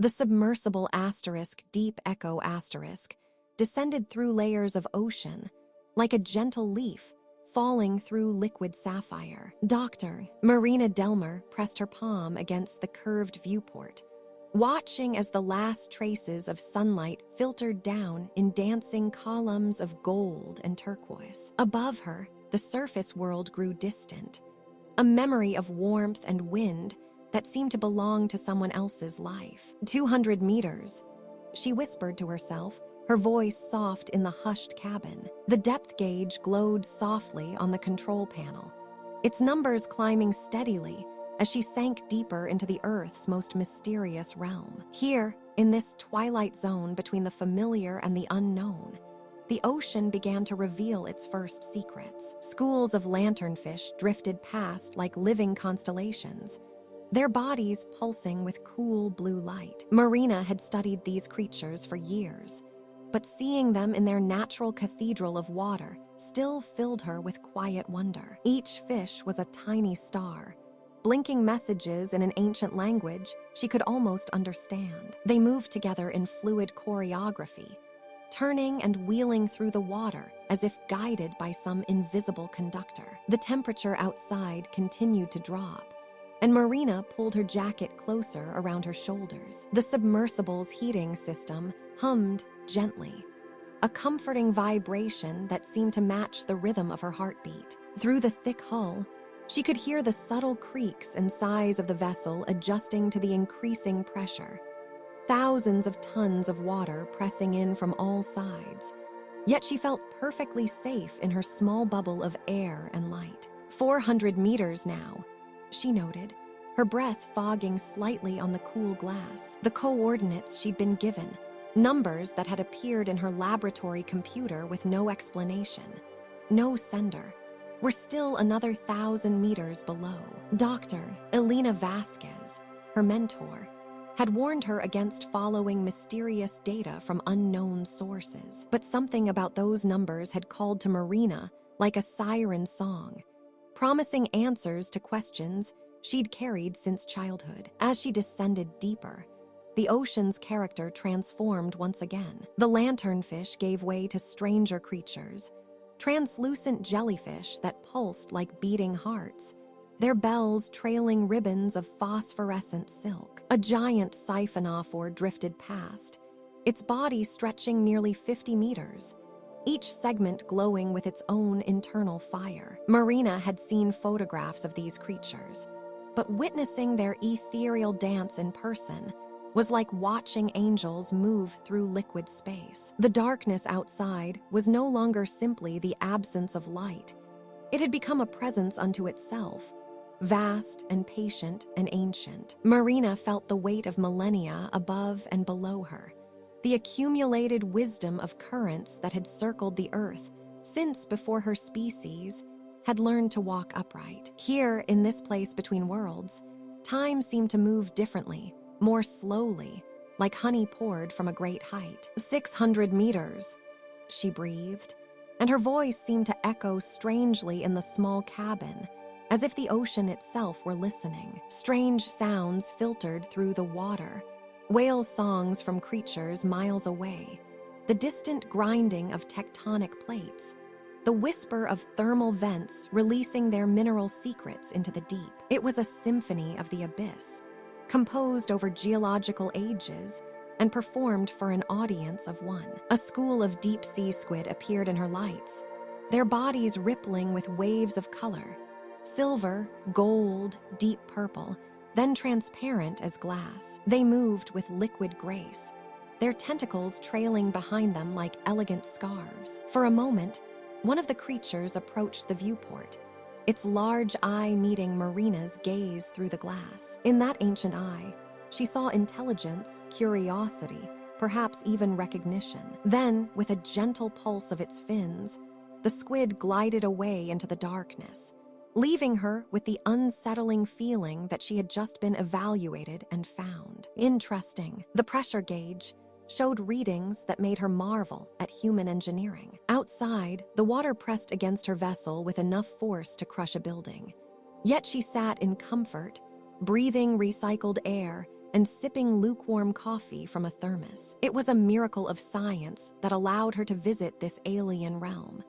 The submersible asterisk, deep echo asterisk, descended through layers of ocean, like a gentle leaf falling through liquid sapphire. Dr. Marina Delmer pressed her palm against the curved viewport, watching as the last traces of sunlight filtered down in dancing columns of gold and turquoise. Above her, the surface world grew distant, a memory of warmth and wind that seemed to belong to someone else's life. 200 meters, she whispered to herself, her voice soft in the hushed cabin. The depth gauge glowed softly on the control panel, its numbers climbing steadily as she sank deeper into the Earth's most mysterious realm. Here, in this twilight zone between the familiar and the unknown, the ocean began to reveal its first secrets. Schools of lanternfish drifted past like living constellations, their bodies pulsing with cool blue light. Marina had studied these creatures for years, but seeing them in their natural cathedral of water still filled her with quiet wonder. Each fish was a tiny star, blinking messages in an ancient language she could almost understand. They moved together in fluid choreography, turning and wheeling through the water as if guided by some invisible conductor. The temperature outside continued to drop, and Marina pulled her jacket closer around her shoulders. The submersible's heating system hummed gently, a comforting vibration that seemed to match the rhythm of her heartbeat. Through the thick hull, she could hear the subtle creaks and sighs of the vessel adjusting to the increasing pressure. Thousands of tons of water pressing in from all sides. Yet she felt perfectly safe in her small bubble of air and light. 400 meters now, she noted, her breath fogging slightly on the cool glass. The coordinates she'd been given, numbers that had appeared in her laboratory computer with no explanation, no sender, were still another 1,000 meters below. Dr. Elena Vasquez, her mentor, had warned her against following mysterious data from unknown sources. But something about those numbers had called to Marina like a siren song, promising answers to questions she'd carried since childhood. As she descended deeper, the ocean's character transformed once again. The lanternfish gave way to stranger creatures, translucent jellyfish that pulsed like beating hearts, their bells trailing ribbons of phosphorescent silk. A giant siphonophore drifted past, its body stretching nearly 50 meters, each segment glowing with its own internal fire. Marina had seen photographs of these creatures, but witnessing their ethereal dance in person was like watching angels move through liquid space. The darkness outside was no longer simply the absence of light. It had become a presence unto itself, vast and patient and ancient. Marina felt the weight of millennia above and below her, the accumulated wisdom of currents that had circled the earth since before her species had learned to walk upright. Here, in this place between worlds, time seemed to move differently, more slowly, like honey poured from a great height. 600 meters, she breathed, and her voice seemed to echo strangely in the small cabin, as if the ocean itself were listening. Strange sounds filtered through the water, whale songs from creatures miles away, the distant grinding of tectonic plates, the whisper of thermal vents releasing their mineral secrets into the deep. It was a symphony of the abyss, composed over geological ages and performed for an audience of one. A school of deep-sea squid appeared in her lights, their bodies rippling with waves of color, silver, gold, deep purple, then transparent as glass. They moved with liquid grace, their tentacles trailing behind them like elegant scarves. For a moment, one of the creatures approached the viewport, its large eye meeting Marina's gaze through the glass. In that ancient eye, she saw intelligence, curiosity, perhaps even recognition. Then, with a gentle pulse of its fins, the squid glided away into the darkness, leaving her with the unsettling feeling that she had just been evaluated and found. Interesting. The pressure gauge showed readings that made her marvel at human engineering. Outside, the water pressed against her vessel with enough force to crush a building. Yet she sat in comfort, breathing recycled air and sipping lukewarm coffee from a thermos. It was a miracle of science that allowed her to visit this alien realm,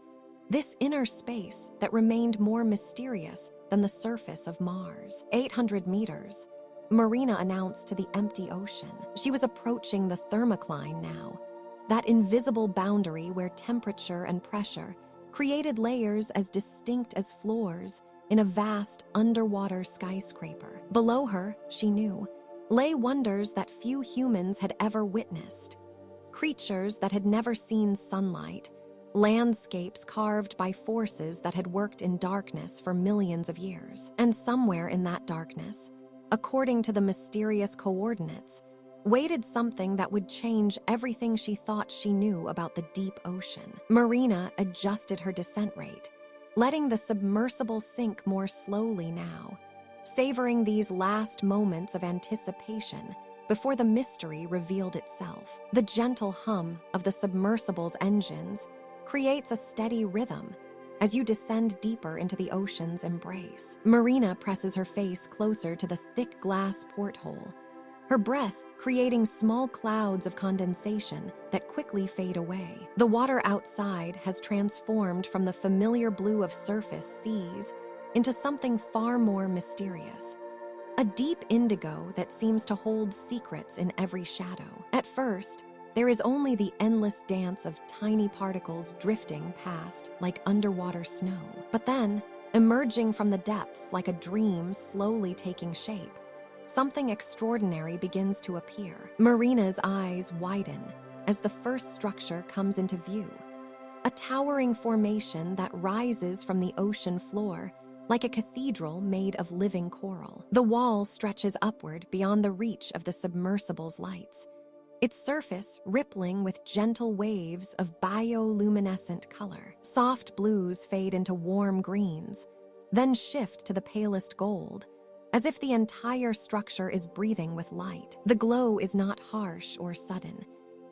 this inner space that remained more mysterious than the surface of Mars. 800 meters, Marina announced to the empty ocean. She was approaching the thermocline now, that invisible boundary where temperature and pressure created layers as distinct as floors in a vast underwater skyscraper. Below her, she knew, lay wonders that few humans had ever witnessed. Creatures that had never seen sunlight, landscapes carved by forces that had worked in darkness for millions of years. And somewhere in that darkness, according to the mysterious coordinates, waited something that would change everything she thought she knew about the deep ocean. Marina adjusted her descent rate, letting the submersible sink more slowly now, savoring these last moments of anticipation before the mystery revealed itself. The gentle hum of the submersible's engines creates a steady rhythm as you descend deeper into the ocean's embrace. Marina presses her face closer to the thick glass porthole, her breath creating small clouds of condensation that quickly fade away. The water outside has transformed from the familiar blue of surface seas into something far more mysterious, a deep indigo that seems to hold secrets in every shadow. At first, there is only the endless dance of tiny particles drifting past like underwater snow. But then, emerging from the depths like a dream slowly taking shape, something extraordinary begins to appear. Marina's eyes widen as the first structure comes into view, a towering formation that rises from the ocean floor like a cathedral made of living coral. The wall stretches upward beyond the reach of the submersible's lights, its surface rippling with gentle waves of bioluminescent color. Soft blues fade into warm greens, then shift to the palest gold, as if the entire structure is breathing with light. The glow is not harsh or sudden,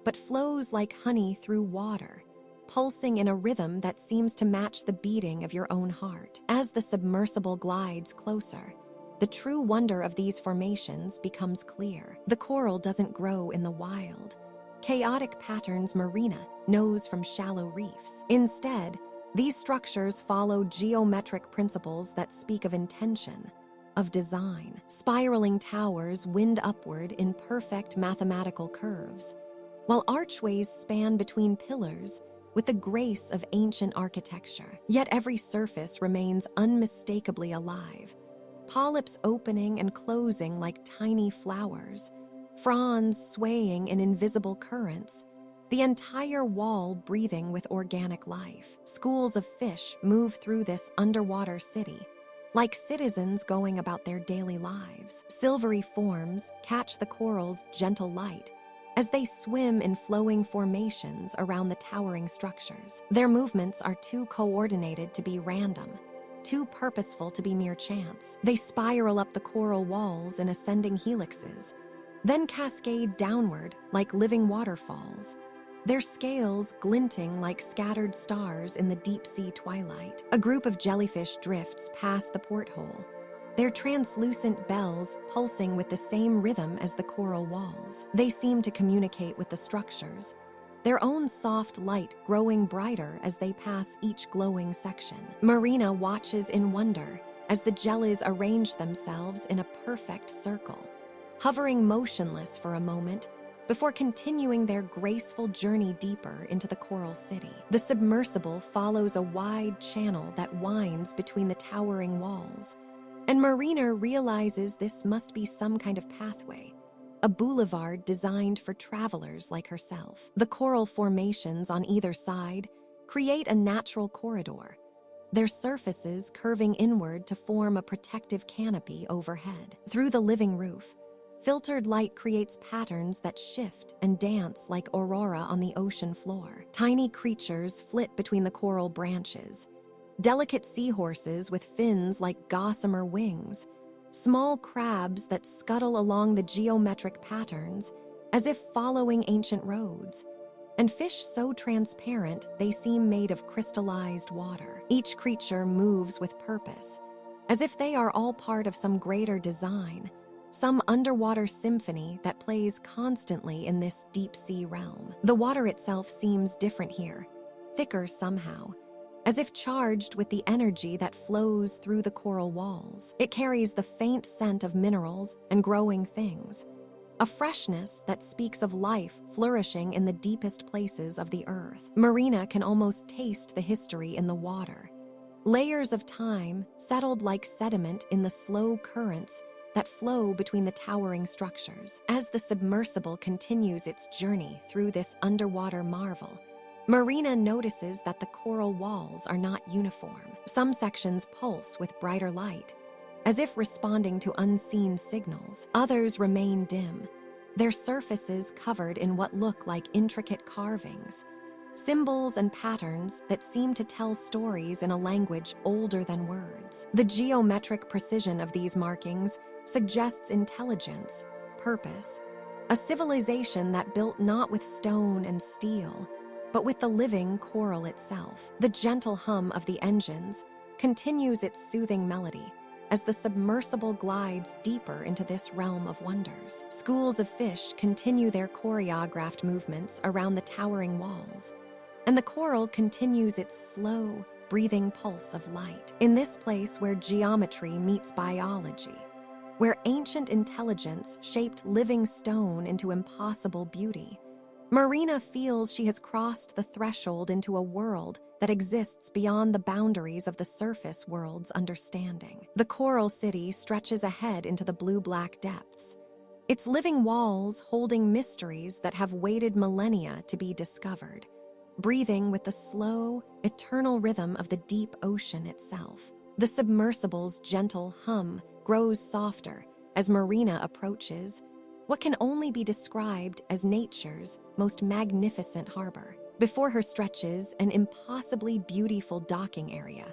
but flows like honey through water, pulsing in a rhythm that seems to match the beating of your own heart. As the submersible glides closer, the true wonder of these formations becomes clear. The coral doesn't grow in the wild, chaotic patterns Marina knows from shallow reefs. Instead, these structures follow geometric principles that speak of intention, of design. Spiraling towers wind upward in perfect mathematical curves, while archways span between pillars with the grace of ancient architecture. Yet every surface remains unmistakably alive, polyps opening and closing like tiny flowers, fronds swaying in invisible currents, the entire wall breathing with organic life. Schools of fish move through this underwater city, like citizens going about their daily lives. Silvery forms catch the coral's gentle light as they swim in flowing formations around the towering structures. Their movements are too coordinated to be random, too purposeful to be mere chance. They spiral up the coral walls in ascending helixes, then cascade downward like living waterfalls, their scales glinting like scattered stars in the deep-sea twilight. A group of jellyfish drifts past the porthole, their translucent bells pulsing with the same rhythm as the coral walls. They seem to communicate with the structures, their own soft light growing brighter as they pass each glowing section. Marina watches in wonder as the jellies arrange themselves in a perfect circle, hovering motionless for a moment before continuing their graceful journey deeper into the coral city. The submersible follows a wide channel that winds between the towering walls, and Marina realizes this must be some kind of pathway, a boulevard designed for travelers like herself. The coral formations on either side create a natural corridor, their surfaces curving inward to form a protective canopy overhead. Through the living roof, filtered light creates patterns that shift and dance like aurora on the ocean floor. Tiny creatures flit between the coral branches, delicate seahorses with fins like gossamer wings, small crabs that scuttle along the geometric patterns as if following ancient roads, and fish so transparent they seem made of crystallized water. Each creature moves with purpose, as if they are all part of some greater design, some underwater symphony that plays constantly in this deep-sea realm. The water itself seems different here, thicker somehow, as if charged with the energy that flows through the coral walls. It carries the faint scent of minerals and growing things, a freshness that speaks of life flourishing in the deepest places of the earth. Marina can almost taste the history in the water. Layers of time settled like sediment in the slow currents that flow between the towering structures. As the submersible continues its journey through this underwater marvel, Marina notices that the coral walls are not uniform. Some sections pulse with brighter light, as if responding to unseen signals. Others remain dim, their surfaces covered in what look like intricate carvings, symbols and patterns that seem to tell stories in a language older than words. The geometric precision of these markings suggests intelligence, purpose, a civilization that built not with stone and steel, but with the living coral itself. The gentle hum of the engines continues its soothing melody as the submersible glides deeper into this realm of wonders. Schools of fish continue their choreographed movements around the towering walls, and the coral continues its slow, breathing pulse of light. In this place where geometry meets biology, where ancient intelligence shaped living stone into impossible beauty, Marina feels she has crossed the threshold into a world that exists beyond the boundaries of the surface world's understanding. The coral city stretches ahead into the blue-black depths, its living walls holding mysteries that have waited millennia to be discovered, breathing with the slow, eternal rhythm of the deep ocean itself. The submersible's gentle hum grows softer as Marina approaches what can only be described as nature's most magnificent harbor. Before her stretches an impossibly beautiful docking area,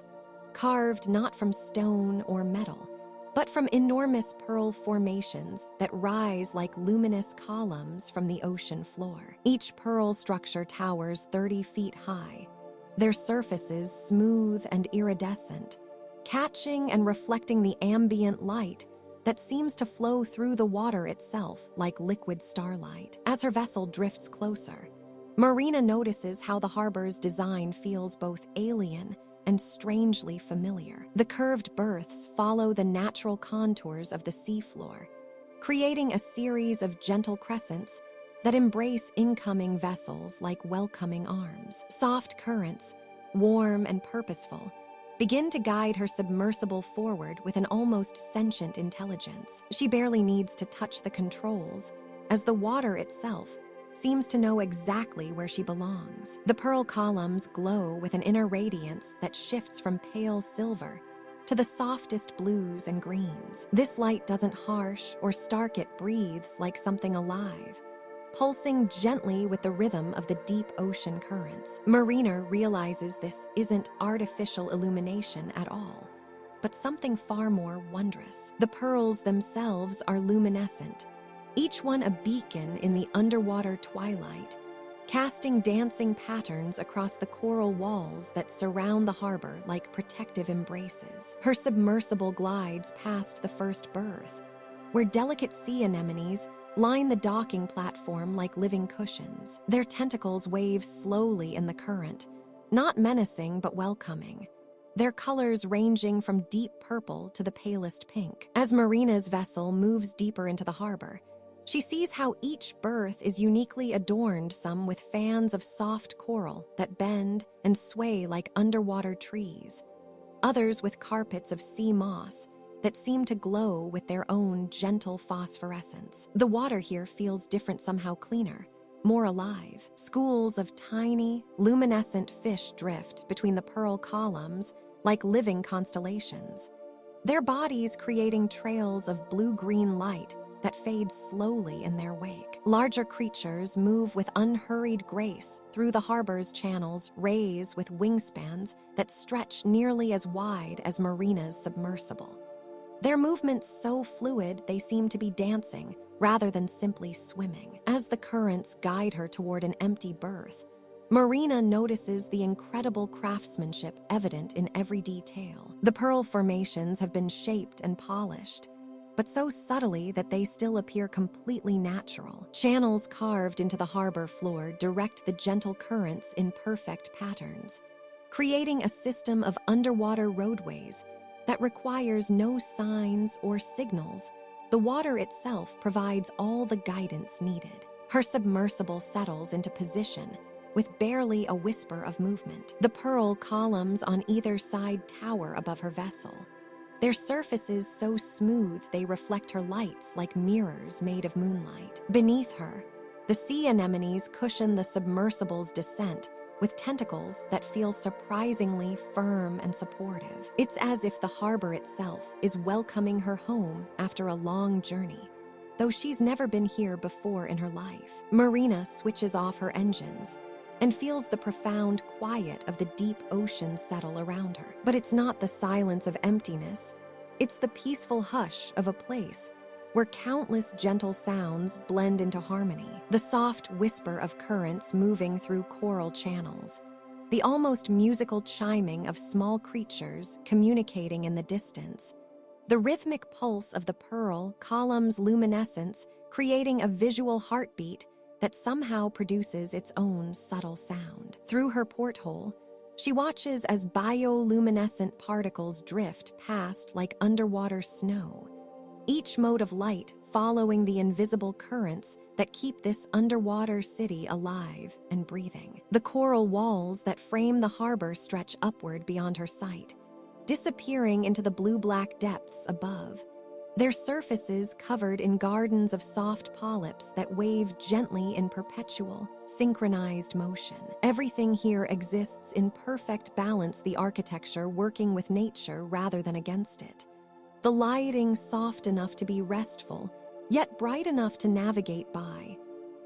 carved not from stone or metal, but from enormous pearl formations that rise like luminous columns from the ocean floor. Each pearl structure towers 30 feet high, their surfaces smooth and iridescent, catching and reflecting the ambient light that seems to flow through the water itself like liquid starlight. As her vessel drifts closer, Marina notices how the harbor's design feels both alien and strangely familiar. The curved berths follow the natural contours of the seafloor, creating a series of gentle crescents that embrace incoming vessels like welcoming arms. Soft currents, warm and purposeful, begin to guide her submersible forward with an almost sentient intelligence. She barely needs to touch the controls, as the water itself seems to know exactly where she belongs. The pearl columns glow with an inner radiance that shifts from pale silver to the softest blues and greens. This light doesn't harsh or stark, it breathes like something alive, pulsing gently with the rhythm of the deep ocean currents. Marina realizes this isn't artificial illumination at all, but something far more wondrous. The pearls themselves are luminescent, each one a beacon in the underwater twilight, casting dancing patterns across the coral walls that surround the harbor like protective embraces. Her submersible glides past the first berth, where delicate sea anemones line the docking platform like living cushions. Their tentacles wave slowly in the current, not menacing but welcoming, their colors ranging from deep purple to the palest pink. As Marina's vessel moves deeper into the harbor, she sees how each berth is uniquely adorned, some with fans of soft coral that bend and sway like underwater trees, others with carpets of sea moss that seem to glow with their own gentle phosphorescence. The water here feels different, somehow cleaner, more alive. Schools of tiny, luminescent fish drift between the pearl columns like living constellations, their bodies creating trails of blue-green light that fade slowly in their wake. Larger creatures move with unhurried grace through the harbor's channels, rays with wingspans that stretch nearly as wide as Marina's submersible. Their movements so fluid they seem to be dancing rather than simply swimming. As the currents guide her toward an empty berth, Marina notices the incredible craftsmanship evident in every detail. The pearl formations have been shaped and polished, but so subtly that they still appear completely natural. Channels carved into the harbor floor direct the gentle currents in perfect patterns, creating a system of underwater roadways that requires no signs or signals. The water itself provides all the guidance needed. Her submersible settles into position with barely a whisper of movement. The pearl columns on either side tower above her vessel, their surfaces so smooth they reflect her lights like mirrors made of moonlight. Beneath her, the sea anemones cushion the submersible's descent with tentacles that feel surprisingly firm and supportive. It's as if the harbor itself is welcoming her home after a long journey, though she's never been here before in her life. Marina switches off her engines and feels the profound quiet of the deep ocean settle around her. But it's not the silence of emptiness, it's the peaceful hush of a place where countless gentle sounds blend into harmony. The soft whisper of currents moving through coral channels, the almost musical chiming of small creatures communicating in the distance, the rhythmic pulse of the pearl column's luminescence creating a visual heartbeat that somehow produces its own subtle sound. Through her porthole, she watches as bioluminescent particles drift past like underwater snow, each mode of light following the invisible currents that keep this underwater city alive and breathing. The coral walls that frame the harbor stretch upward beyond her sight, disappearing into the blue-black depths above, their surfaces covered in gardens of soft polyps that wave gently in perpetual, synchronized motion. Everything here exists in perfect balance, the architecture working with nature rather than against it. The lighting soft enough to be restful, yet bright enough to navigate by.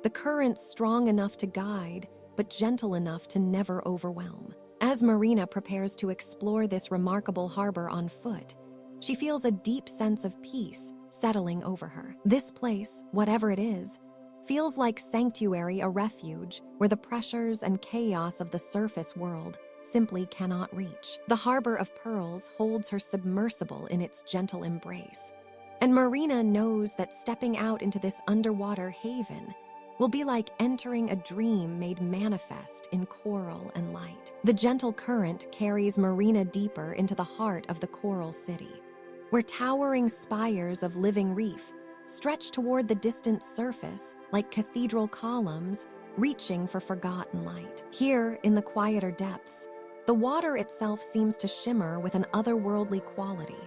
The currents strong enough to guide, but gentle enough to never overwhelm. As Marina prepares to explore this remarkable harbor on foot, she feels a deep sense of peace settling over her. This place, whatever it is, feels like sanctuary, a refuge where the pressures and chaos of the surface world simply cannot reach. The harbor of pearls holds her submersible in its gentle embrace, and Marina knows that stepping out into this underwater haven will be like entering a dream made manifest in coral and light. The gentle current carries Marina deeper into the heart of the coral city, where towering spires of living reef stretch toward the distant surface like cathedral columns reaching for forgotten light. Here, in the quieter depths, the water itself seems to shimmer with an otherworldly quality,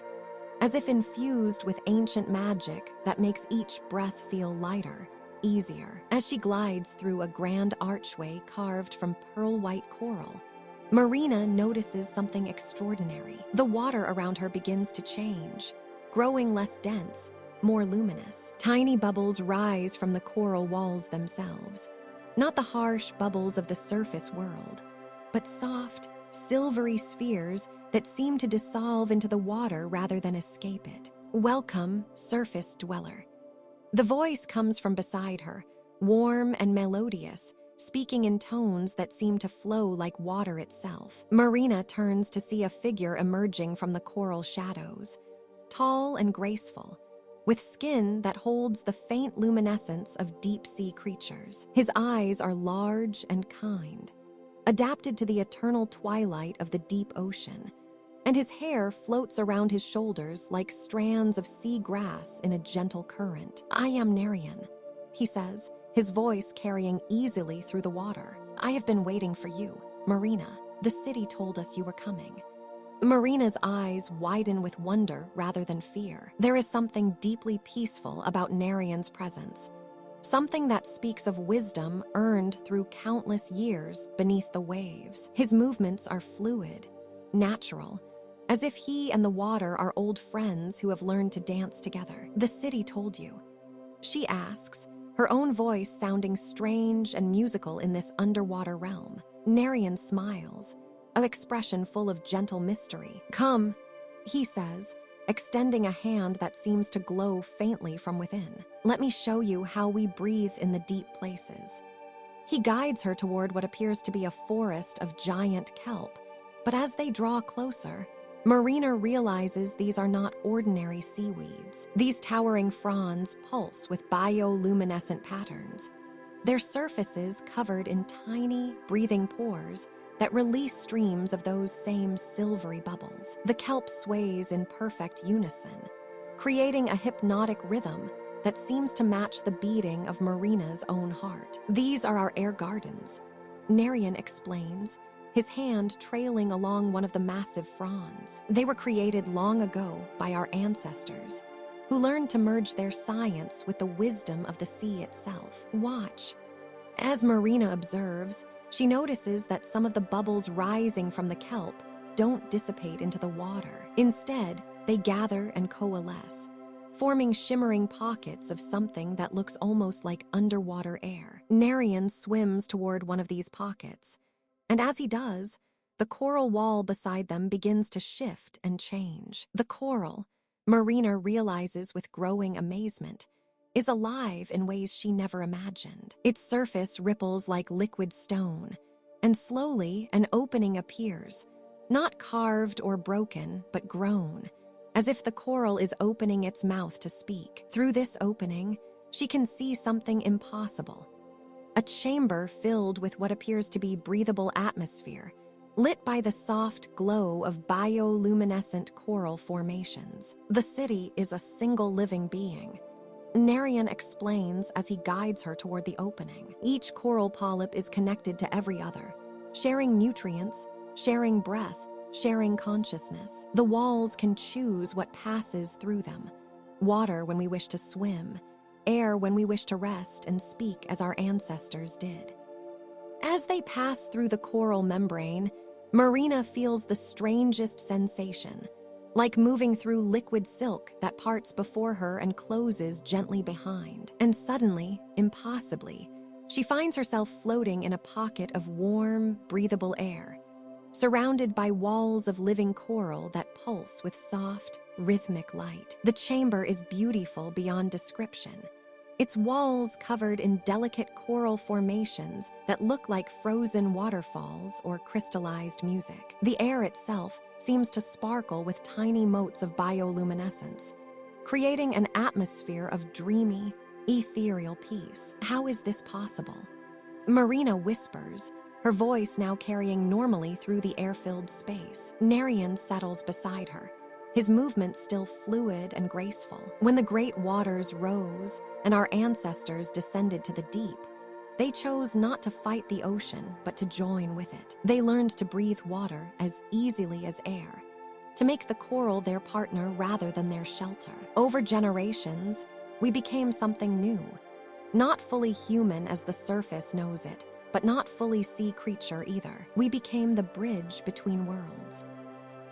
as if infused with ancient magic that makes each breath feel lighter, easier. As she glides through a grand archway carved from pearl-white coral, Marina notices something extraordinary. The water around her begins to change, growing less dense, more luminous. Tiny bubbles rise from the coral walls themselves, not the harsh bubbles of the surface world, but soft, silvery spheres that seem to dissolve into the water rather than escape it. "Welcome, surface dweller." The voice comes from beside her, warm and melodious, speaking in tones that seem to flow like water itself. Marina turns to see a figure emerging from the coral shadows, tall and graceful, with skin that holds the faint luminescence of deep-sea creatures. His eyes are large and kind, adapted to the eternal twilight of the deep ocean, and his hair floats around his shoulders like strands of sea grass in a gentle current. "I am Narian," he says, his voice carrying easily through the water. "I have been waiting for you, Marina. The city told us you were coming." Marina's eyes widen with wonder rather than fear. There is something deeply peaceful about Narian's presence, something that speaks of wisdom earned through countless years beneath the waves. His movements are fluid, natural, as if he and the water are old friends who have learned to dance together. "The city told you?" she asks, her own voice sounding strange and musical in this underwater realm. Narian smiles, an expression full of gentle mystery. "Come," he says, extending a hand that seems to glow faintly from within. "Let me show you how we breathe in the deep places." He guides her toward what appears to be a forest of giant kelp, but as they draw closer, Marina realizes these are not ordinary seaweeds. These towering fronds pulse with bioluminescent patterns, their surfaces covered in tiny, breathing pores that release streams of those same silvery bubbles. The kelp sways in perfect unison, creating a hypnotic rhythm that seems to match the beating of Marina's own heart. These are our air gardens, Nerian explains, his hand trailing along one of the massive fronds. They were created long ago by our ancestors, who learned to merge their science with the wisdom of the sea itself. Watch. As Marina observes, she notices that some of the bubbles rising from the kelp don't dissipate into the water. Instead, they gather and coalesce, forming shimmering pockets of something that looks almost like underwater air. Nerian swims toward one of these pockets, and as he does, the coral wall beside them begins to shift and change. The coral, Marina realizes with growing amazement, is alive in ways she never imagined. Its surface ripples like liquid stone, and slowly an opening appears, not carved or broken, but grown, as if the coral is opening its mouth to speak. Through this opening, she can see something impossible. A chamber filled with what appears to be breathable atmosphere, lit by the soft glow of bioluminescent coral formations. The city is a single living being, Nerian explains as he guides her toward the opening. Each coral polyp is connected to every other, sharing nutrients, sharing breath, sharing consciousness. The walls can choose what passes through them: water when we wish to swim, air when we wish to rest and speak as our ancestors did. As they pass through the coral membrane, Marina feels the strangest sensation, like moving through liquid silk that parts before her and closes gently behind. And suddenly, impossibly, she finds herself floating in a pocket of warm, breathable air, surrounded by walls of living coral that pulse with soft, rhythmic light. The chamber is beautiful beyond description, its walls covered in delicate coral formations that look like frozen waterfalls or crystallized music. The air itself seems to sparkle with tiny motes of bioluminescence, creating an atmosphere of dreamy, ethereal peace. How is this possible? Marina whispers, her voice now carrying normally through the air-filled space. Nerian settles beside her, his movements still fluid and graceful. When the great waters rose and our ancestors descended to the deep, they chose not to fight the ocean, but to join with it. They learned to breathe water as easily as air, to make the coral their partner rather than their shelter. Over generations, we became something new, not fully human as the surface knows it, but not fully sea creature either. We became the bridge between worlds.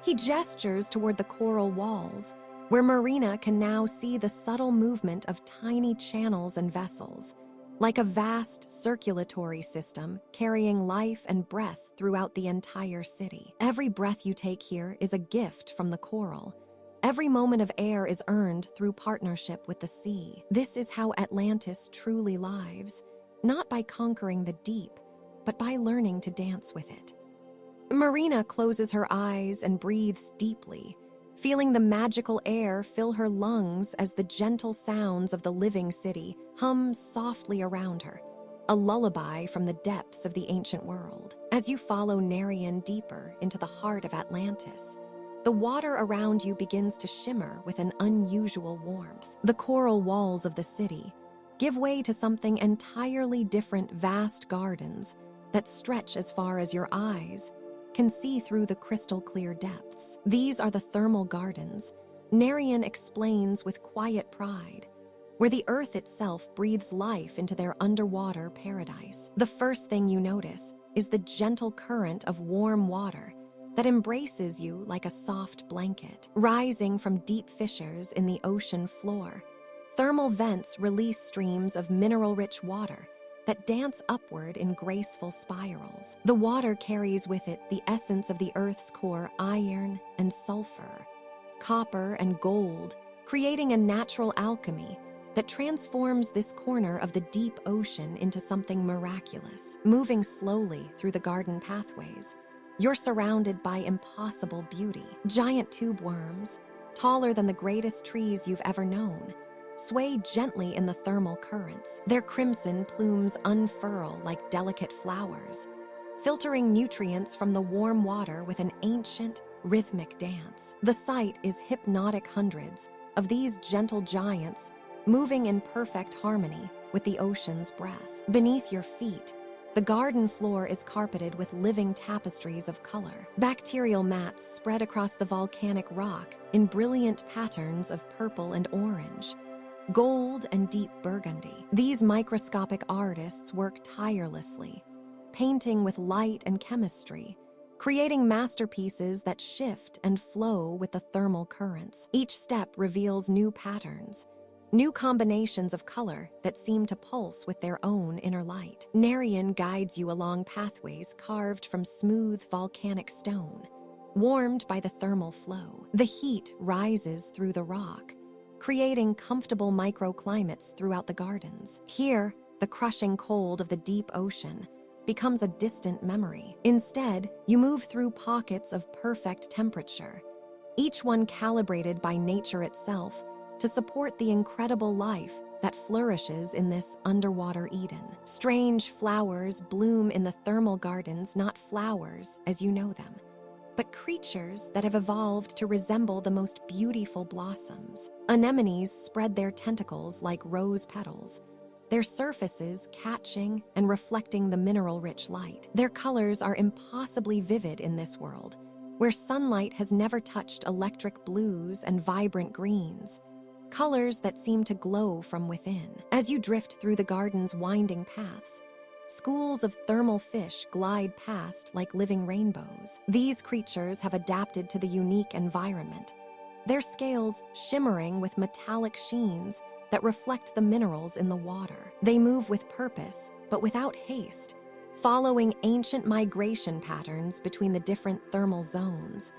He gestures toward the coral walls, where Marina can now see the subtle movement of tiny channels and vessels, like a vast circulatory system carrying life and breath throughout the entire city. Every breath you take here is a gift from the coral. Every moment of air is earned through partnership with the sea. This is how Atlantis truly lives, not by conquering the deep, but by learning to dance with it. Marina closes her eyes and breathes deeply, feeling the magical air fill her lungs as the gentle sounds of the living city hum softly around her, a lullaby from the depths of the ancient world. As you follow Nerian deeper into the heart of Atlantis, the water around you begins to shimmer with an unusual warmth. The coral walls of the city give way to something entirely different: vast gardens that stretch as far as your eyes can see through the crystal-clear depths. These are the thermal gardens, Nerian explains with quiet pride, where the earth itself breathes life into their underwater paradise. The first thing you notice is the gentle current of warm water that embraces you like a soft blanket. Rising from deep fissures in the ocean floor, thermal vents release streams of mineral-rich water that dance upward in graceful spirals. The water carries with it the essence of the Earth's core: iron and sulfur, copper and gold, creating a natural alchemy that transforms this corner of the deep ocean into something miraculous. Moving slowly through the garden pathways, You're surrounded by impossible beauty. Giant tube worms, taller than the greatest trees you've ever known, sway gently in the thermal currents. Their crimson plumes unfurl like delicate flowers, filtering nutrients from the warm water with an ancient, rhythmic dance. The sight is hypnotic. Hundreds of these gentle giants moving in perfect harmony with the ocean's breath. Beneath your feet, the garden floor is carpeted with living tapestries of color. Bacterial mats spread across the volcanic rock in brilliant patterns of purple and orange, gold and deep burgundy. These microscopic artists work tirelessly, painting with light and chemistry, creating masterpieces that shift and flow with the thermal currents. Each step reveals new patterns, new combinations of color that seem to pulse with their own inner light. Narian guides you along pathways carved from smooth volcanic stone, warmed by the thermal flow. The heat rises through the rock, creating comfortable microclimates throughout the gardens. Here, the crushing cold of the deep ocean becomes a distant memory. Instead, you move through pockets of perfect temperature, each one calibrated by nature itself to support the incredible life that flourishes in this underwater Eden. Strange flowers bloom in the thermal gardens, not flowers as you know them, but creatures that have evolved to resemble the most beautiful blossoms. Anemones spread their tentacles like rose petals, their surfaces catching and reflecting the mineral-rich light. Their colors are impossibly vivid in this world, where sunlight has never touched electric blues and vibrant greens, colors that seem to glow from within. As you drift through the garden's winding paths, schools of thermal fish glide past like living rainbows. These creatures have adapted to the unique environment, their scales shimmering with metallic sheens that reflect the minerals in the water. They move with purpose, but without haste, following ancient migration patterns between the different thermal zones,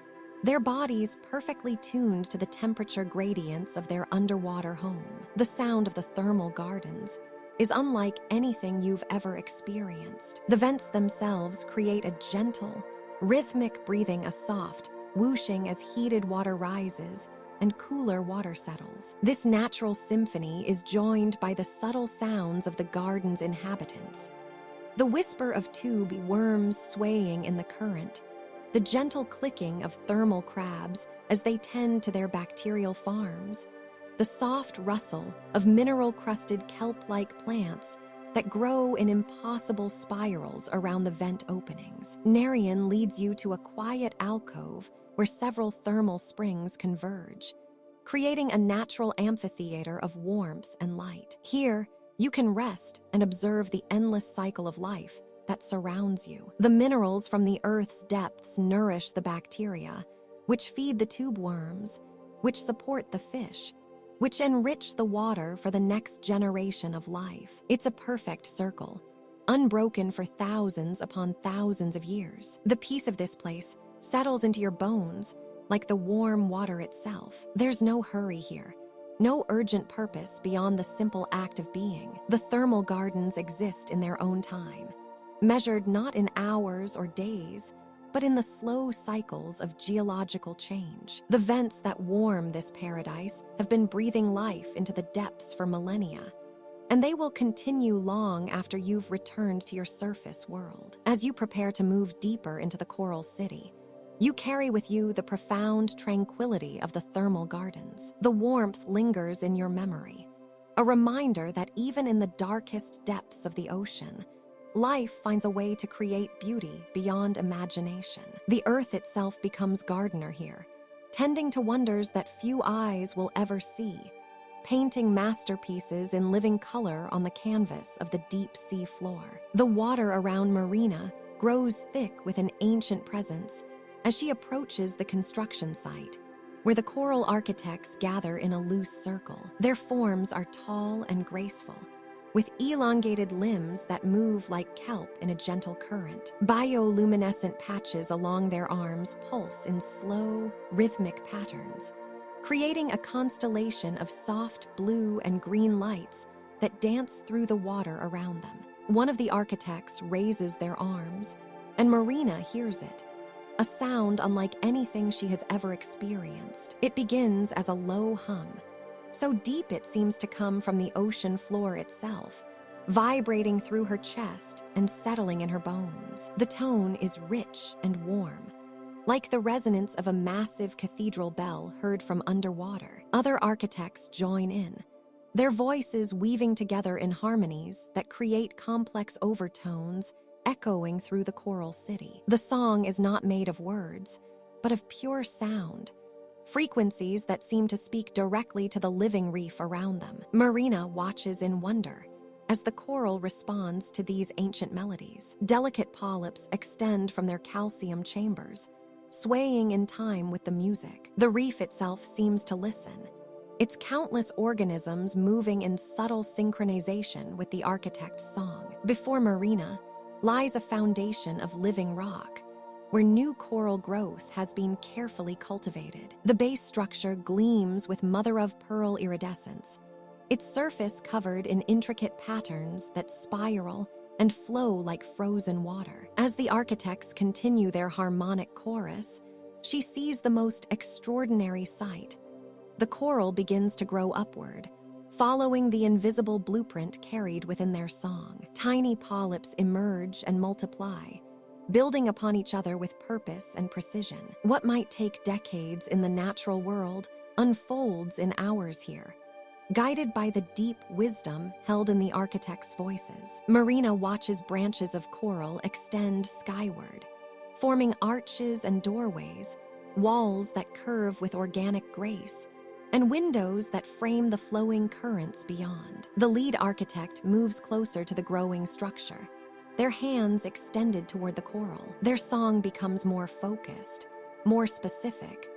their bodies perfectly tuned to the temperature gradients of their underwater home. The sound of the thermal gardens is unlike anything you've ever experienced. The vents themselves create a gentle, rhythmic breathing, a soft whooshing as heated water rises and cooler water settles. This natural symphony is joined by the subtle sounds of the garden's inhabitants. The whisper of tube worms swaying in the current, the gentle clicking of thermal crabs as they tend to their bacterial farms, the soft rustle of mineral-crusted kelp-like plants that grow in impossible spirals around the vent openings. Narian leads you to a quiet alcove where several thermal springs converge, creating a natural amphitheater of warmth and light. Here, you can rest and observe the endless cycle of life that surrounds you. The minerals from the Earth's depths nourish the bacteria, which feed the tube worms, which support the fish, which enrich the water for the next generation of life. It's a perfect circle, unbroken for thousands upon thousands of years. The peace of this place settles into your bones like the warm water itself. There's no hurry here, no urgent purpose beyond the simple act of being. The thermal gardens exist in their own time, measured not in hours or days, but in the slow cycles of geological change. The vents that warm this paradise have been breathing life into the depths for millennia, and they will continue long after you've returned to your surface world. As you prepare to move deeper into the Coral City, you carry with you the profound tranquility of the thermal gardens. The warmth lingers in your memory, a reminder that even in the darkest depths of the ocean, life finds a way to create beauty beyond imagination. The earth itself becomes gardener here, tending to wonders that few eyes will ever see, painting masterpieces in living color on the canvas of the deep sea floor. The water around Marina grows thick with an ancient presence as she approaches the construction site, where the coral architects gather in a loose circle. Their forms are tall and graceful, with elongated limbs that move like kelp in a gentle current. Bioluminescent patches along their arms pulse in slow, rhythmic patterns, creating a constellation of soft blue and green lights that dance through the water around them. One of the architects raises their arms, and Marina hears it, a sound unlike anything she has ever experienced. It begins as a low hum, so deep it seems to come from the ocean floor itself, vibrating through her chest and settling in her bones. The tone is rich and warm, like the resonance of a massive cathedral bell heard from underwater. Other architects join in, their voices weaving together in harmonies that create complex overtones echoing through the coral city. The song is not made of words, but of pure sound, frequencies that seem to speak directly to the living reef around them. Marina watches in wonder as the coral responds to these ancient melodies. Delicate polyps extend from their calcium chambers, swaying in time with the music. The reef itself seems to listen, its countless organisms moving in subtle synchronization with the architect's song. Before Marina lies a foundation of living rock, where new coral growth has been carefully cultivated. The base structure gleams with mother-of-pearl iridescence, its surface covered in intricate patterns that spiral and flow like frozen water. As the architects continue their harmonic chorus, she sees the most extraordinary sight. The coral begins to grow upward, following the invisible blueprint carried within their song. Tiny polyps emerge and multiply, building upon each other with purpose and precision. What might take decades in the natural world unfolds in hours here, guided by the deep wisdom held in the architect's voices. Marina watches branches of coral extend skyward, forming arches and doorways, walls that curve with organic grace, and windows that frame the flowing currents beyond. The lead architect moves closer to the growing structure, their hands extended toward the coral. Their song becomes more focused, more specific,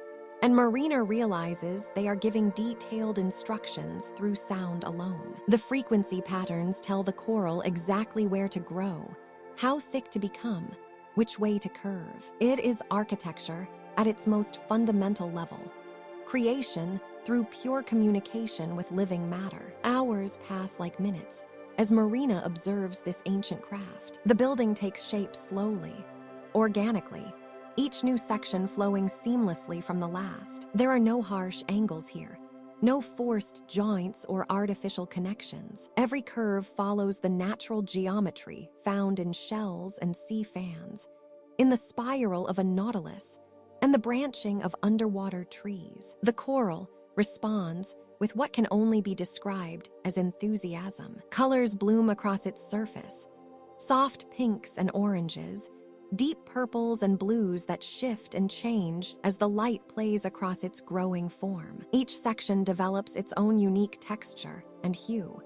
and Marina realizes they are giving detailed instructions through sound alone. The frequency patterns tell the coral exactly where to grow, how thick to become, which way to curve. It is architecture at its most fundamental level, creation through pure communication with living matter. Hours pass like minutes as Marina observes this ancient craft. The building takes shape slowly, organically, each new section flowing seamlessly from the last. There are no harsh angles here, no forced joints or artificial connections. Every curve follows the natural geometry found in shells and sea fans, in the spiral of a nautilus, and the branching of underwater trees. The coral responds with what can only be described as enthusiasm. Colors bloom across its surface, soft pinks and oranges, deep purples and blues that shift and change as the light plays across its growing form. Each section develops its own unique texture and hue,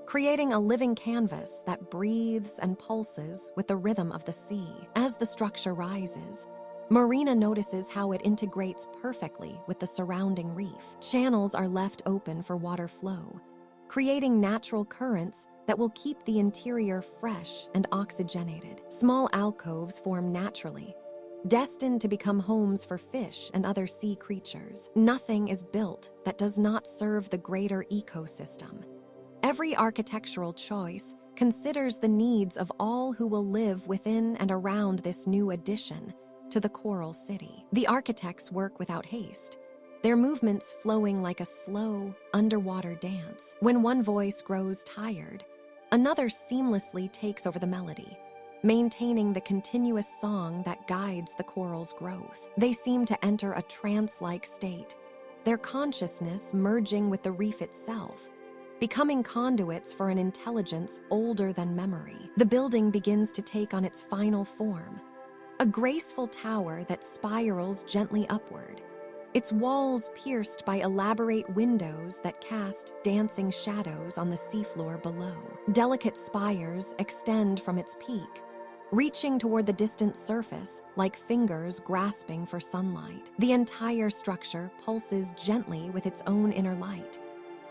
creating a living canvas that breathes and pulses with the rhythm of the sea. As the structure rises, Marina notices how it integrates perfectly with the surrounding reef. Channels are left open for water flow, creating natural currents that will keep the interior fresh and oxygenated. Small alcoves form naturally, destined to become homes for fish and other sea creatures. Nothing is built that does not serve the greater ecosystem. Every architectural choice considers the needs of all who will live within and around this new addition to the Coral City. The architects work without haste, their movements flowing like a slow, underwater dance. When one voice grows tired, another seamlessly takes over the melody, maintaining the continuous song that guides the coral's growth. They seem to enter a trance-like state, their consciousness merging with the reef itself, becoming conduits for an intelligence older than memory. The building begins to take on its final form, a graceful tower that spirals gently upward, its walls pierced by elaborate windows that cast dancing shadows on the seafloor below. Delicate spires extend from its peak, reaching toward the distant surface like fingers grasping for sunlight. The entire structure pulses gently with its own inner light,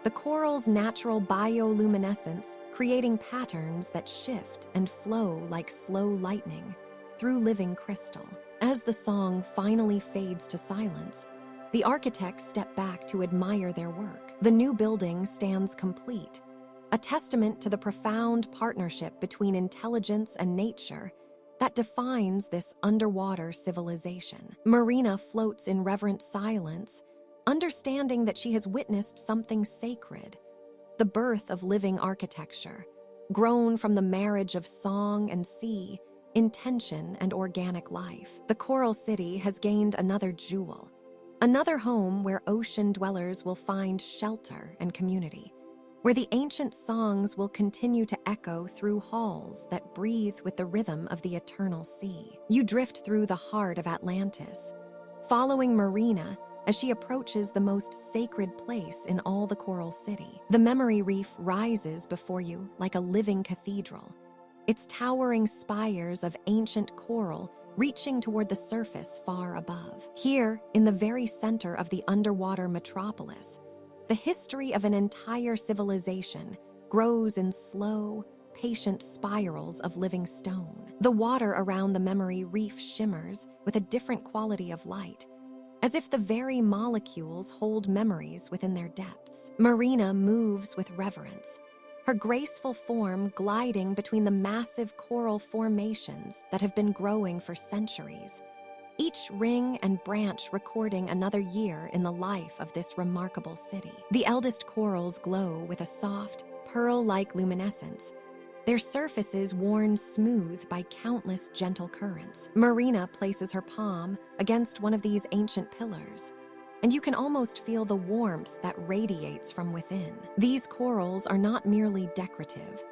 the coral's natural bioluminescence creating patterns that shift and flow like slow lightning through living crystal. As the song finally fades to silence, the architects step back to admire their work. The new building stands complete, a testament to the profound partnership between intelligence and nature that defines this underwater civilization. Marina floats in reverent silence, understanding that she has witnessed something sacred, the birth of living architecture, grown from the marriage of song and sea, intention and organic life. The Coral City has gained another jewel, another home where ocean dwellers will find shelter and community, where the ancient songs will continue to echo through halls that breathe with the rhythm of the eternal sea. You drift through the heart of Atlantis, following Marina as she approaches the most sacred place in all the Coral City. The memory reef rises before you like a living cathedral, its towering spires of ancient coral reaching toward the surface far above. Here, in the very center of the underwater metropolis, the history of an entire civilization grows in slow, patient spirals of living stone. The water around the memory reef shimmers with a different quality of light, as if the very molecules hold memories within their depths. Marina moves with reverence, her graceful form gliding between the massive coral formations that have been growing for centuries, each ring and branch recording another year in the life of this remarkable city. The eldest corals glow with a soft, pearl-like luminescence, their surfaces worn smooth by countless gentle currents. Marina places her palm against one of these ancient pillars, and you can almost feel the warmth that radiates from within. These corals are not merely decorative.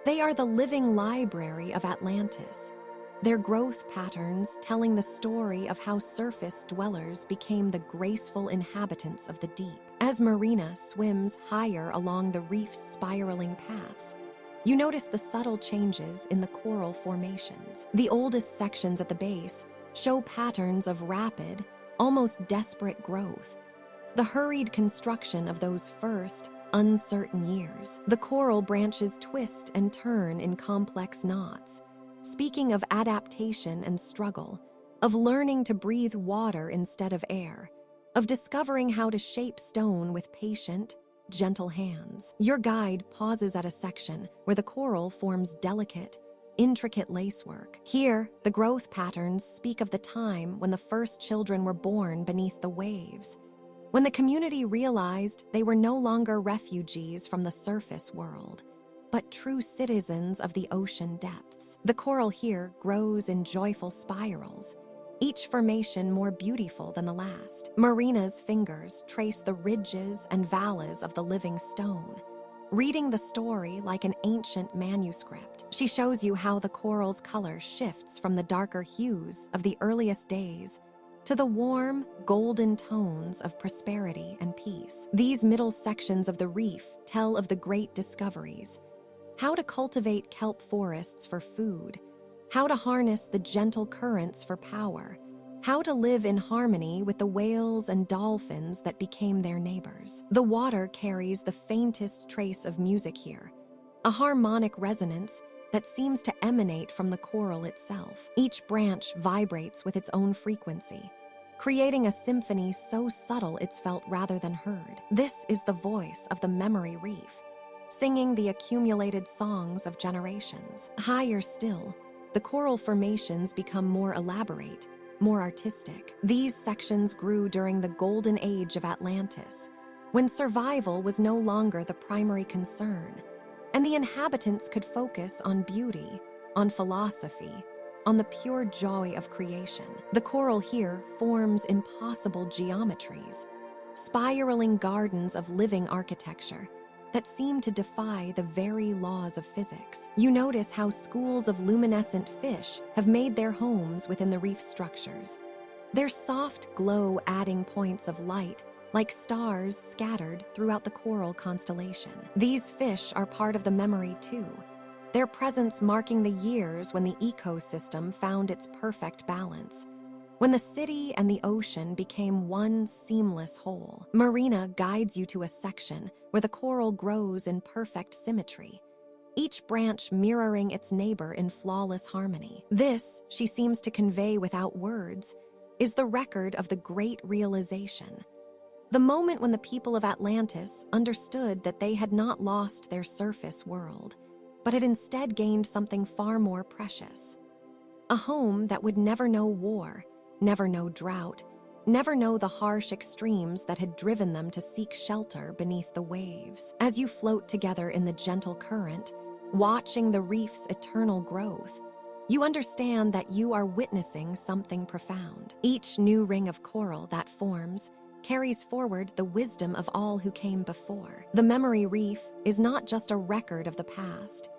They are the living library of Atlantis, their growth patterns telling the story of how surface dwellers became the graceful inhabitants of the deep. As Marina swims higher along the reef's spiraling paths, you notice the subtle changes in the coral formations. The oldest sections at the base show patterns of rapid, almost desperate growth, the hurried construction of those first, uncertain years. The coral branches twist and turn in complex knots, speaking of adaptation and struggle, of learning to breathe water instead of air, of discovering how to shape stone with patient, gentle hands. Your guide pauses at a section where the coral forms delicate, intricate lacework. Here, the growth patterns speak of the time when the first children were born beneath the waves, when the community realized they were no longer refugees from the surface world, but true citizens of the ocean depths. The coral here grows in joyful spirals, each formation more beautiful than the last. Marina's fingers trace the ridges and valleys of the living stone, reading the story like an ancient manuscript. She shows you how the coral's color shifts from the darker hues of the earliest days to the warm, golden tones of prosperity and peace. These middle sections of the reef tell of the great discoveries: how to cultivate kelp forests for food, how to harness the gentle currents for power, how to live in harmony with the whales and dolphins that became their neighbors. The water carries the faintest trace of music here, a harmonic resonance that seems to emanate from the coral itself. Each branch vibrates with its own frequency, creating a symphony so subtle it's felt rather than heard. This is the voice of the memory reef, singing the accumulated songs of generations. Higher still, the coral formations become more elaborate, more artistic. These sections grew during the golden age of Atlantis, when survival was no longer the primary concern, and the inhabitants could focus on beauty, on philosophy, on the pure joy of creation. The coral here forms impossible geometries, spiraling gardens of living architecture that seem to defy the very laws of physics. You notice how schools of luminescent fish have made their homes within the reef structures, their soft glow adding points of light like stars scattered throughout the coral constellation. These fish are part of the memory too, their presence marking the years when the ecosystem found its perfect balance, when the city and the ocean became one seamless whole. Marina guides you to a section where the coral grows in perfect symmetry, each branch mirroring its neighbor in flawless harmony. This, she seems to convey without words, is the record of the great realization, the moment when the people of Atlantis understood that they had not lost their surface world, but had instead gained something far more precious: A home that would never know war, never know drought, never know the harsh extremes that had driven them to seek shelter beneath the waves. As you float together in the gentle current, watching the reef's eternal growth, you understand that you are witnessing something profound. Each new ring of coral that forms carries forward the wisdom of all who came before. The memory reef is not just a record of the past.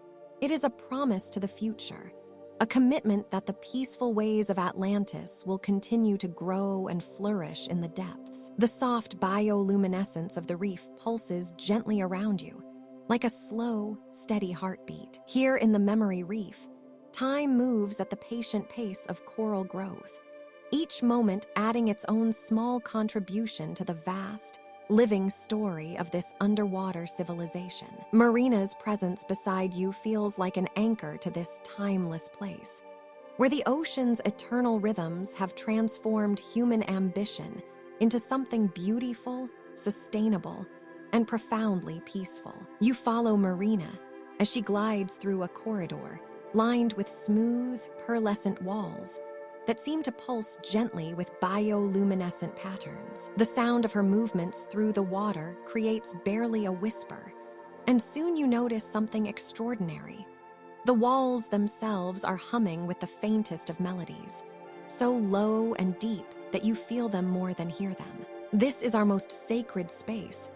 It is a promise to the future, a commitment that the peaceful ways of Atlantis will continue to grow and flourish in the depths. The soft bioluminescence of the reef pulses gently around you, like a slow, steady heartbeat. Here in the memory reef, time moves at the patient pace of coral growth, each moment adding its own small contribution to the vast, living story of this underwater civilization. Marina's presence beside you feels like an anchor to this timeless place, where the ocean's eternal rhythms have transformed human ambition into something beautiful, sustainable, and profoundly peaceful. You follow Marina as she glides through a corridor lined with smooth, pearlescent walls that seem to pulse gently with bioluminescent patterns. The sound of her movements through the water creates barely a whisper, and soon you notice something extraordinary. The walls themselves are humming with the faintest of melodies, so low and deep that you feel them more than hear them. "This is our most sacred space,"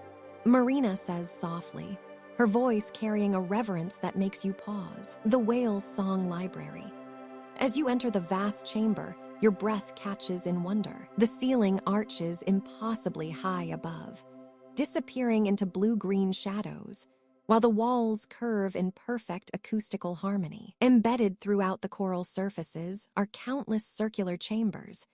Marina says softly, her voice carrying a reverence that makes you pause. "The Whale's Song Library." As you enter the vast chamber, your breath catches in wonder. The ceiling arches impossibly high above, disappearing into blue-green shadows, while the walls curve in perfect acoustical harmony. Embedded throughout the coral surfaces are countless circular chambers,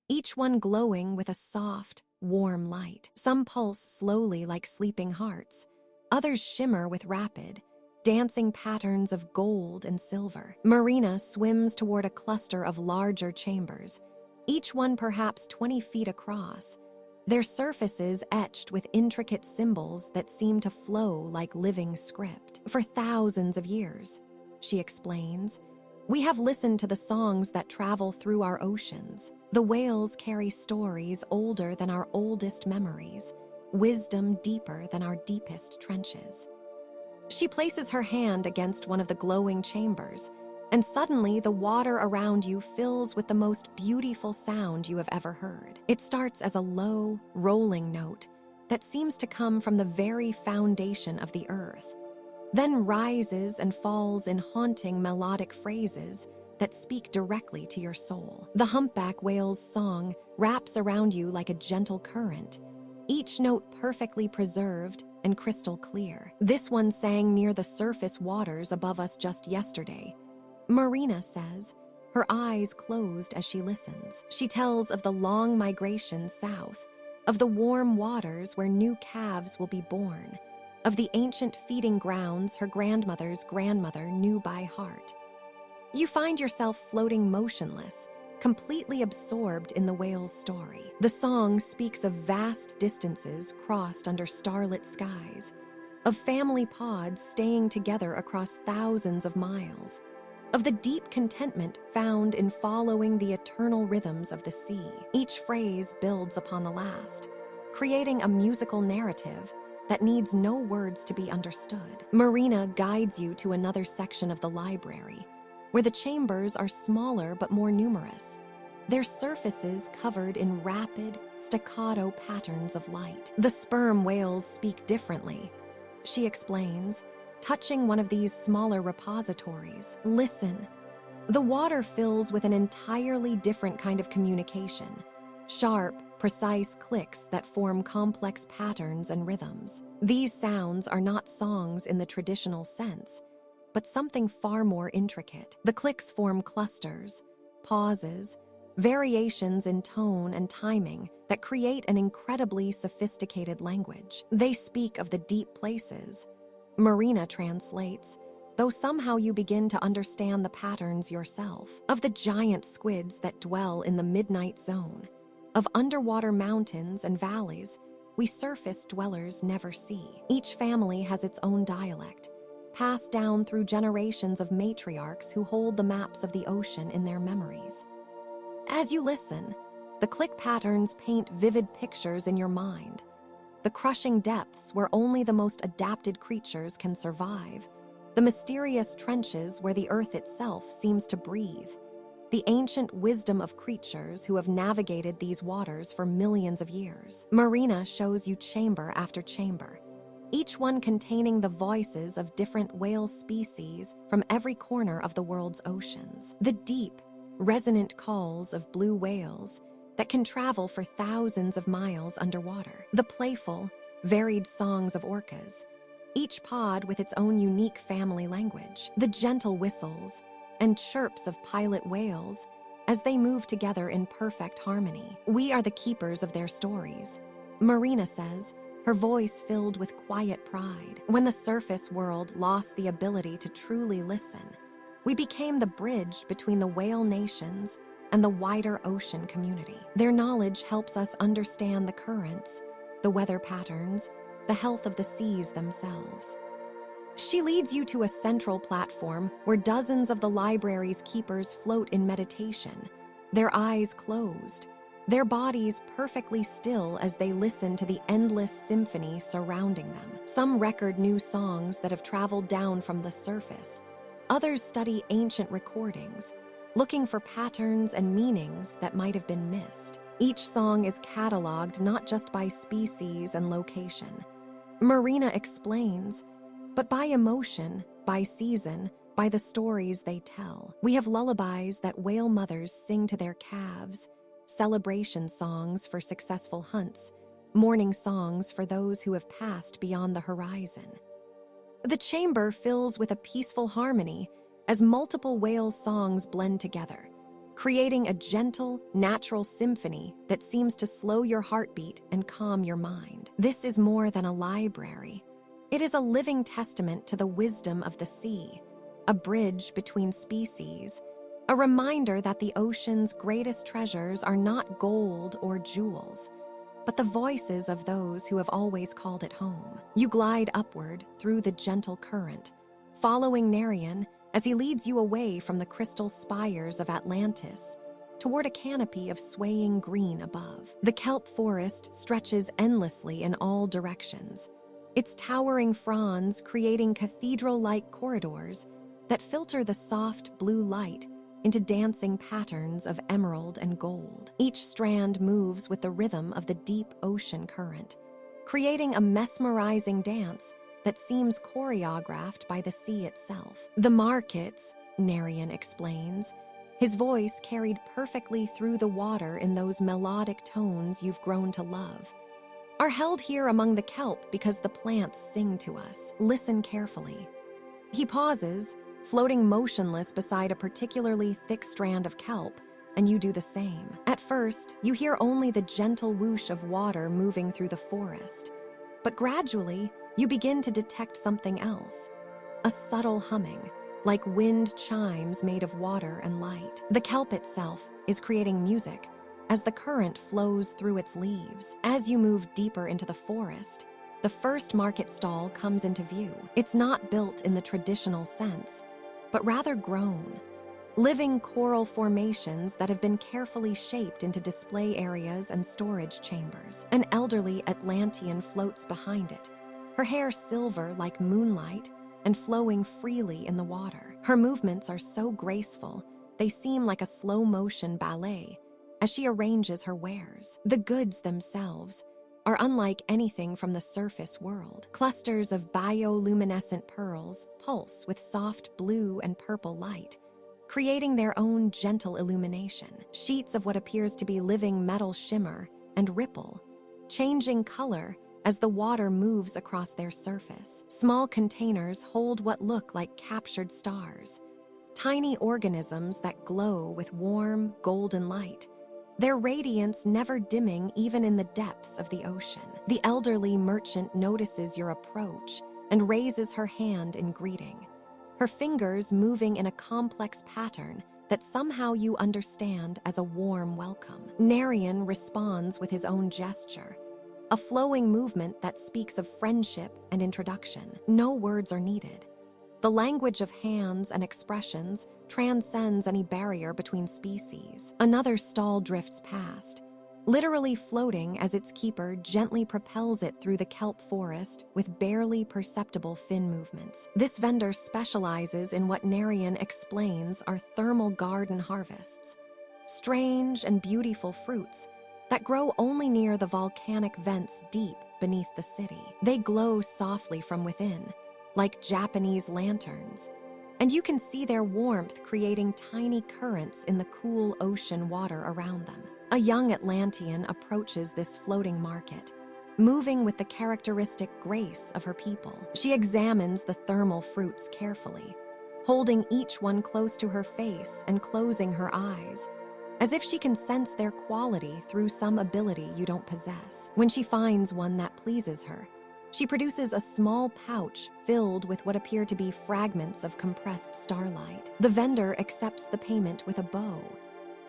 each one glowing with a soft, warm light. Some pulse slowly like sleeping hearts, others shimmer with rapid, dancing patterns of gold and silver. Marina swims toward a cluster of larger chambers, each one perhaps 20 feet across, their surfaces etched with intricate symbols that seem to flow like living script. "For thousands of years," she explains, "we have listened to the songs that travel through our oceans. The whales carry stories older than our oldest memories, wisdom deeper than our deepest trenches." She places her hand against one of the glowing chambers, and suddenly the water around you fills with the most beautiful sound you have ever heard. It starts as a low, rolling note that seems to come from the very foundation of the earth, then rises and falls in haunting melodic phrases that speak directly to your soul. The humpback whale's song wraps around you like a gentle current, each note perfectly preserved and crystal clear. "This one sang near the surface waters above us just yesterday," Marina says, her eyes closed as she listens. She tells of the long migration south, of the warm waters where new calves will be born, of the ancient feeding grounds her grandmother's grandmother knew by heart. You find yourself floating motionless, completely absorbed in the whale's story. The song speaks of vast distances crossed under starlit skies, of family pods staying together across thousands of miles, of the deep contentment found in following the eternal rhythms of the sea. Each phrase builds upon the last, creating a musical narrative that needs no words to be understood. Marina guides you to another section of the library, where the chambers are smaller but more numerous, their surfaces covered in rapid, staccato patterns of light. "The sperm whales speak differently," she explains, touching one of these smaller repositories. "Listen." The water fills with an entirely different kind of communication, sharp, precise clicks that form complex patterns and rhythms. These sounds are not songs in the traditional sense, but something far more intricate. The clicks form clusters, pauses, variations in tone and timing that create an incredibly sophisticated language. "They speak of the deep places," Marina translates, though somehow you begin to understand the patterns yourself, "of the giant squids that dwell in the midnight zone, of underwater mountains and valleys we surface dwellers never see. Each family has its own dialect, passed down through generations of matriarchs who hold the maps of the ocean in their memories. As you listen, the click patterns paint vivid pictures in your mind. The crushing depths where only the most adapted creatures can survive. The mysterious trenches where the earth itself seems to breathe. The ancient wisdom of creatures who have navigated these waters for millions of years. Marina shows you chamber after chamber, each one containing the voices of different whale species from every corner of the world's oceans. The deep, resonant calls of blue whales that can travel for thousands of miles underwater. The playful, varied songs of orcas, each pod with its own unique family language. The gentle whistles and chirps of pilot whales as they move together in perfect harmony. We are the keepers of their stories, Marina says, her voice filled with quiet pride. When the surface world lost the ability to truly listen, we became the bridge between the whale nations and the wider ocean community. Their knowledge helps us understand the currents, the weather patterns, the health of the seas themselves. She leads you to a central platform where dozens of the library's keepers float in meditation, their eyes closed, their bodies perfectly still as they listen to the endless symphony surrounding them. Some record new songs that have traveled down from the surface. Others study ancient recordings, looking for patterns and meanings that might have been missed. Each song is cataloged not just by species and location, Marina explains, but by emotion, by season, by the stories they tell. We have lullabies that whale mothers sing to their calves, celebration songs for successful hunts, mourning songs for those who have passed beyond the horizon. The chamber fills with a peaceful harmony as multiple whale songs blend together, creating a gentle, natural symphony that seems to slow your heartbeat and calm your mind. This is more than a library. It is a living testament to the wisdom of the sea, a bridge between species, a reminder that the ocean's greatest treasures are not gold or jewels, but the voices of those who have always called it home. You glide upward through the gentle current, following Nerian as he leads you away from the crystal spires of Atlantis toward a canopy of swaying green above. The kelp forest stretches endlessly in all directions, its towering fronds creating cathedral-like corridors that filter the soft blue light into dancing patterns of emerald and gold. Each strand moves with the rhythm of the deep ocean current, creating a mesmerizing dance that seems choreographed by the sea itself. The markets, Nerian explains, his voice carried perfectly through the water in those melodic tones you've grown to love, are held here among the kelp because the plants sing to us. Listen carefully. He pauses, floating motionless beside a particularly thick strand of kelp, and you do the same. At first, you hear only the gentle whoosh of water moving through the forest, but gradually, you begin to detect something else. A subtle humming, like wind chimes made of water and light. The kelp itself is creating music as the current flows through its leaves. As you move deeper into the forest, the first market stall comes into view. It's not built in the traditional sense, but rather grown. Living coral formations that have been carefully shaped into display areas and storage chambers. An elderly Atlantean floats behind it, her hair silver like moonlight and flowing freely in the water. Her movements are so graceful, they seem like a slow-motion ballet as she arranges her wares. The goods themselves are unlike anything from the surface world. Clusters of bioluminescent pearls pulse with soft blue and purple light, creating their own gentle illumination. Sheets of what appears to be living metal shimmer and ripple, changing color as the water moves across their surface. Small containers hold what look like captured stars, tiny organisms that glow with warm, golden light, their radiance never dimming even in the depths of the ocean. The elderly merchant notices your approach and raises her hand in greeting, her fingers moving in a complex pattern that somehow you understand as a warm welcome. Nerian responds with his own gesture, a flowing movement that speaks of friendship and introduction. No words are needed. The language of hands and expressions transcends any barrier between species. Another stall drifts past, literally floating as its keeper gently propels it through the kelp forest with barely perceptible fin movements. This vendor specializes in what Narian explains are thermal garden harvests, strange and beautiful fruits that grow only near the volcanic vents deep beneath the city. They glow softly from within, like Japanese lanterns, and you can see their warmth creating tiny currents in the cool ocean water around them. A young Atlantean approaches this floating market, moving with the characteristic grace of her people. She examines the thermal fruits carefully, holding each one close to her face and closing her eyes, as if she can sense their quality through some ability you don't possess. When she finds one that pleases her, she produces a small pouch filled with what appear to be fragments of compressed starlight. The vendor accepts the payment with a bow,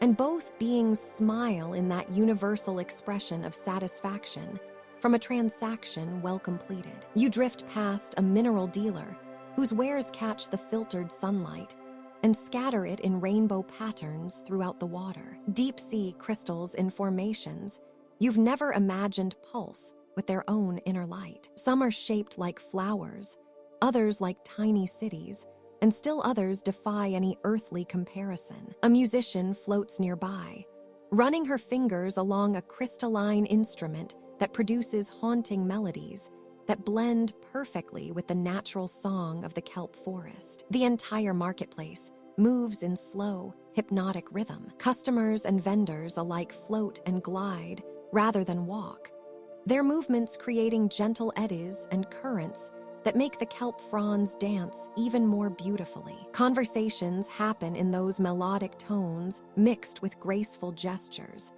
and both beings smile in that universal expression of satisfaction from a transaction well completed. You drift past a mineral dealer whose wares catch the filtered sunlight and scatter it in rainbow patterns throughout the water. Deep-sea crystals in formations you've never imagined pulse with their own inner light. Some are shaped like flowers, others like tiny cities, and still others defy any earthly comparison. A musician floats nearby, running her fingers along a crystalline instrument that produces haunting melodies that blend perfectly with the natural song of the kelp forest. The entire marketplace moves in slow, hypnotic rhythm. Customers and vendors alike float and glide rather than walk, their movements creating gentle eddies and currents that make the kelp fronds dance even more beautifully. Conversations happen in those melodic tones mixed with graceful gestures,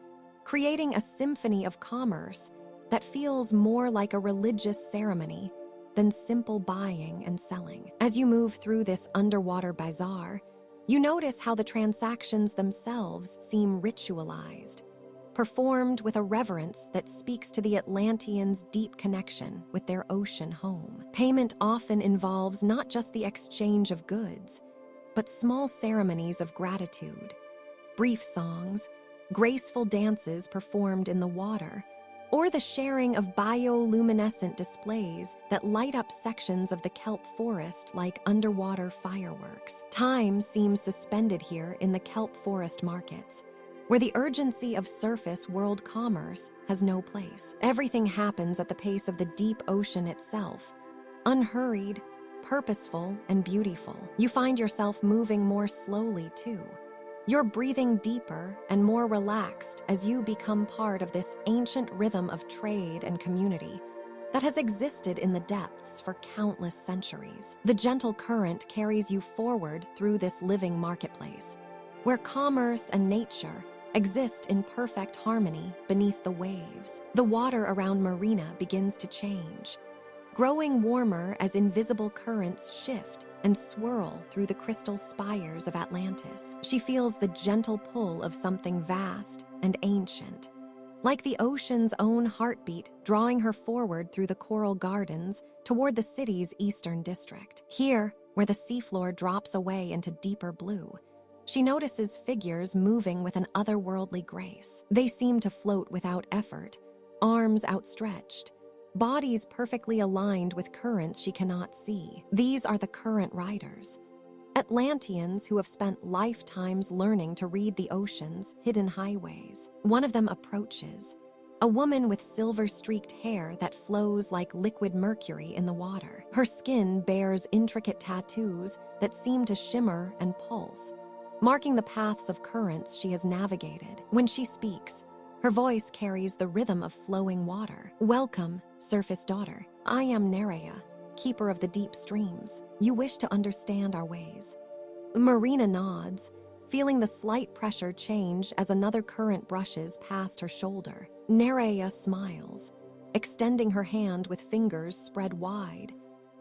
creating a symphony of commerce that feels more like a religious ceremony than simple buying and selling. As you move through this underwater bazaar, you notice how the transactions themselves seem ritualized, performed with a reverence that speaks to the Atlanteans' deep connection with their ocean home. Payment often involves not just the exchange of goods, but small ceremonies of gratitude, brief songs, graceful dances performed in the water, or the sharing of bioluminescent displays that light up sections of the kelp forest like underwater fireworks. Time seems suspended here in the kelp forest markets, where the urgency of surface world commerce has no place. Everything happens at the pace of the deep ocean itself, unhurried, purposeful, and beautiful. You find yourself moving more slowly, too. You're breathing deeper and more relaxed as you become part of this ancient rhythm of trade and community that has existed in the depths for countless centuries. The gentle current carries you forward through this living marketplace, where commerce and nature exist in perfect harmony beneath the waves. The water around Marina begins to change, growing warmer as invisible currents shift and swirl through the crystal spires of Atlantis. She feels the gentle pull of something vast and ancient, like the ocean's own heartbeat drawing her forward through the coral gardens toward the city's eastern district. Here, where the seafloor drops away into deeper blue, she notices figures moving with an otherworldly grace. They seem to float without effort, arms outstretched, bodies perfectly aligned with currents she cannot see. These are the current riders, Atlanteans who have spent lifetimes learning to read the ocean's hidden highways. One of them approaches, a woman with silver-streaked hair that flows like liquid mercury in the water. Her skin bears intricate tattoos that seem to shimmer and pulse, marking the paths of currents she has navigated. When she speaks, her voice carries the rhythm of flowing water. "Welcome, surface daughter. I am Nerea, keeper of the deep streams. You wish to understand our ways." Marina nods, feeling the slight pressure change as another current brushes past her shoulder. Nerea smiles, extending her hand with fingers spread wide,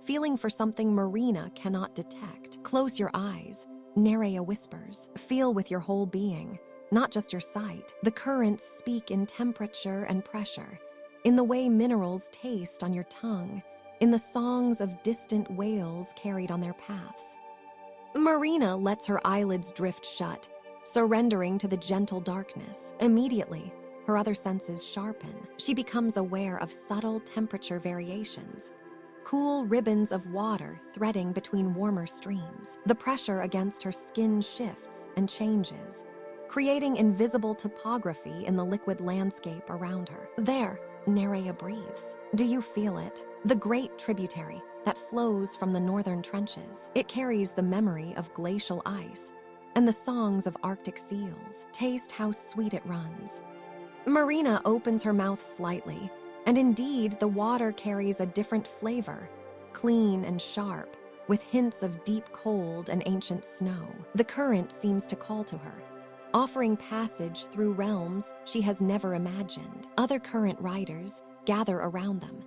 feeling for something Marina cannot detect. "Close your eyes," Nerea whispers. "Feel with your whole being, not just your sight." The currents speak in temperature and pressure, in the way minerals taste on your tongue, in the songs of distant whales carried on their paths. Marina lets her eyelids drift shut, surrendering to the gentle darkness. Immediately, her other senses sharpen. She becomes aware of subtle temperature variations, cool ribbons of water threading between warmer streams. The pressure against her skin shifts and changes, creating invisible topography in the liquid landscape around her. There, Nerea breathes. Do you feel it? The great tributary that flows from the northern trenches. It carries the memory of glacial ice and the songs of Arctic seals. Taste how sweet it runs. Marina opens her mouth slightly, and indeed the water carries a different flavor, clean and sharp, with hints of deep cold and ancient snow. The current seems to call to her, offering passage through realms she has never imagined. Other current riders gather around them,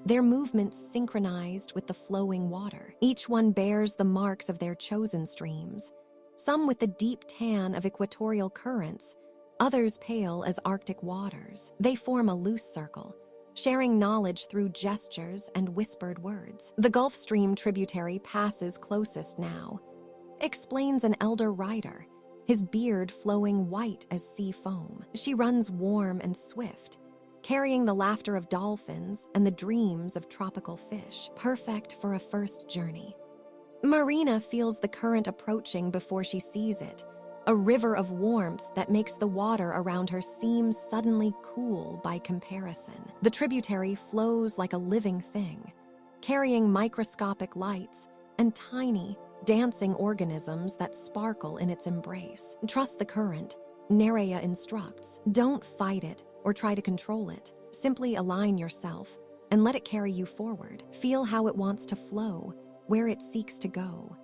their movements synchronized with the flowing water. Each one bears the marks of their chosen streams, some with the deep tan of equatorial currents, others pale as Arctic waters. They form a loose circle, sharing knowledge through gestures and whispered words. The Gulf Stream tributary passes closest now, explains an elder rider, his beard flowing white as sea foam. She runs warm and swift, carrying the laughter of dolphins and the dreams of tropical fish, perfect for a first journey. Marina feels the current approaching before she sees it, a river of warmth that makes the water around her seem suddenly cool by comparison. The tributary flows like a living thing, carrying microscopic lights and tiny, dancing organisms that sparkle in its embrace. Trust the current, Nerea instructs. Don't fight it or try to control it. Simply align yourself and let it carry you forward. Feel how it wants to flow, where it seeks to go.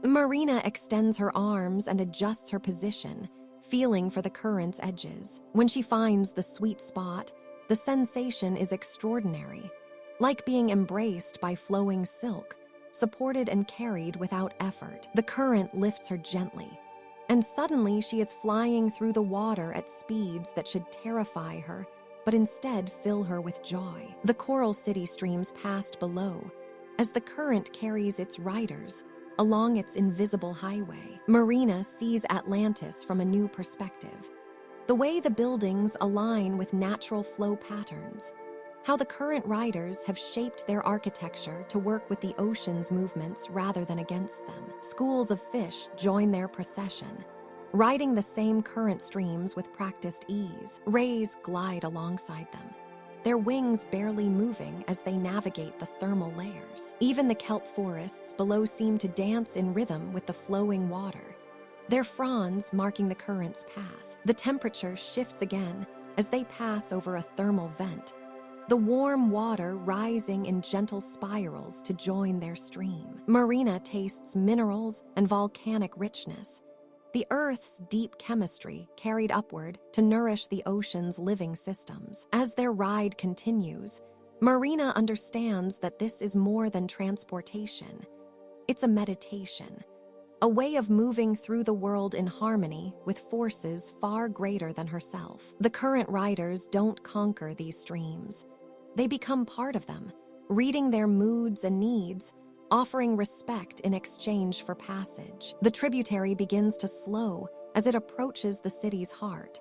Marina extends her arms and adjusts her position, feeling for the current's edges. When she finds the sweet spot, the sensation is extraordinary, like being embraced by flowing silk, supported and carried without effort. The current lifts her gently, and suddenly she is flying through the water at speeds that should terrify her, but instead fill her with joy. The coral city streams past below, as the current carries its riders along its invisible highway. Marina sees Atlantis from a new perspective. The way the buildings align with natural flow patterns, how the current riders have shaped their architecture to work with the ocean's movements rather than against them. Schools of fish join their procession, riding the same current streams with practiced ease. Rays glide alongside them, their wings barely moving as they navigate the thermal layers. Even the kelp forests below seem to dance in rhythm with the flowing water, their fronds marking the current's path. The temperature shifts again as they pass over a thermal vent, the warm water rising in gentle spirals to join their stream. Marina tastes minerals and volcanic richness, the Earth's deep chemistry carried upward to nourish the ocean's living systems. As their ride continues, Marina understands that this is more than transportation. It's a meditation, a way of moving through the world in harmony with forces far greater than herself. The current riders don't conquer these streams. They become part of them, reading their moods and needs, offering respect in exchange for passage. The tributary begins to slow as it approaches the city's heart,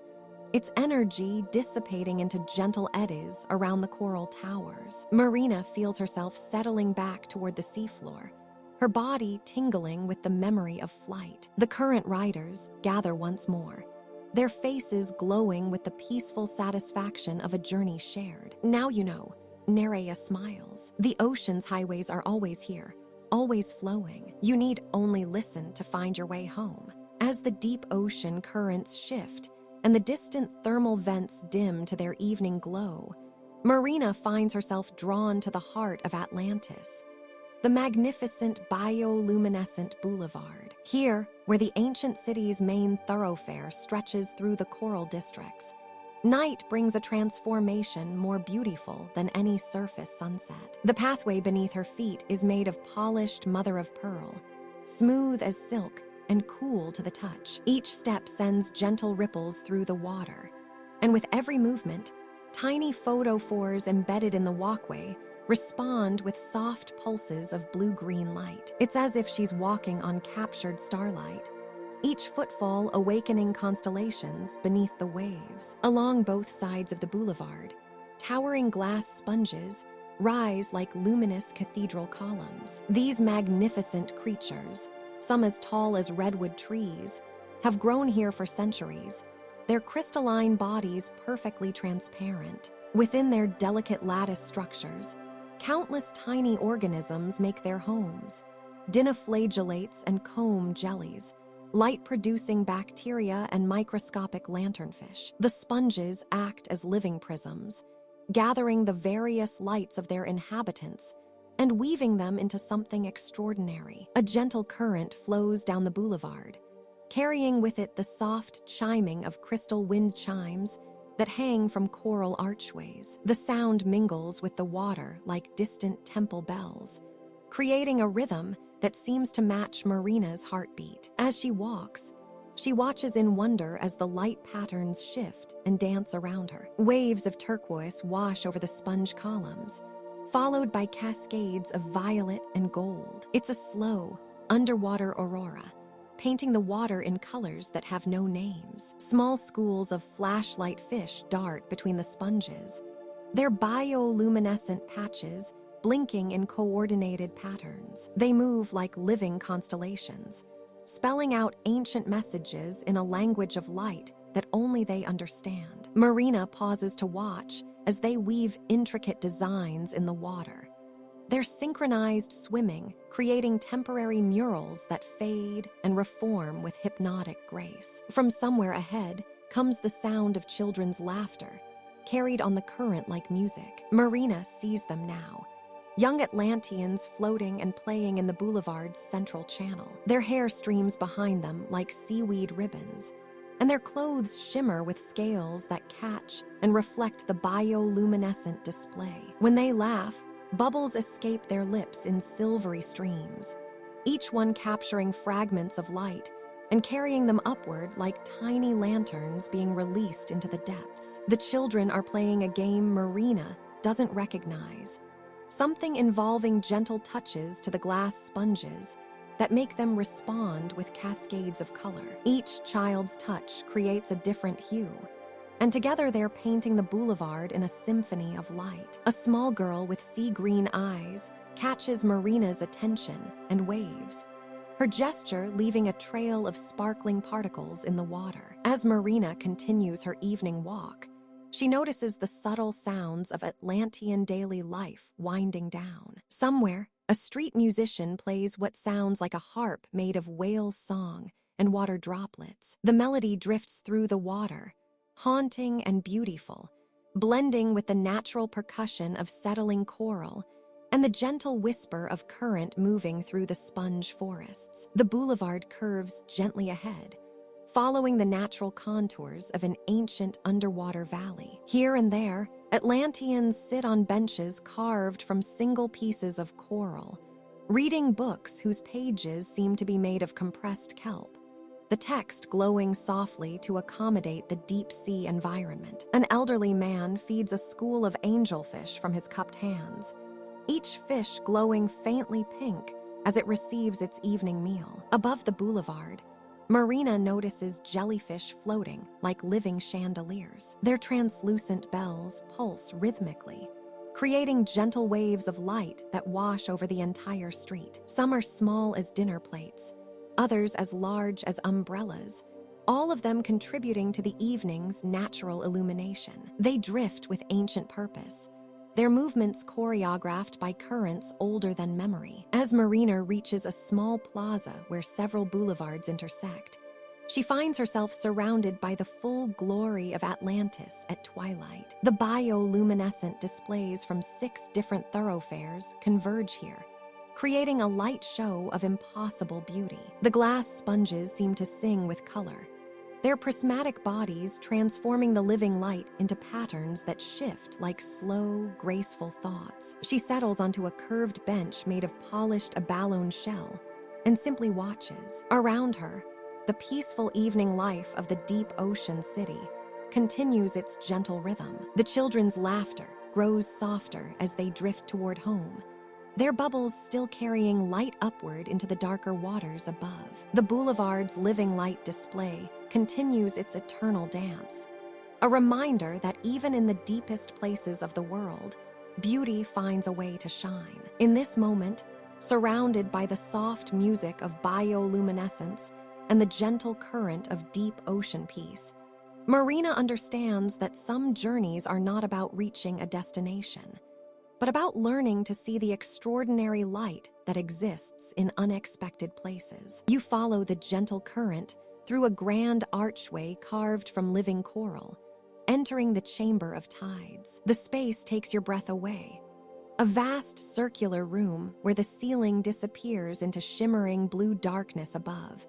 its energy dissipating into gentle eddies around the coral towers. Marina feels herself settling back toward the seafloor, her body tingling with the memory of flight. The current riders gather once more, their faces glowing with the peaceful satisfaction of a journey shared. Now you know, Nerea smiles. The ocean's highways are always here, always flowing. You need only listen to find your way home. As the deep ocean currents shift and the distant thermal vents dim to their evening glow, Marina finds herself drawn to the heart of Atlantis, the magnificent bioluminescent boulevard. Here, where the ancient city's main thoroughfare stretches through the coral districts, night brings a transformation more beautiful than any surface sunset. The pathway beneath her feet is made of polished mother-of-pearl, smooth as silk and cool to the touch. Each step sends gentle ripples through the water, and with every movement, tiny photophores embedded in the walkway respond with soft pulses of blue-green light. It's as if she's walking on captured starlight, each footfall awakening constellations beneath the waves. Along both sides of the boulevard, towering glass sponges rise like luminous cathedral columns. These magnificent creatures, some as tall as redwood trees, have grown here for centuries, their crystalline bodies perfectly transparent. Within their delicate lattice structures, countless tiny organisms make their homes: dinoflagellates and comb jellies, light-producing bacteria and microscopic lanternfish. The sponges act as living prisms, gathering the various lights of their inhabitants and weaving them into something extraordinary. A gentle current flows down the boulevard, carrying with it the soft chiming of crystal wind chimes that hang from coral archways. The sound mingles with the water like distant temple bells, creating a rhythm that seems to match Marina's heartbeat. As she walks, she watches in wonder as the light patterns shift and dance around her. Waves of turquoise wash over the sponge columns, followed by cascades of violet and gold. It's a slow, underwater aurora, painting the water in colors that have no names. Small schools of flashlight fish dart between the sponges, their bioluminescent patches blinking in coordinated patterns. They move like living constellations, spelling out ancient messages in a language of light that only they understand. Marina pauses to watch as they weave intricate designs in the water. They're synchronized swimming, creating temporary murals that fade and reform with hypnotic grace. From somewhere ahead comes the sound of children's laughter, carried on the current like music. Marina sees them now, young Atlanteans floating and playing in the boulevard's central channel. Their hair streams behind them like seaweed ribbons, and their clothes shimmer with scales that catch and reflect the bioluminescent display. When they laugh, bubbles escape their lips in silvery streams, each one capturing fragments of light and carrying them upward like tiny lanterns being released into the depths. The children are playing a game Marina doesn't recognize, something involving gentle touches to the glass sponges that make them respond with cascades of color. Each child's touch creates a different hue, and together they're painting the boulevard in a symphony of light. A small girl with sea-green eyes catches Marina's attention and waves, her gesture leaving a trail of sparkling particles in the water. As Marina continues her evening walk, she notices the subtle sounds of Atlantean daily life winding down. Somewhere, a street musician plays what sounds like a harp made of whale song and water droplets. The melody drifts through the water, haunting and beautiful, blending with the natural percussion of settling coral and the gentle whisper of current moving through the sponge forests. The boulevard curves gently ahead, following the natural contours of an ancient underwater valley. Here and there, Atlanteans sit on benches carved from single pieces of coral, reading books whose pages seem to be made of compressed kelp, the text glowing softly to accommodate the deep-sea environment. An elderly man feeds a school of angelfish from his cupped hands, each fish glowing faintly pink as it receives its evening meal. Above the boulevard, Marina notices jellyfish floating like living chandeliers. Their translucent bells pulse rhythmically, creating gentle waves of light that wash over the entire street. Some are small as dinner plates, others as large as umbrellas, all of them contributing to the evening's natural illumination. They drift with ancient purpose, their movements choreographed by currents older than memory. As Marina reaches a small plaza where several boulevards intersect, she finds herself surrounded by the full glory of Atlantis at twilight. The bioluminescent displays from 6 different thoroughfares converge here, creating a light show of impossible beauty. The glass sponges seem to sing with color, their prismatic bodies transforming the living light into patterns that shift like slow, graceful thoughts. She settles onto a curved bench made of polished abalone shell and simply watches. Around her, the peaceful evening life of the deep ocean city continues its gentle rhythm. The children's laughter, grows softer as they drift toward home, their bubbles still carrying light upward into the darker waters above. The boulevard's living light display continues its eternal dance, a reminder that even in the deepest places of the world, beauty finds a way to shine. In this moment, surrounded by the soft music of bioluminescence and the gentle current of deep ocean peace, Marina understands that some journeys are not about reaching a destination, but about learning to see the extraordinary light that exists in unexpected places. You follow the gentle current through a grand archway carved from living coral, entering the chamber of tides. The space takes your breath away. A vast circular room where the ceiling disappears into shimmering blue darkness above,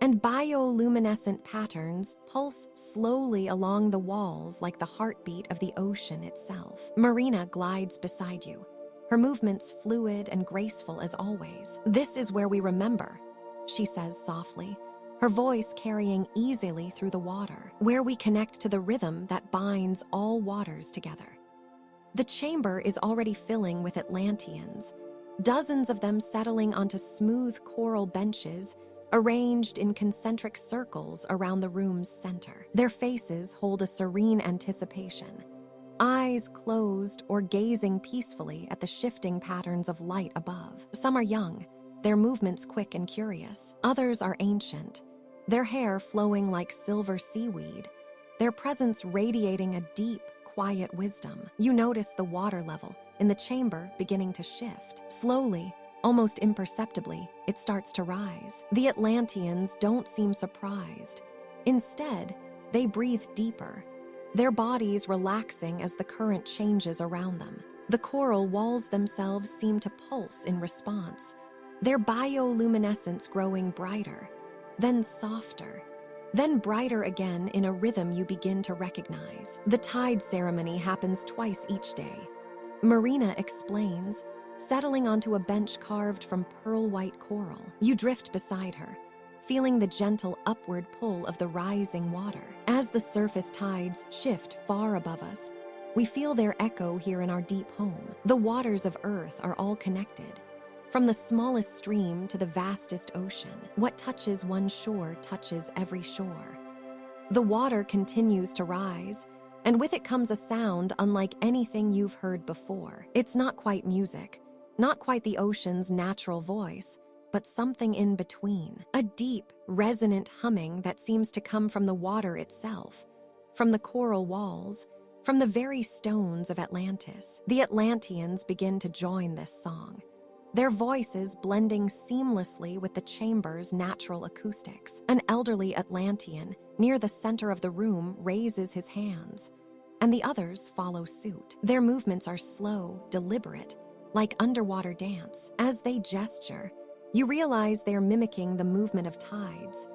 and bioluminescent patterns pulse slowly along the walls like the heartbeat of the ocean itself. Marina glides beside you, her movements fluid and graceful as always. "This is where we remember," she says softly, her voice carrying easily through the water, "where we connect to the rhythm that binds all waters together." The chamber is already filling with Atlanteans, dozens of them settling onto smooth coral benches arranged in concentric circles around the room's center. Their faces hold a serene anticipation, eyes closed or gazing peacefully at the shifting patterns of light above. Some are young, their movements quick and curious. Others are ancient, their hair flowing like silver seaweed, their presence radiating a deep, quiet wisdom. You notice the water level in the chamber beginning to shift. Slowly, almost imperceptibly, it starts to rise. The Atlanteans don't seem surprised. Instead, they breathe deeper, their bodies relaxing as the current changes around them. The coral walls themselves seem to pulse in response, their bioluminescence growing brighter, then softer, then brighter again in a rhythm you begin to recognize. The tide ceremony happens twice each day. Marina explains, settling onto a bench carved from pearl-white coral. You drift beside her, feeling the gentle upward pull of the rising water. As the surface tides shift far above us, we feel their echo here in our deep home. The waters of Earth are all connected, from the smallest stream to the vastest ocean. What touches one shore touches every shore. The water continues to rise, and with it comes a sound unlike anything you've heard before. It's not quite music, not quite the ocean's natural voice, but something in between. A deep, resonant humming that seems to come from the water itself, from the coral walls, from the very stones of Atlantis. The Atlanteans begin to join this song, their voices blending seamlessly with the chamber's natural acoustics. An elderly Atlantean near the center of the room raises his hands, and the others follow suit. Their movements are slow, deliberate, like underwater dance. As they gesture, you realize they're mimicking the movement of tides,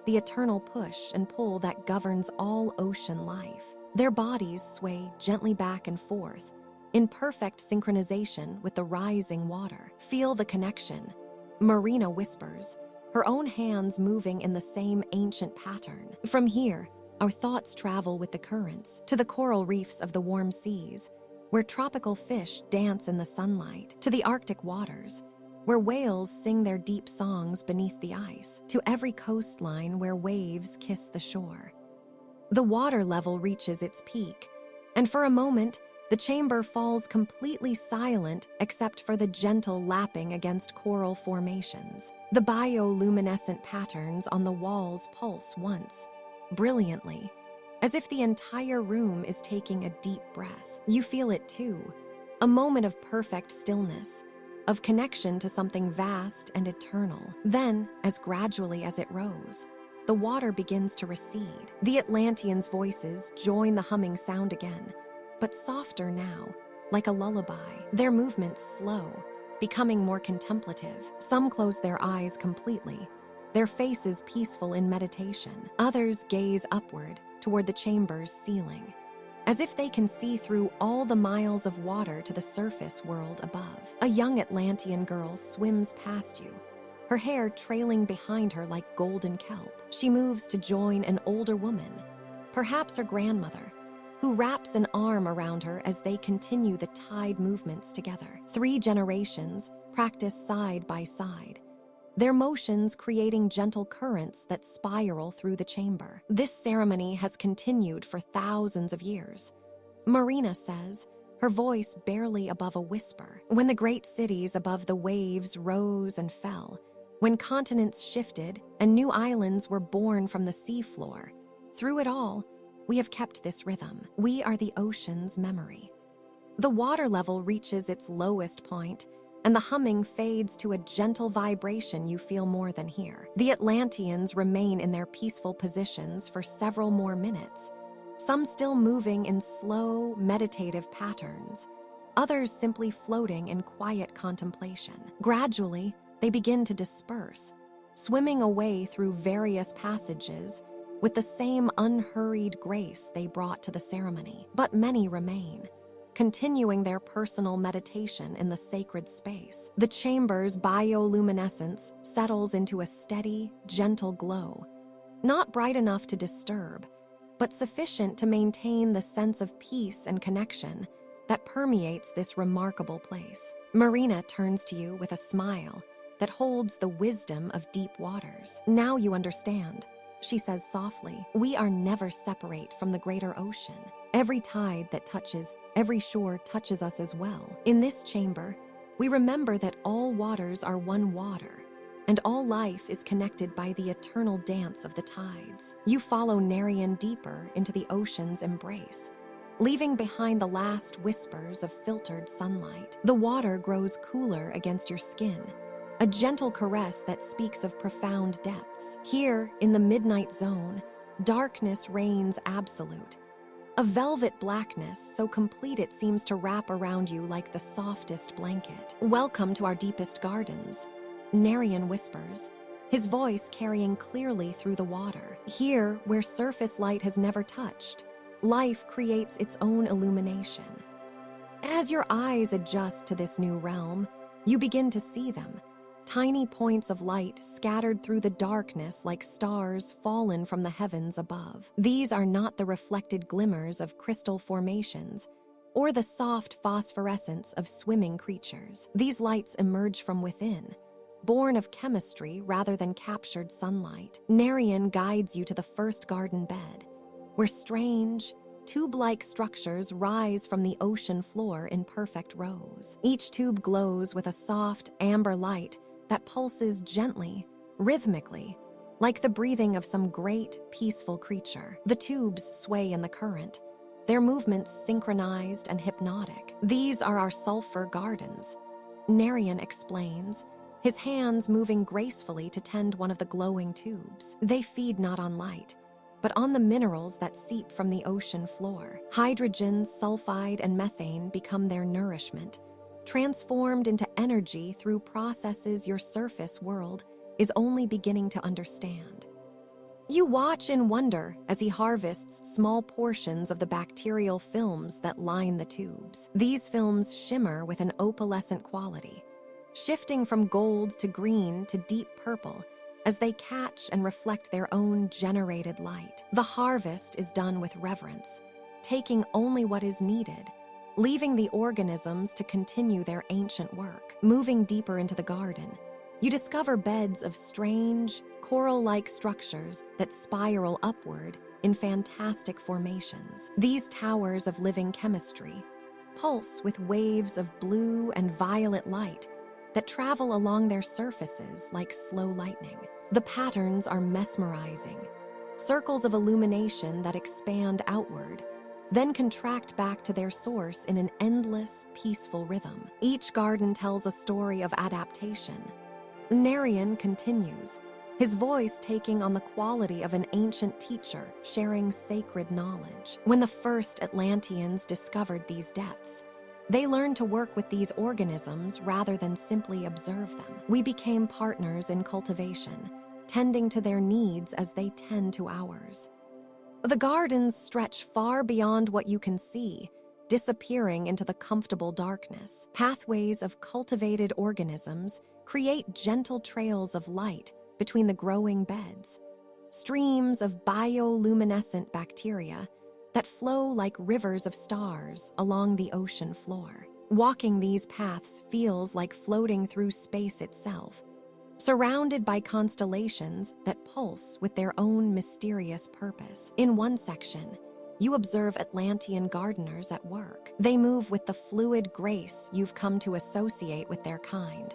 the eternal push and pull that governs all ocean life. Their bodies sway gently back and forth, in perfect synchronization with the rising water. "Feel the connection," Marina whispers, her own hands moving in the same ancient pattern. From here, our thoughts travel with the currents to the coral reefs of the warm seas, where tropical fish dance in the sunlight, to the Arctic waters, where whales sing their deep songs beneath the ice, to every coastline where waves kiss the shore. The water level reaches its peak, and for a moment, the chamber falls completely silent except for the gentle lapping against coral formations. The bioluminescent patterns on the walls pulse once, brilliantly, as if the entire room is taking a deep breath. You feel it too, a moment of perfect stillness, of connection to something vast and eternal. Then, as gradually as it rose, the water begins to recede. The Atlanteans' voices join the humming sound again, but softer now, like a lullaby. Their movements slow, becoming more contemplative. Some close their eyes completely, their faces peaceful in meditation. Others gaze upward toward the chamber's ceiling, as if they can see through all the miles of water to the surface world above. A young Atlantean girl swims past you, her hair trailing behind her like golden kelp. She moves to join an older woman, perhaps her grandmother, who wraps an arm around her as they continue the tide movements together. 3 generations practice side by side, their motions creating gentle currents that spiral through the chamber. This ceremony has continued for thousands of years. Marina says, her voice barely above a whisper. When the great cities above the waves rose and fell, when continents shifted and new islands were born from the seafloor, through it all, we have kept this rhythm. We are the ocean's memory. The water level reaches its lowest point, and the humming fades to a gentle vibration you feel more than hear. The Atlanteans remain in their peaceful positions for several more minutes, some still moving in slow, meditative patterns, others simply floating in quiet contemplation. Gradually, they begin to disperse, swimming away through various passages with the same unhurried grace they brought to the ceremony. But many remain, continuing their personal meditation in the sacred space. The chamber's bioluminescence settles into a steady, gentle glow, not bright enough to disturb, but sufficient to maintain the sense of peace and connection that permeates this remarkable place. Marina turns to you with a smile that holds the wisdom of deep waters. Now you understand, she says softly. We are never separate from the greater ocean. Every tide that touches, every shore touches us as well. In this chamber, we remember that all waters are one water, and all life is connected by the eternal dance of the tides. You follow Nerian deeper into the ocean's embrace, leaving behind the last whispers of filtered sunlight. The water grows cooler against your skin, a gentle caress that speaks of profound depths. Here, in the midnight zone, darkness reigns absolute, a velvet blackness so complete it seems to wrap around you like the softest blanket. Welcome to our deepest gardens, Nerian whispers, his voice carrying clearly through the water. Here, where surface light has never touched, life creates its own illumination. As your eyes adjust to this new realm, you begin to see them, tiny points of light scattered through the darkness like stars fallen from the heavens above. These are not the reflected glimmers of crystal formations or the soft phosphorescence of swimming creatures. These lights emerge from within, born of chemistry rather than captured sunlight. Nerian guides you to the first garden bed, where strange, tube-like structures rise from the ocean floor in perfect rows. Each tube glows with a soft, amber light that pulses gently, rhythmically, like the breathing of some great, peaceful creature. The tubes sway in the current, their movements synchronized and hypnotic. These are our sulfur gardens, Nerian explains, his hands moving gracefully to tend one of the glowing tubes. They feed not on light, but on the minerals that seep from the ocean floor. Hydrogen, sulfide, and methane become their nourishment, transformed into energy through processes your surface world is only beginning to understand. You watch in wonder as he harvests small portions of the bacterial films that line the tubes. These films shimmer with an opalescent quality, shifting from gold to green to deep purple as they catch and reflect their own generated light. The harvest is done with reverence, taking only what is needed, leaving the organisms to continue their ancient work. Moving deeper into the garden, you discover beds of strange, coral-like structures that spiral upward in fantastic formations. These towers of living chemistry pulse with waves of blue and violet light that travel along their surfaces like slow lightning. The patterns are mesmerizing, circles of illumination that expand outward, then contract back to their source in an endless, peaceful rhythm. Each garden tells a story of adaptation. Nerian continues, his voice taking on the quality of an ancient teacher sharing sacred knowledge. When the first Atlanteans discovered these depths, they learned to work with these organisms rather than simply observe them. We became partners in cultivation, tending to their needs as they tend to ours. The gardens stretch far beyond what you can see, disappearing into the comfortable darkness. Pathways of cultivated organisms create gentle trails of light between the growing beds. Streams of bioluminescent bacteria that flow like rivers of stars along the ocean floor. Walking these paths feels like floating through space itself, surrounded by constellations that pulse with their own mysterious purpose. In one section, you observe Atlantean gardeners at work. They move with the fluid grace you've come to associate with their kind,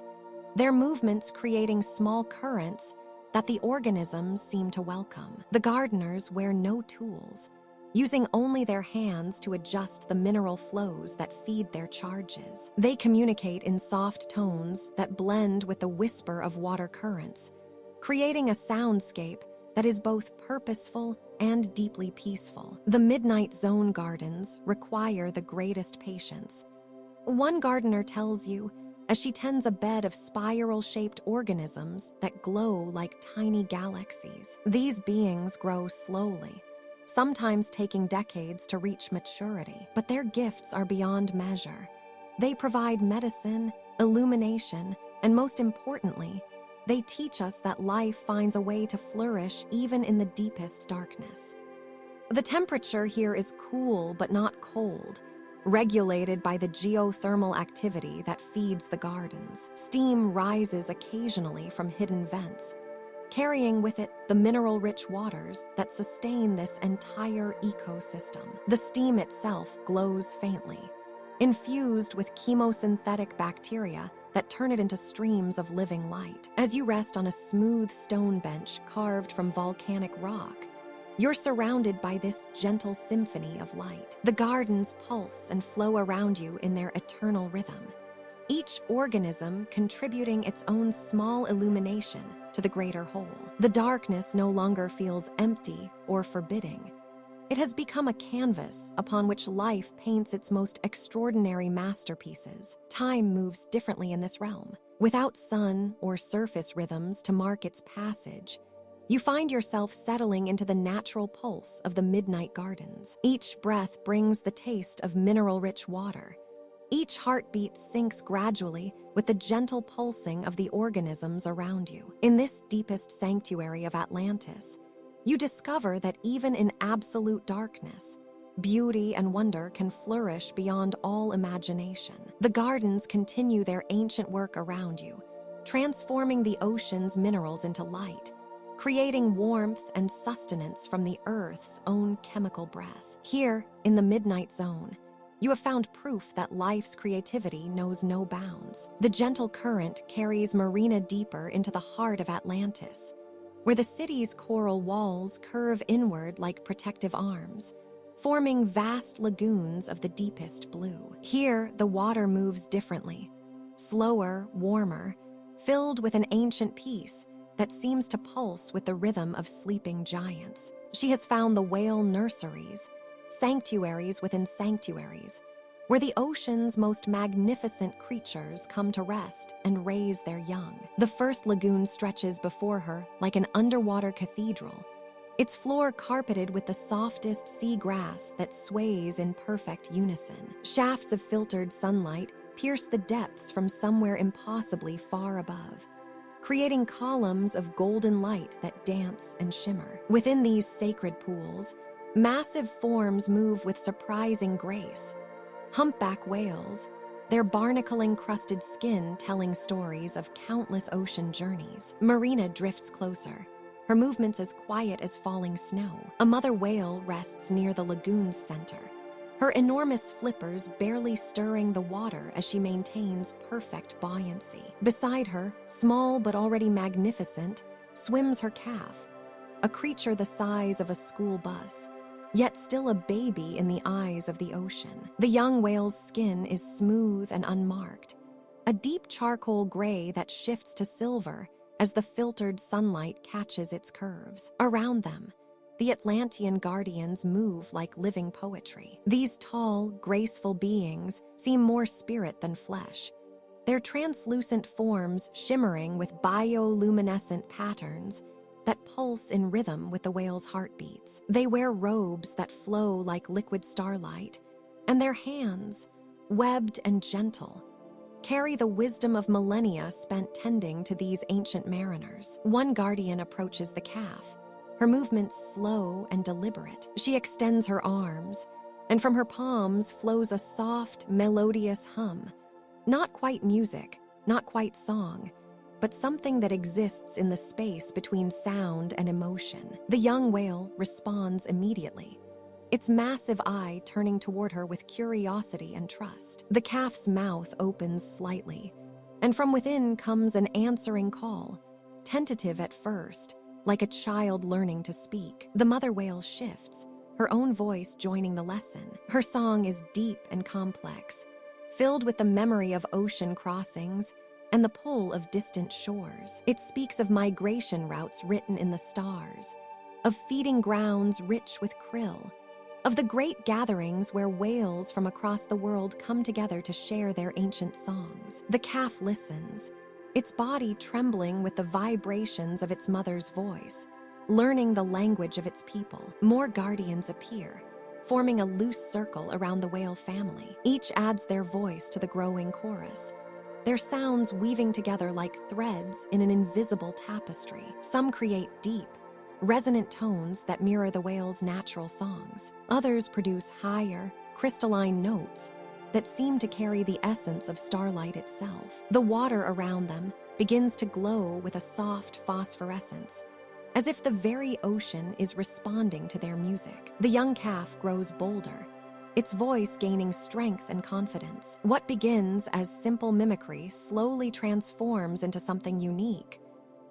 their movements creating small currents that the organisms seem to welcome. The gardeners wear no tools, using only their hands to adjust the mineral flows that feed their charges. They communicate in soft tones that blend with the whisper of water currents, creating a soundscape that is both purposeful and deeply peaceful. The Midnight Zone gardens require the greatest patience. One gardener tells you as she tends a bed of spiral-shaped organisms that glow like tiny galaxies. These beings grow slowly, sometimes taking decades to reach maturity, but their gifts are beyond measure. They provide medicine, illumination, and most importantly, they teach us that life finds a way to flourish even in the deepest darkness. The temperature here is cool but not cold, regulated by the geothermal activity that feeds the gardens. Steam rises occasionally from hidden vents, carrying with it the mineral-rich waters that sustain this entire ecosystem. The steam itself glows faintly, infused with chemosynthetic bacteria that turn it into streams of living light. As you rest on a smooth stone bench carved from volcanic rock, you're surrounded by this gentle symphony of light. The gardens pulse and flow around you in their eternal rhythm, each organism contributing its own small illumination to the greater whole. The darkness no longer feels empty or forbidding. It has become a canvas upon which life paints its most extraordinary masterpieces. Time moves differently in this realm. Without sun or surface rhythms to mark its passage, you find yourself settling into the natural pulse of the midnight gardens. Each breath brings the taste of mineral-rich water. Each heartbeat sinks gradually with the gentle pulsing of the organisms around you. In this deepest sanctuary of Atlantis, you discover that even in absolute darkness, beauty and wonder can flourish beyond all imagination. The gardens continue their ancient work around you, transforming the ocean's minerals into light, creating warmth and sustenance from the Earth's own chemical breath. Here, in the Midnight Zone, you have found proof that life's creativity knows no bounds. The gentle current carries Marina deeper into the heart of Atlantis, where the city's coral walls curve inward like protective arms, forming vast lagoons of the deepest blue. Here, the water moves differently, slower, warmer, filled with an ancient peace that seems to pulse with the rhythm of sleeping giants. She has found the whale nurseries, sanctuaries within sanctuaries, where the ocean's most magnificent creatures come to rest and raise their young. The first lagoon stretches before her like an underwater cathedral, its floor carpeted with the softest sea grass that sways in perfect unison. Shafts of filtered sunlight pierce the depths from somewhere impossibly far above, creating columns of golden light that dance and shimmer. Within these sacred pools, massive forms move with surprising grace. Humpback whales, their barnacle-encrusted skin telling stories of countless ocean journeys. Marina drifts closer, her movements as quiet as falling snow. A mother whale rests near the lagoon's center, her enormous flippers barely stirring the water as she maintains perfect buoyancy. Beside her, small but already magnificent, swims her calf, a creature the size of a school bus, yet still a baby in the eyes of the ocean. The young whale's skin is smooth and unmarked, a deep charcoal gray that shifts to silver as the filtered sunlight catches its curves. Around them, the Atlantean guardians move like living poetry. These tall, graceful beings seem more spirit than flesh, their translucent forms shimmering with bioluminescent patterns that pulse in rhythm with the whale's heartbeats. They wear robes that flow like liquid starlight, and their hands, webbed and gentle, carry the wisdom of millennia spent tending to these ancient mariners. One guardian approaches the calf, her movements slow and deliberate. She extends her arms, and from her palms flows a soft, melodious hum. Not quite music, not quite song, but something that exists in the space between sound and emotion. The young whale responds immediately, its massive eye turning toward her with curiosity and trust. The calf's mouth opens slightly, and from within comes an answering call, tentative at first, like a child learning to speak. The mother whale shifts, her own voice joining the lesson. Her song is deep and complex, filled with the memory of ocean crossings and the pull of distant shores. It speaks of migration routes written in the stars, of feeding grounds rich with krill, of the great gatherings where whales from across the world come together to share their ancient songs. The calf listens, its body trembling with the vibrations of its mother's voice, learning the language of its people. More guardians appear, forming a loose circle around the whale family. Each adds their voice to the growing chorus, their sounds weaving together like threads in an invisible tapestry. Some create deep, resonant tones that mirror the whale's natural songs. Others produce higher, crystalline notes that seem to carry the essence of starlight itself. The water around them begins to glow with a soft phosphorescence, as if the very ocean is responding to their music. The young calf grows bolder, its voice gaining strength and confidence. What begins as simple mimicry slowly transforms into something unique,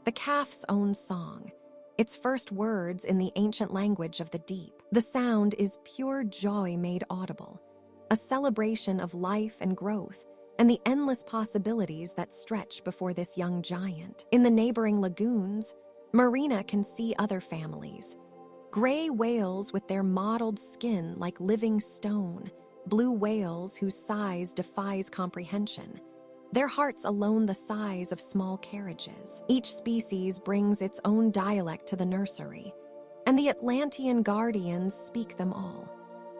the calf's own song, its first words in the ancient language of the deep. The sound is pure joy made audible, a celebration of life and growth, and the endless possibilities that stretch before this young giant. In the neighboring lagoons, Marina can see other families. Gray whales with their mottled skin like living stone, blue whales whose size defies comprehension, their hearts alone the size of small carriages. Each species brings its own dialect to the nursery, and the Atlantean guardians speak them all,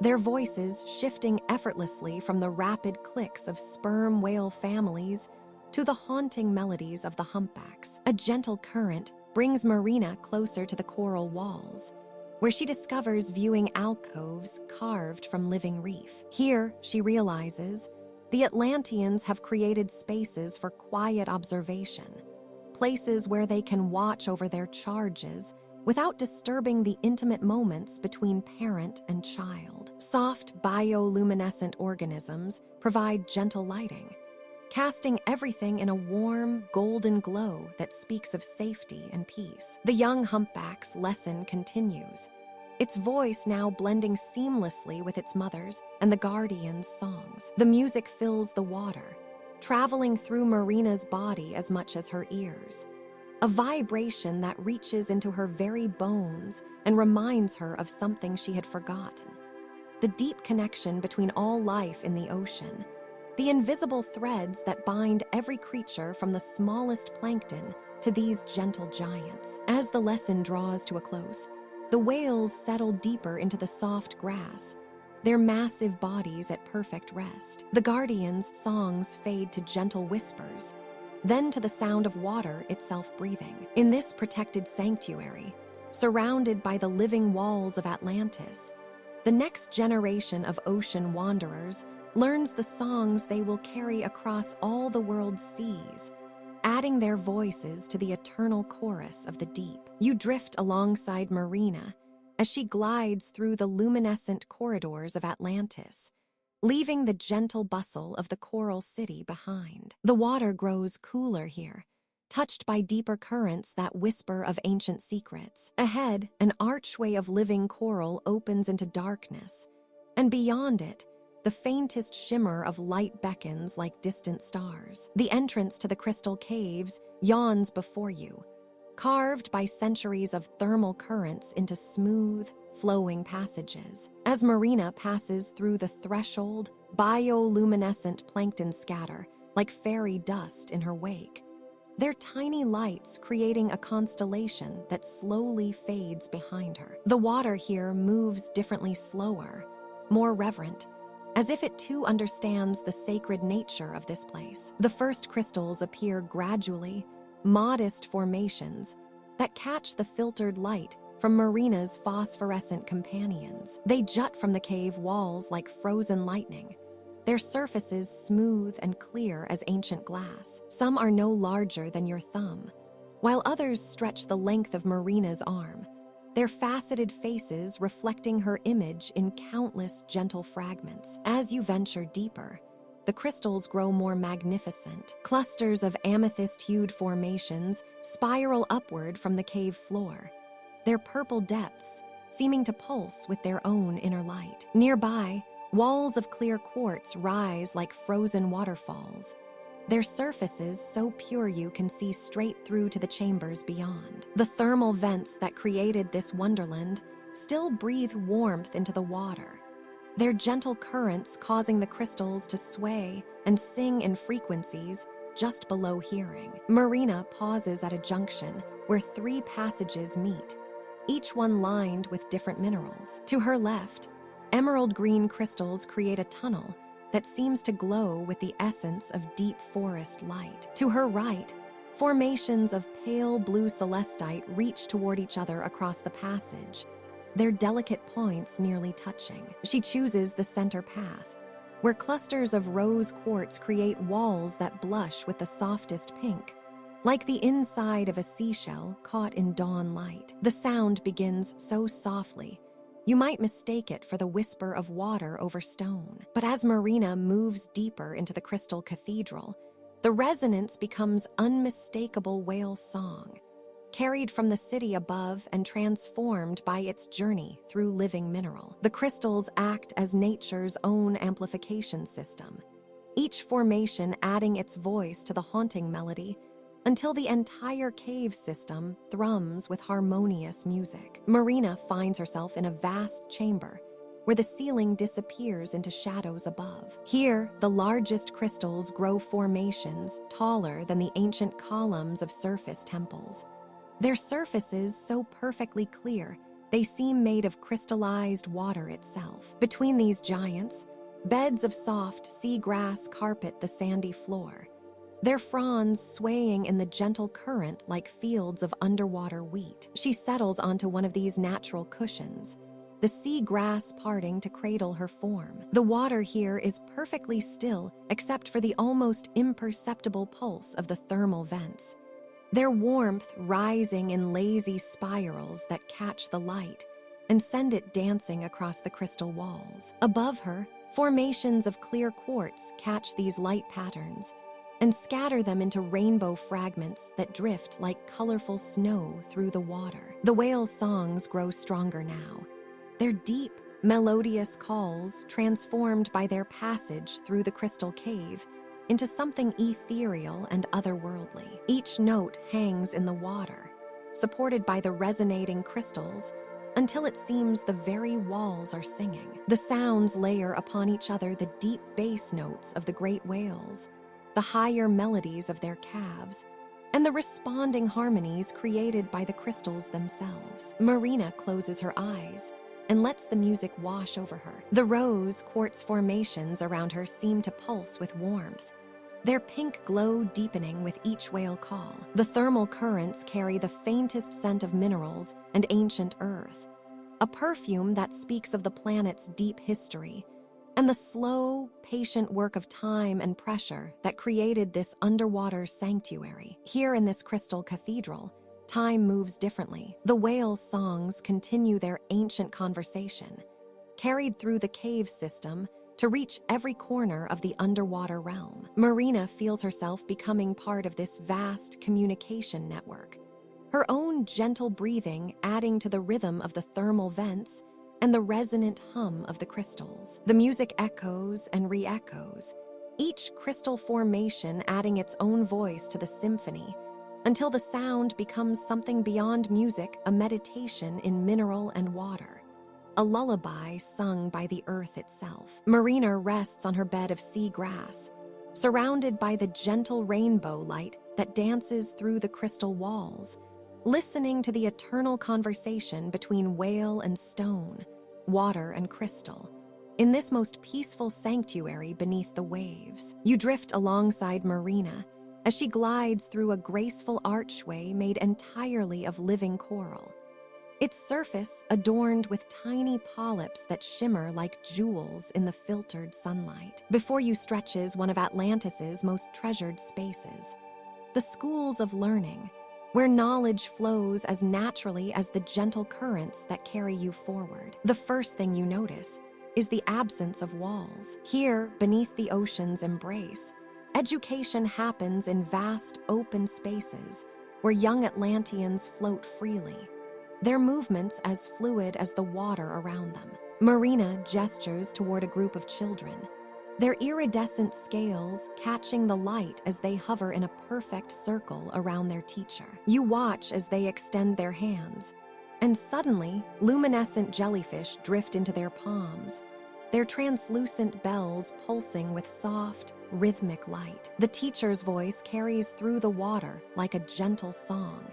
their voices shifting effortlessly from the rapid clicks of sperm whale families to the haunting melodies of the humpbacks. A gentle current brings Marina closer to the coral walls, where she discovers viewing alcoves carved from living reef. Here, she realizes, the Atlanteans have created spaces for quiet observation, places where they can watch over their charges without disturbing the intimate moments between parent and child. Soft bioluminescent organisms provide gentle lighting, casting everything in a warm, golden glow that speaks of safety and peace. The young humpback's lesson continues, its voice now blending seamlessly with its mother's and the guardian's songs. The music fills the water, traveling through Marina's body as much as her ears, a vibration that reaches into her very bones and reminds her of something she had forgotten: the deep connection between all life in the ocean, the invisible threads that bind every creature from the smallest plankton to these gentle giants. As the lesson draws to a close, the whales settle deeper into the soft grass, their massive bodies at perfect rest. The guardians' songs fade to gentle whispers, then to the sound of water itself breathing. In this protected sanctuary, surrounded by the living walls of Atlantis, the next generation of ocean wanderers learns the songs they will carry across all the world's seas, adding their voices to the eternal chorus of the deep. You drift alongside Marina as she glides through the luminescent corridors of Atlantis, leaving the gentle bustle of the coral city behind. The water grows cooler here, touched by deeper currents that whisper of ancient secrets. Ahead, an archway of living coral opens into darkness, and beyond it, the faintest shimmer of light beckons like distant stars. The entrance to the crystal caves yawns before you, carved by centuries of thermal currents into smooth, flowing passages. As Marina passes through the threshold, bioluminescent plankton scatter like fairy dust in her wake, their tiny lights creating a constellation that slowly fades behind her. The water here moves differently, slower, more reverent, as if it too understands the sacred nature of this place. The first crystals appear gradually, modest formations that catch the filtered light from Marina's phosphorescent companions. They jut from the cave walls like frozen lightning, their surfaces smooth and clear as ancient glass. Some are no larger than your thumb, while others stretch the length of Marina's arm, their faceted faces reflecting her image in countless gentle fragments. As you venture deeper, the crystals grow more magnificent. Clusters of amethyst-hued formations spiral upward from the cave floor, their purple depths seeming to pulse with their own inner light. Nearby, walls of clear quartz rise like frozen waterfalls, their surfaces so pure you can see straight through to the chambers beyond. The thermal vents that created this wonderland still breathe warmth into the water, their gentle currents causing the crystals to sway and sing in frequencies just below hearing. Marina pauses at a junction where 3 passages meet, each one lined with different minerals. To her left, emerald green crystals create a tunnel that seems to glow with the essence of deep forest light. To her right, formations of pale blue celestite reach toward each other across the passage, their delicate points nearly touching. She chooses the center path, where clusters of rose quartz create walls that blush with the softest pink, like the inside of a seashell caught in dawn light. The sound begins so softly, you might mistake it for the whisper of water over stone. But as Marina moves deeper into the crystal cathedral, the resonance becomes unmistakable whale song, carried from the city above and transformed by its journey through living mineral. The crystals act as nature's own amplification system, each formation adding its voice to the haunting melody until the entire cave system thrums with harmonious music. Marina finds herself in a vast chamber where the ceiling disappears into shadows above. Here, the largest crystals grow formations taller than the ancient columns of surface temples, their surfaces so perfectly clear they seem made of crystallized water itself. Between these giants, beds of soft sea grass carpet the sandy floor, their fronds swaying in the gentle current like fields of underwater wheat. She settles onto one of these natural cushions, the sea grass parting to cradle her form. The water here is perfectly still except for the almost imperceptible pulse of the thermal vents, their warmth rising in lazy spirals that catch the light and send it dancing across the crystal walls. Above her, formations of clear quartz catch these light patterns and scatter them into rainbow fragments that drift like colorful snow through the water. The whale's songs grow stronger now, their deep, melodious calls transformed by their passage through the crystal cave into something ethereal and otherworldly. Each note hangs in the water, supported by the resonating crystals, until it seems the very walls are singing. The sounds layer upon each other the deep bass notes of the great whales, the higher melodies of their calves, and the responding harmonies created by the crystals themselves. Marina closes her eyes and lets the music wash over her. The rose quartz formations around her seem to pulse with warmth, their pink glow deepening with each whale call. The thermal currents carry the faintest scent of minerals and ancient earth, a perfume that speaks of the planet's deep history and the slow, patient work of time and pressure that created this underwater sanctuary. Here in this crystal cathedral, time moves differently. The whales' songs continue their ancient conversation, carried through the cave system to reach every corner of the underwater realm. Marina feels herself becoming part of this vast communication network, her own gentle breathing adding to the rhythm of the thermal vents and the resonant hum of the crystals. The music echoes and re-echoes, each crystal formation adding its own voice to the symphony, until the sound becomes something beyond music, a meditation in mineral and water, a lullaby sung by the earth itself. Marina rests on her bed of sea grass, surrounded by the gentle rainbow light that dances through the crystal walls, listening to the eternal conversation between whale and stone, water and crystal, in this most peaceful sanctuary beneath the waves. You drift alongside Marina as she glides through a graceful archway made entirely of living coral, its surface adorned with tiny polyps that shimmer like jewels in the filtered sunlight. Before you stretches one of Atlantis's most treasured spaces, the schools of learning, where knowledge flows as naturally as the gentle currents that carry you forward. The first thing you notice is the absence of walls. Here, beneath the ocean's embrace, education happens in vast open spaces where young Atlanteans float freely, their movements as fluid as the water around them. Marina gestures toward a group of children, their iridescent scales catching the light as they hover in a perfect circle around their teacher. You watch as they extend their hands, and suddenly, luminescent jellyfish drift into their palms, their translucent bells pulsing with soft, rhythmic light. The teacher's voice carries through the water like a gentle song,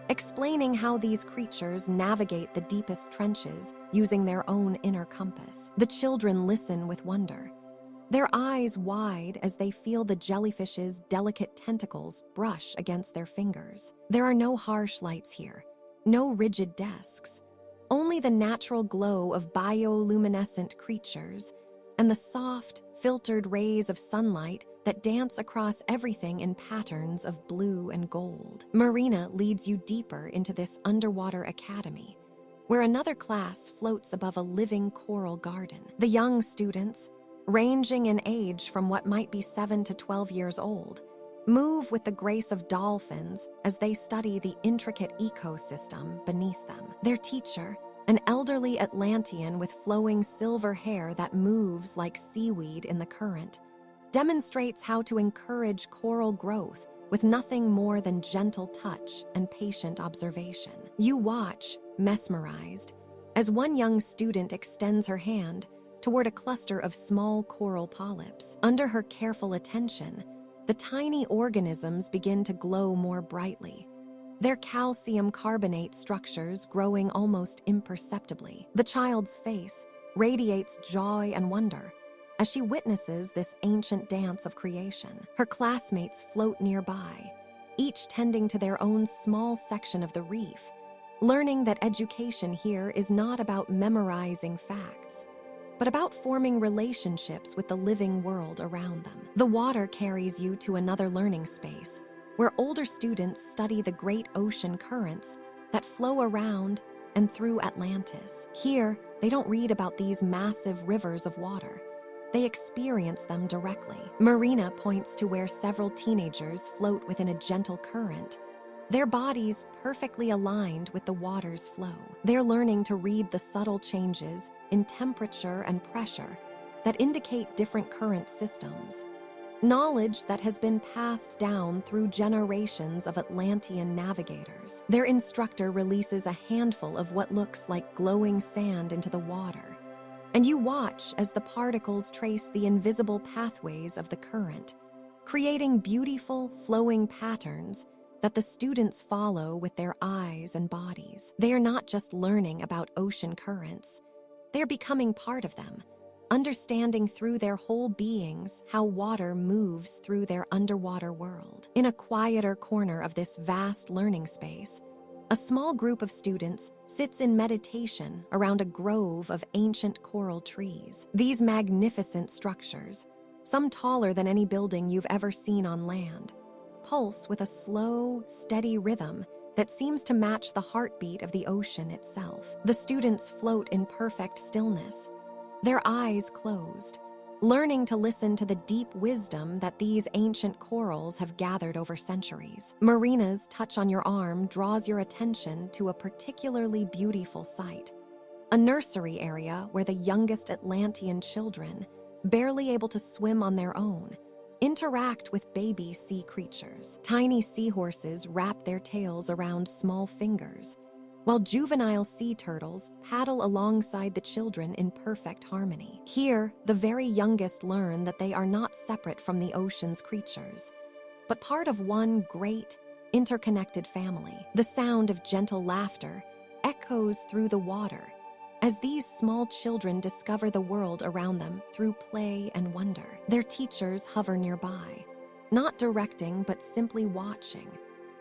explaining how these creatures navigate the deepest trenches using their own inner compass. The children listen with wonder, their eyes wide as they feel the jellyfish's delicate tentacles brush against their fingers. There are no harsh lights here, no rigid desks, only the natural glow of bioluminescent creatures and the soft, filtered rays of sunlight that dance across everything in patterns of blue and gold. Marina leads you deeper into this underwater academy, where another class floats above a living coral garden. The young students, ranging in age from what might be 7 to 12 years old, move with the grace of dolphins as they study the intricate ecosystem beneath them. Their teacher, an elderly Atlantean with flowing silver hair that moves like seaweed in the current, demonstrates how to encourage coral growth with nothing more than gentle touch and patient observation. You watch, mesmerized, as one young student extends her hand toward a cluster of small coral polyps. Under her careful attention, the tiny organisms begin to glow more brightly, their calcium carbonate structures growing almost imperceptibly. The child's face radiates joy and wonder as she witnesses this ancient dance of creation. Her classmates float nearby, each tending to their own small section of the reef, learning that education here is not about memorizing facts, but about forming relationships with the living world around them. The water carries you to another learning space, where older students study the great ocean currents that flow around and through Atlantis. Here, they don't read about these massive rivers of water. They experience them directly. Marina points to where several teenagers float within a gentle current, their bodies perfectly aligned with the water's flow. They're learning to read the subtle changes in temperature and pressure that indicate different current systems, knowledge that has been passed down through generations of Atlantean navigators. Their instructor releases a handful of what looks like glowing sand into the water, and you watch as the particles trace the invisible pathways of the current, creating beautiful, flowing patterns that the students follow with their eyes and bodies. They are not just learning about ocean currents, they're becoming part of them, understanding through their whole beings how water moves through their underwater world. In a quieter corner of this vast learning space, a small group of students sits in meditation around a grove of ancient coral trees. These magnificent structures, some taller than any building you've ever seen on land, pulse with a slow, steady rhythm that seems to match the heartbeat of the ocean itself. The students float in perfect stillness, their eyes closed, learning to listen to the deep wisdom that these ancient corals have gathered over centuries. Marina's touch on your arm draws your attention to a particularly beautiful sight, a nursery area where the youngest Atlantean children, barely able to swim on their own, interact with baby sea creatures. Tiny seahorses wrap their tails around small fingers, while juvenile sea turtles paddle alongside the children in perfect harmony. Here, the very youngest learn that they are not separate from the ocean's creatures, but part of one great, interconnected family. The sound of gentle laughter echoes through the water as these small children discover the world around them through play and wonder. Their teachers hover nearby, not directing but simply watching,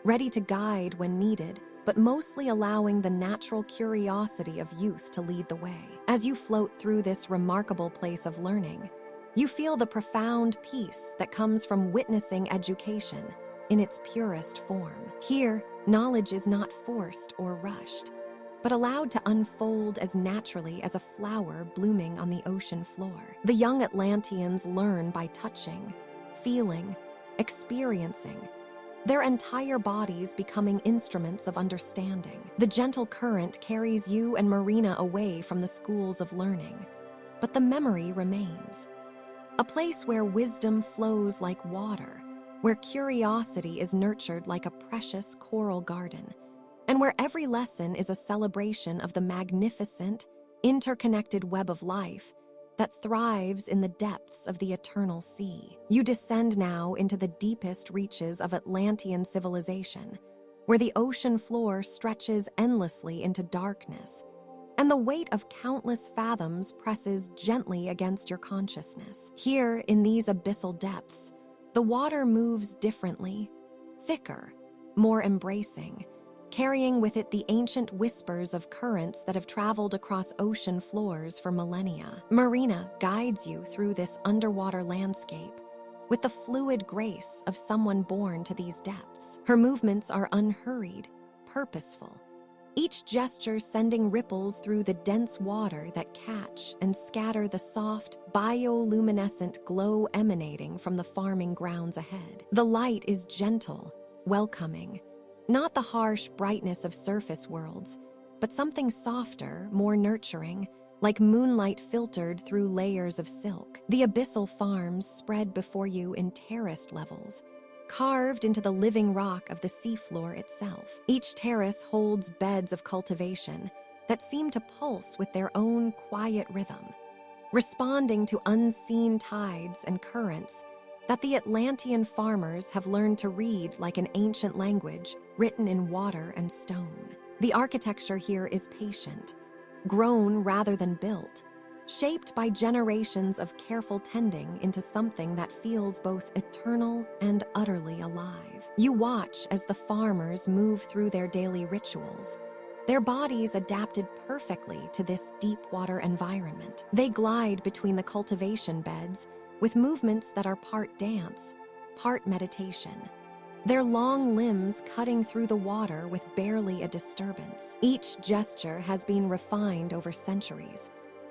ready to guide when needed but mostly allowing the natural curiosity of youth to lead the way. As you float through this remarkable place of learning, you feel the profound peace that comes from witnessing education in its purest form. Here, knowledge is not forced or rushed, but allowed to unfold as naturally as a flower blooming on the ocean floor. The young Atlanteans learn by touching, feeling, experiencing, their entire bodies becoming instruments of understanding. The gentle current carries you and Marina away from the schools of learning, but the memory remains. A place where wisdom flows like water, where curiosity is nurtured like a precious coral garden, and where every lesson is a celebration of the magnificent, interconnected web of life that thrives in the depths of the eternal sea. You descend now into the deepest reaches of Atlantean civilization, where the ocean floor stretches endlessly into darkness, and the weight of countless fathoms presses gently against your consciousness. Here, in these abyssal depths, the water moves differently, thicker, more embracing, carrying with it the ancient whispers of currents that have traveled across ocean floors for millennia. Marina guides you through this underwater landscape with the fluid grace of someone born to these depths. Her movements are unhurried, purposeful, each gesture sending ripples through the dense water that catch and scatter the soft, bioluminescent glow emanating from the farming grounds ahead. The light is gentle, welcoming, not the harsh brightness of surface worlds, but something softer, more nurturing, like moonlight filtered through layers of silk. The abyssal farms spread before you in terraced levels, carved into the living rock of the seafloor itself. Each terrace holds beds of cultivation that seem to pulse with their own quiet rhythm, responding to unseen tides and currents that the Atlantean farmers have learned to read like an ancient language written in water and stone. The architecture here is patient, grown rather than built, shaped by generations of careful tending into something that feels both eternal and utterly alive. You watch as the farmers move through their daily rituals, their bodies adapted perfectly to this deep water environment. They glide between the cultivation beds with movements that are part dance, part meditation, their long limbs cutting through the water with barely a disturbance. Each gesture has been refined over centuries,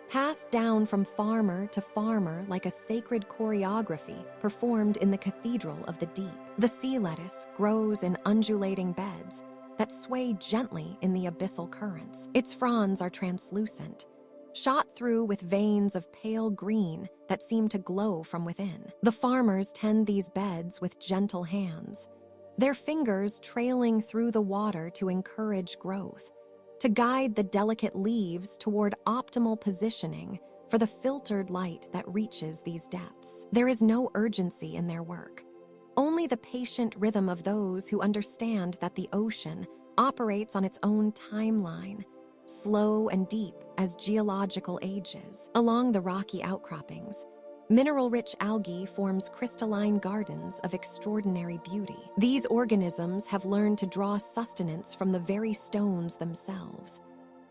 passed down from farmer to farmer like a sacred choreography performed in the cathedral of the deep. The sea lettuce grows in undulating beds that sway gently in the abyssal currents. Its fronds are translucent, shot through with veins of pale green that seem to glow from within. The farmers tend these beds with gentle hands, their fingers trailing through the water to encourage growth, to guide the delicate leaves toward optimal positioning for the filtered light that reaches these depths. There is no urgency in their work, only the patient rhythm of those who understand that the ocean operates on its own timeline, slow and deep as geological ages. Along the rocky outcroppings, mineral-rich algae forms crystalline gardens of extraordinary beauty. These organisms have learned to draw sustenance from the very stones themselves,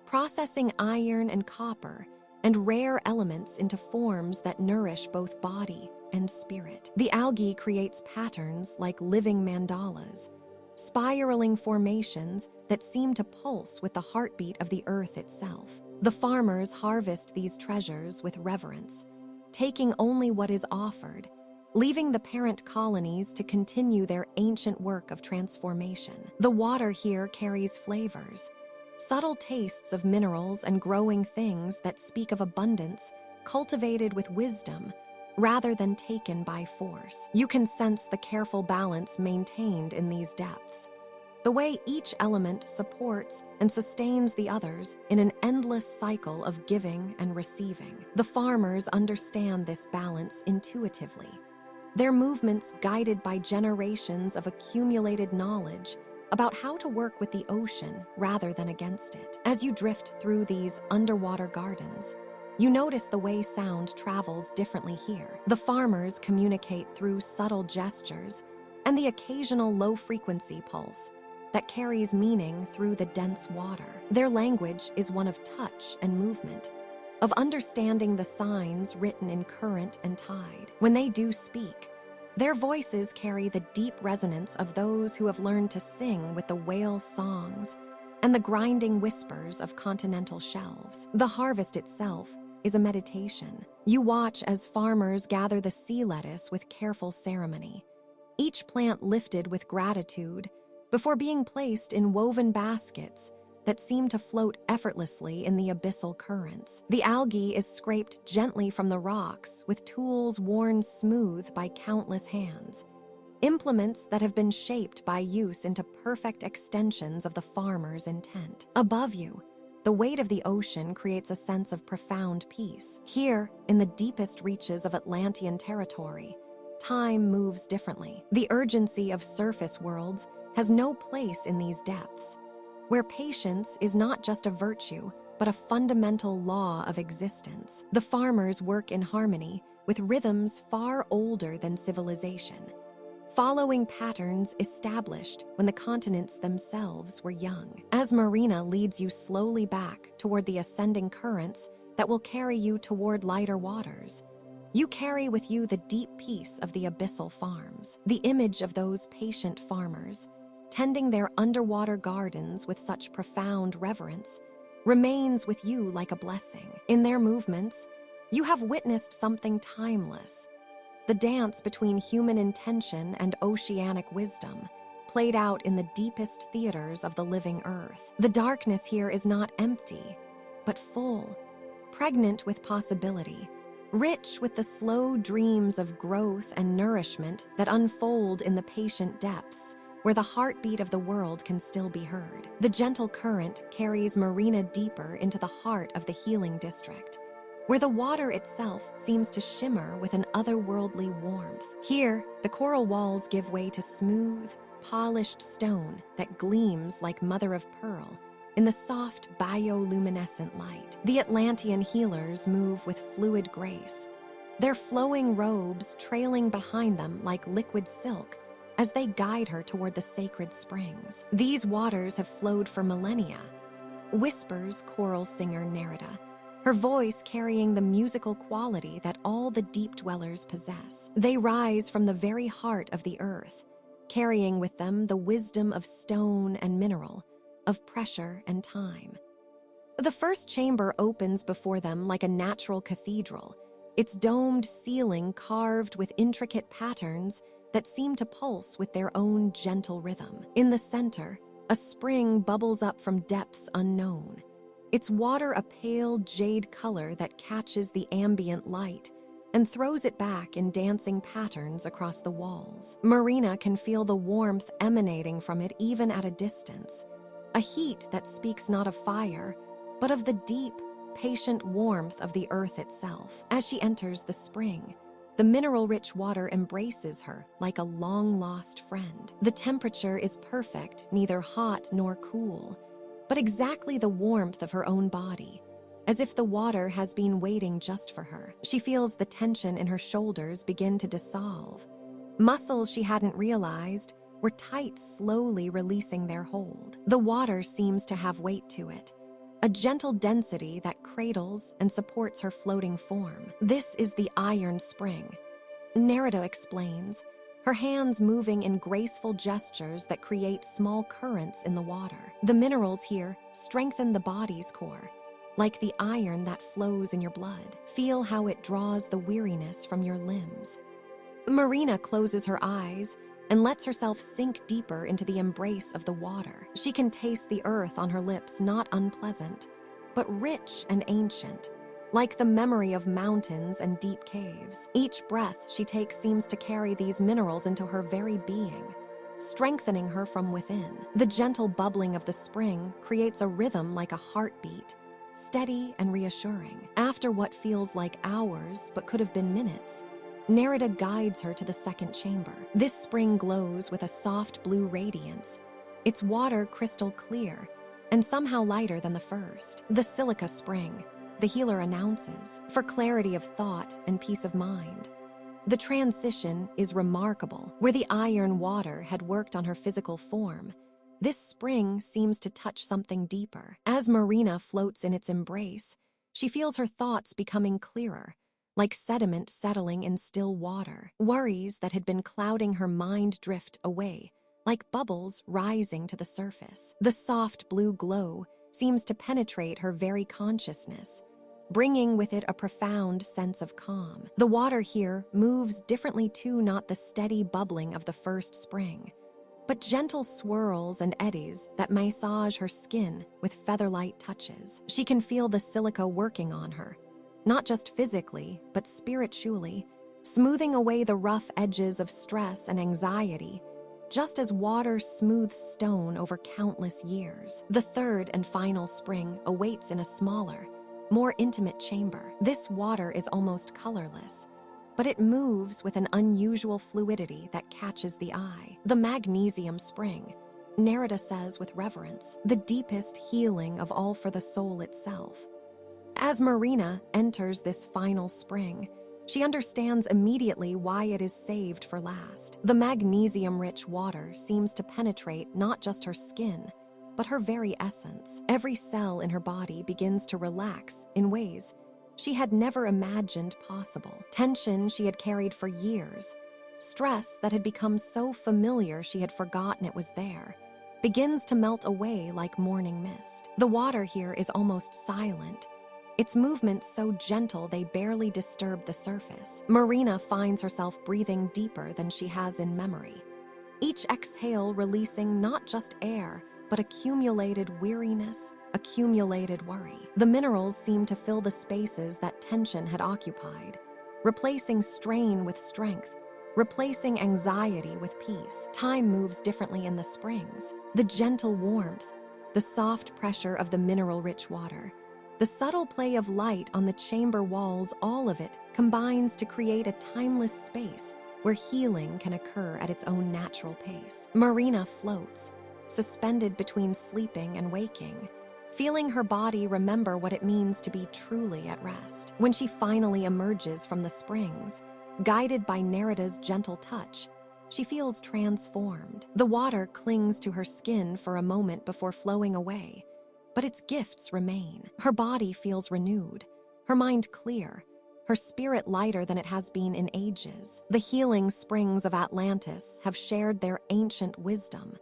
processing iron and copper and rare elements into forms that nourish both body and spirit. The algae creates patterns like living mandalas, spiraling formations that seem to pulse with the heartbeat of the earth itself. The farmers harvest these treasures with reverence, taking only what is offered, leaving the parent colonies to continue their ancient work of transformation. The water here carries flavors, subtle tastes of minerals and growing things that speak of abundance, cultivated with wisdom, rather than taken by force. You can sense the careful balance maintained in these depths, the way each element supports and sustains the others in an endless cycle of giving and receiving. The farmers understand this balance intuitively, their movements guided by generations of accumulated knowledge about how to work with the ocean rather than against it. As you drift through these underwater gardens, you notice the way sound travels differently here. The farmers communicate through subtle gestures and the occasional low-frequency pulse, that carries meaning through the dense water. Their language is one of touch and movement, of understanding the signs written in current and tide. When they do speak, their voices carry the deep resonance of those who have learned to sing with the whale songs and the grinding whispers of continental shelves. The harvest itself is a meditation. You watch as farmers gather the sea lettuce with careful ceremony, each plant lifted with gratitude before being placed in woven baskets that seem to float effortlessly in the abyssal currents. The algae is scraped gently from the rocks with tools worn smooth by countless hands, implements that have been shaped by use into perfect extensions of the farmer's intent. Above you, the weight of the ocean creates a sense of profound peace. Here, in the deepest reaches of Atlantean territory, time moves differently. The urgency of surface worlds has no place in these depths, where patience is not just a virtue, but a fundamental law of existence. The farmers work in harmony with rhythms far older than civilization, following patterns established when the continents themselves were young. As Marina leads you slowly back toward the ascending currents that will carry you toward lighter waters, you carry with you the deep peace of the abyssal farms. The image of those patient farmers, tending their underwater gardens with such profound reverence, remains with you like a blessing. In their movements, you have witnessed something timeless, the dance between human intention and oceanic wisdom, played out in the deepest theaters of the living earth. The darkness here is not empty, but full, pregnant with possibility, rich with the slow dreams of growth and nourishment that unfold in the patient depths, where the heartbeat of the world can still be heard. The gentle current carries Marina deeper into the heart of the healing district, where the water itself seems to shimmer with an otherworldly warmth. Here, the coral walls give way to smooth, polished stone that gleams like mother of pearl in the soft bioluminescent light. The Atlantean healers move with fluid grace, their flowing robes trailing behind them like liquid silk as they guide her toward the sacred springs. These waters have flowed for millennia, whispers coral singer Nerida, her voice carrying the musical quality that all the deep dwellers possess. They rise from the very heart of the earth, carrying with them the wisdom of stone and mineral, of pressure and time. The first chamber opens before them like a natural cathedral, its domed ceiling carved with intricate patterns that seem to pulse with their own gentle rhythm. In the center, a spring bubbles up from depths unknown, its water a pale jade color that catches the ambient light and throws it back in dancing patterns across the walls. Marina can feel the warmth emanating from it even at a distance, a heat that speaks not of fire, but of the deep, patient warmth of the earth itself. As she enters the spring, the mineral-rich water embraces her like a long-lost friend. The temperature is perfect, neither hot nor cool, but exactly the warmth of her own body, as if the water has been waiting just for her. She feels the tension in her shoulders begin to dissolve. Muscles she hadn't realized were tight, slowly releasing their hold. The water seems to have weight to it, a gentle density that cradles and supports her floating form. This is the Iron Spring, Nerida explains, her hands moving in graceful gestures that create small currents in the water. The minerals here strengthen the body's core, like the iron that flows in your blood. Feel how it draws the weariness from your limbs. Marina closes her eyes and lets herself sink deeper into the embrace of the water. She can taste the earth on her lips, not unpleasant, but rich and ancient, like the memory of mountains and deep caves. Each breath she takes seems to carry these minerals into her very being, strengthening her from within. The gentle bubbling of the spring creates a rhythm like a heartbeat, steady and reassuring. After what feels like hours but could have been minutes, Nerida guides her to the second chamber. This spring glows with a soft blue radiance, its water crystal clear and somehow lighter than the first. The silica spring, the healer announces, for clarity of thought and peace of mind. The transition is remarkable. Where the iron water had worked on her physical form, This spring seems to touch something deeper. As Marina floats in its embrace, she feels her thoughts becoming clearer, like sediment settling in still water. Worries that had been clouding her mind drift away, like bubbles rising to the surface. The soft blue glow seems to penetrate her very consciousness, bringing with it a profound sense of calm. The water here moves differently too, not the steady bubbling of the first spring, but gentle swirls and eddies that massage her skin with feather-light touches. She can feel the silica working on her, not just physically, but spiritually, smoothing away the rough edges of stress and anxiety, just as water smooths stone over countless years. The third and final spring awaits in a smaller, more intimate chamber. This water is almost colorless, but it moves with an unusual fluidity that catches the eye. The magnesium spring, Narita says with reverence, the deepest healing of all for the soul itself. As Marina enters this final spring, she understands immediately why it is saved for last. The magnesium-rich water seems to penetrate not just her skin, but her very essence. Every cell in her body begins to relax in ways she had never imagined possible. Tension she had carried for years, stress that had become so familiar she had forgotten it was there, begins to melt away like morning mist. The water here is almost silent, its movements so gentle they barely disturb the surface. Marina finds herself breathing deeper than she has in memory, each exhale releasing not just air, but accumulated weariness, accumulated worry. The minerals seem to fill the spaces that tension had occupied, replacing strain with strength, replacing anxiety with peace. Time moves differently in the springs. The gentle warmth, the soft pressure of the mineral-rich water, the subtle play of light on the chamber walls, all of it combines to create a timeless space where healing can occur at its own natural pace. Marina floats, suspended between sleeping and waking, feeling her body remember what it means to be truly at rest. When she finally emerges from the springs, guided by Narita's gentle touch, she feels transformed. The water clings to her skin for a moment before flowing away, but its gifts remain. Her body feels renewed, her mind clear, her spirit lighter than it has been in ages. The healing springs of Atlantis have shared their ancient wisdom,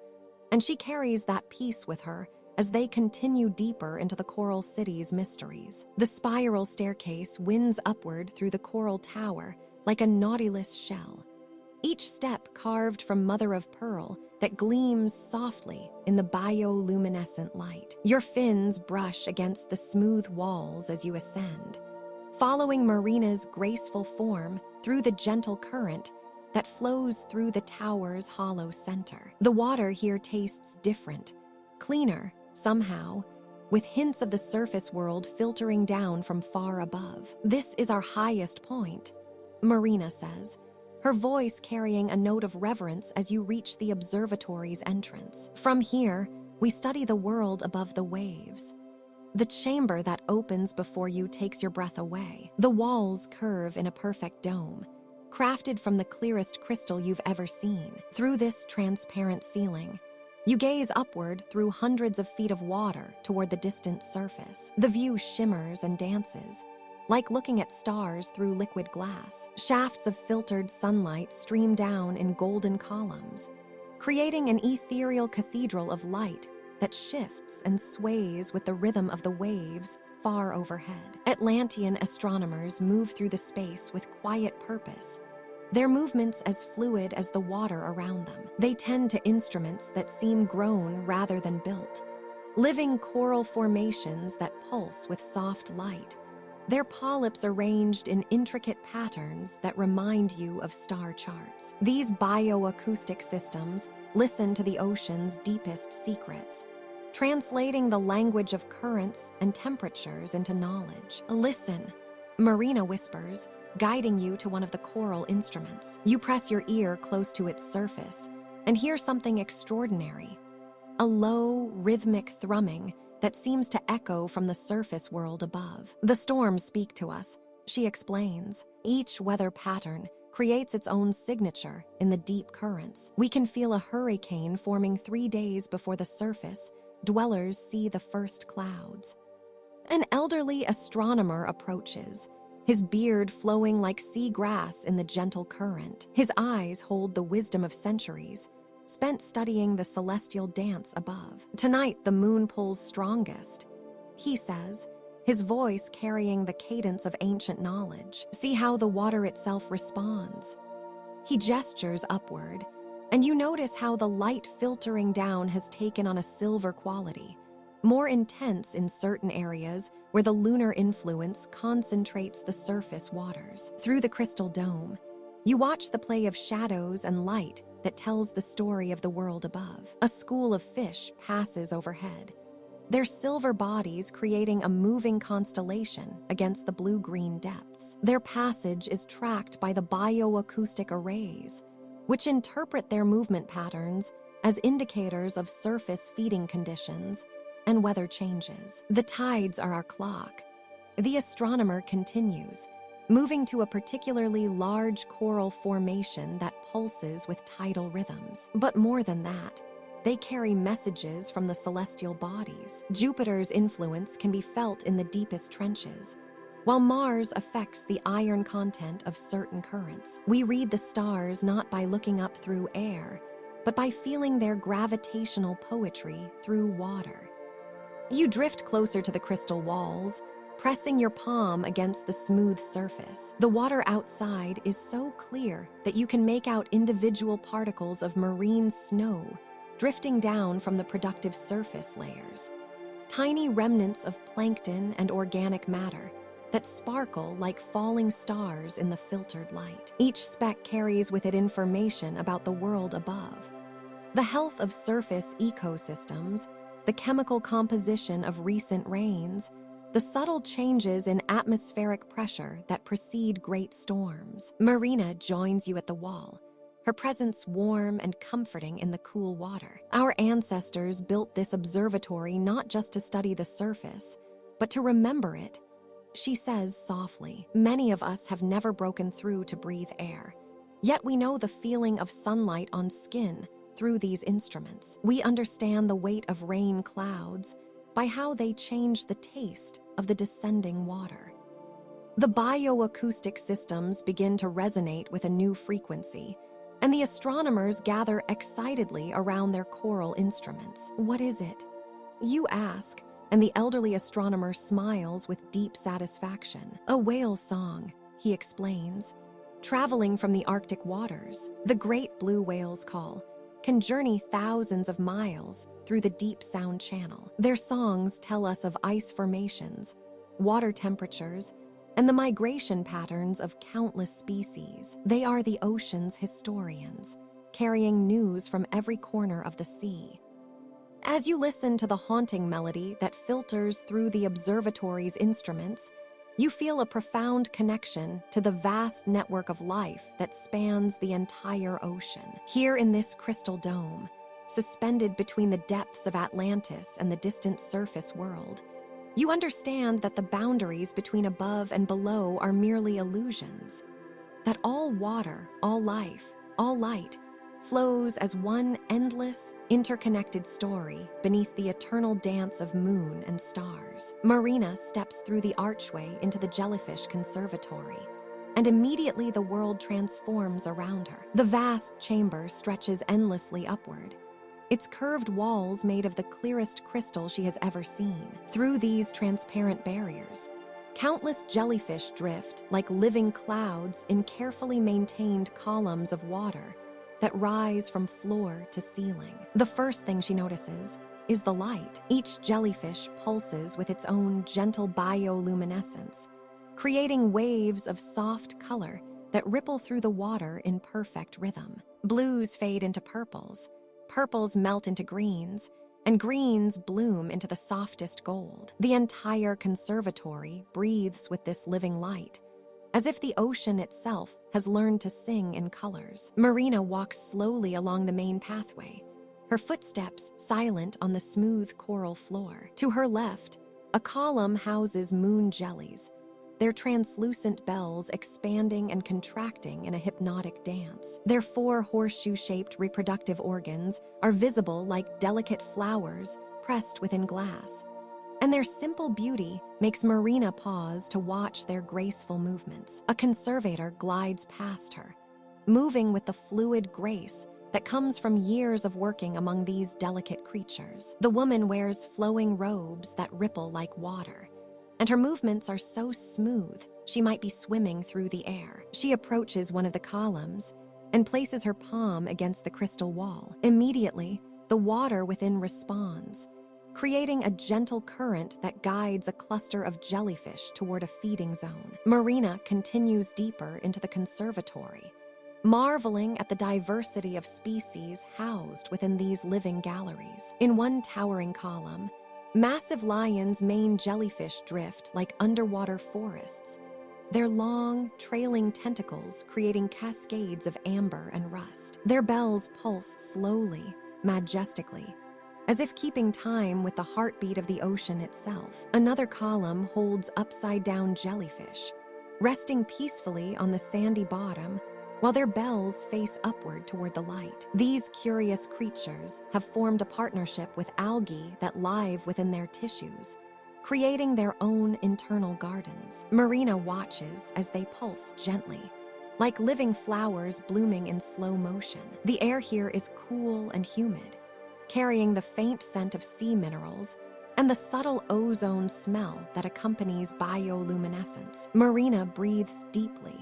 and she carries that peace with her as they continue deeper into the Coral City's mysteries. The spiral staircase winds upward through the coral tower like a nautilus shell, each step carved from mother of pearl that gleams softly in the bioluminescent light. Your fins brush against the smooth walls as you ascend, following Marina's graceful form through the gentle current that flows through the tower's hollow center. The water here tastes different, cleaner, somehow, with hints of the surface world filtering down from far above. "This is our highest point," Marina says, her voice carrying a note of reverence as you reach the observatory's entrance. "From here, we study the world above the waves. The chamber that opens before you takes your breath away. The walls curve in a perfect dome, crafted from the clearest crystal you've ever seen. Through this transparent ceiling, you gaze upward through hundreds of feet of water toward the distant surface. The view shimmers and dances, like looking at stars through liquid glass. Shafts of filtered sunlight stream down in golden columns, creating an ethereal cathedral of light that shifts and sways with the rhythm of the waves far overhead. Atlantean astronomers move through the space with quiet purpose, their movements as fluid as the water around them. They tend to instruments that seem grown rather than built, living coral formations that pulse with soft light, their polyps arranged in intricate patterns that remind you of star charts. These bioacoustic systems listen to the ocean's deepest secrets, translating the language of currents and temperatures into knowledge. "Listen," Marina whispers, guiding you to one of the coral instruments. You press your ear close to its surface and hear something extraordinary, a low, rhythmic thrumming that seems to echo from the surface world above. "The storms speak to us," she explains, each weather pattern creates its own signature in the deep currents. We can feel a hurricane forming 3 days before the surface dwellers see the first clouds. An elderly astronomer approaches, his beard flowing like sea grass in the gentle current. His eyes hold the wisdom of centuries, spent studying the celestial dance above. Tonight, the moon pulls strongest, he says, his voice carrying the cadence of ancient knowledge. See how the water itself responds. He gestures upward, and you notice how the light filtering down has taken on a silver quality, more intense in certain areas where the lunar influence concentrates the surface waters. Through the crystal dome, you watch the play of shadows and light that tells the story of the world above. A school of fish passes overhead, their silver bodies creating a moving constellation against the blue-green depths. Their passage is tracked by the bioacoustic arrays, which interpret their movement patterns as indicators of surface feeding conditions and weather changes. The tides are our clock. The astronomer continues, moving to a particularly large coral formation that pulses with tidal rhythms. But more than that, they carry messages from the celestial bodies. Jupiter's influence can be felt in the deepest trenches, while Mars affects the iron content of certain currents. We read the stars not by looking up through air, but by feeling their gravitational poetry through water. You drift closer to the crystal walls, pressing your palm against the smooth surface. The water outside is so clear that you can make out individual particles of marine snow drifting down from the productive surface layers. Tiny remnants of plankton and organic matter that sparkle like falling stars in the filtered light. Each speck carries with it information about the world above. The health of surface ecosystems, the chemical composition of recent rains, the subtle changes in atmospheric pressure that precede great storms. Marina joins you at the wall, her presence warm and comforting in the cool water. Our ancestors built this observatory not just to study the surface, but to remember it. She says softly, many of us have never broken through to breathe air, yet we know the feeling of sunlight on skin through these instruments. We understand the weight of rain clouds by how they change the taste of the descending water. The bioacoustic systems begin to resonate with a new frequency, and the astronomers gather excitedly around their choral instruments. What is it? You ask, and the elderly astronomer smiles with deep satisfaction. A whale song, he explains, traveling from the Arctic waters. The great blue whale's call can journey thousands of miles through the deep sound channel. Their songs tell us of ice formations, water temperatures, and the migration patterns of countless species. They are the ocean's historians, carrying news from every corner of the sea. As you listen to the haunting melody that filters through the observatory's instruments, you feel a profound connection to the vast network of life that spans the entire ocean. Here in this crystal dome, suspended between the depths of Atlantis and the distant surface world, you understand that the boundaries between above and below are merely illusions, that all water, all life, all light flows as one endless, interconnected story beneath the eternal dance of moon and stars. Marina steps through the archway into the jellyfish conservatory, and immediately the world transforms around her. The vast chamber stretches endlessly upward, its curved walls made of the clearest crystal she has ever seen. Through these transparent barriers, countless jellyfish drift like living clouds in carefully maintained columns of water that rise from floor to ceiling. The first thing she notices is the light. Each jellyfish pulses with its own gentle bioluminescence, creating waves of soft color that ripple through the water in perfect rhythm. Blues fade into purples, purples melt into greens, and greens bloom into the softest gold. The entire conservatory breathes with this living light, as if the ocean itself has learned to sing in colors. Marina walks slowly along the main pathway, her footsteps silent on the smooth coral floor. To her left, a column houses moon jellies, their translucent bells expanding and contracting in a hypnotic dance. Their 4 horseshoe-shaped reproductive organs are visible like delicate flowers pressed within glass, and their simple beauty makes Marina pause to watch their graceful movements. A conservator glides past her, moving with the fluid grace that comes from years of working among these delicate creatures. The woman wears flowing robes that ripple like water, and her movements are so smooth she might be swimming through the air. She approaches one of the columns and places her palm against the crystal wall. Immediately, the water within responds, creating a gentle current that guides a cluster of jellyfish toward a feeding zone. Marina continues deeper into the conservatory, marveling at the diversity of species housed within these living galleries. In one towering column, massive lions' mane jellyfish drift like underwater forests, their long, trailing tentacles creating cascades of amber and rust. Their bells pulse slowly, majestically, as if keeping time with the heartbeat of the ocean itself. Another column holds upside-down jellyfish, resting peacefully on the sandy bottom while their bells face upward toward the light. These curious creatures have formed a partnership with algae that live within their tissues, creating their own internal gardens. Marina watches as they pulse gently, like living flowers blooming in slow motion. The air here is cool and humid, carrying the faint scent of sea minerals and the subtle ozone smell that accompanies bioluminescence. Marina breathes deeply,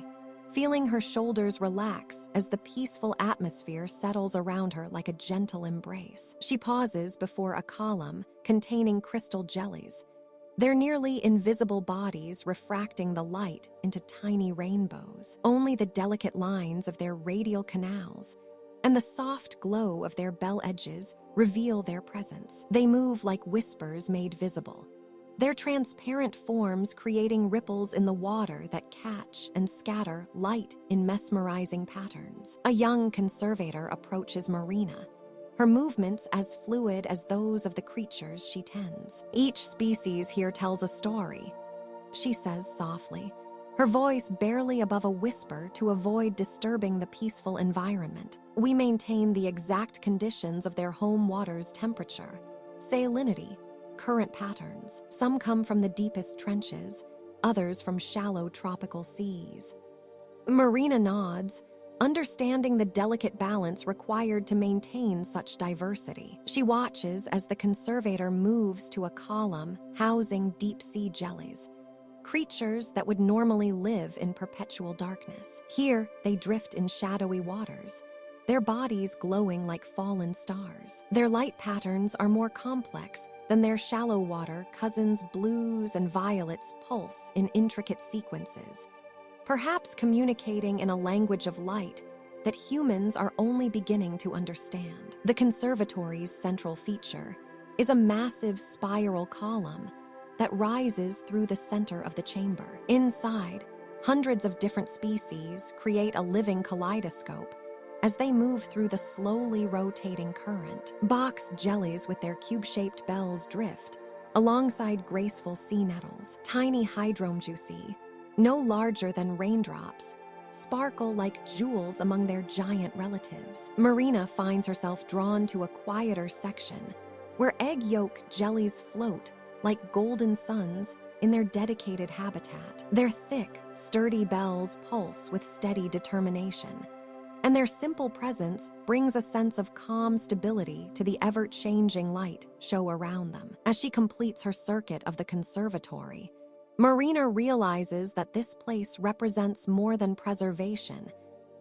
feeling her shoulders relax as the peaceful atmosphere settles around her like a gentle embrace. She pauses before a column containing crystal jellies, their nearly invisible bodies refracting the light into tiny rainbows. Only the delicate lines of their radial canals and the soft glow of their bell edges reveal their presence. They move like whispers made visible, their transparent forms creating ripples in the water that catch and scatter light in mesmerizing patterns. A young conservator approaches Marina, her movements as fluid as those of the creatures she tends. Each species here tells a story, she says softly, her voice barely above a whisper to avoid disturbing the peaceful environment. We maintain the exact conditions of their home water's temperature, salinity, current patterns. Some come from the deepest trenches, others from shallow tropical seas. Marina nods, understanding the delicate balance required to maintain such diversity. She watches as the conservator moves to a column housing deep-sea jellies, creatures that would normally live in perpetual darkness. Here, they drift in shadowy waters, their bodies glowing like fallen stars. Their light patterns are more complex than their shallow water cousins. Blues and violets pulse in intricate sequences, perhaps communicating in a language of light that humans are only beginning to understand. The conservatory's central feature is a massive spiral column that rises through the center of the chamber. Inside, hundreds of different species create a living kaleidoscope as they move through the slowly rotating current. Box jellies with their cube-shaped bells drift alongside graceful sea nettles. Tiny hydromejusi, no larger than raindrops, sparkle like jewels among their giant relatives. Marina finds herself drawn to a quieter section where egg yolk jellies float like golden suns in their dedicated habitat. Their thick, sturdy bells pulse with steady determination, and their simple presence brings a sense of calm stability to the ever-changing light show around them. As she completes her circuit of the conservatory, Marina realizes that this place represents more than preservation.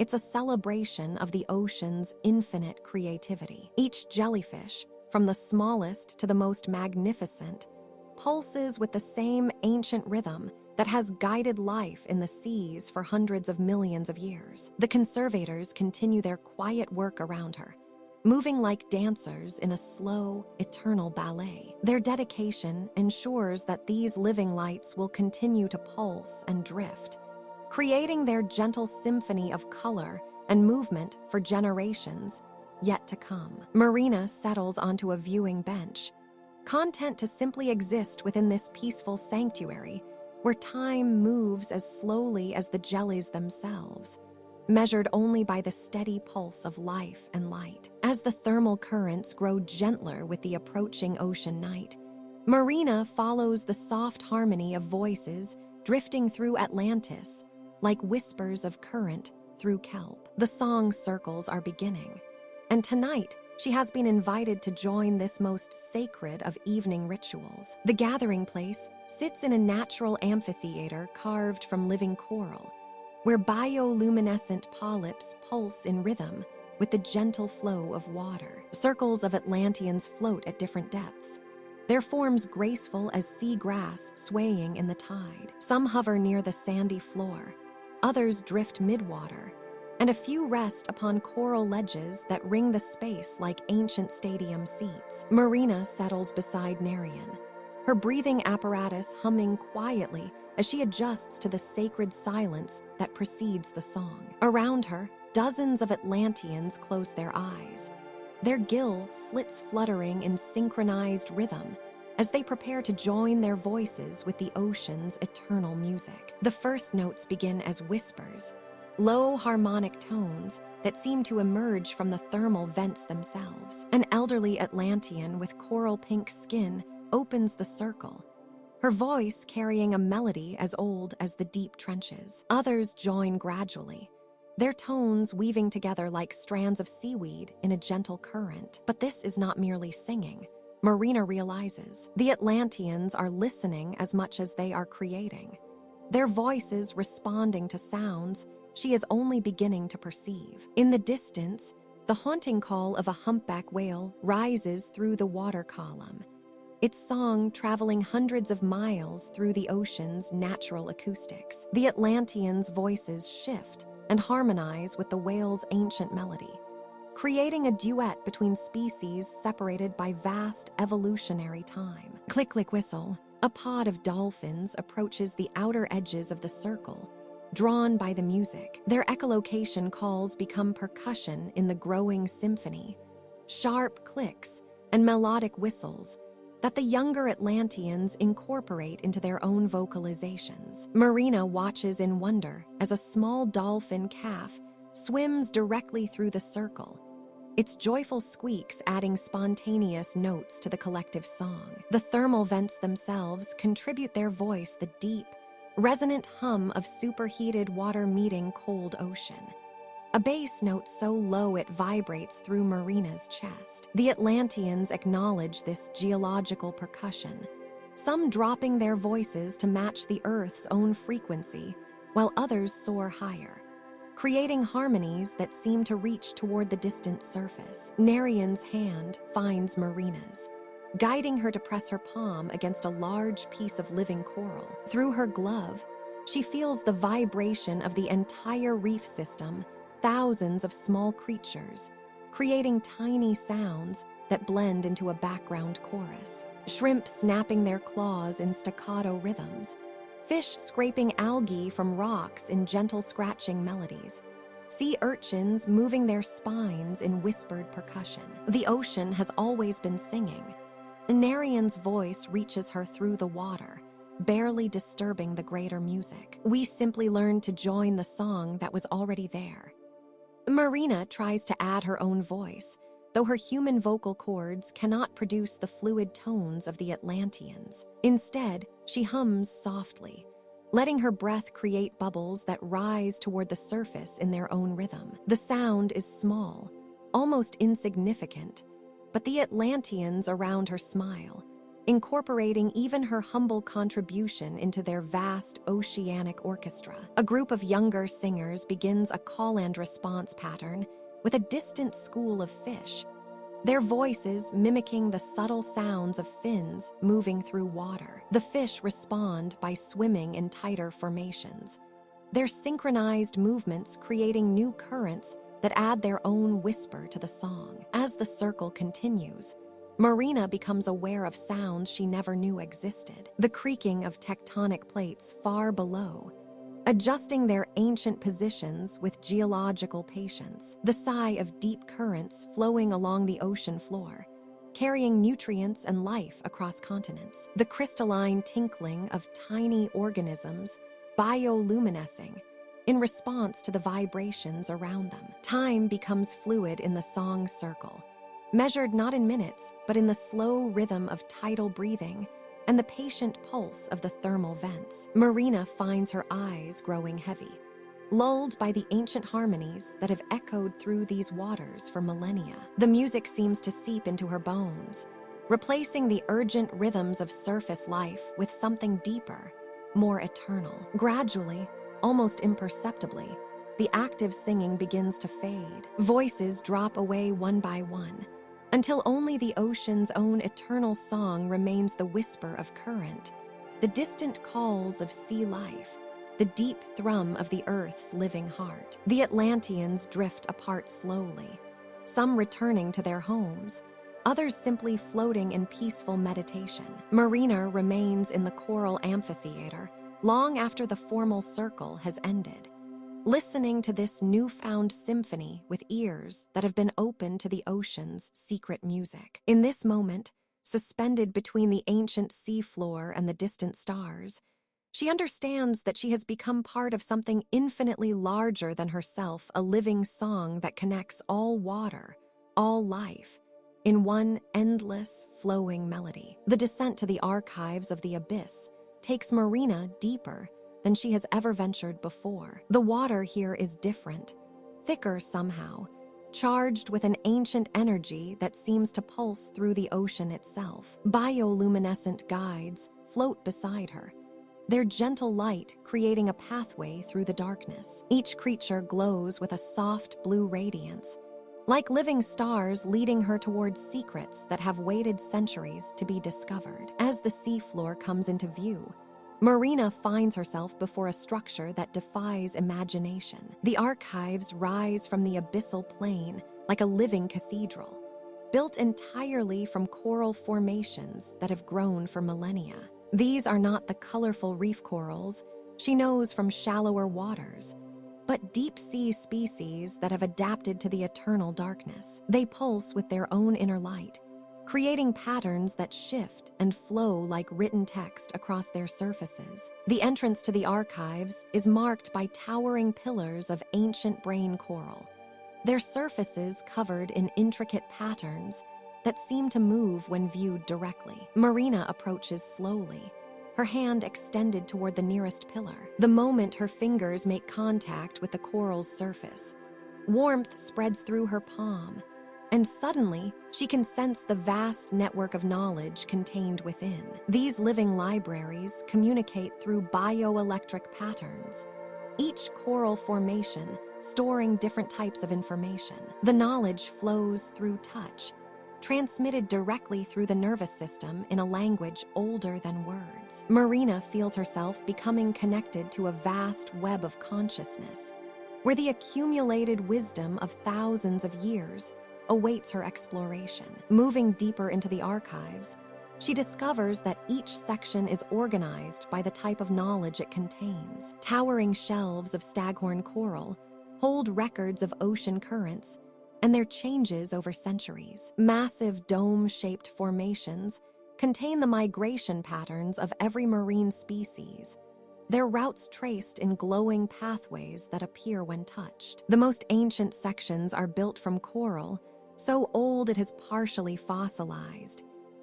It's a celebration of the ocean's infinite creativity. Each jellyfish, from the smallest to the most magnificent, pulses with the same ancient rhythm that has guided life in the seas for hundreds of millions of years. The conservators continue their quiet work around her, moving like dancers in a slow, eternal ballet. Their dedication ensures that these living lights will continue to pulse and drift, creating their gentle symphony of color and movement for generations yet to come. Marina settles onto a viewing bench, content to simply exist within this peaceful sanctuary where time moves as slowly as the jellies themselves, measured only by the steady pulse of life and light. As the thermal currents grow gentler with the approaching ocean night, Marina follows the soft harmony of voices drifting through Atlantis, like whispers of current through kelp. The song circles are beginning, and tonight she has been invited to join this most sacred of evening rituals. The gathering place sits in a natural amphitheater carved from living coral, where bioluminescent polyps pulse in rhythm with the gentle flow of water. Circles of Atlanteans float at different depths, their forms graceful as sea grass swaying in the tide. Some hover near the sandy floor, others drift midwater, and a few rest upon coral ledges that ring the space like ancient stadium seats. Marina settles beside Narian, her breathing apparatus humming quietly as she adjusts to the sacred silence that precedes the song. Around her, dozens of Atlanteans close their eyes, their gill slits fluttering in synchronized rhythm as they prepare to join their voices with the ocean's eternal music. The first notes begin as whispers, low harmonic tones that seem to emerge from the thermal vents themselves. An elderly Atlantean with coral pink skin opens the circle, her voice carrying a melody as old as the deep trenches. Others join gradually, their tones weaving together like strands of seaweed in a gentle current. But this is not merely singing. Marina realizes the Atlanteans are listening as much as they are creating, their voices responding to sounds she is only beginning to perceive. In the distance, the haunting call of a humpback whale rises through the water column, its song traveling hundreds of miles through the ocean's natural acoustics. The Atlanteans' voices shift and harmonize with the whale's ancient melody, creating a duet between species separated by vast evolutionary time. Click, click, whistle. A pod of dolphins approaches the outer edges of the circle, drawn by the music. Their echolocation calls become percussion in the growing symphony, sharp clicks and melodic whistles that the younger Atlanteans incorporate into their own vocalizations. Marina watches in wonder as a small dolphin calf swims directly through the circle, its joyful squeaks adding spontaneous notes to the collective song. The thermal vents themselves contribute their voice the deep, resonant hum of superheated water meeting cold ocean, a bass note so low it vibrates through Marina's chest. The Atlanteans acknowledge this geological percussion, some dropping their voices to match the Earth's own frequency, while others soar higher, creating harmonies that seem to reach toward the distant surface. Narian's hand finds Marina's, guiding her to press her palm against a large piece of living coral. Through her glove, she feels the vibration of the entire reef system, thousands of small creatures, creating tiny sounds that blend into a background chorus. Shrimp snapping their claws in staccato rhythms, fish scraping algae from rocks in gentle scratching melodies, sea urchins moving their spines in whispered percussion. The ocean has always been singing. Narian's voice reaches her through the water, barely disturbing the greater music. We simply learned to join the song that was already there. Marina tries to add her own voice, though her human vocal cords cannot produce the fluid tones of the Atlanteans. Instead, she hums softly, letting her breath create bubbles that rise toward the surface in their own rhythm. The sound is small, almost insignificant, but the Atlanteans around her smile, incorporating even her humble contribution into their vast oceanic orchestra. A group of younger singers begins a call and response pattern with a distant school of fish, their voices mimicking the subtle sounds of fins moving through water. The fish respond by swimming in tighter formations, their synchronized movements creating new currents that add their own whisper to the song. As the circle continues, Marina becomes aware of sounds she never knew existed. The creaking of tectonic plates far below, adjusting their ancient positions with geological patience. The sigh of deep currents flowing along the ocean floor, carrying nutrients and life across continents. The crystalline tinkling of tiny organisms bioluminescing in response to the vibrations around them. Time becomes fluid in the song circle, measured not in minutes, but in the slow rhythm of tidal breathing and the patient pulse of the thermal vents. Marina finds her eyes growing heavy, lulled by the ancient harmonies that have echoed through these waters for millennia. The music seems to seep into her bones, replacing the urgent rhythms of surface life with something deeper, more eternal. Gradually, almost imperceptibly, the active singing begins to fade. Voices drop away one by one, until only the ocean's own eternal song remains the whisper of current, the distant calls of sea life, the deep thrum of the Earth's living heart. The Atlanteans drift apart slowly, some returning to their homes, others simply floating in peaceful meditation. Marina remains in the coral amphitheater long after the formal circle has ended, listening to this newfound symphony with ears that have been open to the ocean's secret music. In this moment, suspended between the ancient seafloor and the distant stars, she understands that she has become part of something infinitely larger than herself, a living song that connects all water, all life, in one endless, flowing melody. The descent to the archives of the abyss takes Marina deeper than she has ever ventured before. The water here is different, thicker somehow, charged with an ancient energy that seems to pulse through the ocean itself. Bioluminescent guides float beside her, their gentle light creating a pathway through the darkness. Each creature glows with a soft blue radiance, like living stars leading her towards secrets that have waited centuries to be discovered. As the seafloor comes into view, Marina finds herself before a structure that defies imagination. The archives rise from the abyssal plain like a living cathedral, built entirely from coral formations that have grown for millennia. These are not the colorful reef corals she knows from shallower waters, but deep-sea species that have adapted to the eternal darkness. They pulse with their own inner light, creating patterns that shift and flow like written text across their surfaces. The entrance to the archives is marked by towering pillars of ancient brain coral, their surfaces covered in intricate patterns that seem to move when viewed directly. Marina approaches slowly, her hand extended toward the nearest pillar. The moment her fingers make contact with the coral's surface, warmth spreads through her palm, and suddenly she can sense the vast network of knowledge contained within. These living libraries communicate through bioelectric patterns, each coral formation storing different types of information. The knowledge flows through touch, transmitted directly through the nervous system in a language older than words. Marina feels herself becoming connected to a vast web of consciousness, where the accumulated wisdom of thousands of years awaits her exploration. Moving deeper into the archives, she discovers that each section is organized by the type of knowledge it contains. Towering shelves of staghorn coral hold records of ocean currents and their changes over centuries. Massive dome-shaped formations contain the migration patterns of every marine species, their routes traced in glowing pathways that appear when touched. The most ancient sections are built from coral, so old it has partially fossilized,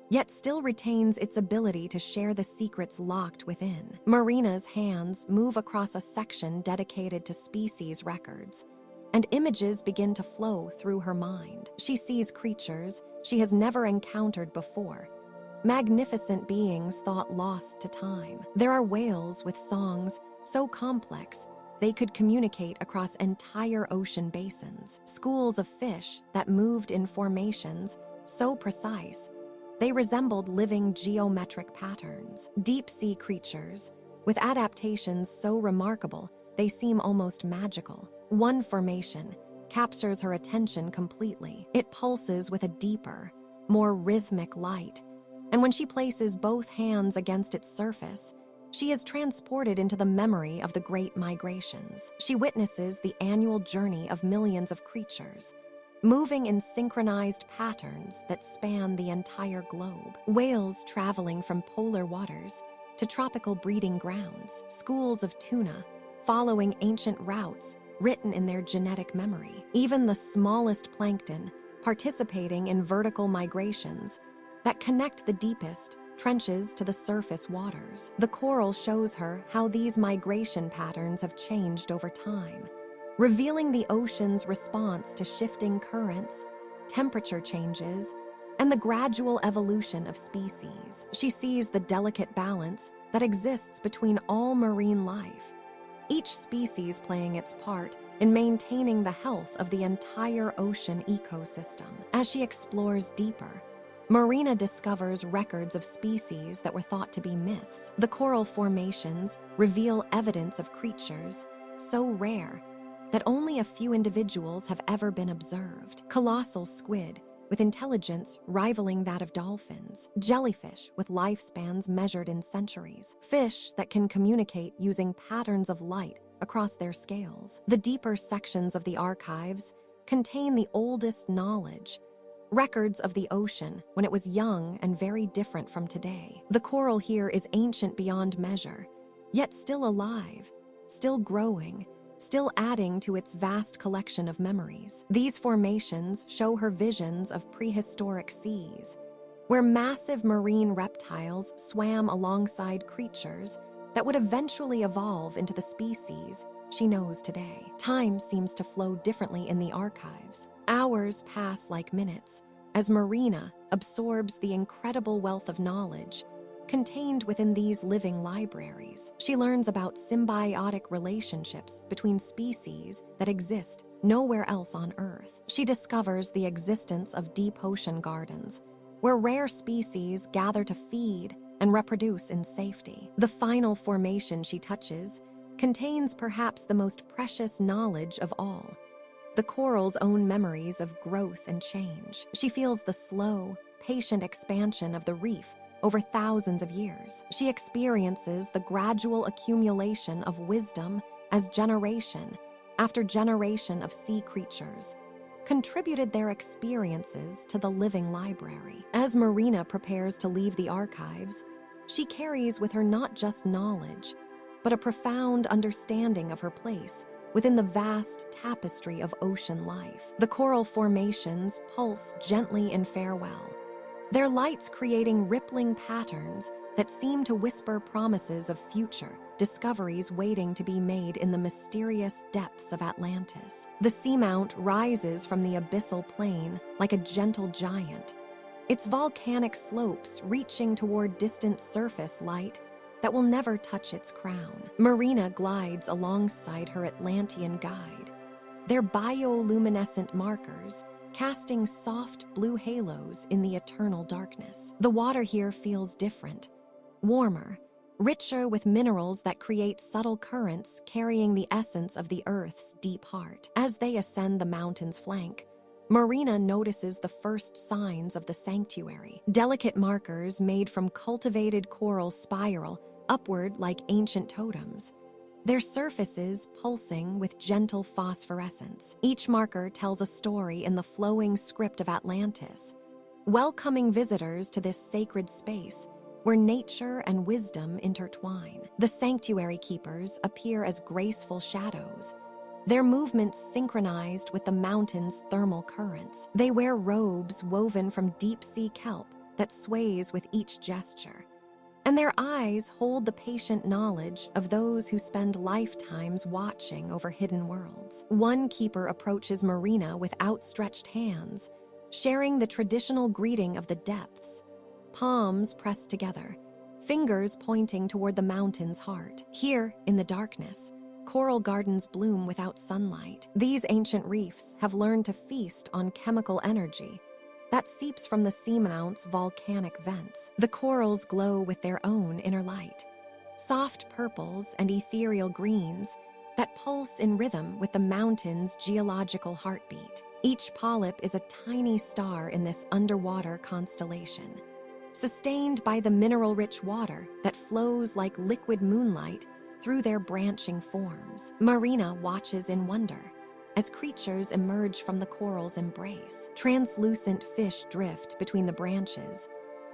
yet still retains its ability to share the secrets locked within. Marina's hands move across a section dedicated to species records, and images begin to flow through her mind. She sees creatures she has never encountered before, magnificent beings thought lost to time. There are whales with songs so complex they could communicate across entire ocean basins, schools of fish that moved in formations so precise they resembled living geometric patterns, deep-sea creatures with adaptations so remarkable they seem almost magical. One formation captures her attention completely. It pulses with a deeper, more rhythmic light, and when she places both hands against its surface, she is transported into the memory of the great migrations. She witnesses the annual journey of millions of creatures, moving in synchronized patterns that span the entire globe. Whales traveling from polar waters to tropical breeding grounds, schools of tuna following ancient routes written in their genetic memory. Even the smallest plankton participating in vertical migrations that connect the deepest trenches to the surface waters. The coral shows her how these migration patterns have changed over time, revealing the ocean's response to shifting currents, temperature changes, and the gradual evolution of species. She sees the delicate balance that exists between all marine life, each species playing its part in maintaining the health of the entire ocean ecosystem. As she explores deeper, Marina discovers records of species that were thought to be myths. The coral formations reveal evidence of creatures so rare that only a few individuals have ever been observed. Colossal squid with intelligence rivaling that of dolphins, jellyfish with lifespans measured in centuries, fish that can communicate using patterns of light across their scales. The deeper sections of the archives contain the oldest knowledge, records of the ocean when it was young and very different from today. The coral here is ancient beyond measure, yet still alive, still growing, still adding to its vast collection of memories. These formations show her visions of prehistoric seas, where massive marine reptiles swam alongside creatures that would eventually evolve into the species she knows today. Time seems to flow differently in the archives. Hours pass like minutes as Marina absorbs the incredible wealth of knowledge contained within these living libraries. She learns about symbiotic relationships between species that exist nowhere else on Earth. She discovers the existence of deep ocean gardens, where rare species gather to feed and reproduce in safety. The final formation she touches contains perhaps the most precious knowledge of all: the coral's own memories of growth and change. She feels the slow, patient expansion of the reef over thousands of years. She experiences the gradual accumulation of wisdom as generation after generation of sea creatures contributed their experiences to the living library. As Marina prepares to leave the archives, she carries with her not just knowledge, but a profound understanding of her place within the vast tapestry of ocean life. The coral formations pulse gently in farewell, their lights creating rippling patterns that seem to whisper promises of future discoveries waiting to be made in the mysterious depths of Atlantis. The seamount rises from the abyssal plain like a gentle giant, its volcanic slopes reaching toward distant surface light that will never touch its crown. Marina glides alongside her Atlantean guide, their bioluminescent markers casting soft blue halos in the eternal darkness. The water here feels different, warmer, richer with minerals that create subtle currents carrying the essence of the Earth's deep heart. As they ascend the mountain's flank, Marina notices the first signs of the sanctuary. Delicate markers made from cultivated coral spiral upward like ancient totems, their surfaces pulsing with gentle phosphorescence. Each marker tells a story in the flowing script of Atlantis, welcoming visitors to this sacred space where nature and wisdom intertwine. The sanctuary keepers appear as graceful shadows, their movements synchronized with the mountain's thermal currents. They wear robes woven from deep-sea kelp that sways with each gesture, and their eyes hold the patient knowledge of those who spend lifetimes watching over hidden worlds. One keeper approaches Marina with outstretched hands, sharing the traditional greeting of the depths, palms pressed together, fingers pointing toward the mountain's heart. Here, in the darkness, coral gardens bloom without sunlight. These ancient reefs have learned to feast on chemical energy that seeps from the seamount's volcanic vents. The corals glow with their own inner light, soft purples and ethereal greens that pulse in rhythm with the mountain's geological heartbeat. Each polyp is a tiny star in this underwater constellation, sustained by the mineral-rich water that flows like liquid moonlight through their branching forms. Marina watches in wonder, as creatures emerge from the coral's embrace. Translucent fish drift between the branches,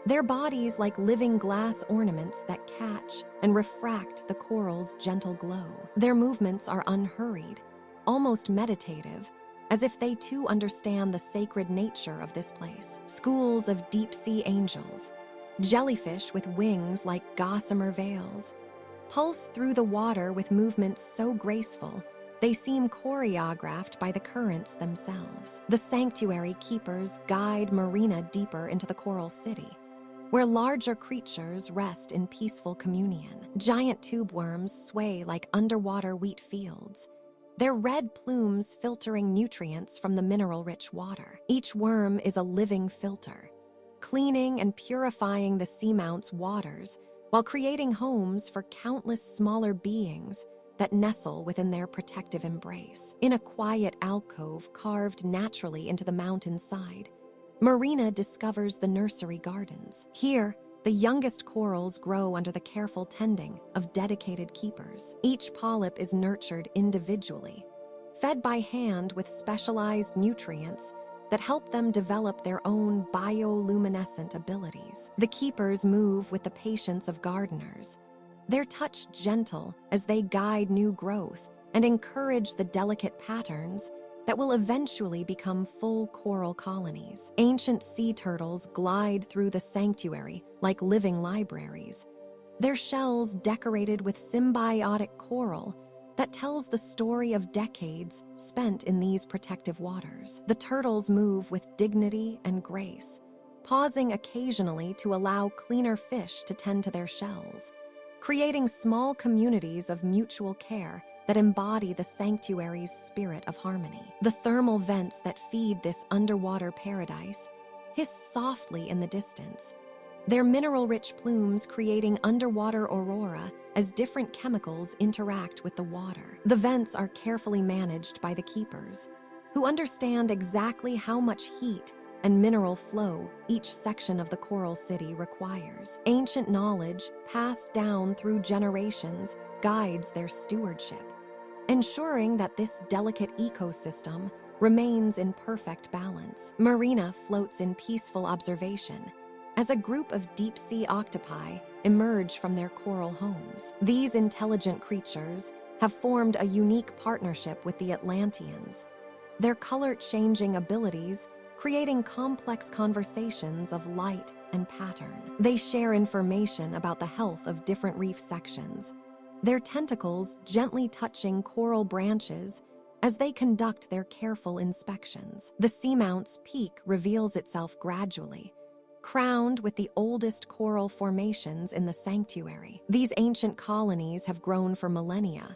their bodies like living glass ornaments that catch and refract the coral's gentle glow. Their movements are unhurried, almost meditative, as if they too understand the sacred nature of this place. Schools of deep-sea angels, jellyfish with wings like gossamer veils, pulse through the water with movements so graceful they seem choreographed by the currents themselves. The sanctuary keepers guide Marina deeper into the coral city, where larger creatures rest in peaceful communion. Giant tube worms sway like underwater wheat fields, their red plumes filtering nutrients from the mineral-rich water. Each worm is a living filter, cleaning and purifying the seamounts' waters while creating homes for countless smaller beings that nestle within their protective embrace. In a quiet alcove carved naturally into the mountainside, Marina discovers the nursery gardens. Here, the youngest corals grow under the careful tending of dedicated keepers. Each polyp is nurtured individually, fed by hand with specialized nutrients that help them develop their own bioluminescent abilities. The keepers move with the patience of gardeners, their touch gentle as they guide new growth and encourage the delicate patterns that will eventually become full coral colonies. Ancient sea turtles glide through the sanctuary like living libraries, their shells decorated with symbiotic coral that tells the story of decades spent in these protective waters. The turtles move with dignity and grace, pausing occasionally to allow cleaner fish to tend to their shells, creating small communities of mutual care that embody the sanctuary's spirit of harmony. The thermal vents that feed this underwater paradise hiss softly in the distance, their mineral-rich plumes creating underwater aurora as different chemicals interact with the water. The vents are carefully managed by the keepers, who understand exactly how much heat and mineral flow each section of the coral city requires. Ancient knowledge, passed down through generations, guides their stewardship, ensuring that this delicate ecosystem remains in perfect balance. Marina floats in peaceful observation as a group of deep-sea octopi emerge from their coral homes. These intelligent creatures have formed a unique partnership with the Atlanteans, their color-changing abilities creating complex conversations of light and pattern. They share information about the health of different reef sections, their tentacles gently touching coral branches as they conduct their careful inspections. The seamount's peak reveals itself gradually, crowned with the oldest coral formations in the sanctuary. These ancient colonies have grown for millennia,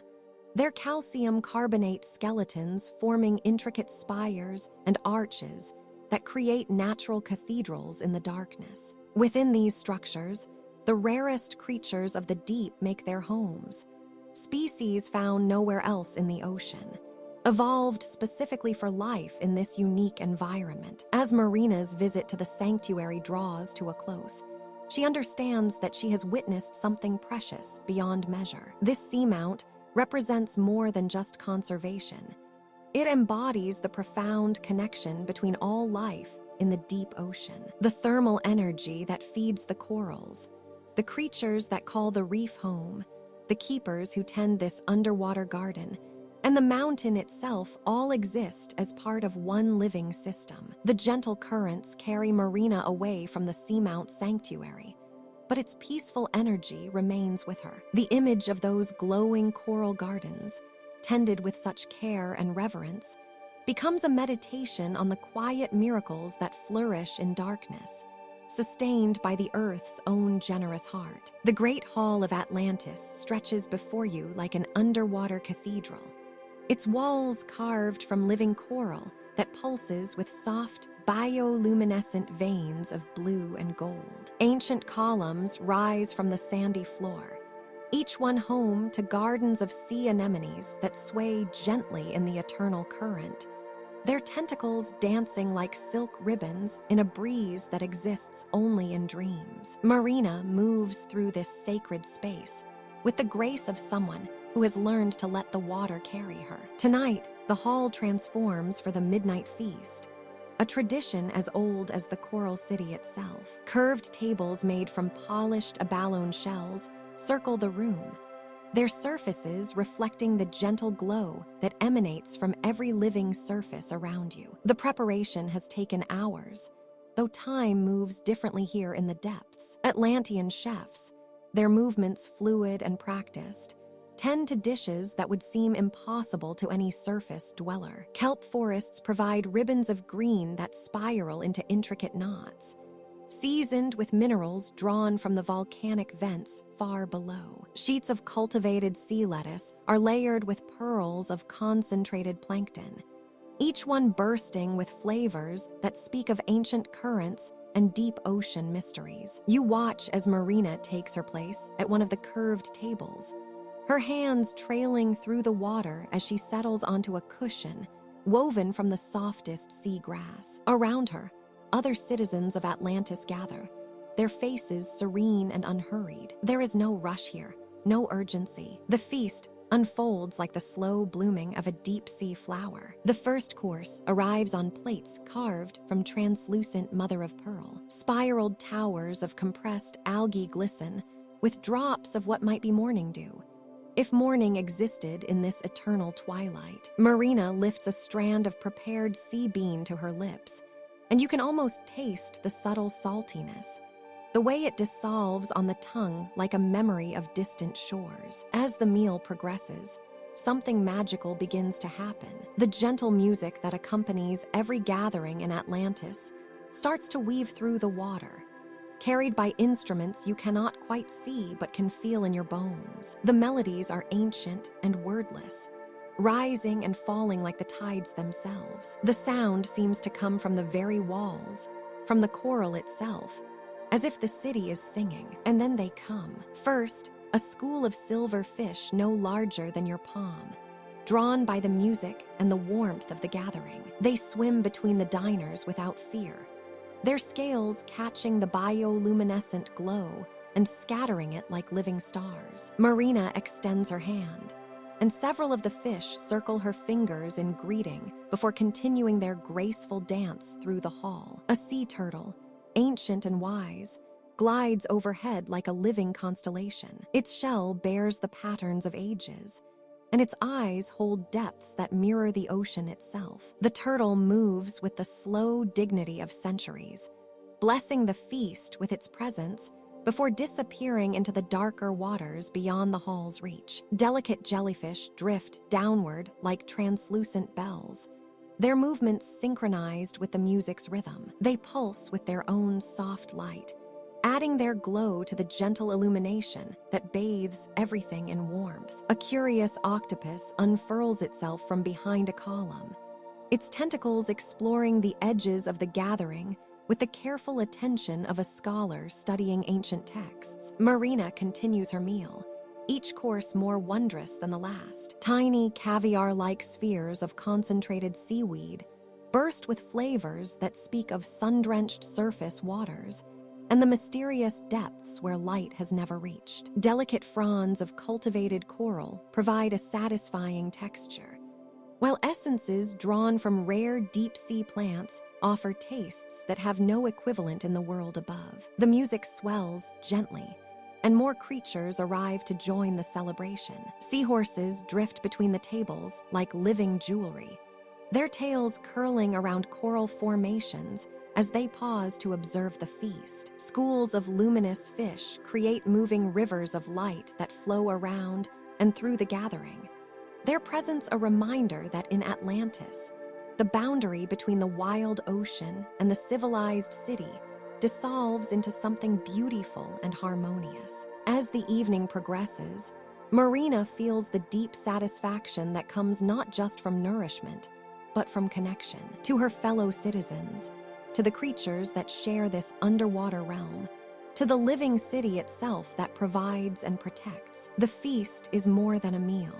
their calcium carbonate skeletons forming intricate spires and arches that create natural cathedrals in the darkness. Within these structures, the rarest creatures of the deep make their homes, species found nowhere else in the ocean, evolved specifically for life in this unique environment. As Marina's visit to the sanctuary draws to a close, she understands that she has witnessed something precious beyond measure. This seamount represents more than just conservation. It embodies the profound connection between all life in the deep ocean. The thermal energy that feeds the corals, the creatures that call the reef home, the keepers who tend this underwater garden, and the mountain itself all exist as part of one living system. The gentle currents carry Marina away from the seamount sanctuary, but its peaceful energy remains with her. The image of those glowing coral gardens, tended with such care and reverence, becomes a meditation on the quiet miracles that flourish in darkness, sustained by the Earth's own generous heart. The Great Hall of Atlantis stretches before you like an underwater cathedral, its walls carved from living coral that pulses with soft, bioluminescent veins of blue and gold. Ancient columns rise from the sandy floor, each one home to gardens of sea anemones that sway gently in the eternal current, their tentacles dancing like silk ribbons in a breeze that exists only in dreams. Marina moves through this sacred space with the grace of someone who has learned to let the water carry her. Tonight, the hall transforms for the midnight feast, a tradition as old as the Coral City itself. Curved tables made from polished abalone shells circle the room, their surfaces reflecting the gentle glow that emanates from every living surface around you. The preparation has taken hours, though time moves differently here in the depths. Atlantean chefs, their movements fluid and practiced, tend to dishes that would seem impossible to any surface dweller. Kelp forests provide ribbons of green that spiral into intricate knots, seasoned with minerals drawn from the volcanic vents far below. Sheets of cultivated sea lettuce are layered with pearls of concentrated plankton, each one bursting with flavors that speak of ancient currents and deep ocean mysteries. You watch as Marina takes her place at one of the curved tables, her hands trailing through the water as she settles onto a cushion woven from the softest sea grass. Around her, other citizens of Atlantis gather, their faces serene and unhurried. There is no rush here, no urgency. The feast unfolds like the slow blooming of a deep-sea flower. The first course arrives on plates carved from translucent mother-of-pearl. Spiraled towers of compressed algae glisten with drops of what might be morning dew, if morning existed in this eternal twilight. Marina lifts a strand of prepared sea bean to her lips, and you can almost taste the subtle saltiness, the way it dissolves on the tongue like a memory of distant shores. As the meal progresses, something magical begins to happen. The gentle music that accompanies every gathering in Atlantis starts to weave through the water, carried by instruments you cannot quite see but can feel in your bones. The melodies are ancient and wordless, rising and falling like the tides themselves. The sound seems to come from the very walls, from the coral itself, as if the city is singing. And then they come. First, a school of silver fish no larger than your palm, drawn by the music and the warmth of the gathering. They swim between the diners without fear, their scales catching the bioluminescent glow and scattering it like living stars. Marina extends her hand, and several of the fish circle her fingers in greeting before continuing their graceful dance through the hall. A sea turtle, ancient and wise, glides overhead like a living constellation. Its shell bears the patterns of ages, and its eyes hold depths that mirror the ocean itself. The turtle moves with the slow dignity of centuries, blessing the feast with its presence before disappearing into the darker waters beyond the hall's reach. Delicate jellyfish drift downward like translucent bells, their movements synchronized with the music's rhythm. They pulse with their own soft light, adding their glow to the gentle illumination that bathes everything in warmth. A curious octopus unfurls itself from behind a column, its tentacles exploring the edges of the gathering with the careful attention of a scholar studying ancient texts. Marina continues her meal, each course more wondrous than the last. Tiny caviar-like spheres of concentrated seaweed burst with flavors that speak of sun-drenched surface waters and the mysterious depths where light has never reached. Delicate fronds of cultivated coral provide a satisfying texture, while essences drawn from rare deep-sea plants offer tastes that have no equivalent in the world above. The music swells gently, and more creatures arrive to join the celebration. Seahorses drift between the tables like living jewelry, their tails curling around coral formations as they pause to observe the feast. Schools of luminous fish create moving rivers of light that flow around and through the gathering, their presence a reminder that in Atlantis, the boundary between the wild ocean and the civilized city dissolves into something beautiful and harmonious. As the evening progresses, Marina feels the deep satisfaction that comes not just from nourishment, but from connection to her fellow citizens, to the creatures that share this underwater realm, to the living city itself that provides and protects. The feast is more than a meal.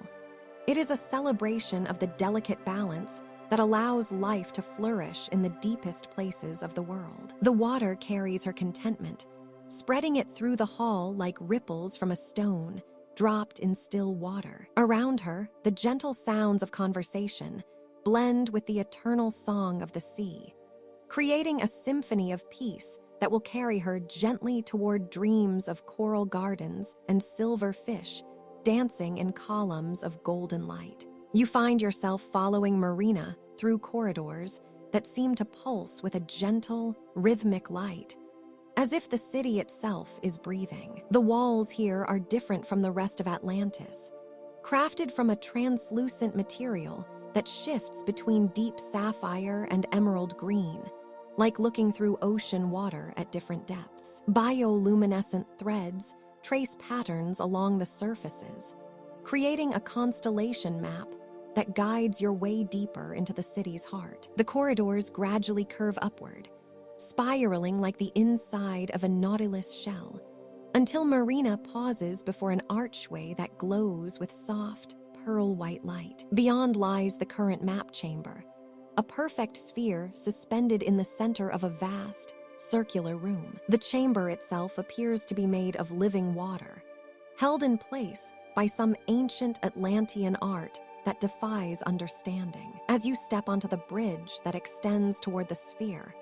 It is a celebration of the delicate balance that allows life to flourish in the deepest places of the world. The water carries her contentment, spreading it through the hall like ripples from a stone, dropped in still water. Around her, the gentle sounds of conversation blend with the eternal song of the sea, creating a symphony of peace that will carry her gently toward dreams of coral gardens and silver fish dancing in columns of golden light. You find yourself following Marina through corridors that seem to pulse with a gentle, rhythmic light, as if the city itself is breathing. The walls here are different from the rest of Atlantis, crafted from a translucent material that shifts between deep sapphire and emerald green, like looking through ocean water at different depths. Bioluminescent threads trace patterns along the surfaces, creating a constellation map that guides your way deeper into the city's heart. The corridors gradually curve upward, spiraling like the inside of a nautilus shell, until Marina pauses before an archway that glows with soft, pearl-white light. Beyond lies the current map chamber, a perfect sphere suspended in the center of a vast, circular room. The chamber itself appears to be made of living water, held in place by some ancient Atlantean art that defies understanding. As you step onto the bridge that extends toward the sphere,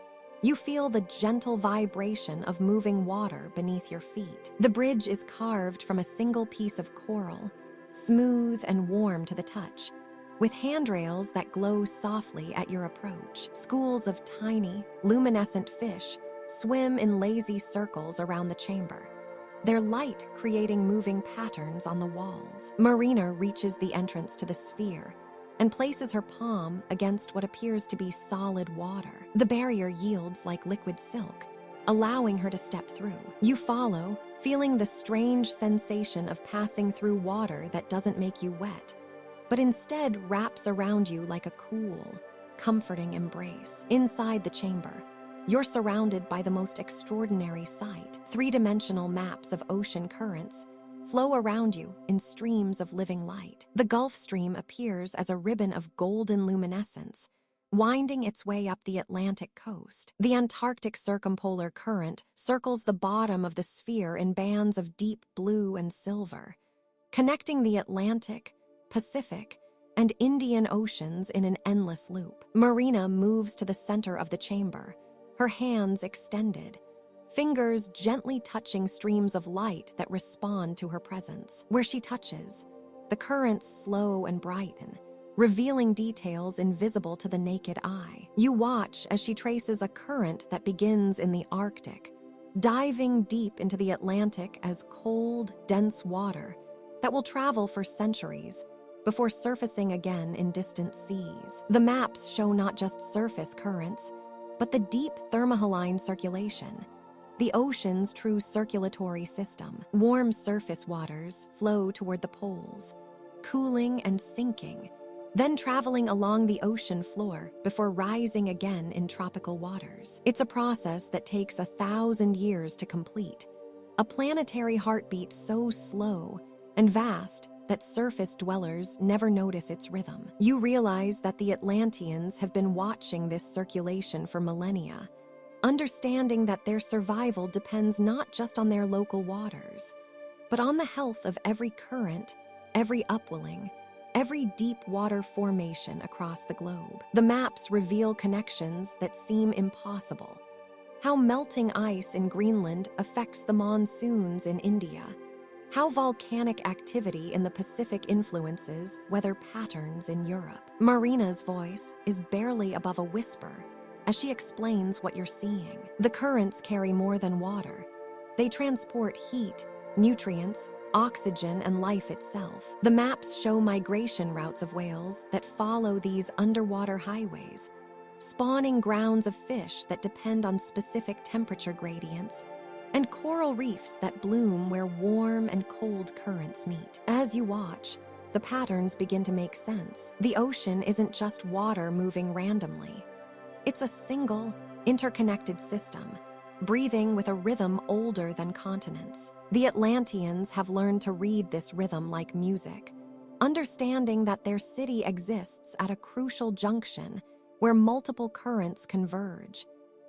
you feel the gentle vibration of moving water beneath your feet. The bridge is carved from a single piece of coral, smooth and warm to the touch, with handrails that glow softly at your approach. Schools of tiny, luminescent fish swim in lazy circles around the chamber, their light creating moving patterns on the walls. Marina reaches the entrance to the sphere and places her palm against what appears to be solid water. The barrier yields like liquid silk, allowing her to step through. You follow, feeling the strange sensation of passing through water that doesn't make you wet, but instead wraps around you like a cool, comforting embrace. Inside the chamber, you're surrounded by the most extraordinary sight. Three-dimensional maps of ocean currents flow around you in streams of living light. The Gulf Stream appears as a ribbon of golden luminescence, winding its way up the Atlantic coast. The Antarctic circumpolar current circles the bottom of the sphere in bands of deep blue and silver, connecting the Atlantic, Pacific, and Indian Oceans in an endless loop. Marina moves to the center of the chamber, her hands extended, fingers gently touching streams of light that respond to her presence. Where she touches, the currents slow and brighten, revealing details invisible to the naked eye. You watch as she traces a current that begins in the Arctic, diving deep into the Atlantic as cold, dense water that will travel for centuries before surfacing again in distant seas. The maps show not just surface currents, but the deep thermohaline circulation, the ocean's true circulatory system. Warm surface waters flow toward the poles, cooling and sinking, then traveling along the ocean floor before rising again in tropical waters. It's a process that takes 1,000 years to complete, a planetary heartbeat so slow and vast that surface dwellers never notice its rhythm. You realize that the Atlanteans have been watching this circulation for millennia, understanding that their survival depends not just on their local waters, but on the health of every current, every upwelling, every deep water formation across the globe. The maps reveal connections that seem impossible. How melting ice in Greenland affects the monsoons in India, how volcanic activity in the Pacific influences weather patterns in Europe. Marina's voice is barely above a whisper as she explains what you're seeing. The currents carry more than water. They transport heat, nutrients, oxygen, and life itself. The maps show migration routes of whales that follow these underwater highways, spawning grounds of fish that depend on specific temperature gradients, and coral reefs that bloom where warm and cold currents meet. As you watch, the patterns begin to make sense. The ocean isn't just water moving randomly. It's a single, interconnected system, breathing with a rhythm older than continents. The Atlanteans have learned to read this rhythm like music, understanding that their city exists at a crucial junction where multiple currents converge,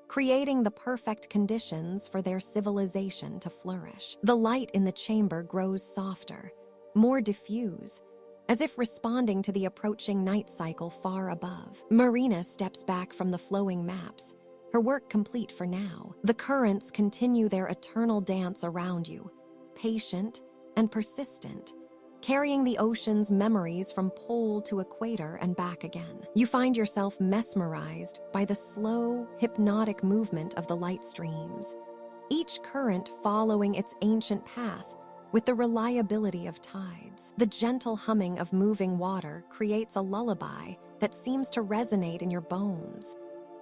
creating the perfect conditions for their civilization to flourish. The light in the chamber grows softer, more diffuse, as if responding to the approaching night cycle far above. Marina steps back from the flowing maps, her work complete for now. The currents continue their eternal dance around you, patient and persistent, carrying the ocean's memories from pole to equator and back again. You find yourself mesmerized by the slow, hypnotic movement of the light streams, each current following its ancient path with the reliability of tides. The gentle humming of moving water creates a lullaby that seems to resonate in your bones,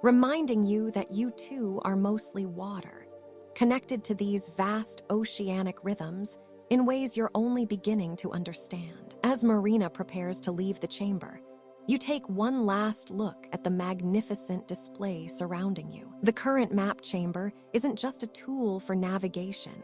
reminding you that you too are mostly water, connected to these vast oceanic rhythms in ways you're only beginning to understand. As Marina prepares to leave the chamber, you take one last look at the magnificent display surrounding you. The current map chamber isn't just a tool for navigation.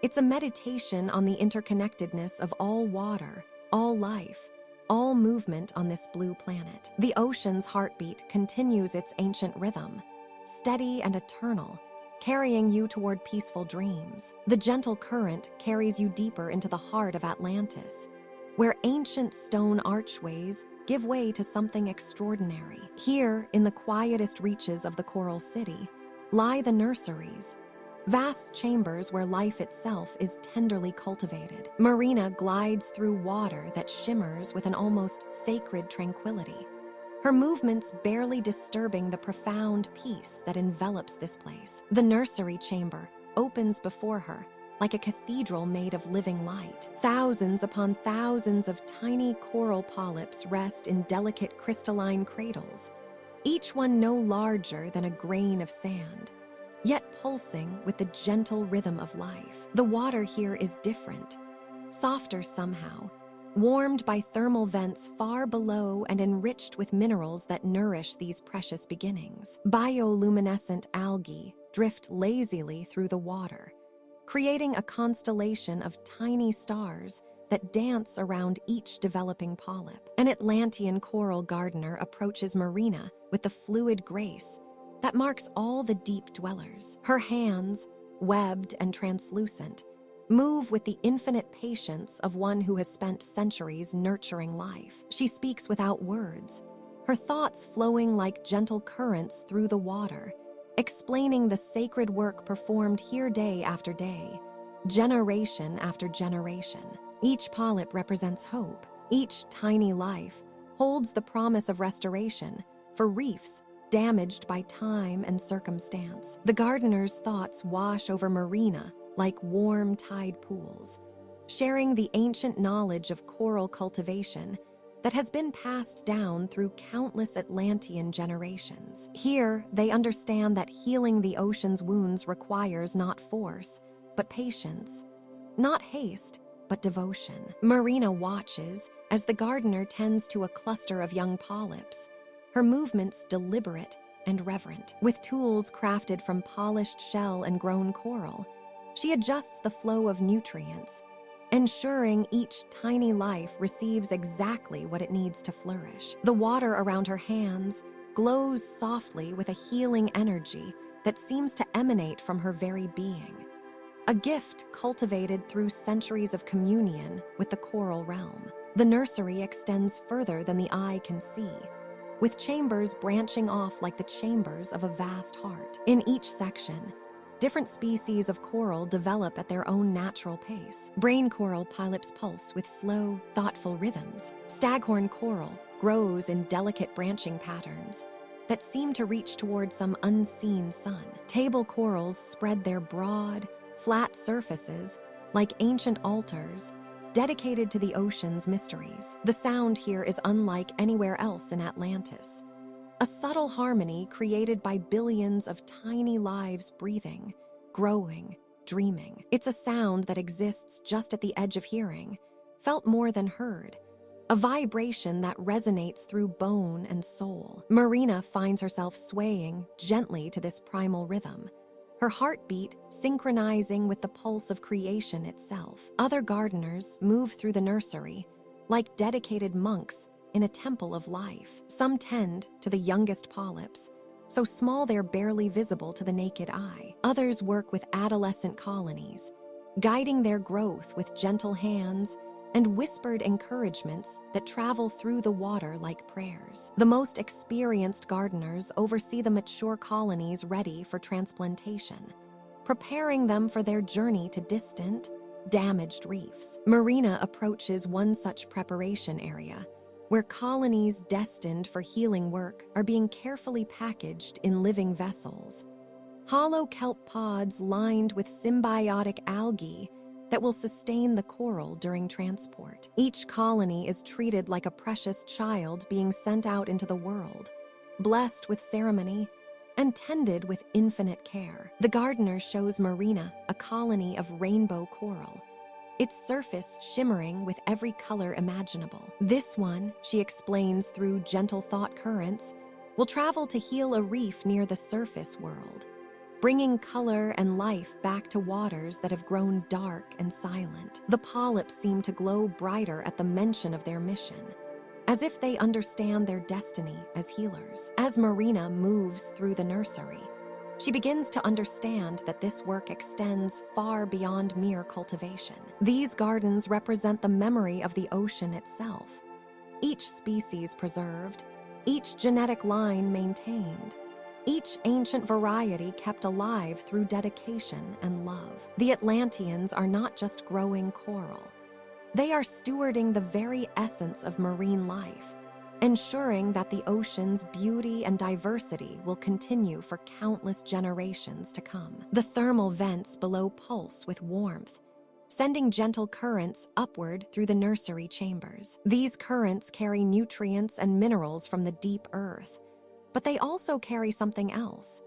It's a meditation on the interconnectedness of all water, all life, all movement on this blue planet. The ocean's heartbeat continues its ancient rhythm, steady and eternal, carrying you toward peaceful dreams. The gentle current carries you deeper into the heart of Atlantis, where ancient stone archways give way to something extraordinary. Here, in the quietest reaches of the Coral City, lie the nurseries, vast chambers where life itself is tenderly cultivated. Marina glides through water that shimmers with an almost sacred tranquility, her movements barely disturbing the profound peace that envelops this place. The nursery chamber opens before her, like a cathedral made of living light. Thousands upon thousands of tiny coral polyps rest in delicate crystalline cradles, each one no larger than a grain of sand, yet pulsing with the gentle rhythm of life. The water here is different, softer somehow, warmed by thermal vents far below and enriched with minerals that nourish these precious beginnings. Bioluminescent algae drift lazily through the water, creating a constellation of tiny stars that dance around each developing polyp. An Atlantean coral gardener approaches Marina with the fluid grace that marks all the deep dwellers. Her hands, webbed and translucent, move with the infinite patience of one who has spent centuries nurturing life. She speaks without words, her thoughts flowing like gentle currents through the water, explaining the sacred work performed here day after day, generation after generation. Each polyp represents hope. Each tiny life holds the promise of restoration for reefs damaged by time and circumstance. The gardener's thoughts wash over Marina like warm tide pools, sharing the ancient knowledge of coral cultivation that has been passed down through countless Atlantean generations. Here, they understand that healing the ocean's wounds requires not force, but patience, not haste, but devotion. Marina watches as the gardener tends to a cluster of young polyps, her movements deliberate and reverent. With tools crafted from polished shell and grown coral, she adjusts the flow of nutrients, ensuring each tiny life receives exactly what it needs to flourish. The water around her hands glows softly with a healing energy that seems to emanate from her very being, a gift cultivated through centuries of communion with the coral realm. The nursery extends further than the eye can see, with chambers branching off like the chambers of a vast heart. In each section, different species of coral develop at their own natural pace. Brain coral polyps pulse with slow, thoughtful rhythms. Staghorn coral grows in delicate branching patterns that seem to reach toward some unseen sun. Table corals spread their broad, flat surfaces like ancient altars dedicated to the ocean's mysteries. The sound here is unlike anywhere else in Atlantis. A subtle harmony created by billions of tiny lives breathing, growing, dreaming. It's a sound that exists just at the edge of hearing, felt more than heard, a vibration that resonates through bone and soul. Marina finds herself swaying gently to this primal rhythm, her heartbeat synchronizing with the pulse of creation itself. Other gardeners move through the nursery like dedicated monks in a temple of life. Some tend to the youngest polyps, so small they're barely visible to the naked eye. Others work with adolescent colonies, guiding their growth with gentle hands and whispered encouragements that travel through the water like prayers. The most experienced gardeners oversee the mature colonies ready for transplantation, preparing them for their journey to distant, damaged reefs. Marina approaches one such preparation area, where colonies destined for healing work are being carefully packaged in living vessels. Hollow kelp pods lined with symbiotic algae that will sustain the coral during transport. Each colony is treated like a precious child being sent out into the world, blessed with ceremony and tended with infinite care. The gardener shows Marina a colony of rainbow coral, its surface shimmering with every color imaginable. This one, she explains through gentle thought currents, will travel to heal a reef near the surface world, bringing color and life back to waters that have grown dark and silent. The polyps seem to glow brighter at the mention of their mission, as if they understand their destiny as healers. As Marina moves through the nursery, she begins to understand that this work extends far beyond mere cultivation. These gardens represent the memory of the ocean itself, each species preserved, each genetic line maintained, each ancient variety kept alive through dedication and love. The Atlanteans are not just growing coral. They are stewarding the very essence of marine life, ensuring that the ocean's beauty and diversity will continue for countless generations to come. The thermal vents below pulse with warmth, sending gentle currents upward through the nursery chambers. These currents carry nutrients and minerals from the deep earth, but they also carry something else: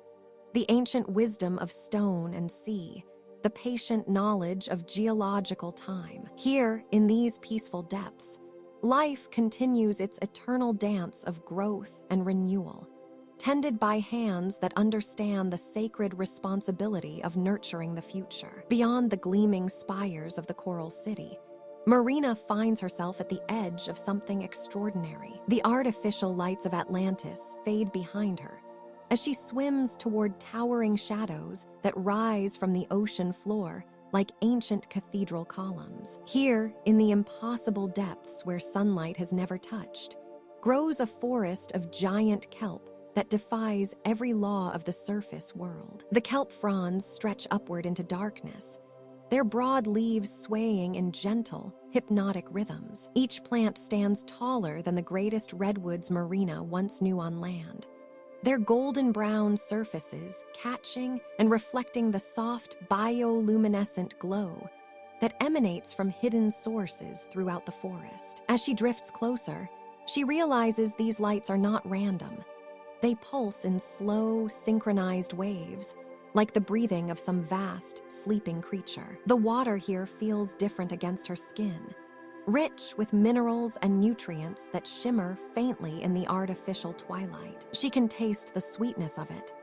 the ancient wisdom of stone and sea, the patient knowledge of geological time. Here, in these peaceful depths, life continues its eternal dance of growth and renewal, tended by hands that understand the sacred responsibility of nurturing the future. Beyond the gleaming spires of the Coral City, Marina finds herself at the edge of something extraordinary. The artificial lights of Atlantis fade behind her as she swims toward towering shadows that rise from the ocean floor like ancient cathedral columns. Here, in the impossible depths where sunlight has never touched, grows a forest of giant kelp that defies every law of the surface world. The kelp fronds stretch upward into darkness, their broad leaves swaying in gentle, hypnotic rhythms. Each plant stands taller than the greatest redwoods Marina once knew on land, their golden brown surfaces catching and reflecting the soft bioluminescent glow that emanates from hidden sources throughout the forest. As she drifts closer, she realizes these lights are not random. They pulse in slow, synchronized waves, like the breathing of some vast, sleeping creature. The water here feels different against her skin, rich with minerals and nutrients that shimmer faintly in the artificial twilight. She can taste the sweetness of it,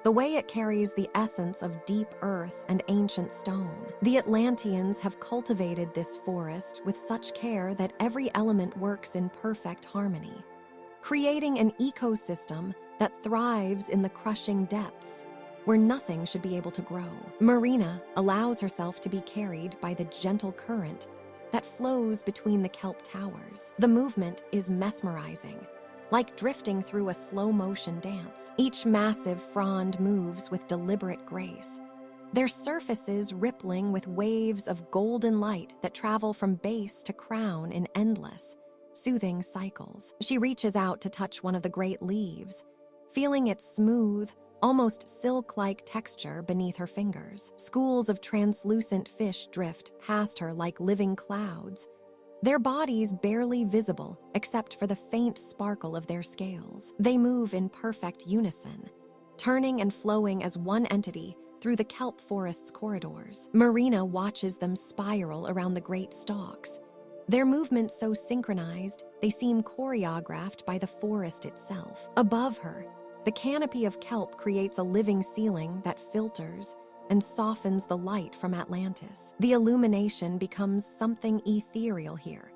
the way it carries the essence of deep earth and ancient stone. The Atlanteans have cultivated this forest with such care that every element works in perfect harmony, creating an ecosystem that thrives in the crushing depths, where nothing should be able to grow. Marina allows herself to be carried by the gentle current that flows between the kelp towers. The movement is mesmerizing, like drifting through a slow-motion dance. Each massive frond moves with deliberate grace, their surfaces rippling with waves of golden light that travel from base to crown in endless, soothing cycles. She reaches out to touch one of the great leaves, feeling its smooth, almost silk-like texture beneath her fingers. Schools of translucent fish drift past her like living clouds, their bodies barely visible except for the faint sparkle of their scales. They move in perfect unison, turning and flowing as one entity through the kelp forest's corridors. Marina watches them spiral around the great stalks, their movements so synchronized they seem choreographed by the forest itself. Above her, the canopy of kelp creates a living ceiling that filters and softens the light from Atlantis. The illumination becomes something ethereal here,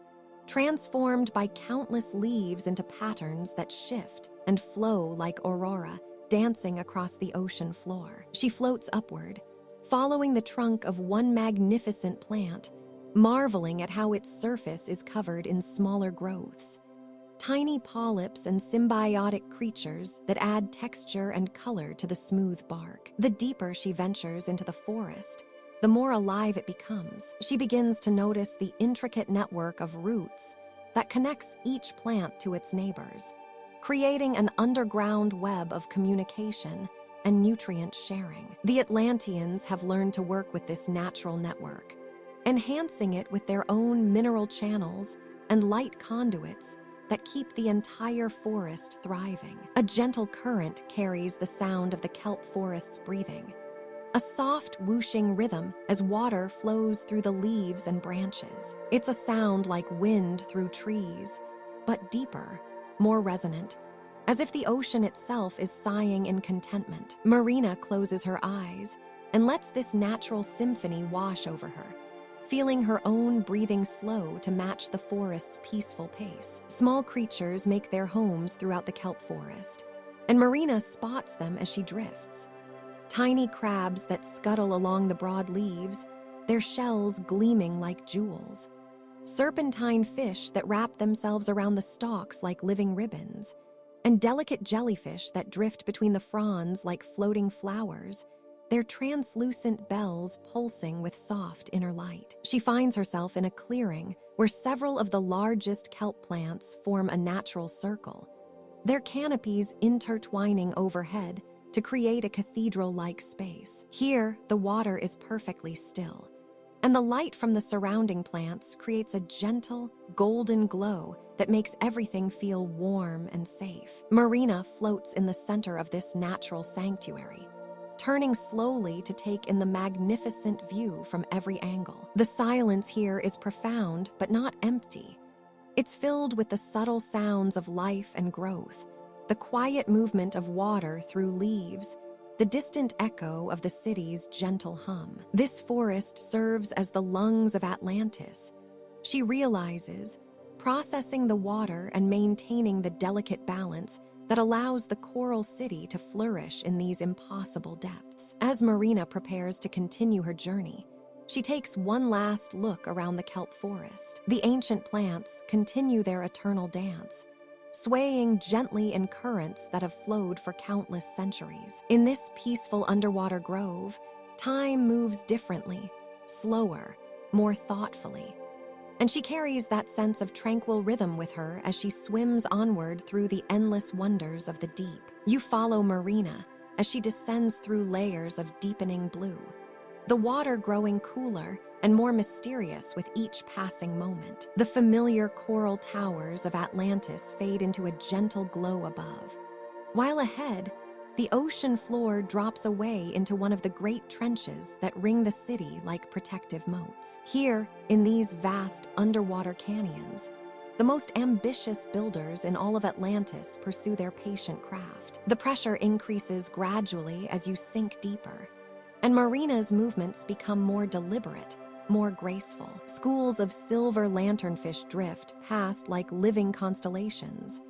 transformed by countless leaves into patterns that shift and flow like aurora, dancing across the ocean floor. She floats upward, following the trunk of one magnificent plant marveling at how its surface is covered in smaller growths. Tiny polyps and symbiotic creatures that add texture and color to the smooth bark. The deeper she ventures into the forest, the more alive it becomes. She begins to notice the intricate network of roots that connects each plant to its neighbors, creating an underground web of communication and nutrient sharing. The Atlanteans have learned to work with this natural network, enhancing it with their own mineral channels and light conduits that keep the entire forest thriving. A gentle current carries the sound of the kelp forest's breathing, a soft whooshing rhythm as water flows through the leaves and branches. It's a sound like wind through trees, but deeper, more resonant, as if the ocean itself is sighing in contentment. Marina closes her eyes and lets this natural symphony wash over her, feeling her own breathing slow to match the forest's peaceful pace. Small creatures make their homes throughout the kelp forest, and Marina spots them as she drifts. Tiny crabs that scuttle along the broad leaves, their shells gleaming like jewels. Serpentine fish that wrap themselves around the stalks like living ribbons, and delicate jellyfish that drift between the fronds like floating flowers, their translucent bells pulsing with soft inner light. She finds herself in a clearing where several of the largest kelp plants form a natural circle, their canopies intertwining overhead to create a cathedral-like space. Here, the water is perfectly still, and the light from the surrounding plants creates a gentle, golden glow that makes everything feel warm and safe. Marina floats in the center of this natural sanctuary, turning slowly to take in the magnificent view from every angle. The silence here is profound, but not empty. It's filled with the subtle sounds of life and growth, the quiet movement of water through leaves, the distant echo of the city's gentle hum. This forest serves as the lungs of Atlantis. She realizes, processing the water and maintaining the delicate balance that allows the coral city to flourish in these impossible depths. As Marina prepares to continue her journey, she takes one last look around the kelp forest. The ancient plants continue their eternal dance, swaying gently in currents that have flowed for countless centuries. In this peaceful underwater grove, time moves differently, slower, more thoughtfully. And she carries that sense of tranquil rhythm with her as she swims onward through the endless wonders of the deep. You follow Marina as she descends through layers of deepening blue, the water growing cooler and more mysterious with each passing moment. The familiar coral towers of Atlantis fade into a gentle glow above, while ahead, the ocean floor drops away into one of the great trenches that ring the city like protective moats. Here, in these vast underwater canyons, the most ambitious builders in all of Atlantis pursue their patient craft. The pressure increases gradually as you sink deeper, and Marina's movements become more deliberate, more graceful. Schools of silver lanternfish drift past like living constellations,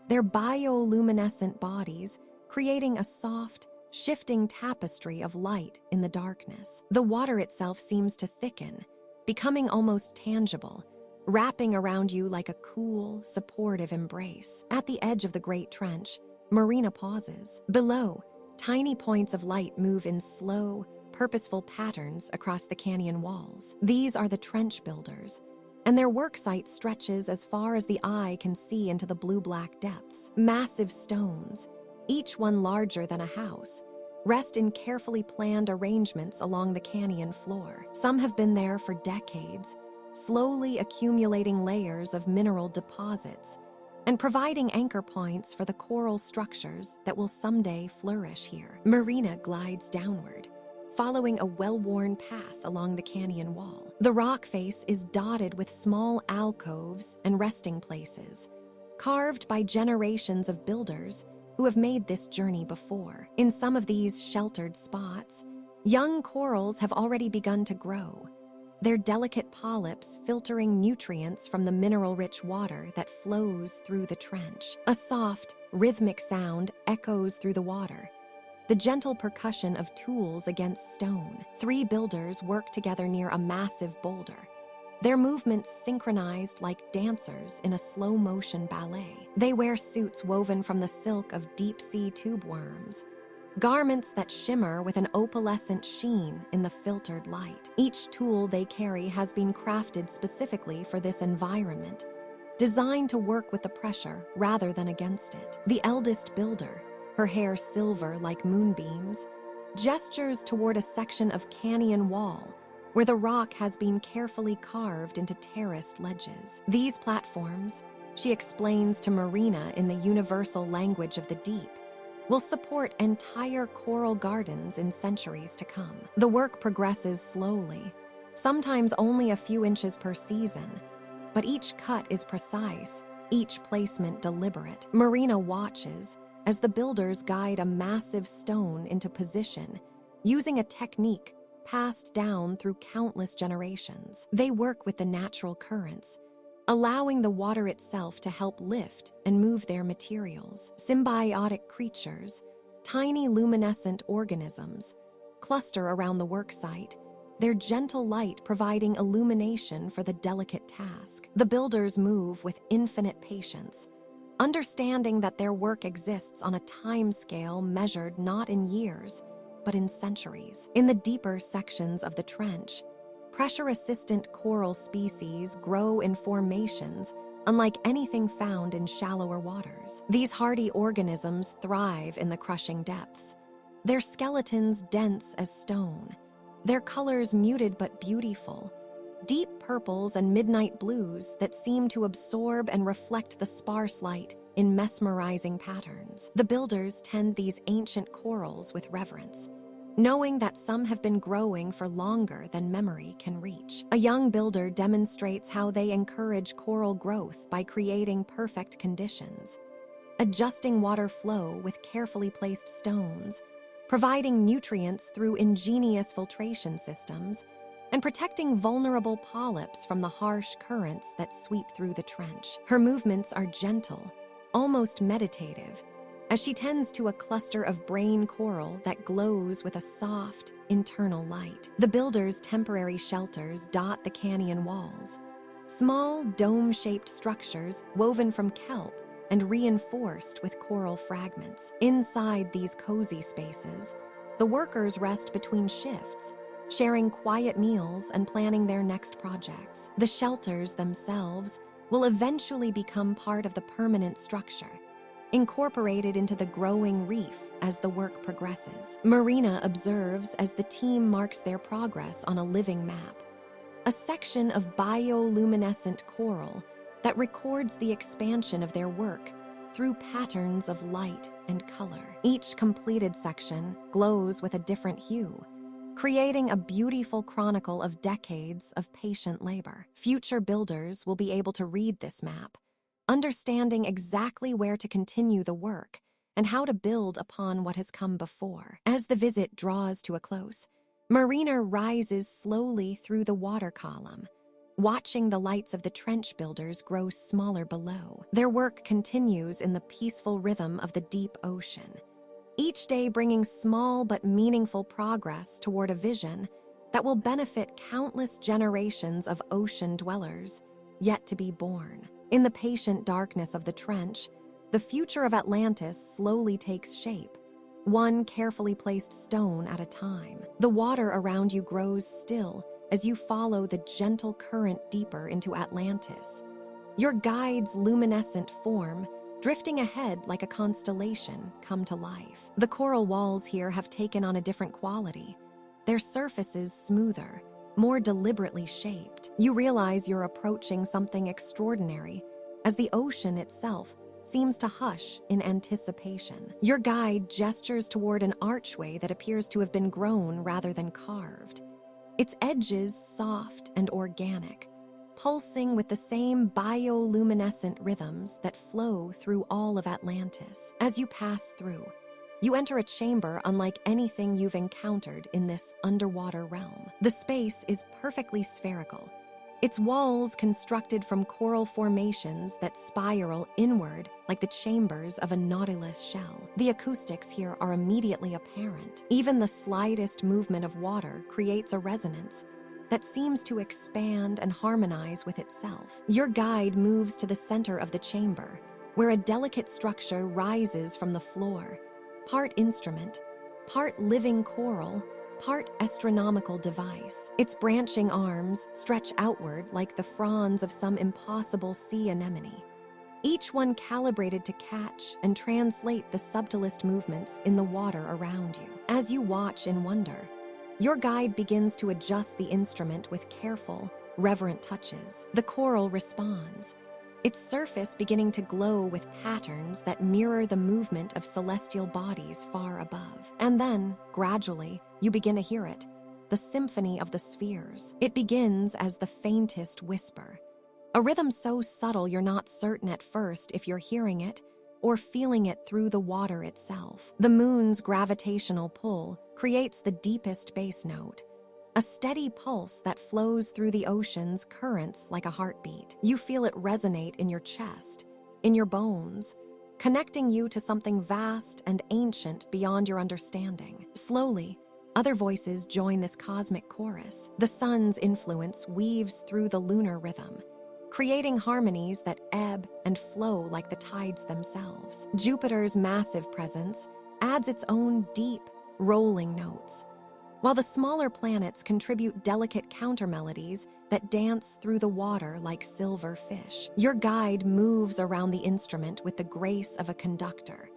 their bioluminescent bodies creating a soft, shifting tapestry of light in the darkness. The water itself seems to thicken, becoming almost tangible, wrapping around you like a cool, supportive embrace. At the edge of the great trench, Marina pauses. Below, tiny points of light move in slow, purposeful patterns across the canyon walls. These are the trench builders, and their work site stretches as far as the eye can see into the blue-black depths. Massive stones, each one larger than a house, rest in carefully planned arrangements along the canyon floor. Some have been there for decades, slowly accumulating layers of mineral deposits and providing anchor points for the coral structures that will someday flourish here. Marina glides downward, following a well-worn path along the canyon wall. The rock face is dotted with small alcoves and resting places, carved by generations of builders who have made this journey before. In some of these sheltered spots, young corals have already begun to grow, their delicate polyps filtering nutrients from the mineral-rich water that flows through the trench. A soft, rhythmic sound echoes through the water, the gentle percussion of tools against stone. 3 builders work together near a massive boulder, their movements synchronized like dancers in a slow-motion ballet. They wear suits woven from the silk of deep-sea tube worms, garments that shimmer with an opalescent sheen in the filtered light. Each tool they carry has been crafted specifically for this environment, designed to work with the pressure rather than against it. The eldest builder, her hair silver like moonbeams, gestures toward a section of canyon wall where the rock has been carefully carved into terraced ledges. These platforms, she explains to Marina in the universal language of the deep, will support entire coral gardens in centuries to come. The work progresses slowly, sometimes only a few inches per season, but each cut is precise, each placement deliberate. Marina watches as the builders guide a massive stone into position, using a technique passed down through countless generations. They work with the natural currents, allowing the water itself to help lift and move their materials. Symbiotic creatures, tiny luminescent organisms, cluster around the work site, their gentle light providing illumination for the delicate task. The builders move with infinite patience, understanding that their work exists on a time scale measured not in years, but in centuries. In the deeper sections of the trench, pressure-resistant coral species grow in formations unlike anything found in shallower waters. These hardy organisms thrive in the crushing depths, their skeletons dense as stone, their colors muted but beautiful, deep purples and midnight blues that seem to absorb and reflect the sparse light in mesmerizing patterns. The builders tend these ancient corals with reverence, knowing that some have been growing for longer than memory can reach. A young builder demonstrates how they encourage coral growth by creating perfect conditions, adjusting water flow with carefully placed stones, providing nutrients through ingenious filtration systems, and protecting vulnerable polyps from the harsh currents that sweep through the trench. Her movements are gentle, almost meditative, as she tends to a cluster of brain coral that glows with a soft, internal light. The builders' temporary shelters dot the canyon walls, small, dome-shaped structures woven from kelp and reinforced with coral fragments. Inside these cozy spaces, the workers rest between shifts, sharing quiet meals and planning their next projects. The shelters themselves will eventually become part of the permanent structure, incorporated into the growing reef as the work progresses. Marina observes as the team marks their progress on a living map, a section of bioluminescent coral that records the expansion of their work through patterns of light and color. Each completed section glows with a different hue, creating a beautiful chronicle of decades of patient labor. Future builders will be able to read this map, understanding exactly where to continue the work and how to build upon what has come before. As the visit draws to a close, Marina rises slowly through the water column, watching the lights of the trench builders grow smaller below. Their work continues in the peaceful rhythm of the deep ocean, each day bringing small but meaningful progress toward a vision that will benefit countless generations of ocean dwellers yet to be born. In the patient darkness of the trench, the future of Atlantis slowly takes shape, one carefully placed stone at a time. The water around you grows still as you follow the gentle current deeper into Atlantis, your guide's luminescent form drifting ahead like a constellation come to life. The coral walls here have taken on a different quality, their surfaces smoother, more deliberately shaped. You realize you're approaching something extraordinary, as the ocean itself seems to hush in anticipation. Your guide gestures toward an archway that appears to have been grown rather than carved, its edges soft and organic, pulsing with the same bioluminescent rhythms that flow through all of Atlantis. As you pass through, you enter a chamber unlike anything you've encountered in this underwater realm. The space is perfectly spherical, its walls constructed from coral formations that spiral inward like the chambers of a nautilus shell. The acoustics here are immediately apparent. Even the slightest movement of water creates a resonance, that seems to expand and harmonize with itself. Your guide moves to the center of the chamber, where a delicate structure rises from the floor, part instrument, part living choral, part astronomical device. Its branching arms stretch outward like the fronds of some impossible sea anemone, each one calibrated to catch and translate the subtlest movements in the water around you. As you watch in wonder, your guide begins to adjust the instrument with careful, reverent touches. The choral responds, its surface beginning to glow with patterns that mirror the movement of celestial bodies far above. And then, gradually, you begin to hear it, the symphony of the spheres. It begins as the faintest whisper, a rhythm so subtle you're not certain at first if you're hearing it or feeling it through the water itself. The moon's gravitational pull creates the deepest bass note, a steady pulse that flows through the ocean's currents like a heartbeat. You feel it resonate in your chest, in your bones, connecting you to something vast and ancient beyond your understanding. Slowly, other voices join this cosmic chorus. The sun's influence weaves through the lunar rhythm, creating harmonies that ebb and flow like the tides themselves. Jupiter's massive presence adds its own deep, rolling notes, while the smaller planets contribute delicate countermelodies that dance through the water like silver fish. Your guide moves around the instrument with the grace of a conductor,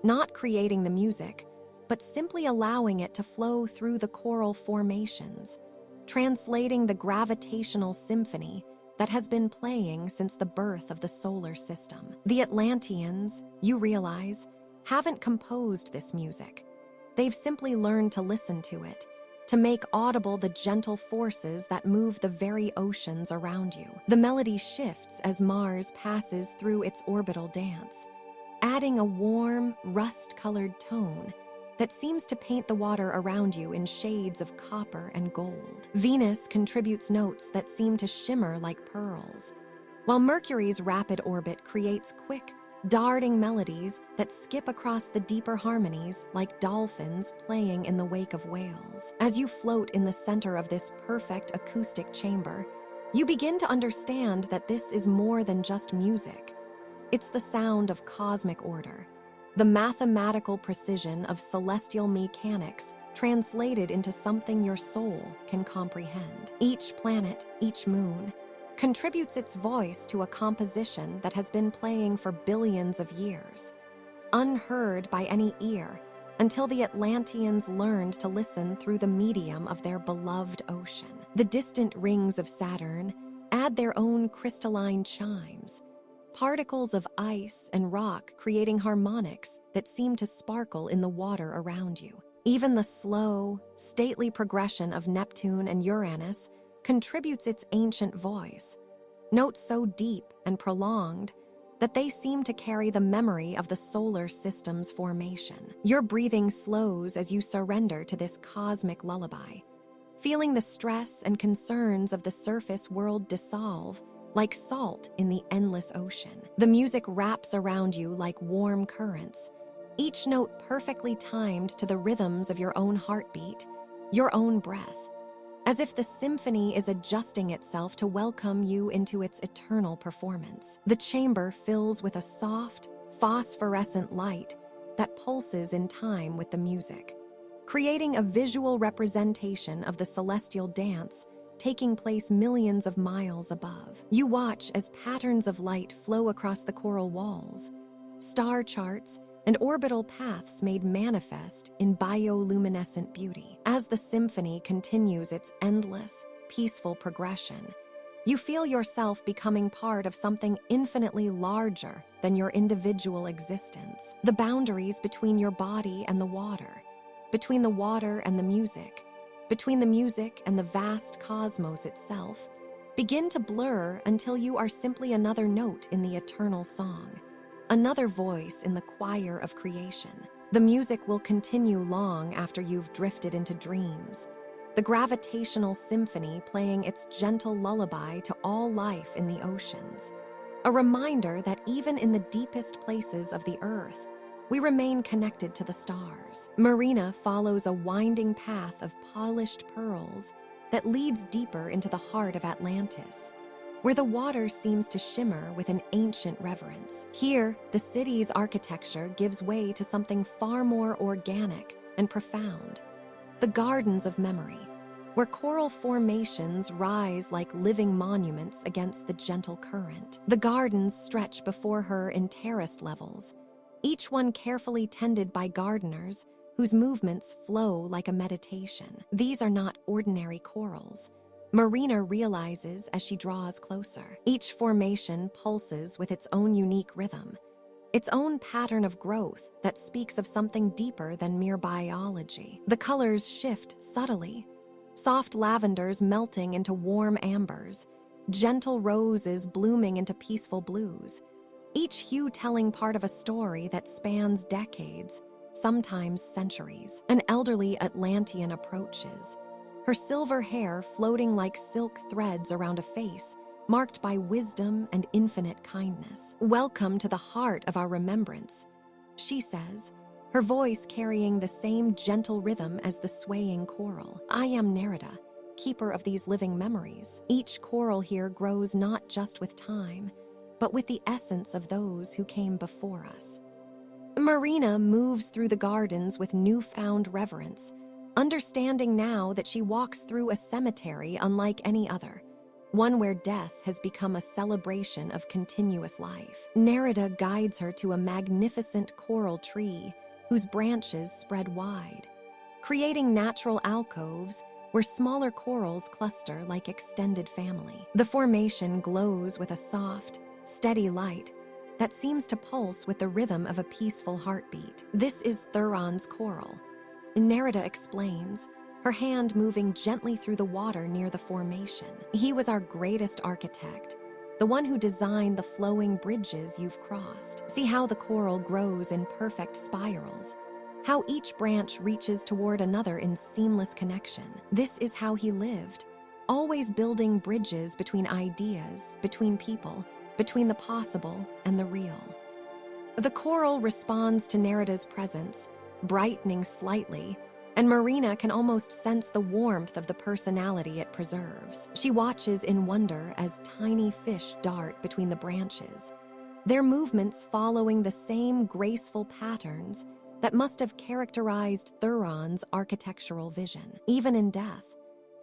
not creating the music, but simply allowing it to flow through the choral formations, translating the gravitational symphony that has been playing since the birth of the solar system. The Atlanteans, you realize, haven't composed this music. They've simply learned to listen to it, to make audible the gentle forces that move the very oceans around you. The melody shifts as Mars passes through its orbital dance, adding a warm, rust-colored tone that seems to paint the water around you in shades of copper and gold. Venus contributes notes that seem to shimmer like pearls, while Mercury's rapid orbit creates quick, darting melodies that skip across the deeper harmonies like dolphins playing in the wake of whales. As you float in the center of this perfect acoustic chamber, you begin to understand that this is more than just music. It's the sound of cosmic order, the mathematical precision of celestial mechanics translated into something your soul can comprehend. Each planet, each moon, contributes its voice to a composition that has been playing for billions of years, unheard by any ear until the Atlanteans learned to listen through the medium of their beloved ocean. The distant rings of Saturn add their own crystalline chimes, particles of ice and rock creating harmonics that seem to sparkle in the water around you. Even the slow, stately progression of Neptune and Uranus contributes its ancient voice, notes so deep and prolonged that they seem to carry the memory of the solar system's formation. Your breathing slows as you surrender to this cosmic lullaby, feeling the stress and concerns of the surface world dissolve like salt in the endless ocean. The music wraps around you like warm currents, each note perfectly timed to the rhythms of your own heartbeat, your own breath, as if the symphony is adjusting itself to welcome you into its eternal performance. The chamber fills with a soft, phosphorescent light that pulses in time with the music, creating a visual representation of the celestial dance taking place millions of miles above. You watch as patterns of light flow across the coral walls, star charts and orbital paths made manifest in bioluminescent beauty. As the symphony continues its endless, peaceful progression, you feel yourself becoming part of something infinitely larger than your individual existence. The boundaries between your body and the water, between the water and the music, between the music and the vast cosmos itself, begin to blur until you are simply another note in the eternal song, another voice in the choir of creation. The music will continue long after you've drifted into dreams, the gravitational symphony playing its gentle lullaby to all life in the oceans, a reminder that even in the deepest places of the earth, we remain connected to the stars. Marina follows a winding path of polished pearls that leads deeper into the heart of Atlantis, where the water seems to shimmer with an ancient reverence. Here, the city's architecture gives way to something far more organic and profound: the Gardens of Memory, where coral formations rise like living monuments against the gentle current. The gardens stretch before her in terraced levels, each one carefully tended by gardeners whose movements flow like a meditation. These are not ordinary corals, Marina realizes as she draws closer. Each formation pulses with its own unique rhythm, its own pattern of growth that speaks of something deeper than mere biology. The colors shift subtly, soft lavenders melting into warm ambers, gentle roses blooming into peaceful blues, each hue telling part of a story that spans decades, sometimes centuries. An elderly Atlantean approaches, her silver hair floating like silk threads around a face marked by wisdom and infinite kindness. "Welcome to the heart of our remembrance," she says, her voice carrying the same gentle rhythm as the swaying coral. "I am Nerida, keeper of these living memories." Each coral here grows not just with time, but with the essence of those who came before us. Marina moves through the gardens with newfound reverence, understanding now that she walks through a cemetery unlike any other, one where death has become a celebration of continuous life. Nerida guides her to a magnificent coral tree whose branches spread wide, creating natural alcoves where smaller corals cluster like extended family. The formation glows with a soft, steady light that seems to pulse with the rhythm of a peaceful heartbeat. "This is Thuron's coral," Nerida explains, her hand moving gently through the water near the formation. "He was our greatest architect, the one who designed the flowing bridges you've crossed. See how the coral grows in perfect spirals, how each branch reaches toward another in seamless connection. This is how he lived, always building bridges between ideas, between people, between the possible and the real." The coral responds to Nerida's presence, brightening slightly, and Marina can almost sense the warmth of the personality it preserves. She watches in wonder as tiny fish dart between the branches, their movements following the same graceful patterns that must have characterized Thuron's architectural vision. Even in death,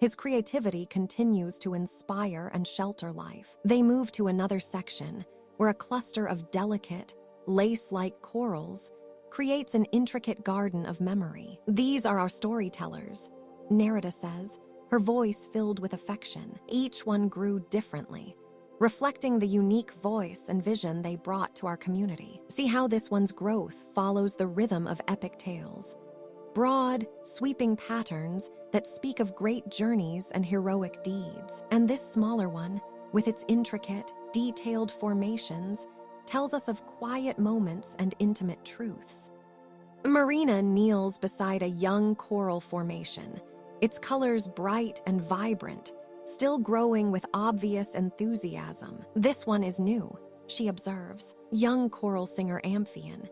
his creativity continues to inspire and shelter life. They move to another section where a cluster of delicate, lace-like corals creates an intricate garden of memory. "These are our storytellers," Nerida says, her voice filled with affection. Each one grew differently, reflecting the unique voice and vision they brought to our community. See how this one's growth follows the rhythm of epic tales. Broad, sweeping patterns that speak of great journeys and heroic deeds. And this smaller one, with its intricate, detailed formations, tells us of quiet moments and intimate truths. Marina kneels beside a young coral formation, its colors bright and vibrant, still growing with obvious enthusiasm. "This one is new," she observes. "Young coral singer Amphion."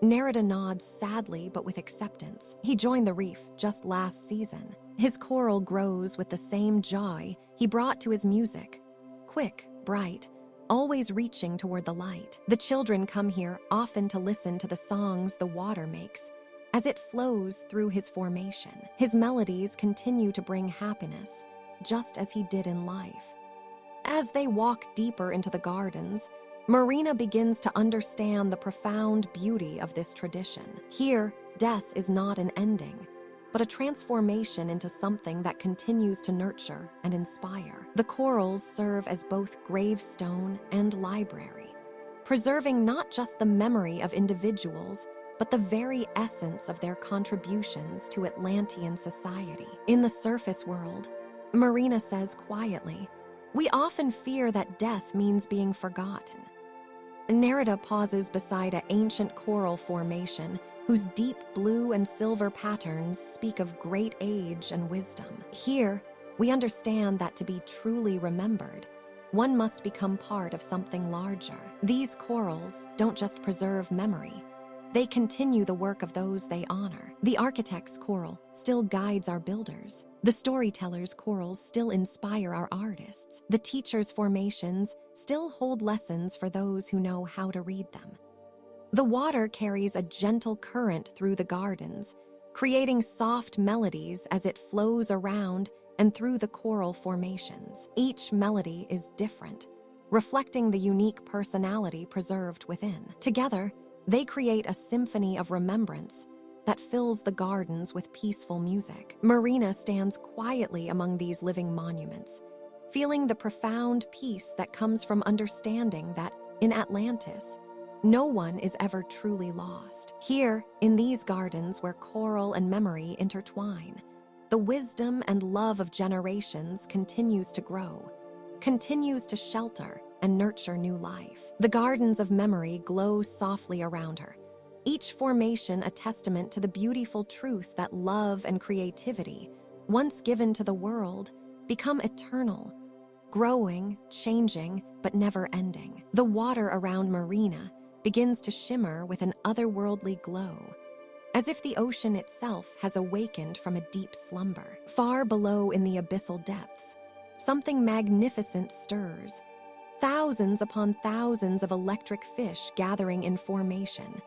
Nerida nods sadly but with acceptance. "He joined the reef just last season. His coral grows with the same joy he brought to his music. Quick, bright, always reaching toward the light. The children come here often to listen to the songs the water makes as it flows through his formation. His melodies continue to bring happiness, just as he did in life." As they walk deeper into the gardens, Marina begins to understand the profound beauty of this tradition. Here, death is not an ending, but a transformation into something that continues to nurture and inspire. The corals serve as both gravestone and library, preserving not just the memory of individuals, but the very essence of their contributions to Atlantean society. In the surface world, Marina says quietly, "We often fear that death means being forgotten." Nerida pauses beside an ancient coral formation whose deep blue and silver patterns speak of great age and wisdom. Here, we understand that to be truly remembered, one must become part of something larger. These corals don't just preserve memory, They continue the work of those they honor. The architect's choral still guides our builders. The storyteller's chorals still inspire our artists. The teacher's formations still hold lessons for those who know how to read them. The water carries a gentle current through the gardens, creating soft melodies as it flows around and through the choral formations. Each melody is different, reflecting the unique personality preserved within. Together, they create a symphony of remembrance that fills the gardens with peaceful music. Marina stands quietly among these living monuments, feeling the profound peace that comes from understanding that in Atlantis, no one is ever truly lost. Here, in these gardens where choral and memory intertwine, the wisdom and love of generations continues to grow, continues to shelter and nurture new life. The gardens of memory glow softly around her, each formation a testament to the beautiful truth that love and creativity, once given to the world, become eternal, growing, changing, but never ending. The water around Marina begins to shimmer with an otherworldly glow, as if the ocean itself has awakened from a deep slumber. Far below in the abyssal depths, something magnificent stirs. Thousands upon thousands of electric fish gathering in formation,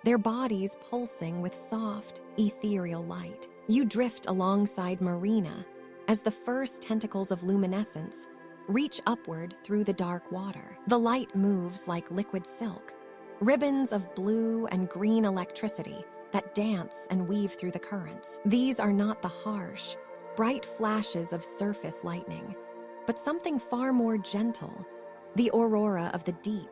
their bodies pulsing with soft, ethereal light. You drift alongside Marina as the first tentacles of luminescence reach upward through the dark water. The light moves like liquid silk, ribbons of blue and green electricity that dance and weave through the currents. These are not the harsh, bright flashes of surface lightning, but something far more gentle, the aurora of the deep,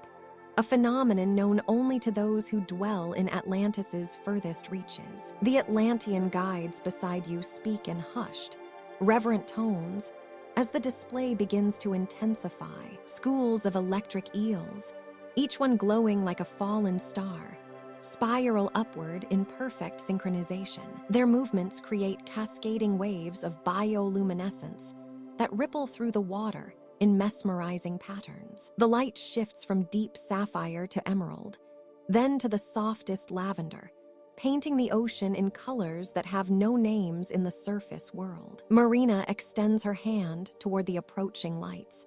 a phenomenon known only to those who dwell in Atlantis's furthest reaches. The Atlantean guides beside you speak in hushed, reverent tones as the display begins to intensify. Schools of electric eels, each one glowing like a fallen star, spiral upward in perfect synchronization. Their movements create cascading waves of bioluminescence that ripple through the water in mesmerizing patterns. The light shifts from deep sapphire to emerald, then to the softest lavender, painting the ocean in colors that have no names in the surface world. Marina extends her hand toward the approaching lights,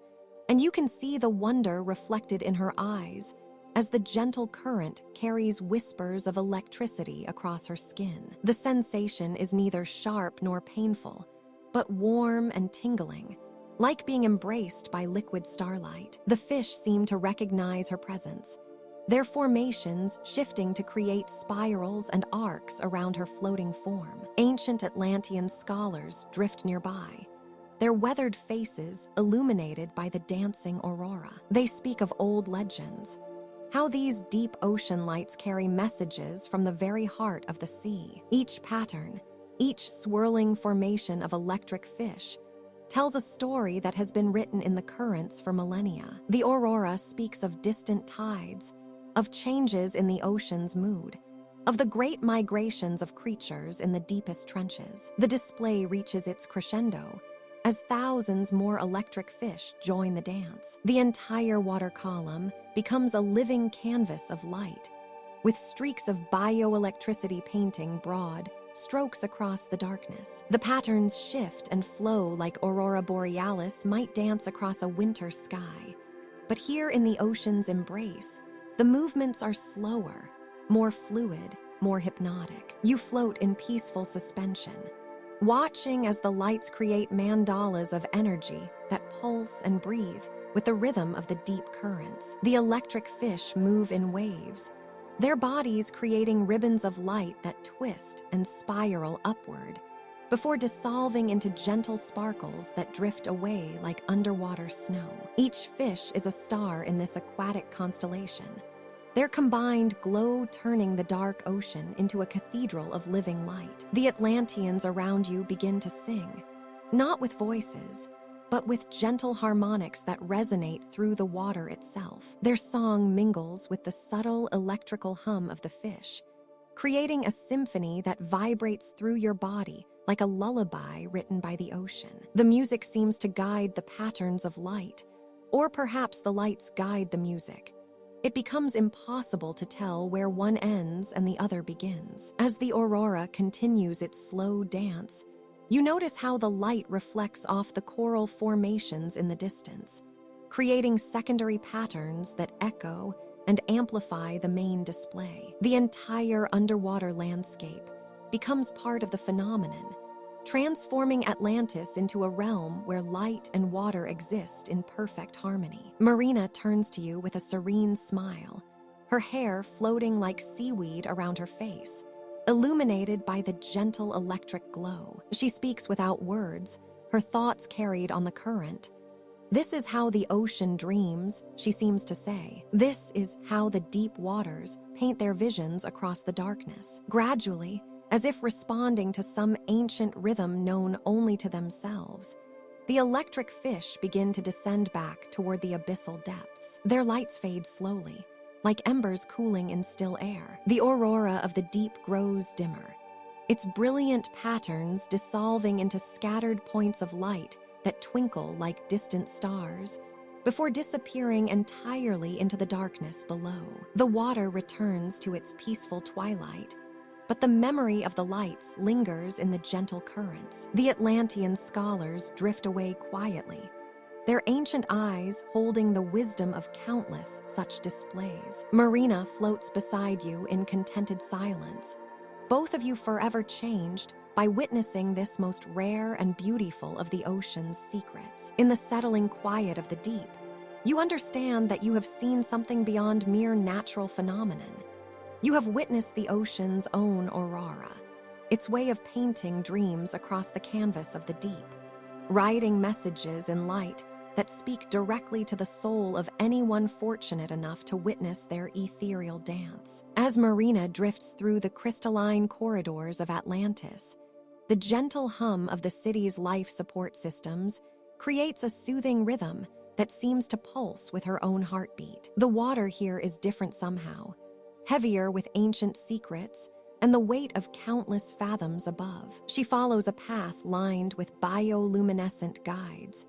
and you can see the wonder reflected in her eyes as the gentle current carries whispers of electricity across her skin. The sensation is neither sharp nor painful, but warm and tingling, like being embraced by liquid starlight. The fish seem to recognize her presence, their formations shifting to create spirals and arcs around her floating form. Ancient Atlantean scholars drift nearby, their weathered faces illuminated by the dancing aurora. They speak of old legends, how these deep ocean lights carry messages from the very heart of the sea. Each pattern, each swirling formation of electric fish, tells a story that has been written in the currents for millennia. The aurora speaks of distant tides, of changes in the ocean's mood, of the great migrations of creatures in the deepest trenches. The display reaches its crescendo as thousands more electric fish join the dance. The entire water column becomes a living canvas of light, with streaks of bioelectricity painting broad strokes across the darkness. The patterns shift and flow like aurora borealis might dance across a winter sky. But here in the ocean's embrace, the movements are slower, more fluid, more hypnotic. You float in peaceful suspension, watching as the lights create mandalas of energy that pulse and breathe with the rhythm of the deep currents. The electric fish move in waves, their bodies creating ribbons of light that twist and spiral upward before dissolving into gentle sparkles that drift away like underwater snow. Each fish is a star in this aquatic constellation, their combined glow turning the dark ocean into a cathedral of living light. The Atlanteans around you begin to sing, not with voices, but with gentle harmonics that resonate through the water itself. Their song mingles with the subtle electrical hum of the fish, creating a symphony that vibrates through your body like a lullaby written by the ocean. The music seems to guide the patterns of light, or perhaps the lights guide the music. It becomes impossible to tell where one ends and the other begins. As the aurora continues its slow dance, you notice how the light reflects off the coral formations in the distance, creating secondary patterns that echo and amplify the main display. The entire underwater landscape becomes part of the phenomenon, transforming Atlantis into a realm where light and water exist in perfect harmony. Marina turns to you with a serene smile, her hair floating like seaweed around her face, illuminated by the gentle electric glow. She speaks without words, her thoughts carried on the current. "This is how the ocean dreams," she seems to say. "This is how the deep waters paint their visions across the darkness." Gradually, as if responding to some ancient rhythm known only to themselves, the electric fish begin to descend back toward the abyssal depths. Their lights fade slowly, like embers cooling in still air. The aurora of the deep grows dimmer, its brilliant patterns dissolving into scattered points of light that twinkle like distant stars, before disappearing entirely into the darkness below. The water returns to its peaceful twilight, but the memory of the lights lingers in the gentle currents. The Atlantean scholars drift away quietly, their ancient eyes holding the wisdom of countless such displays. Marina floats beside you in contented silence, both of you forever changed by witnessing this most rare and beautiful of the ocean's secrets. In the settling quiet of the deep, you understand that you have seen something beyond mere natural phenomenon. You have witnessed the ocean's own aurora, its way of painting dreams across the canvas of the deep, writing messages in light that speak directly to the soul of anyone fortunate enough to witness their ethereal dance. As Marina drifts through the crystalline corridors of Atlantis, the gentle hum of the city's life support systems creates a soothing rhythm that seems to pulse with her own heartbeat. The water here is different somehow, heavier with ancient secrets and the weight of countless fathoms above. She follows a path lined with bioluminescent guides,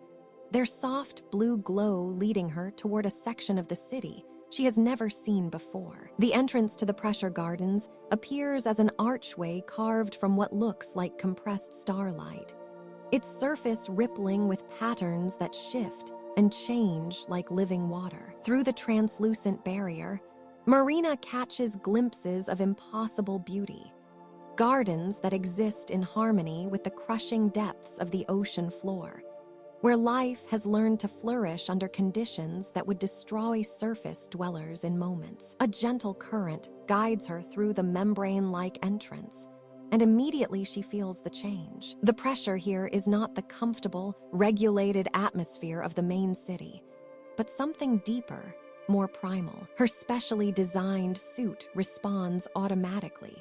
their soft blue glow leading her toward a section of the city she has never seen before. The entrance to the pressure gardens appears as an archway carved from what looks like compressed starlight, its surface rippling with patterns that shift and change like living water. Through the translucent barrier, Marina catches glimpses of impossible beauty, gardens that exist in harmony with the crushing depths of the ocean floor, where life has learned to flourish under conditions that would destroy surface dwellers in moments. A gentle current guides her through the membrane-like entrance, and immediately she feels the change. The pressure here is not the comfortable, regulated atmosphere of the main city, but something deeper, more primal. Her specially designed suit responds automatically,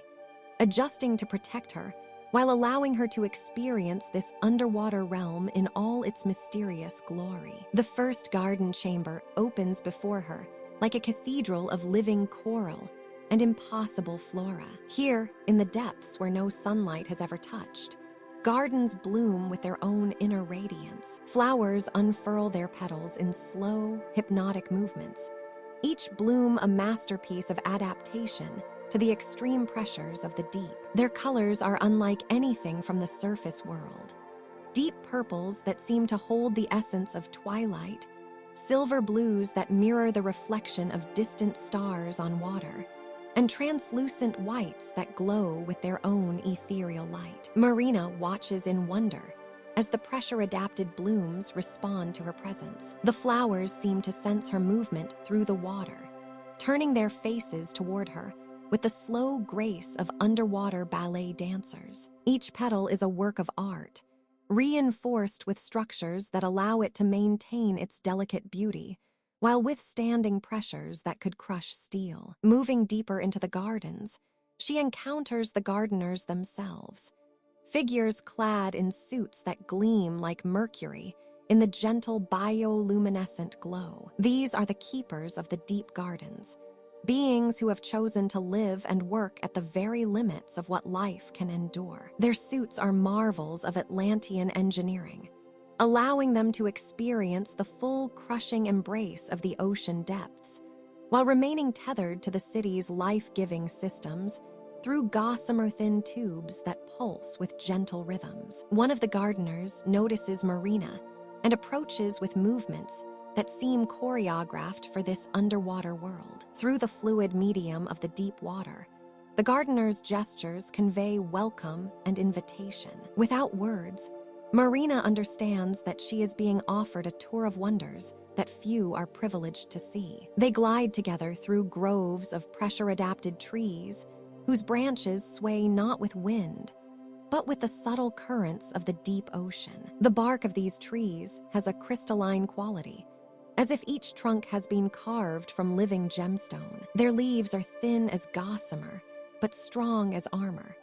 adjusting to protect her while allowing her to experience this underwater realm in all its mysterious glory. The first garden chamber opens before her like a cathedral of living coral and impossible flora. Here, in the depths where no sunlight has ever touched, gardens bloom with their own inner radiance. Flowers unfurl their petals in slow, hypnotic movements, each bloom a masterpiece of adaptation to the extreme pressures of the deep. Their colors are unlike anything from the surface world. Deep purples that seem to hold the essence of twilight, silver blues that mirror the reflection of distant stars on water, and translucent whites that glow with their own ethereal light. Marina watches in wonder as the pressure-adapted blooms respond to her presence. The flowers seem to sense her movement through the water, turning their faces toward her with the slow grace of underwater ballet dancers. Each petal is a work of art, reinforced with structures that allow it to maintain its delicate beauty while withstanding pressures that could crush steel. Moving deeper into the gardens, she encounters the gardeners themselves, figures clad in suits that gleam like mercury in the gentle bioluminescent glow. These are the keepers of the deep gardens, beings who have chosen to live and work at the very limits of what life can endure. Their suits are marvels of Atlantean engineering, allowing them to experience the full crushing embrace of the ocean depths, while remaining tethered to the city's life-giving systems through gossamer-thin tubes that pulse with gentle rhythms. One of the gardeners notices Marina and approaches with movements that seem choreographed for this underwater world. Through the fluid medium of the deep water, the gardener's gestures convey welcome and invitation. Without words, Marina understands that she is being offered a tour of wonders that few are privileged to see. They glide together through groves of pressure-adapted trees whose branches sway not with wind, but with the subtle currents of the deep ocean. The bark of these trees has a crystalline quality, as if each trunk has been carved from living gemstone. Their leaves are thin as gossamer, but strong as armor,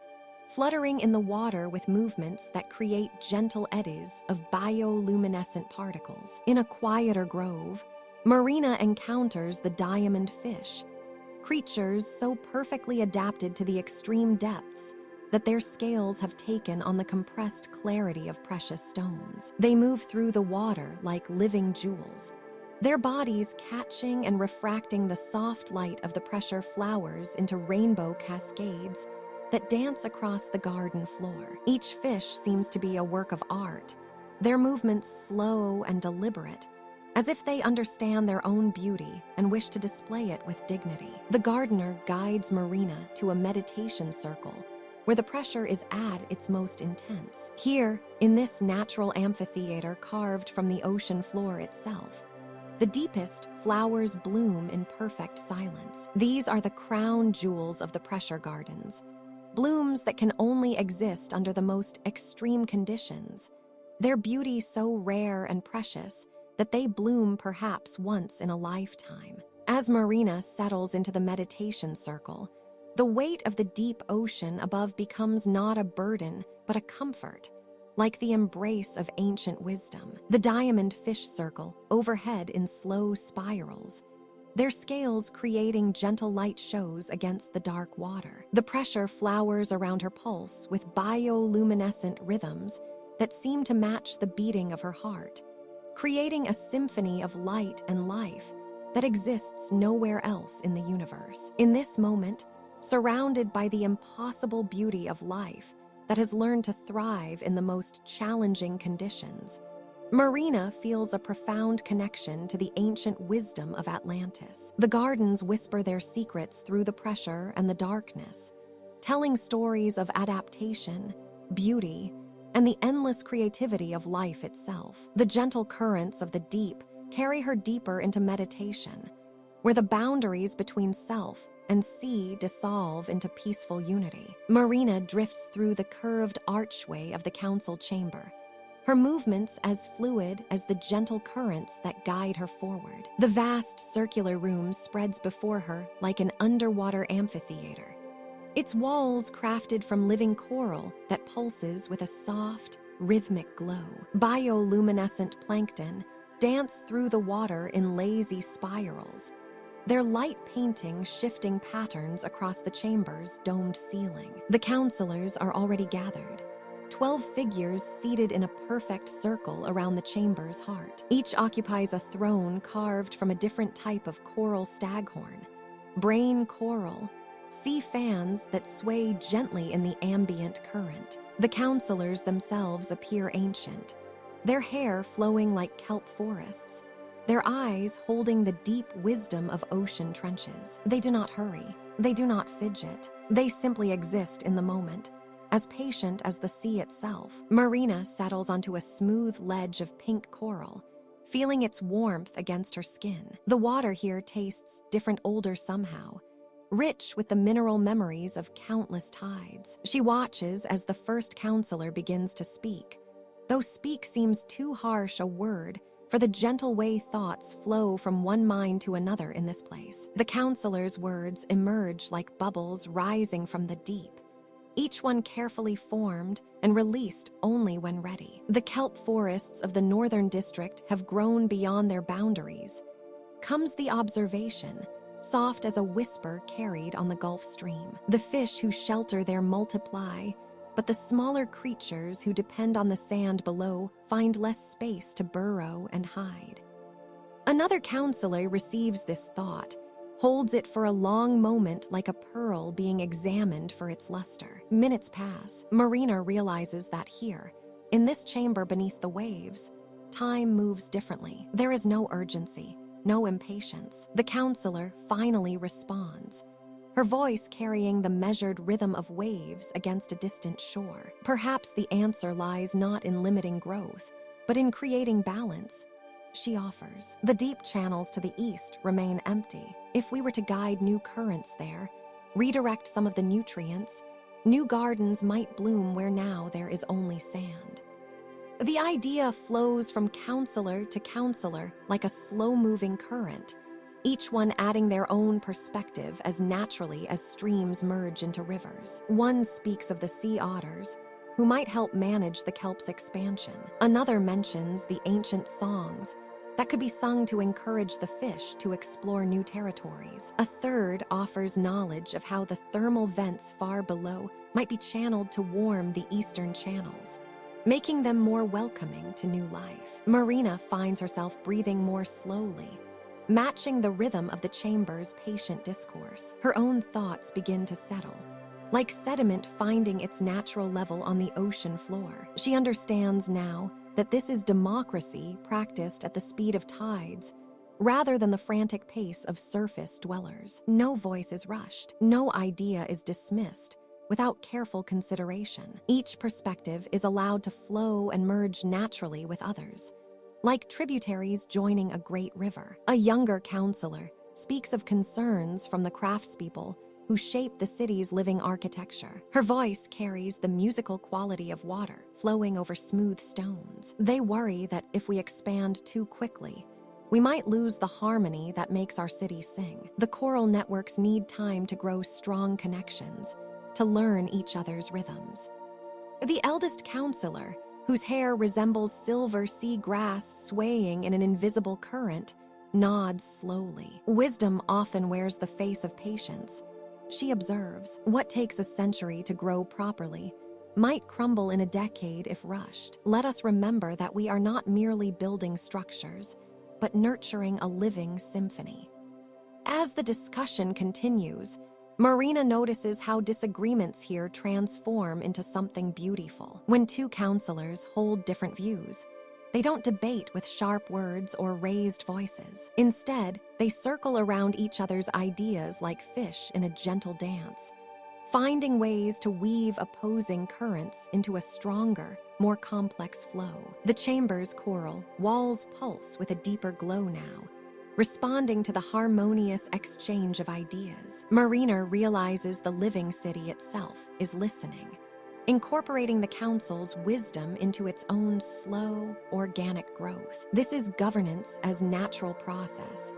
fluttering in the water with movements that create gentle eddies of bioluminescent particles. In a quieter grove, Marina encounters the diamond fish, creatures so perfectly adapted to the extreme depths that their scales have taken on the compressed clarity of precious stones. They move through the water like living jewels, their bodies catching and refracting the soft light of the pressure flowers into rainbow cascades that dance across the garden floor. Each fish seems to be a work of art, their movements slow and deliberate, as if they understand their own beauty and wish to display it with dignity. The gardener guides Marina to a meditation circle where the pressure is at its most intense. Here, in this natural amphitheater carved from the ocean floor itself, the deepest flowers bloom in perfect silence. These are the crown jewels of the pressure gardens, blooms that can only exist under the most extreme conditions, their beauty so rare and precious that they bloom perhaps once in a lifetime. As Marina settles into the meditation circle, the weight of the deep ocean above becomes not a burden, but a comfort, like the embrace of ancient wisdom. The diamond fish circle overhead in slow spirals, their scales creating gentle light shows against the dark water. The pressure flowers around her pulse with bioluminescent rhythms that seem to match the beating of her heart, creating a symphony of light and life that exists nowhere else in the universe. In this moment, surrounded by the impossible beauty of life that has learned to thrive in the most challenging conditions, Marina feels a profound connection to the ancient wisdom of Atlantis. The gardens whisper their secrets through the pressure and the darkness, telling stories of adaptation, beauty, and the endless creativity of life itself. The gentle currents of the deep carry her deeper into meditation, where the boundaries between self and sea dissolve into peaceful unity. Marina drifts through the curved archway of the council chamber, her movements as fluid as the gentle currents that guide her forward. The vast circular room spreads before her like an underwater amphitheater, its walls crafted from living coral that pulses with a soft, rhythmic glow. Bioluminescent plankton dance through the water in lazy spirals, their light painting shifting patterns across the chamber's domed ceiling. The counselors are already gathered, 12 figures seated in a perfect circle around the chamber's heart. Each occupies a throne carved from a different type of coral staghorn, brain coral, sea fans that sway gently in the ambient current. The counselors themselves appear ancient, their hair flowing like kelp forests, their eyes holding the deep wisdom of ocean trenches. They do not hurry, they do not fidget, they simply exist in the moment, as patient as the sea itself. Marina settles onto a smooth ledge of pink coral, feeling its warmth against her skin. The water here tastes different older somehow, rich with the mineral memories of countless tides. She watches as the first counselor begins to speak, though speak seems too harsh a word for the gentle way thoughts flow from one mind to another in this place. The counselor's words emerge like bubbles rising from the deep, each one carefully formed and released only when ready. The kelp forests of the northern district have grown beyond their boundaries. Comes the observation, soft as a whisper carried on the Gulf Stream. The fish who shelter there multiply, but the smaller creatures who depend on the sand below find less space to burrow and hide. Another counselor receives this thought, holds it for a long moment like a pearl being examined for its luster. Minutes pass. Marina realizes that here, in this chamber beneath the waves, time moves differently. There is no urgency, no impatience. The counselor finally responds, her voice carrying the measured rhythm of waves against a distant shore. Perhaps the answer lies not in limiting growth, but in creating balance. She offers. The deep channels to the east remain empty. If we were to guide new currents there, redirect some of the nutrients, new gardens might bloom where now there is only sand. The idea flows from counselor to counselor like a slow-moving current, each one adding their own perspective as naturally as streams merge into rivers. One speaks of the sea otters, who might help manage the kelp's expansion. Another mentions the ancient songs that could be sung to encourage the fish to explore new territories. A third offers knowledge of how the thermal vents far below might be channeled to warm the eastern channels, making them more welcoming to new life. Marina finds herself breathing more slowly, matching the rhythm of the chamber's patient discourse. Her own thoughts begin to settle, like sediment finding its natural level on the ocean floor. She understands now that this is democracy practiced at the speed of tides, rather than the frantic pace of surface dwellers. No voice is rushed, no idea is dismissed without careful consideration. Each perspective is allowed to flow and merge naturally with others, like tributaries joining a great river. A younger counselor speaks of concerns from the craftspeople who shape the city's living architecture. Her voice carries the musical quality of water flowing over smooth stones. They worry that if we expand too quickly, we might lose the harmony that makes our city sing. The coral networks need time to grow strong connections, to learn each other's rhythms. The eldest counselor, whose hair resembles silver sea grass swaying in an invisible current, nods slowly. Wisdom often wears the face of patience. She observes, what takes a century to grow properly might crumble in a decade if rushed. Let us remember that we are not merely building structures, but nurturing a living symphony. As the discussion continues, Marina notices how disagreements here transform into something beautiful. When two counselors hold different views, they don't debate with sharp words or raised voices. Instead, they circle around each other's ideas like fish in a gentle dance, finding ways to weave opposing currents into a stronger, more complex flow. The chamber's coral walls pulse with a deeper glow now, responding to the harmonious exchange of ideas. Marina realizes the living city itself is listening, incorporating the council's wisdom into its own slow, organic growth. This is governance as natural process,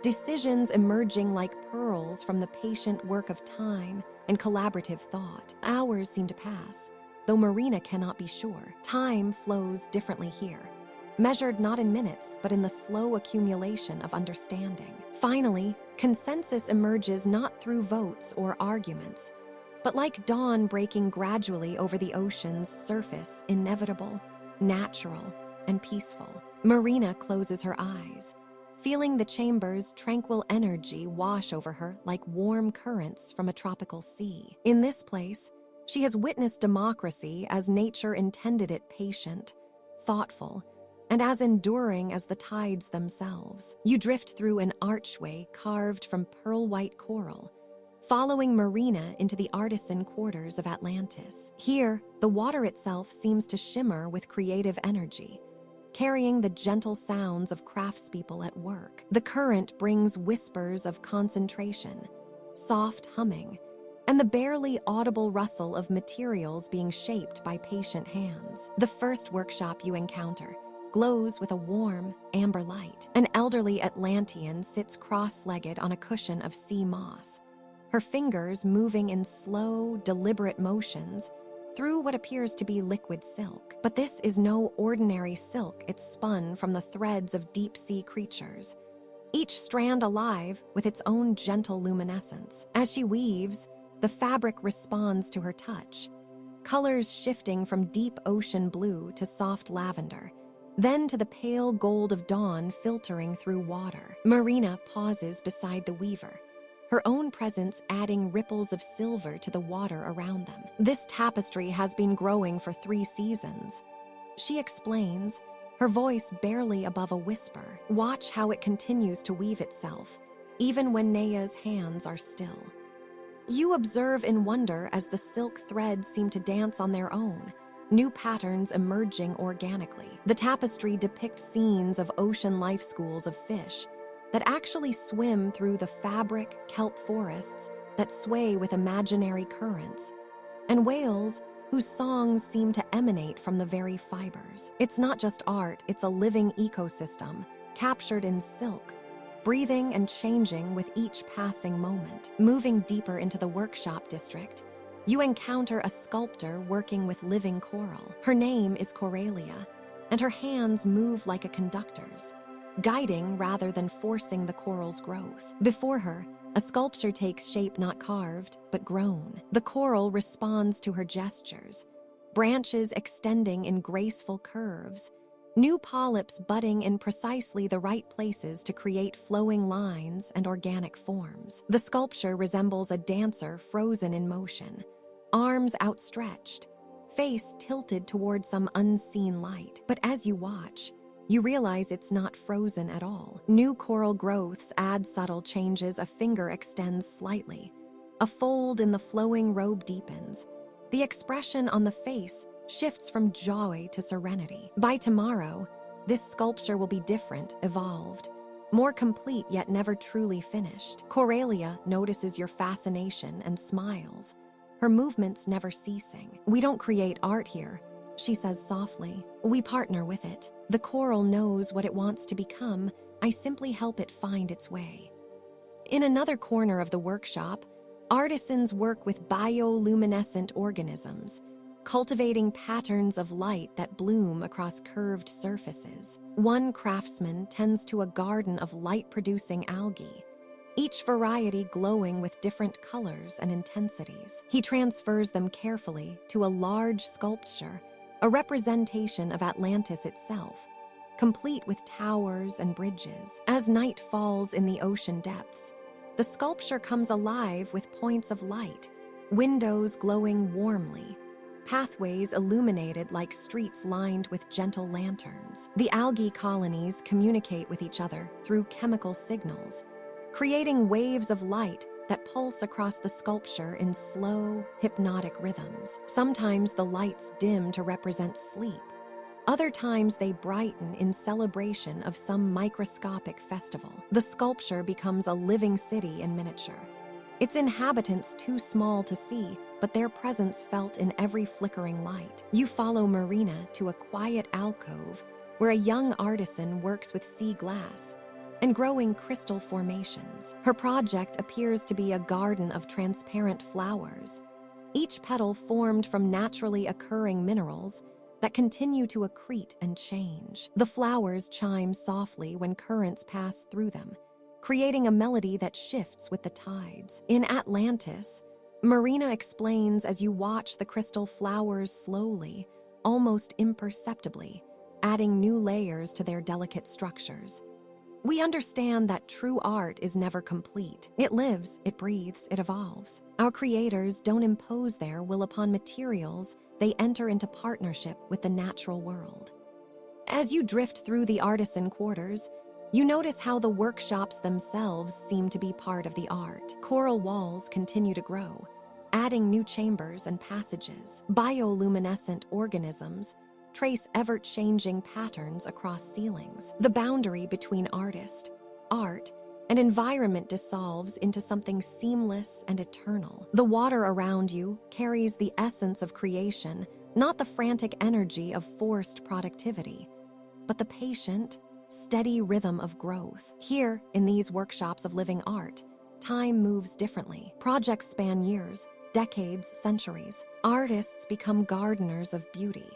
decisions emerging like pearls from the patient work of time and collaborative thought. Hours seem to pass, though Marina cannot be sure. Time flows differently here, measured not in minutes, but in the slow accumulation of understanding. Finally, consensus emerges not through votes or arguments, but like dawn breaking gradually over the ocean's surface, inevitable, natural, and peaceful. Marina closes her eyes, feeling the chamber's tranquil energy wash over her like warm currents from a tropical sea. In this place, she has witnessed democracy as nature intended it, patient, thoughtful, and as enduring as the tides themselves. You drift through an archway carved from pearl-white coral, following Marina into the artisan quarters of Atlantis. Here, the water itself seems to shimmer with creative energy, carrying the gentle sounds of craftspeople at work. The current brings whispers of concentration, soft humming, and the barely audible rustle of materials being shaped by patient hands. The first workshop you encounter glows with a warm, amber light. An elderly Atlantean sits cross-legged on a cushion of sea moss, her fingers moving in slow, deliberate motions through what appears to be liquid silk. But this is no ordinary silk. It's spun from the threads of deep-sea creatures, each strand alive with its own gentle luminescence. As she weaves, the fabric responds to her touch, colors shifting from deep ocean blue to soft lavender, then to the pale gold of dawn filtering through water. Marina pauses beside the weaver, her own presence adding ripples of silver to the water around them. This tapestry has been growing for 3 seasons. She explains, her voice barely above a whisper. Watch how it continues to weave itself, even when Nea's hands are still. You observe in wonder as the silk threads seem to dance on their own, new patterns emerging organically. The tapestry depicts scenes of ocean life schools of fish that actually swim through the fabric kelp forests that sway with imaginary currents, and whales whose songs seem to emanate from the very fibers. It's not just art, it's a living ecosystem, captured in silk, breathing and changing with each passing moment. Moving deeper into the workshop district, you encounter a sculptor working with living coral. Her name is Coralia, and her hands move like a conductor's, guiding rather than forcing the coral's growth. Before her, a sculpture takes shape not carved, but grown. The coral responds to her gestures, branches extending in graceful curves, new polyps budding in precisely the right places to create flowing lines and organic forms. The sculpture resembles a dancer frozen in motion, arms outstretched, face tilted toward some unseen light. But as you watch, you realize it's not frozen at all. New coral growths add subtle changes. A finger extends slightly. A fold in the flowing robe deepens. The expression on the face shifts from joy to serenity. By tomorrow, this sculpture will be different, evolved, more complete yet never truly finished. Coralia notices your fascination and smiles, her movements never ceasing. We don't create art here, she says softly. We partner with it. The coral knows what it wants to become. I simply help it find its way. In another corner of the workshop, artisans work with bioluminescent organisms, cultivating patterns of light that bloom across curved surfaces. One craftsman tends to a garden of light-producing algae, each variety glowing with different colors and intensities. He transfers them carefully to a large sculpture, a representation of Atlantis itself, complete with towers and bridges. As night falls in the ocean depths, the sculpture comes alive with points of light, windows glowing warmly, pathways illuminated like streets lined with gentle lanterns. The algae colonies communicate with each other through chemical signals, creating waves of light that pulse across the sculpture in slow, hypnotic rhythms. Sometimes the lights dim to represent sleep. Other times they brighten in celebration of some microscopic festival. The sculpture becomes a living city in miniature, its inhabitants too small to see, but their presence felt in every flickering light. You follow Marina to a quiet alcove where a young artisan works with sea glass and growing crystal formations. Her project appears to be a garden of transparent flowers, each petal formed from naturally occurring minerals that continue to accrete and change. The flowers chime softly when currents pass through them, creating a melody that shifts with the tides. In Atlantis, Marina explains as you watch the crystal flowers slowly, almost imperceptibly, adding new layers to their delicate structures. We understand that true art is never complete. It lives, it breathes, it evolves. Our creators don't impose their will upon materials, they enter into partnership with the natural world. As you drift through the artisan quarters, you notice how the workshops themselves seem to be part of the art. Coral walls continue to grow, adding new chambers and passages. Bioluminescent organisms trace ever-changing patterns across ceilings. The boundary between artist, art, and environment dissolves into something seamless and eternal. The water around you carries the essence of creation, not the frantic energy of forced productivity, but the patient, steady rhythm of growth. Here, in these workshops of living art, time moves differently. Projects span years, decades, centuries. Artists become gardeners of beauty,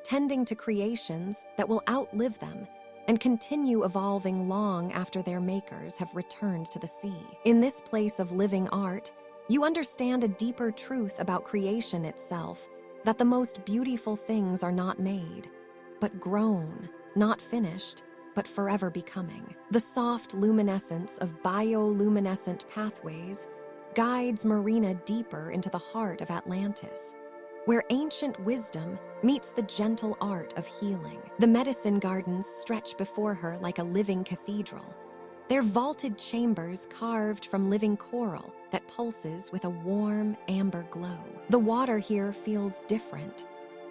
tending to creations that will outlive them and continue evolving long after their makers have returned to the sea. In this place of living art, you understand a deeper truth about creation itself, that the most beautiful things are not made, but grown, not finished, but forever becoming. The soft luminescence of bioluminescent pathways guides Marina deeper into the heart of Atlantis, where ancient wisdom meets the gentle art of healing. The medicine gardens stretch before her like a living cathedral, their vaulted chambers carved from living coral that pulses with a warm, amber glow. The water here feels different,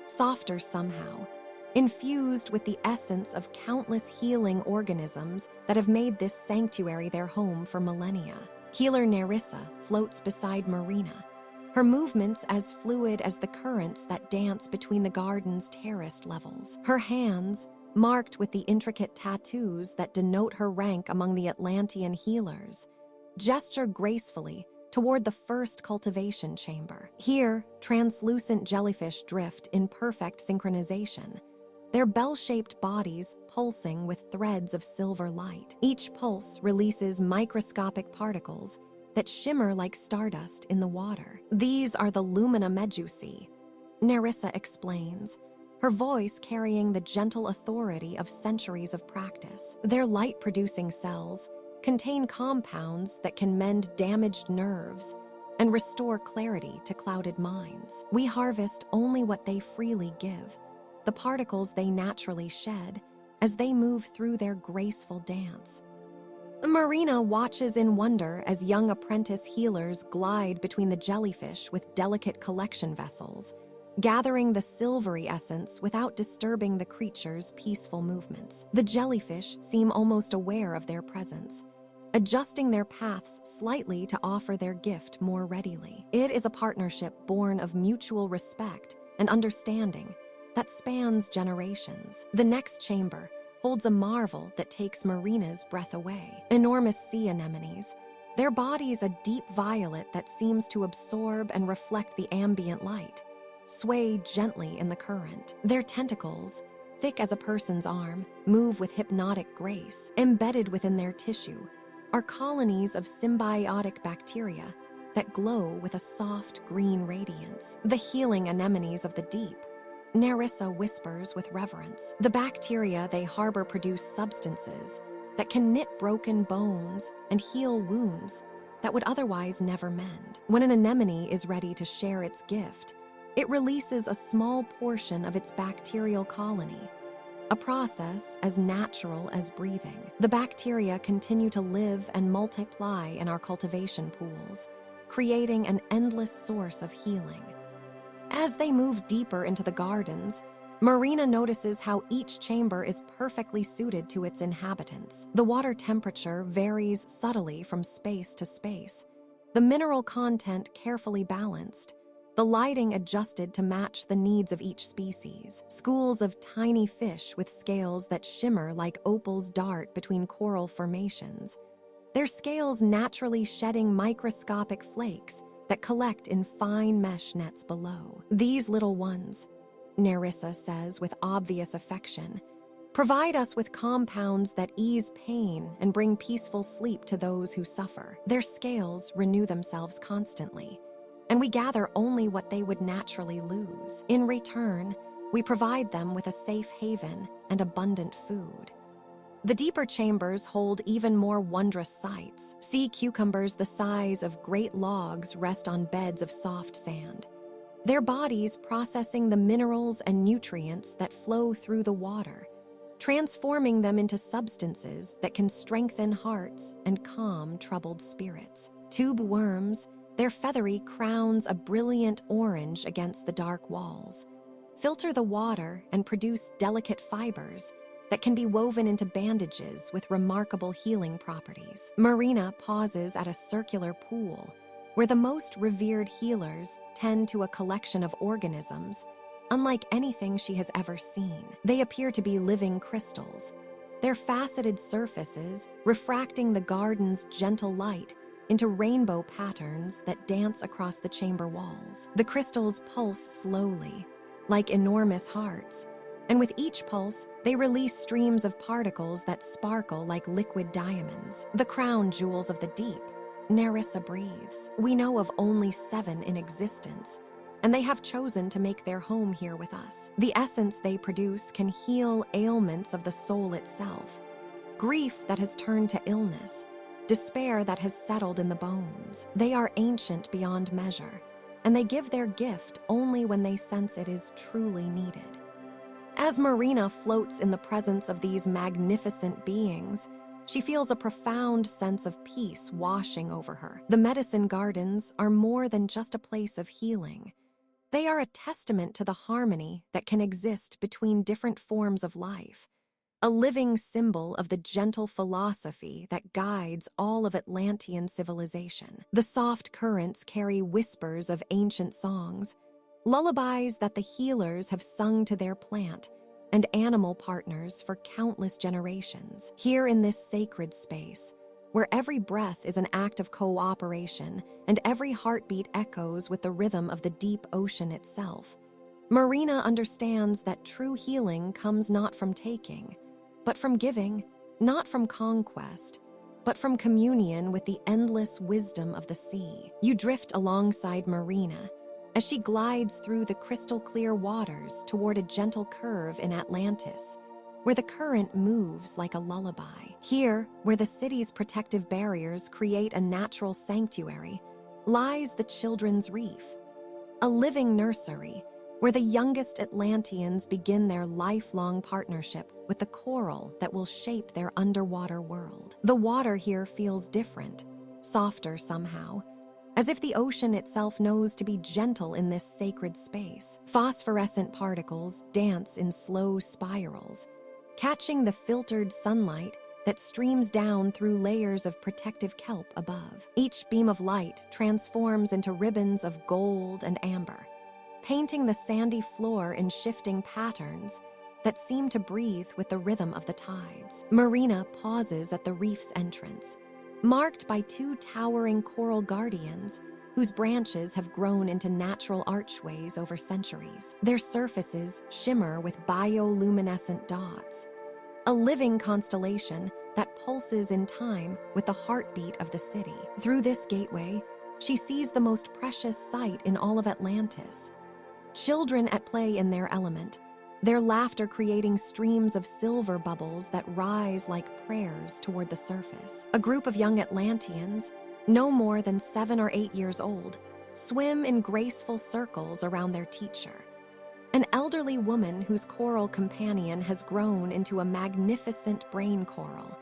softer somehow, infused with the essence of countless healing organisms that have made this sanctuary their home for millennia. Healer Nerissa floats beside Marina, her movements as fluid as the currents that dance between the garden's terraced levels. Her hands, marked with the intricate tattoos that denote her rank among the Atlantean healers, gesture gracefully toward the first cultivation chamber. Here, translucent jellyfish drift in perfect synchronization, their bell-shaped bodies pulsing with threads of silver light. Each pulse releases microscopic particles that shimmer like stardust in the water. These are the Lumina Medusae, Nerissa explains, her voice carrying the gentle authority of centuries of practice. Their light-producing cells contain compounds that can mend damaged nerves and restore clarity to clouded minds. We harvest only what they freely give, the particles they naturally shed as they move through their graceful dance. Marina watches in wonder as young apprentice healers glide between the jellyfish with delicate collection vessels, gathering the silvery essence without disturbing the creature's peaceful movements. The jellyfish seem almost aware of their presence, adjusting their paths slightly to offer their gift more readily. It is a partnership born of mutual respect and understanding that spans generations. The next chamber holds a marvel that takes Marina's breath away. Enormous sea anemones, their bodies a deep violet that seems to absorb and reflect the ambient light, sway gently in the current. Their tentacles, thick as a person's arm, move with hypnotic grace. Embedded within their tissue are colonies of symbiotic bacteria that glow with a soft green radiance. The healing anemones of the deep, Nerissa whispers with reverence. The bacteria they harbor produce substances that can knit broken bones and heal wounds that would otherwise never mend. When an anemone is ready to share its gift, it releases a small portion of its bacterial colony, a process as natural as breathing. The bacteria continue to live and multiply in our cultivation pools, creating an endless source of healing. As they move deeper into the gardens, Marina notices how each chamber is perfectly suited to its inhabitants. The water temperature varies subtly from space to space, the mineral content carefully balanced, the lighting adjusted to match the needs of each species. Schools of tiny fish with scales that shimmer like opals dart between coral formations, their scales naturally shedding microscopic flakes that collect in fine mesh nets below. These little ones, Nerissa says with obvious affection, provide us with compounds that ease pain and bring peaceful sleep to those who suffer. Their scales renew themselves constantly, and we gather only what they would naturally lose. In return, we provide them with a safe haven and abundant food. The deeper chambers hold even more wondrous sights. Sea cucumbers the size of great logs rest on beds of soft sand, their bodies processing the minerals and nutrients that flow through the water, transforming them into substances that can strengthen hearts and calm troubled spirits. Tube worms, their feathery crowns a brilliant orange against the dark walls, filter the water and produce delicate fibers that can be woven into bandages with remarkable healing properties. Marina pauses at a circular pool where the most revered healers tend to a collection of organisms unlike anything she has ever seen. They appear to be living crystals, their faceted surfaces refracting the garden's gentle light into rainbow patterns that dance across the chamber walls. The crystals pulse slowly, like enormous hearts, and with each pulse, they release streams of particles that sparkle like liquid diamonds. The crown jewels of the deep, Nerissa breathes. We know of only 7 in existence, and they have chosen to make their home here with us. The essence they produce can heal ailments of the soul itself, grief that has turned to illness, despair that has settled in the bones. They are ancient beyond measure, and they give their gift only when they sense it is truly needed. As Marina floats in the presence of these magnificent beings, she feels a profound sense of peace washing over her. The medicine gardens are more than just a place of healing. They are a testament to the harmony that can exist between different forms of life, a living symbol of the gentle philosophy that guides all of Atlantean civilization. The soft currents carry whispers of ancient songs, lullabies that the healers have sung to their plant and animal partners for countless generations. Here in this sacred space, where every breath is an act of cooperation and every heartbeat echoes with the rhythm of the deep ocean itself, Marina understands that true healing comes not from taking, but from giving, not from conquest, but from communion with the endless wisdom of the sea. You drift alongside Marina as she glides through the crystal-clear waters toward a gentle curve in Atlantis, where the current moves like a lullaby. Here, where the city's protective barriers create a natural sanctuary, lies the Children's Reef, a living nursery where the youngest Atlanteans begin their lifelong partnership with the coral that will shape their underwater world. The water here feels different, softer somehow, as if the ocean itself knows to be gentle in this sacred space. Phosphorescent particles dance in slow spirals, catching the filtered sunlight that streams down through layers of protective kelp above. Each beam of light transforms into ribbons of gold and amber, painting the sandy floor in shifting patterns that seem to breathe with the rhythm of the tides. Marina pauses at the reef's entrance, marked by two towering coral guardians whose branches have grown into natural archways over centuries. Their surfaces shimmer with bioluminescent dots, a living constellation that pulses in time with the heartbeat of the city. Through this gateway, she sees the most precious sight in all of Atlantis. Children at play in their element, their laughter creating streams of silver bubbles that rise like prayers toward the surface. A group of young Atlanteans, no more than 7 or 8 years old, swim in graceful circles around their teacher. An elderly woman whose coral companion has grown into a magnificent brain coral,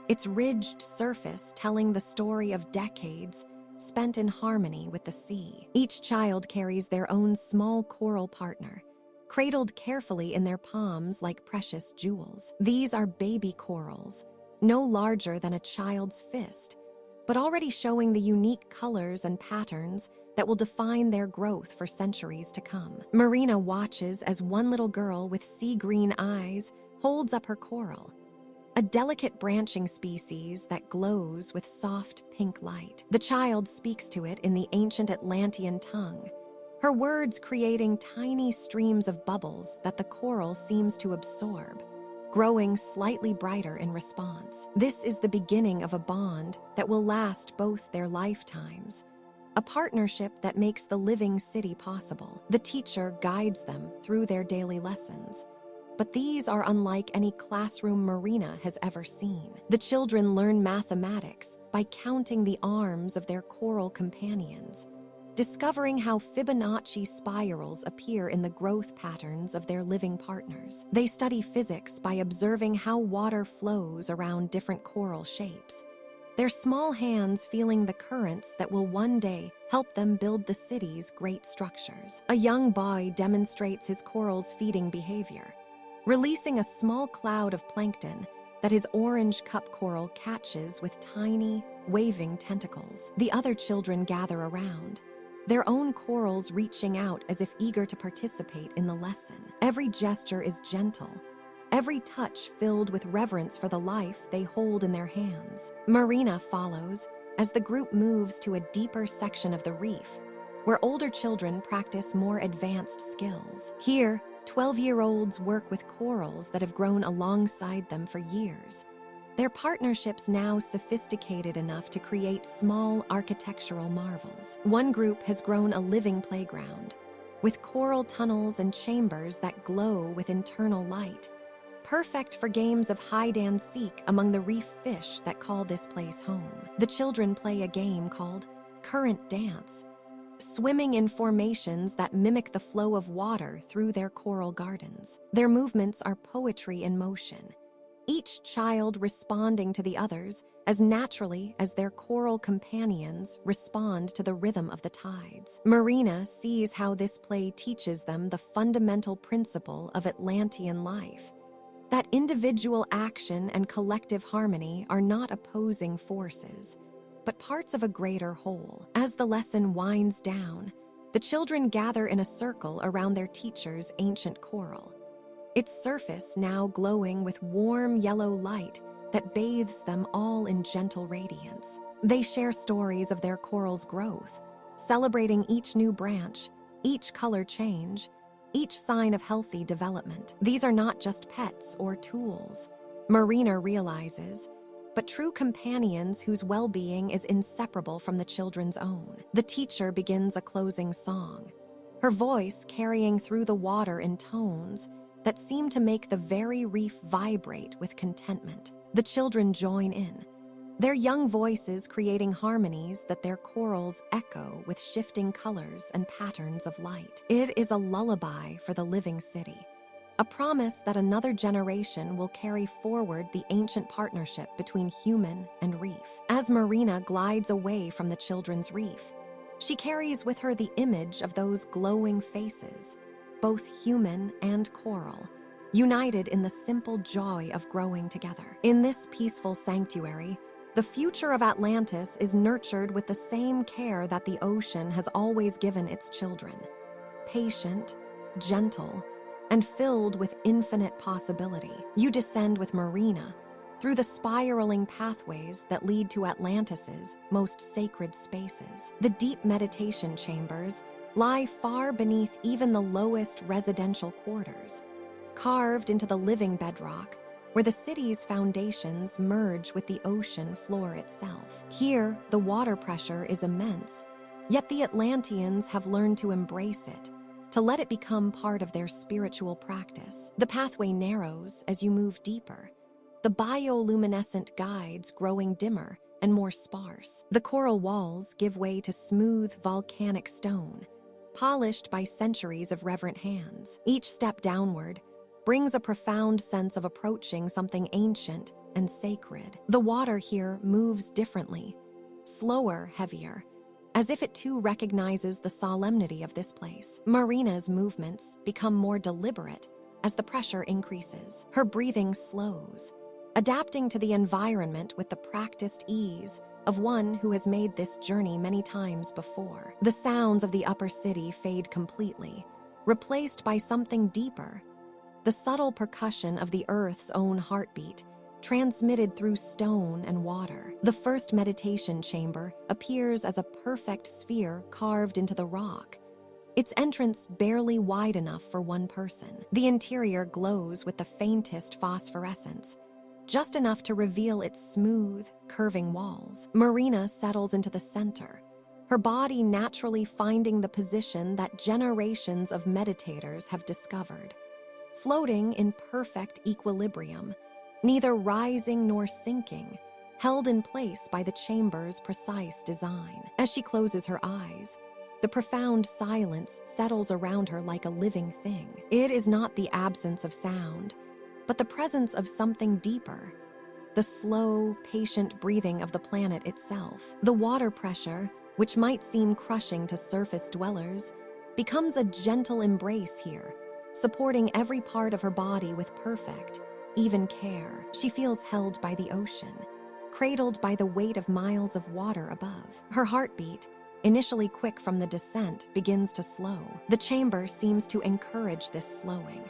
its ridged surface telling the story of decades spent in harmony with the sea. Each child carries their own small coral partner, cradled carefully in their palms like precious jewels. These are baby corals, no larger than a child's fist, but already showing the unique colors and patterns that will define their growth for centuries to come. Marina watches as one little girl with sea-green eyes holds up her coral, a delicate branching species that glows with soft pink light. The child speaks to it in the ancient Atlantean tongue, her words creating tiny streams of bubbles that the coral seems to absorb, growing slightly brighter in response. This is the beginning of a bond that will last both their lifetimes, a partnership that makes the living city possible. The teacher guides them through their daily lessons, but these are unlike any classroom Marina has ever seen. The children learn mathematics by counting the arms of their coral companions, discovering how Fibonacci spirals appear in the growth patterns of their living partners. They study physics by observing how water flows around different coral shapes, their small hands feeling the currents that will one day help them build the city's great structures. A young boy demonstrates his coral's feeding behavior, releasing a small cloud of plankton that his orange cup coral catches with tiny, waving tentacles. The other children gather around, their own corals reaching out as if eager to participate in the lesson. Every gesture is gentle, every touch filled with reverence for the life they hold in their hands. Marina follows as the group moves to a deeper section of the reef, where older children practice more advanced skills. Here, 12-year-olds work with corals that have grown alongside them for years, their partnerships now sophisticated enough to create small architectural marvels. One group has grown a living playground, with coral tunnels and chambers that glow with internal light, perfect for games of hide-and-seek among the reef fish that call this place home. The children play a game called current dance, swimming in formations that mimic the flow of water through their coral gardens. Their movements are poetry in motion, each child responding to the others as naturally as their coral companions respond to the rhythm of the tides. Marina sees how this play teaches them the fundamental principle of Atlantean life, that individual action and collective harmony are not opposing forces, but parts of a greater whole. As the lesson winds down, the children gather in a circle around their teacher's ancient coral, its surface now glowing with warm yellow light that bathes them all in gentle radiance. They share stories of their coral's growth, celebrating each new branch, each color change, each sign of healthy development. These are not just pets or tools, Marina realizes, but true companions whose well-being is inseparable from the children's own. The teacher begins a closing song, her voice carrying through the water in tones that seem to make the very reef vibrate with contentment. The children join in, their young voices creating harmonies that their corals echo with shifting colors and patterns of light. It is a lullaby for the living city, a promise that another generation will carry forward the ancient partnership between human and reef. As Marina glides away from the children's reef, she carries with her the image of those glowing faces, both human and coral, united in the simple joy of growing together. In this peaceful sanctuary, the future of Atlantis is nurtured with the same care that the ocean has always given its children: patient, gentle, and filled with infinite possibility. You descend with Marina through the spiraling pathways that lead to Atlantis's most sacred spaces. The deep meditation chambers lie far beneath even the lowest residential quarters, carved into the living bedrock where the city's foundations merge with the ocean floor itself. Here, the water pressure is immense, yet the Atlanteans have learned to embrace it, to let it become part of their spiritual practice. The pathway narrows as you move deeper, the bioluminescent guides growing dimmer and more sparse. The coral walls give way to smooth volcanic stone, polished by centuries of reverent hands. Each step downward brings a profound sense of approaching something ancient and sacred. The water here moves differently, slower, heavier, as if it too recognizes the solemnity of this place. Marina's movements become more deliberate as the pressure increases. Her breathing slows, adapting to the environment with the practiced ease of one who has made this journey many times before. The sounds of the upper city fade completely, replaced by something deeper: the subtle percussion of the Earth's own heartbeat, transmitted through stone and water. The first meditation chamber appears as a perfect sphere carved into the rock, its entrance barely wide enough for one person. The interior glows with the faintest phosphorescence, just enough to reveal its smooth, curving walls. Marina settles into the center, her body naturally finding the position that generations of meditators have discovered, floating in perfect equilibrium, neither rising nor sinking, held in place by the chamber's precise design. As she closes her eyes, the profound silence settles around her like a living thing. It is not the absence of sound, but the presence of something deeper, the slow, patient breathing of the planet itself. The water pressure, which might seem crushing to surface dwellers, becomes a gentle embrace here, supporting every part of her body with perfect, even care. She feels held by the ocean, cradled by the weight of miles of water above. Her heartbeat, initially quick from the descent, begins to slow. The chamber seems to encourage this slowing,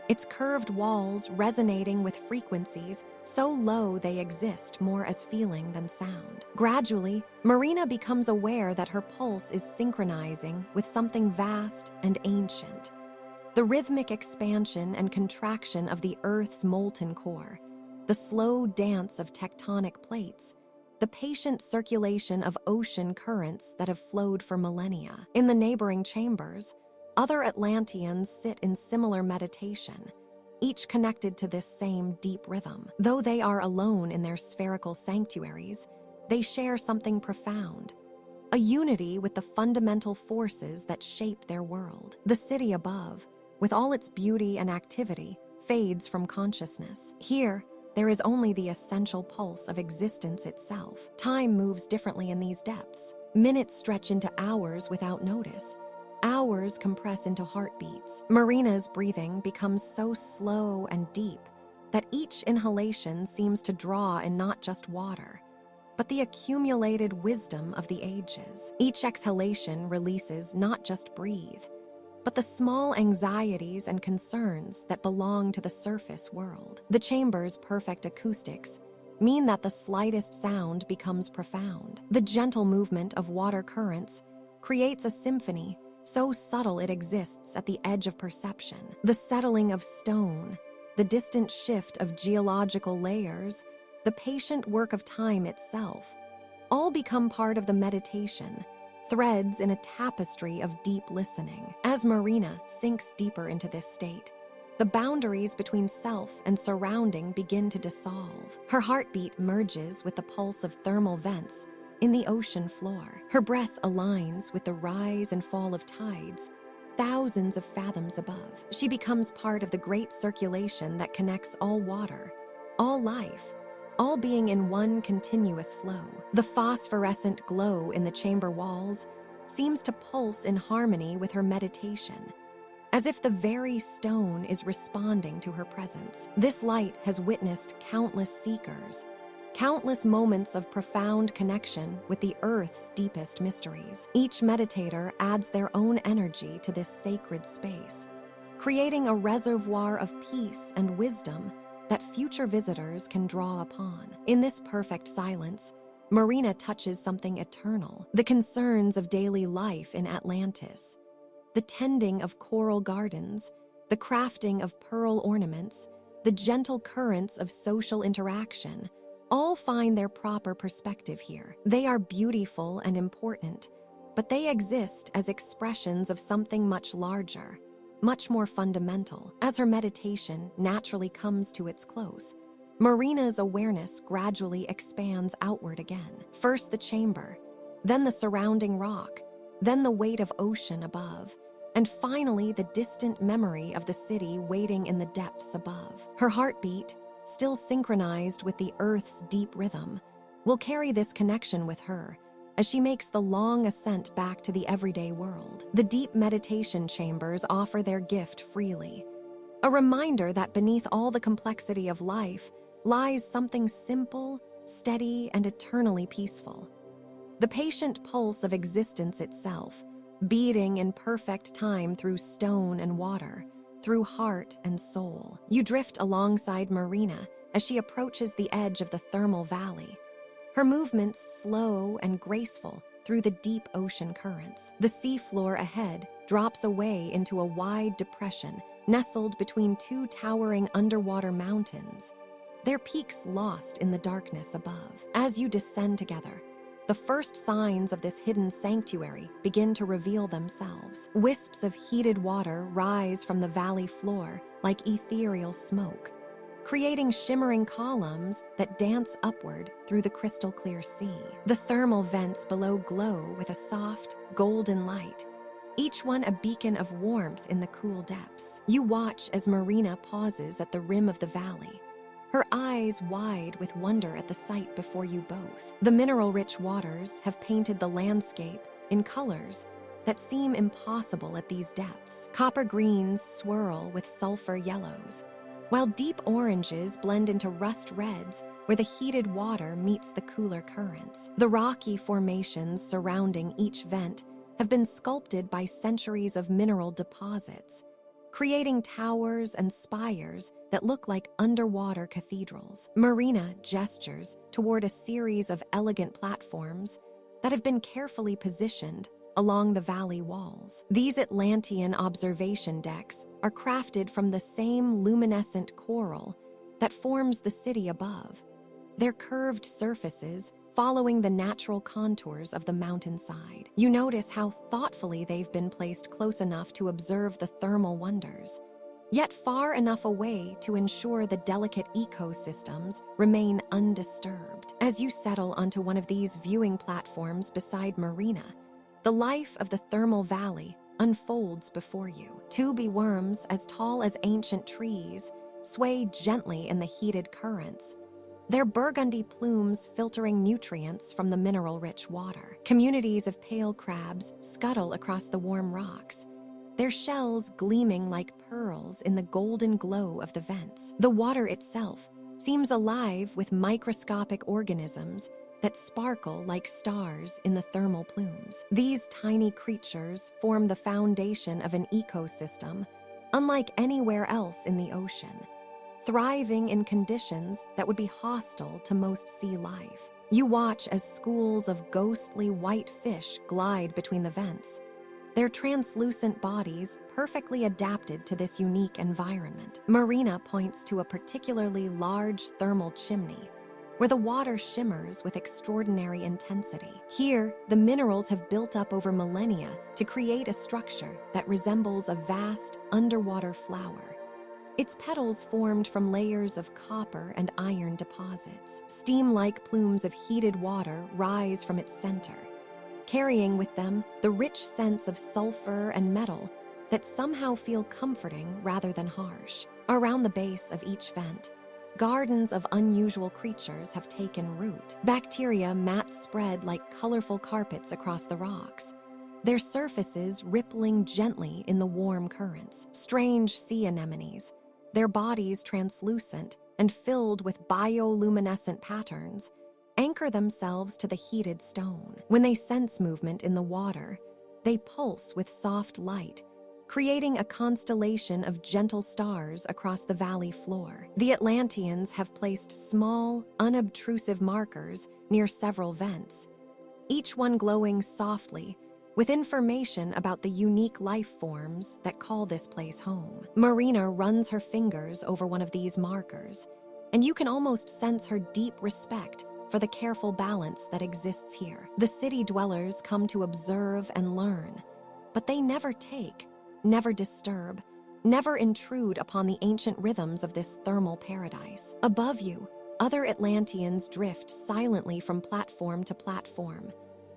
its curved walls resonating with frequencies so low they exist more as feeling than sound. Gradually, Marina becomes aware that her pulse is synchronizing with something vast and ancient: the rhythmic expansion and contraction of the Earth's molten core, the slow dance of tectonic plates, the patient circulation of ocean currents that have flowed for millennia. In the neighboring chambers, Other Atlanteans sit in similar meditation, each connected to this same deep rhythm. Though they are alone in their spherical sanctuaries, they share something profound, a unity with the fundamental forces that shape their world. The city above, with all its beauty and activity, fades from consciousness. Here, there is only the essential pulse of existence itself. Time moves differently in these depths. Minutes stretch into hours without notice. Hours compress into heartbeats. Marina's breathing becomes so slow and deep that each inhalation seems to draw in not just water, but the accumulated wisdom of the ages. Each exhalation releases not just breathe, but the small anxieties and concerns that belong to the surface world. The chamber's perfect acoustics mean that the slightest sound becomes profound. The gentle movement of water currents creates a symphony so subtle it exists at the edge of perception. The settling of stone, the distant shift of geological layers, the patient work of time itself, all become part of the meditation, threads in a tapestry of deep listening. As Marina sinks deeper into this state, the boundaries between self and surrounding begin to dissolve. Her heartbeat merges with the pulse of thermal vents in the ocean floor. Her breath aligns with the rise and fall of tides, thousands of fathoms above. She becomes part of the great circulation that connects all water, all life, all being in one continuous flow. The phosphorescent glow in the chamber walls seems to pulse in harmony with her meditation, as if the very stone is responding to her presence. This light has witnessed countless seekers, countless moments of profound connection with the Earth's deepest mysteries. Each meditator adds their own energy to this sacred space, creating a reservoir of peace and wisdom that future visitors can draw upon. In this perfect silence, Marina touches something eternal: the concerns of daily life in Atlantis. The tending of coral gardens, the crafting of pearl ornaments, the gentle currents of social interaction, all find their proper perspective here. They are beautiful and important, but they exist as expressions of something much larger, much more fundamental. As her meditation naturally comes to its close, Marina's awareness gradually expands outward again. First the chamber, then the surrounding rock, then the weight of ocean above, and finally the distant memory of the city waiting in the depths above. Her heartbeat, still synchronized with the Earth's deep rhythm, will carry this connection with her as she makes the long ascent back to the everyday world. The deep meditation chambers offer their gift freely, a reminder that beneath all the complexity of life lies something simple, steady, and eternally peaceful. The patient pulse of existence itself, beating in perfect time through stone and water, through heart and soul. You drift alongside Marina as she approaches the edge of the thermal valley, her movements slow and graceful through the deep ocean currents. The seafloor ahead drops away into a wide depression nestled between two towering underwater mountains, their peaks lost in the darkness above. As you descend together, the first signs of this hidden sanctuary begin to reveal themselves. Wisps of heated water rise from the valley floor like ethereal smoke, creating shimmering columns that dance upward through the crystal-clear sea. The thermal vents below glow with a soft, golden light, each one a beacon of warmth in the cool depths. You watch as Marina pauses at the rim of the valley, her eyes wide with wonder at the sight before you both. The mineral-rich waters have painted the landscape in colors that seem impossible at these depths. Copper greens swirl with sulfur yellows, while deep oranges blend into rust reds where the heated water meets the cooler currents. The rocky formations surrounding each vent have been sculpted by centuries of mineral deposits, creating towers and spires that look like underwater cathedrals. Marina gestures toward a series of elegant platforms that have been carefully positioned along the valley walls. These Atlantean observation decks are crafted from the same luminescent coral that forms the city above. Their curved surfaces following the natural contours of the mountainside. You notice how thoughtfully they've been placed close enough to observe the thermal wonders, yet far enough away to ensure the delicate ecosystems remain undisturbed. As you settle onto one of these viewing platforms beside Marina, the life of the thermal valley unfolds before you. Tubby worms as tall as ancient trees sway gently in the heated currents, their burgundy plumes filtering nutrients from the mineral-rich water. Communities of pale crabs scuttle across the warm rocks, their shells gleaming like pearls in the golden glow of the vents. The water itself seems alive with microscopic organisms that sparkle like stars in the thermal plumes. These tiny creatures form the foundation of an ecosystem unlike anywhere else in the ocean, thriving in conditions that would be hostile to most sea life. You watch as schools of ghostly white fish glide between the vents, their translucent bodies perfectly adapted to this unique environment. Marina points to a particularly large thermal chimney, where the water shimmers with extraordinary intensity. Here, the minerals have built up over millennia to create a structure that resembles a vast underwater flower. Its petals formed from layers of copper and iron deposits. Steam-like plumes of heated water rise from its center, carrying with them the rich scents of sulfur and metal that somehow feel comforting rather than harsh. Around the base of each vent, gardens of unusual creatures have taken root. Bacteria mats spread like colorful carpets across the rocks, their surfaces rippling gently in the warm currents. Strange sea anemones, their bodies translucent and filled with bioluminescent patterns, anchor themselves to the heated stone. When they sense movement in the water, they pulse with soft light, creating a constellation of gentle stars across the valley floor. The Atlanteans have placed small, unobtrusive markers near several vents, each one glowing softly with information about the unique life forms that call this place home. Marina runs her fingers over one of these markers, and you can almost sense her deep respect for the careful balance that exists here. The city dwellers come to observe and learn, but they never take, never disturb, never intrude upon the ancient rhythms of this thermal paradise. Above you, other Atlanteans drift silently from platform to platform,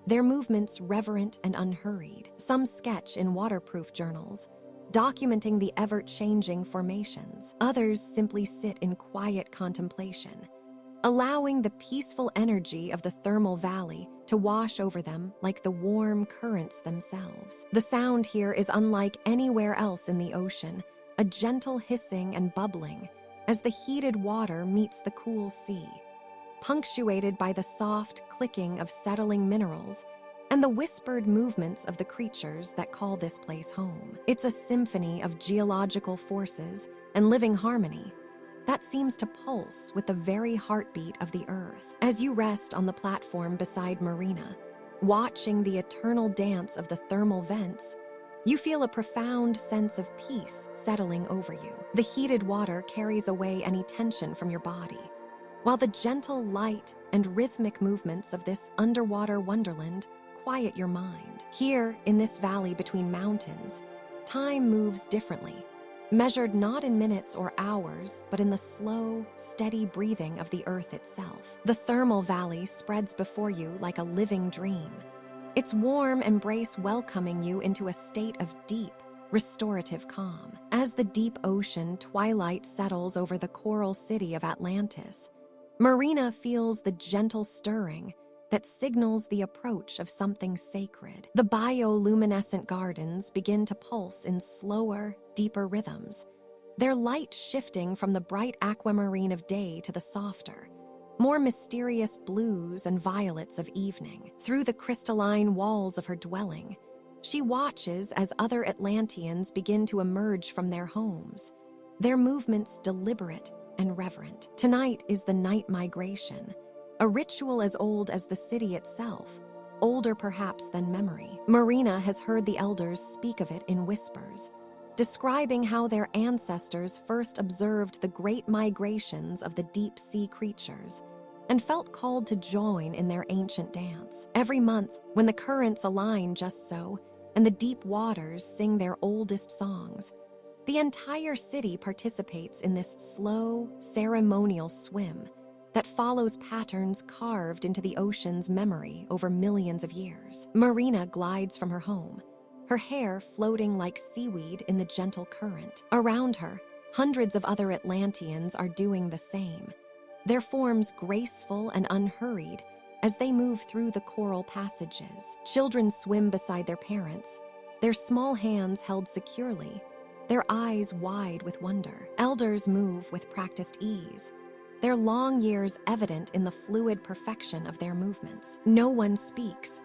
their movements reverent and unhurried. Some sketch in waterproof journals, documenting the ever-changing formations. Others simply sit in quiet contemplation, allowing the peaceful energy of the thermal valley to wash over them like the warm currents themselves. The sound here is unlike anywhere else in the ocean, a gentle hissing and bubbling as the heated water meets the cool sea, punctuated by the soft clicking of settling minerals and the whispered movements of the creatures that call this place home. It's a symphony of geological forces and living harmony that seems to pulse with the very heartbeat of the earth. As you rest on the platform beside Marina, watching the eternal dance of the thermal vents, you feel a profound sense of peace settling over you. The heated water carries away any tension from your body, while the gentle light and rhythmic movements of this underwater wonderland quiet your mind. Here, in this valley between mountains, time moves differently, measured not in minutes or hours, but in the slow, steady breathing of the earth itself. The thermal valley spreads before you like a living dream, its warm embrace welcoming you into a state of deep, restorative calm. As the deep ocean twilight settles over the coral city of Atlantis, Marina feels the gentle stirring that signals the approach of something sacred. The bioluminescent gardens begin to pulse in slower, deeper rhythms, their light shifting from the bright aquamarine of day to the softer, more mysterious blues and violets of evening. Through the crystalline walls of her dwelling, she watches as other Atlanteans begin to emerge from their homes, their movements deliberate and reverent. Tonight is the night migration, a ritual as old as the city itself, older perhaps than memory. Marina has heard the elders speak of it in whispers, describing how their ancestors first observed the great migrations of the deep sea creatures, and felt called to join in their ancient dance. Every month, when the currents align just so, and the deep waters sing their oldest songs, the entire city participates in this slow, ceremonial swim that follows patterns carved into the ocean's memory over millions of years. Marina glides from her home, her hair floating like seaweed in the gentle current. Around her, hundreds of other Atlanteans are doing the same, their forms graceful and unhurried as they move through the coral passages. Children swim beside their parents, their small hands held securely, their eyes wide with wonder. Elders move with practiced ease, their long years evident in the fluid perfection of their movements. No one speaks.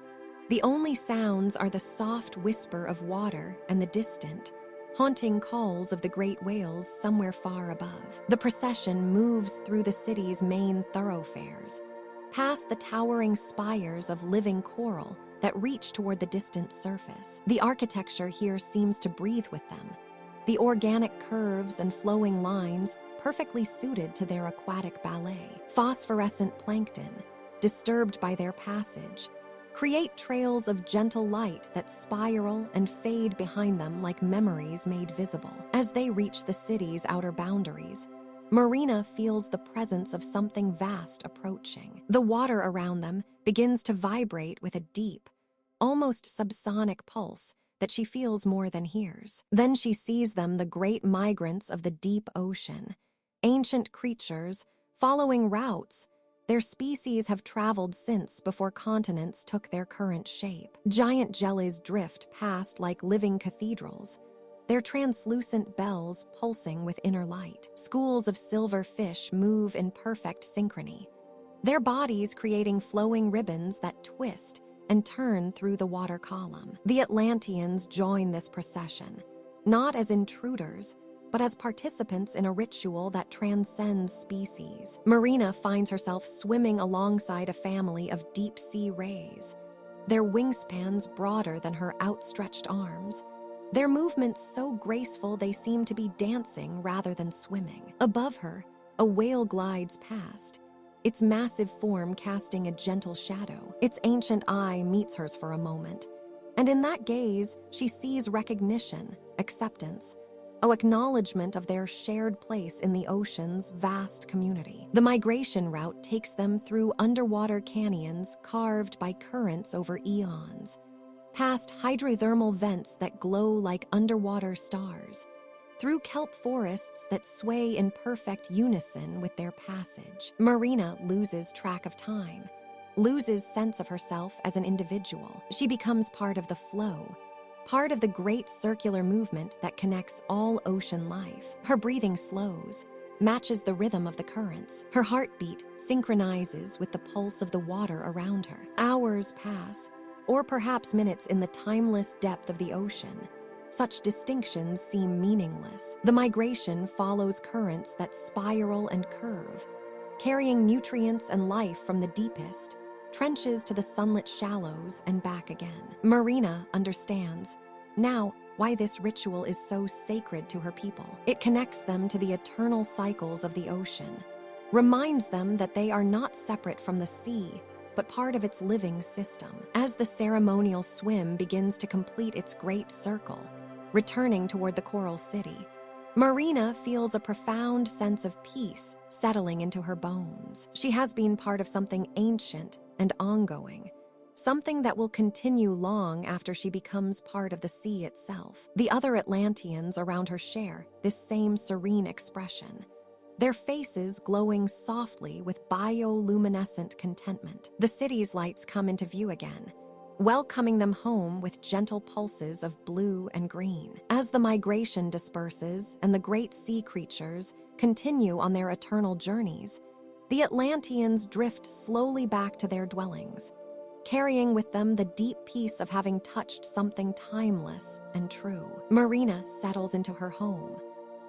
The only sounds are the soft whisper of water and the distant, haunting calls of the great whales somewhere far above. The procession moves through the city's main thoroughfares, past the towering spires of living coral that reach toward the distant surface. The architecture here seems to breathe with them, the organic curves and flowing lines perfectly suited to their aquatic ballet. Phosphorescent plankton, disturbed by their passage, create trails of gentle light that spiral and fade behind them like memories made visible. As they reach the city's outer boundaries, Marina feels the presence of something vast approaching. The water around them begins to vibrate with a deep, almost subsonic pulse that she feels more than hears. Then she sees them, the great migrants of the deep ocean, ancient creatures following routes their species have traveled since before continents took their current shape. Giant jellies drift past like living cathedrals, their translucent bells pulsing with inner light. Schools of silver fish move in perfect synchrony, their bodies creating flowing ribbons that twist and turn through the water column. The Atlanteans join this procession, not as intruders, but as participants in a ritual that transcends species. Marina finds herself swimming alongside a family of deep-sea rays, their wingspans broader than her outstretched arms, their movements so graceful they seem to be dancing rather than swimming. Above her, a whale glides past, its massive form casting a gentle shadow. Its ancient eye meets hers for a moment, and in that gaze, she sees recognition, acceptance, acknowledgement of their shared place in the ocean's vast community. The migration route takes them through underwater canyons carved by currents over eons, past hydrothermal vents that glow like underwater stars, through kelp forests that sway in perfect unison with their passage. Marina loses track of time, loses sense of herself as an individual. She becomes part of the flow, part of the great circular movement that connects all ocean life. Her breathing slows, matches the rhythm of the currents. Her heartbeat synchronizes with the pulse of the water around her. Hours pass, or perhaps minutes in the timeless depth of the ocean. Such distinctions seem meaningless. The migration follows currents that spiral and curve, carrying nutrients and life from the deepest trenches to the sunlit shallows and back again. Marina understands now why this ritual is so sacred to her people. It connects them to the eternal cycles of the ocean, reminds them that they are not separate from the sea, but part of its living system. As the ceremonial swim begins to complete its great circle, returning toward the coral city, Marina feels a profound sense of peace settling into her bones. She has been part of something ancient and ongoing, something that will continue long after she becomes part of the sea itself. The other Atlanteans around her share this same serene expression, their faces glowing softly with bioluminescent contentment. The city's lights come into view again, welcoming them home with gentle pulses of blue and green. As the migration disperses and the great sea creatures continue on their eternal journeys, the Atlanteans drift slowly back to their dwellings, carrying with them the deep peace of having touched something timeless and true. Marina settles into her home,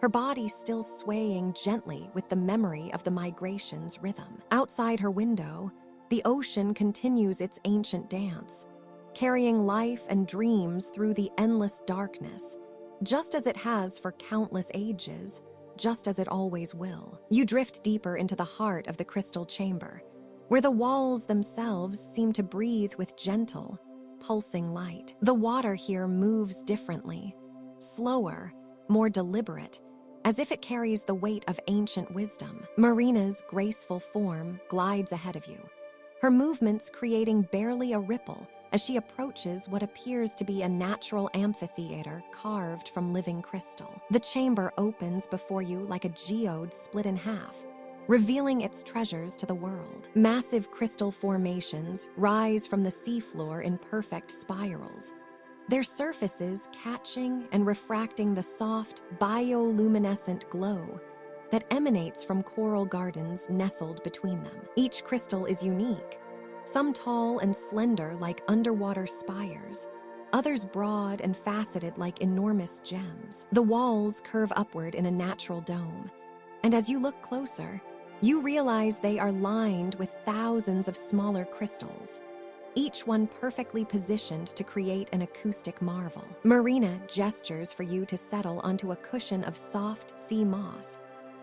her body still swaying gently with the memory of the migration's rhythm. Outside her window, the ocean continues its ancient dance, carrying life and dreams through the endless darkness, just as it has for countless ages, just as it always will. You drift deeper into the heart of the crystal chamber, where the walls themselves seem to breathe with gentle, pulsing light. The water here moves differently, slower, more deliberate, as if it carries the weight of ancient wisdom. Marina's graceful form glides ahead of you, her movements creating barely a ripple as she approaches what appears to be a natural amphitheater carved from living crystal. The chamber opens before you like a geode split in half, revealing its treasures to the world. Massive crystal formations rise from the seafloor in perfect spirals, their surfaces catching and refracting the soft, bioluminescent glow that emanates from coral gardens nestled between them. Each crystal is unique, some tall and slender like underwater spires, others broad and faceted like enormous gems. The walls curve upward in a natural dome, and as you look closer, you realize they are lined with thousands of smaller crystals, each one perfectly positioned to create an acoustic marvel. Marina gestures for you to settle onto a cushion of soft sea moss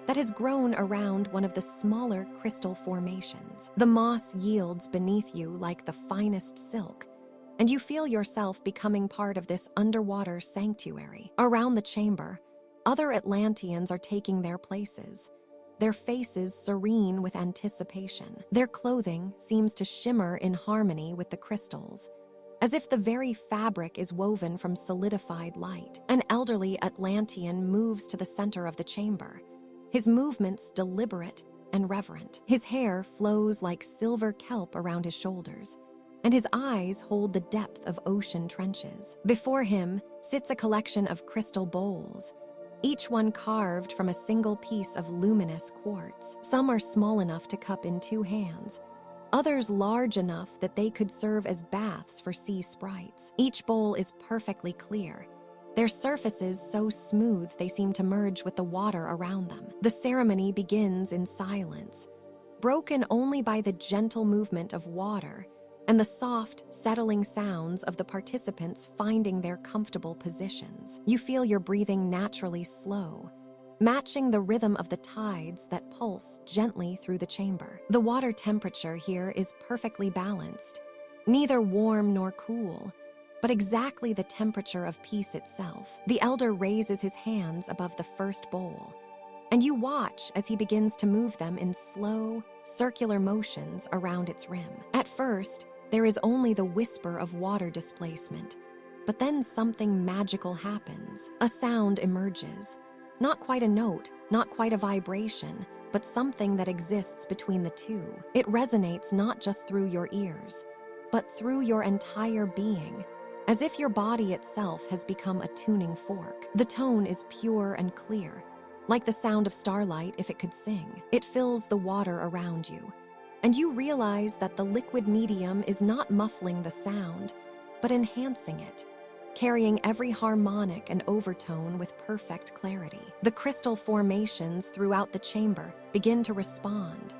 that has grown around one of the smaller crystal formations. The moss yields beneath you like the finest silk, and you feel yourself becoming part of this underwater sanctuary. Around the chamber, other Atlanteans are taking their places, their faces serene with anticipation. Their clothing seems to shimmer in harmony with the crystals, as if the very fabric is woven from solidified light. An elderly Atlantean moves to the center of the chamber, his movements deliberate and reverent. His hair flows like silver kelp around his shoulders, and his eyes hold the depth of ocean trenches. Before him sits a collection of crystal bowls, each one carved from a single piece of luminous quartz. Some are small enough to cup in 2 hands, others large enough that they could serve as baths for sea sprites. Each bowl is perfectly clear, their surfaces so smooth they seem to merge with the water around them. The ceremony begins in silence, broken only by the gentle movement of water and the soft, settling sounds of the participants finding their comfortable positions. You feel your breathing naturally slow, matching the rhythm of the tides that pulse gently through the chamber. The water temperature here is perfectly balanced, neither warm nor cool, but exactly the temperature of peace itself. The elder raises his hands above the first bowl, and you watch as he begins to move them in slow, circular motions around its rim. At first, there is only the whisper of water displacement, but then something magical happens. A sound emerges. Not quite a note, not quite a vibration, but something that exists between the two. It resonates not just through your ears, but through your entire being, as if your body itself has become a tuning fork. The tone is pure and clear, like the sound of starlight if it could sing. It fills the water around you, and you realize that the liquid medium is not muffling the sound, but enhancing it, carrying every harmonic and overtone with perfect clarity. The crystal formations throughout the chamber begin to respond,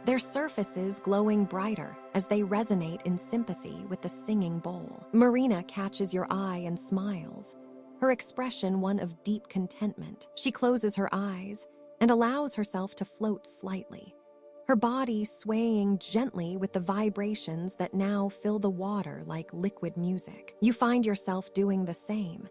their surfaces glowing brighter as they resonate in sympathy with the singing bowl. Marina catches your eye and smiles, her expression one of deep contentment. She closes her eyes and allows herself to float slightly, her body swaying gently with the vibrations that now fill the water like liquid music. You find yourself doing the same,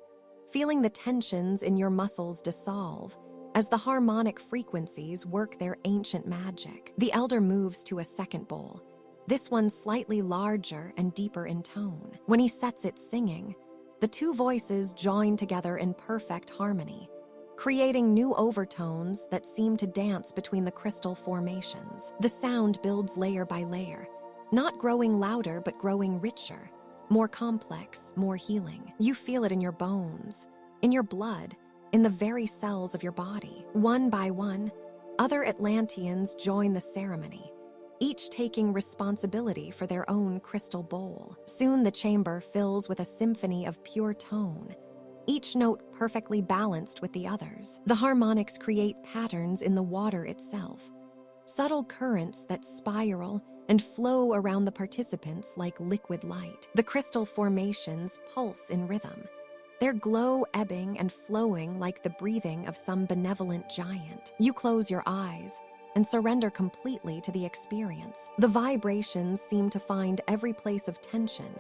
feeling the tensions in your muscles dissolve as the harmonic frequencies work their ancient magic. The elder moves to a second bowl, this one slightly larger and deeper in tone. When he sets it singing, the 2 voices join together in perfect harmony, creating new overtones that seem to dance between the crystal formations. The sound builds layer by layer, not growing louder but growing richer, more complex, more healing. You feel it in your bones, in your blood, in the very cells of your body. One by one, other Atlanteans join the ceremony, each taking responsibility for their own crystal bowl. Soon the chamber fills with a symphony of pure tone, each note perfectly balanced with the others. The harmonics create patterns in the water itself, subtle currents that spiral and flow around the participants like liquid light. The crystal formations pulse in rhythm, their glow ebbing and flowing like the breathing of some benevolent giant. You close your eyes, and surrender completely to the experience. The vibrations seem to find every place of tension,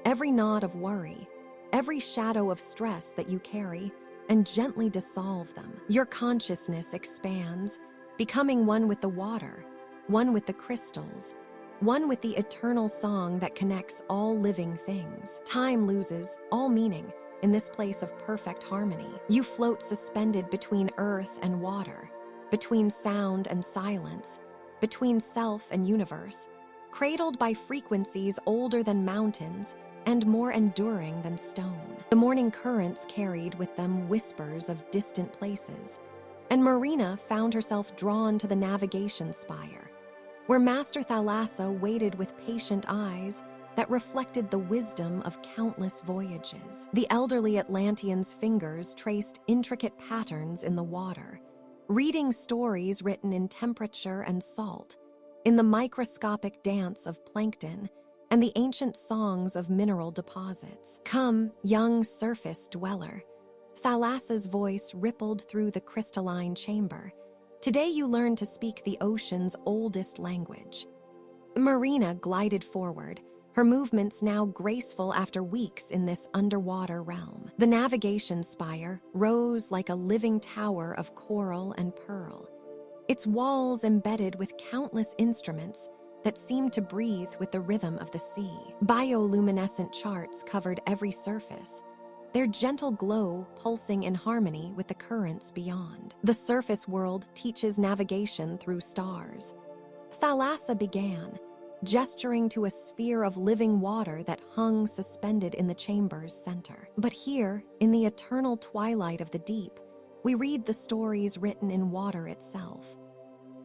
every knot of worry, every shadow of stress that you carry, and gently dissolve them. Your consciousness expands, becoming one with the water, one with the crystals, one with the eternal song that connects all living things. Time loses all meaning in this place of perfect harmony. You float suspended between earth and water, between sound and silence, between self and universe, cradled by frequencies older than mountains and more enduring than stone. The morning currents carried with them whispers of distant places, and Marina found herself drawn to the navigation spire, where Master Thalassa waited with patient eyes that reflected the wisdom of countless voyages. The elderly Atlantean's fingers traced intricate patterns in the water, reading stories written in temperature and salt, in the microscopic dance of plankton, and the ancient songs of mineral deposits. "Come, young surface dweller," Thalassa's voice rippled through the crystalline chamber. "Today you learn to speak the ocean's oldest language." Marina glided forward, her movements now graceful after weeks in this underwater realm. The navigation spire rose like a living tower of coral and pearl, its walls embedded with countless instruments that seemed to breathe with the rhythm of the sea. Bioluminescent charts covered every surface, their gentle glow pulsing in harmony with the currents beyond. The surface world teaches navigation through stars. Thalassa began, gesturing to a sphere of living water that hung suspended in the chamber's center. But here, in the eternal twilight of the deep, we read the stories written in water itself.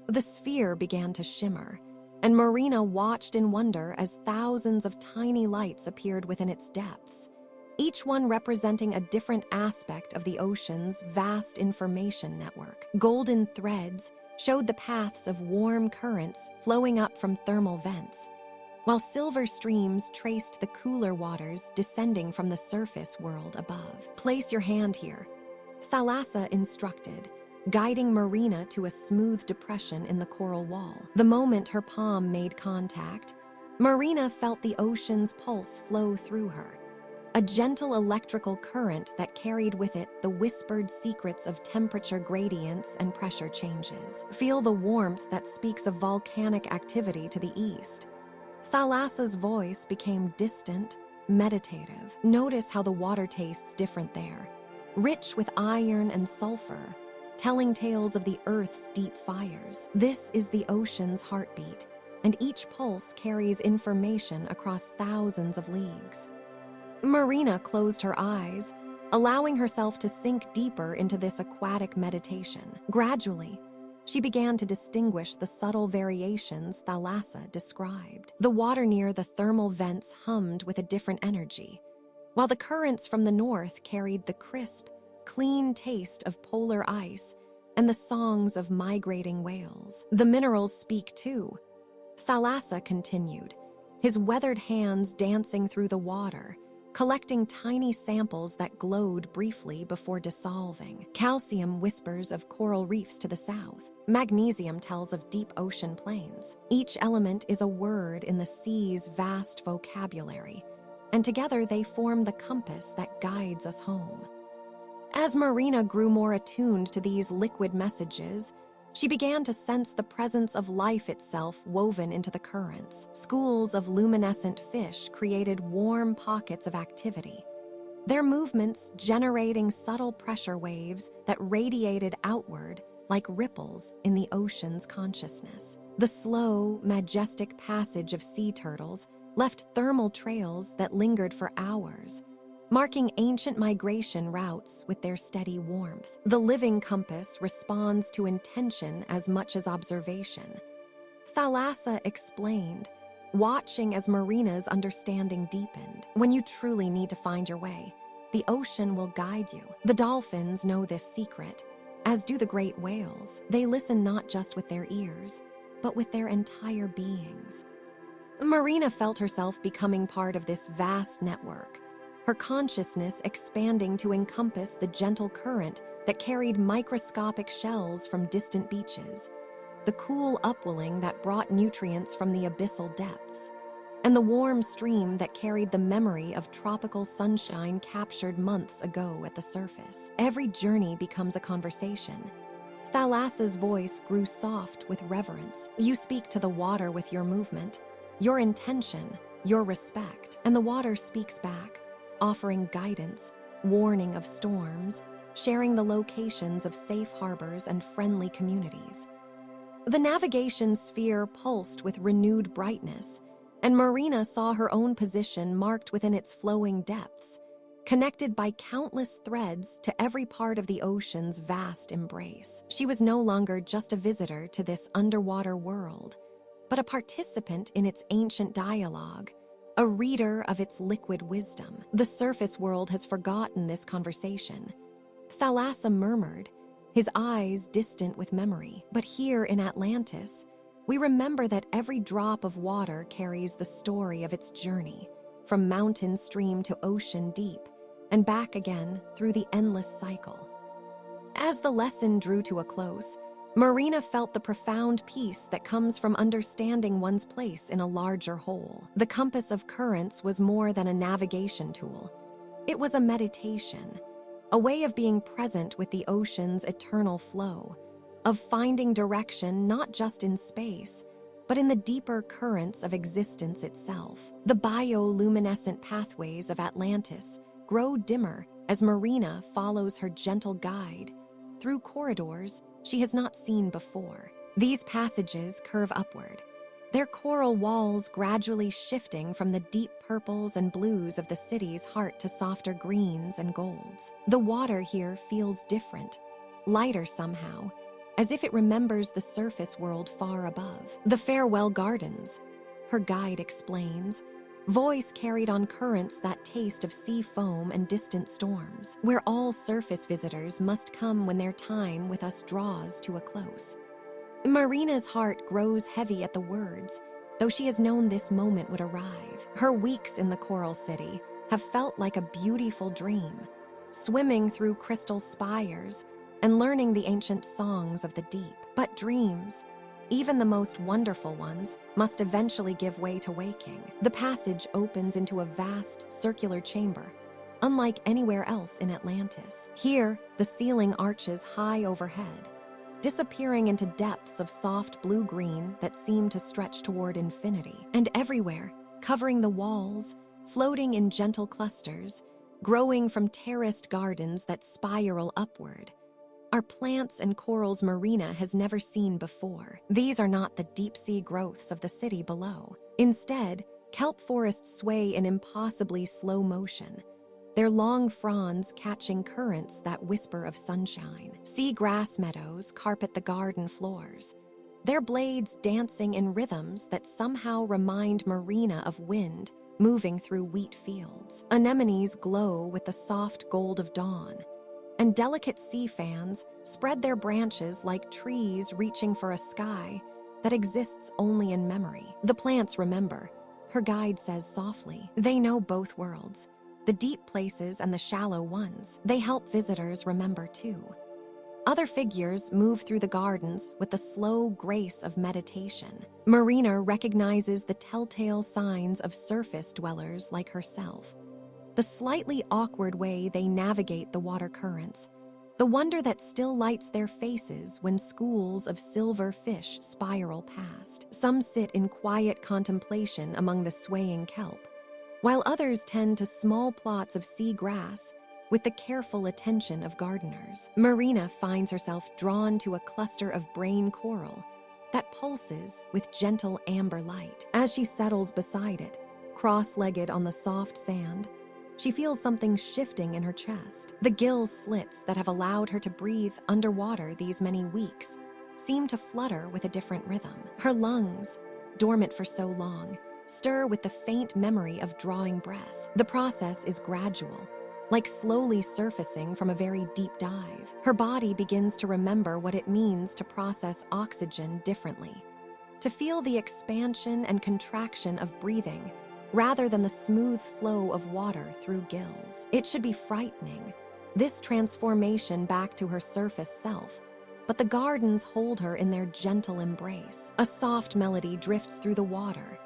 The sphere began to shimmer, and Marina watched in wonder as thousands of tiny lights appeared within its depths, each one representing a different aspect of the ocean's vast information network. Golden threads showed the paths of warm currents flowing up from thermal vents, while silver streams traced the cooler waters descending from the surface world above. "Place your hand here," Thalassa instructed, guiding Marina to a smooth depression in the coral wall. The moment her palm made contact, Marina felt the ocean's pulse flow through her, a gentle electrical current that carried with it the whispered secrets of temperature gradients and pressure changes. "Feel the warmth that speaks of volcanic activity to the east." Thalassa's voice became distant, meditative. "Notice how the water tastes different there, rich with iron and sulfur, telling tales of the Earth's deep fires. This is the ocean's heartbeat, and each pulse carries information across thousands of leagues." Marina closed her eyes, allowing herself to sink deeper into this aquatic meditation. Gradually, she began to distinguish the subtle variations Thalassa described. The water near the thermal vents hummed with a different energy, while the currents from the north carried the crisp, clean taste of polar ice and the songs of migrating whales. "The minerals speak too," Thalassa continued, his weathered hands dancing through the water, collecting tiny samples that glowed briefly before dissolving. "Calcium whispers of coral reefs to the south. Magnesium tells of deep ocean plains. Each element is a word in the sea's vast vocabulary, and together they form the compass that guides us home." As Marina grew more attuned to these liquid messages, she began to sense the presence of life itself woven into the currents. Schools of luminescent fish created warm pockets of activity, their movements generating subtle pressure waves that radiated outward like ripples in the ocean's consciousness. The slow, majestic passage of sea turtles left thermal trails that lingered for hours, marking ancient migration routes with their steady warmth. The living compass responds to intention as much as observation. Thalassa explained, watching as Marina's understanding deepened. "When you truly need to find your way, the ocean will guide you. The dolphins know this secret, as do the great whales. They listen not just with their ears, but with their entire beings." Marina felt herself becoming part of this vast network, her consciousness expanding to encompass the gentle current that carried microscopic shells from distant beaches. the cool upwelling that brought nutrients from the abyssal depths, and the warm stream that carried the memory of tropical sunshine captured months ago at the surface. Every journey becomes a conversation. Thalassa's voice grew soft with reverence. You speak to the water with your movement, your intention, your respect, and the water speaks back, offering guidance, warning of storms, sharing the locations of safe harbors and friendly communities. The navigation sphere pulsed with renewed brightness, and Marina saw her own position marked within its flowing depths, connected by countless threads to every part of the ocean's vast embrace. She was no longer just a visitor to this underwater world, but a participant in its ancient dialogue, a reader of its liquid wisdom. The surface world has forgotten this conversation, Thalassa murmured, his eyes distant with memory. But here in Atlantis, we remember that every drop of water carries the story of its journey, from mountain stream to ocean deep, and back again through the endless cycle. As the lesson drew to a close, Marina felt the profound peace that comes from understanding one's place in a larger whole. The compass of currents was more than a navigation tool. It was a meditation, a way of being present with the ocean's eternal flow, of finding direction not just in space, but in the deeper currents of existence itself. The bioluminescent pathways of Atlantis grow dimmer as Marina follows her gentle guide through corridors she has not seen before. These passages curve upward, their coral walls gradually shifting from the deep purples and blues of the city's heart to softer greens and golds. The water here feels different, lighter somehow, as if it remembers the surface world far above. The farewell gardens, her guide explains, voice carried on currents that taste of sea foam and distant storms, where all surface visitors must come when their time with us draws to a close. Marina's heart grows heavy at the words, though she has known this moment would arrive. Her weeks in the Coral City have felt like a beautiful dream, swimming through crystal spires and learning the ancient songs of the deep. But dreams, even the most wonderful ones, must eventually give way to waking. The passage opens into a vast, circular chamber, unlike anywhere else in Atlantis. Here, the ceiling arches high overhead, disappearing into depths of soft blue-green that seem to stretch toward infinity. And everywhere, covering the walls, floating in gentle clusters, growing from terraced gardens that spiral upward, are plants and corals Marina has never seen before. These are not the deep-sea growths of the city below. Instead, kelp forests sway in impossibly slow motion, their long fronds catching currents that whisper of sunshine. Sea grass meadows carpet the garden floors, their blades dancing in rhythms that somehow remind Marina of wind moving through wheat fields. Anemones glow with the soft gold of dawn, and delicate sea fans spread their branches like trees reaching for a sky that exists only in memory. The plants remember, her guide says softly. They know both worlds, the deep places and the shallow ones. They help visitors remember too. Other figures move through the gardens with the slow grace of meditation. Marina recognizes the telltale signs of surface dwellers like herself, the slightly awkward way they navigate the water currents, the wonder that still lights their faces when schools of silver fish spiral past. Some sit in quiet contemplation among the swaying kelp, while others tend to small plots of sea grass with the careful attention of gardeners. Marina finds herself drawn to a cluster of brain coral that pulses with gentle amber light. As she settles beside it, cross-legged on the soft sand, she feels something shifting in her chest. The gill slits that have allowed her to breathe underwater these many weeks seem to flutter with a different rhythm. Her lungs, dormant for so long, stir with the faint memory of drawing breath. The process is gradual, like slowly surfacing from a very deep dive. Her body begins to remember what it means to process oxygen differently, to feel the expansion and contraction of breathing rather than the smooth flow of water through gills. It should be frightening, this transformation back to her surface self, but the gardens hold her in their gentle embrace. A soft melody drifts through the water,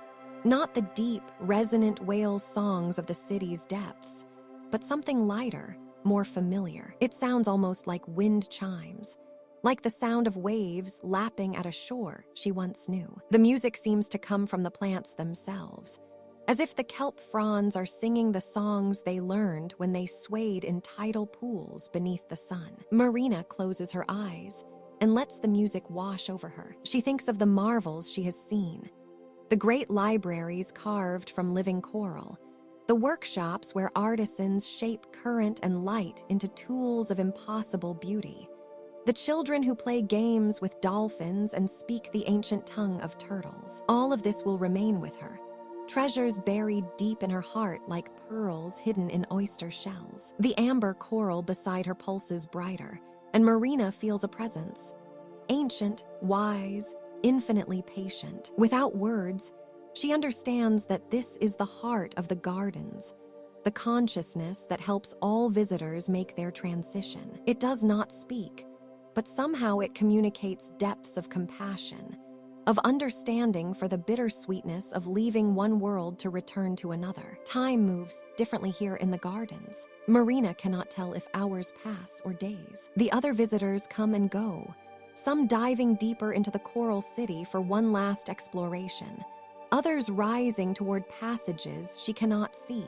not the deep, resonant whale songs of the city's depths, but something lighter, more familiar. It sounds almost like wind chimes, like the sound of waves lapping at a shore she once knew. The music seems to come from the plants themselves, as if the kelp fronds are singing the songs they learned when they swayed in tidal pools beneath the sun. Marina closes her eyes and lets the music wash over her. She thinks of the marvels she has seen, the great libraries carved from living coral, the workshops where artisans shape current and light into tools of impossible beauty, the children who play games with dolphins and speak the ancient tongue of turtles. All of this will remain with her, treasures buried deep in her heart like pearls hidden in oyster shells. The amber coral beside her pulses brighter, and Marina feels a presence, ancient, wise, infinitely patient. Without words, she understands that this is the heart of the gardens, the consciousness that helps all visitors make their transition. It does not speak, but somehow it communicates depths of compassion, of understanding for the bittersweetness of leaving one world to return to another. Time moves differently here in the gardens. Marina cannot tell if hours pass or days. The other visitors come and go, some diving deeper into the coral city for one last exploration, others rising toward passages she cannot see,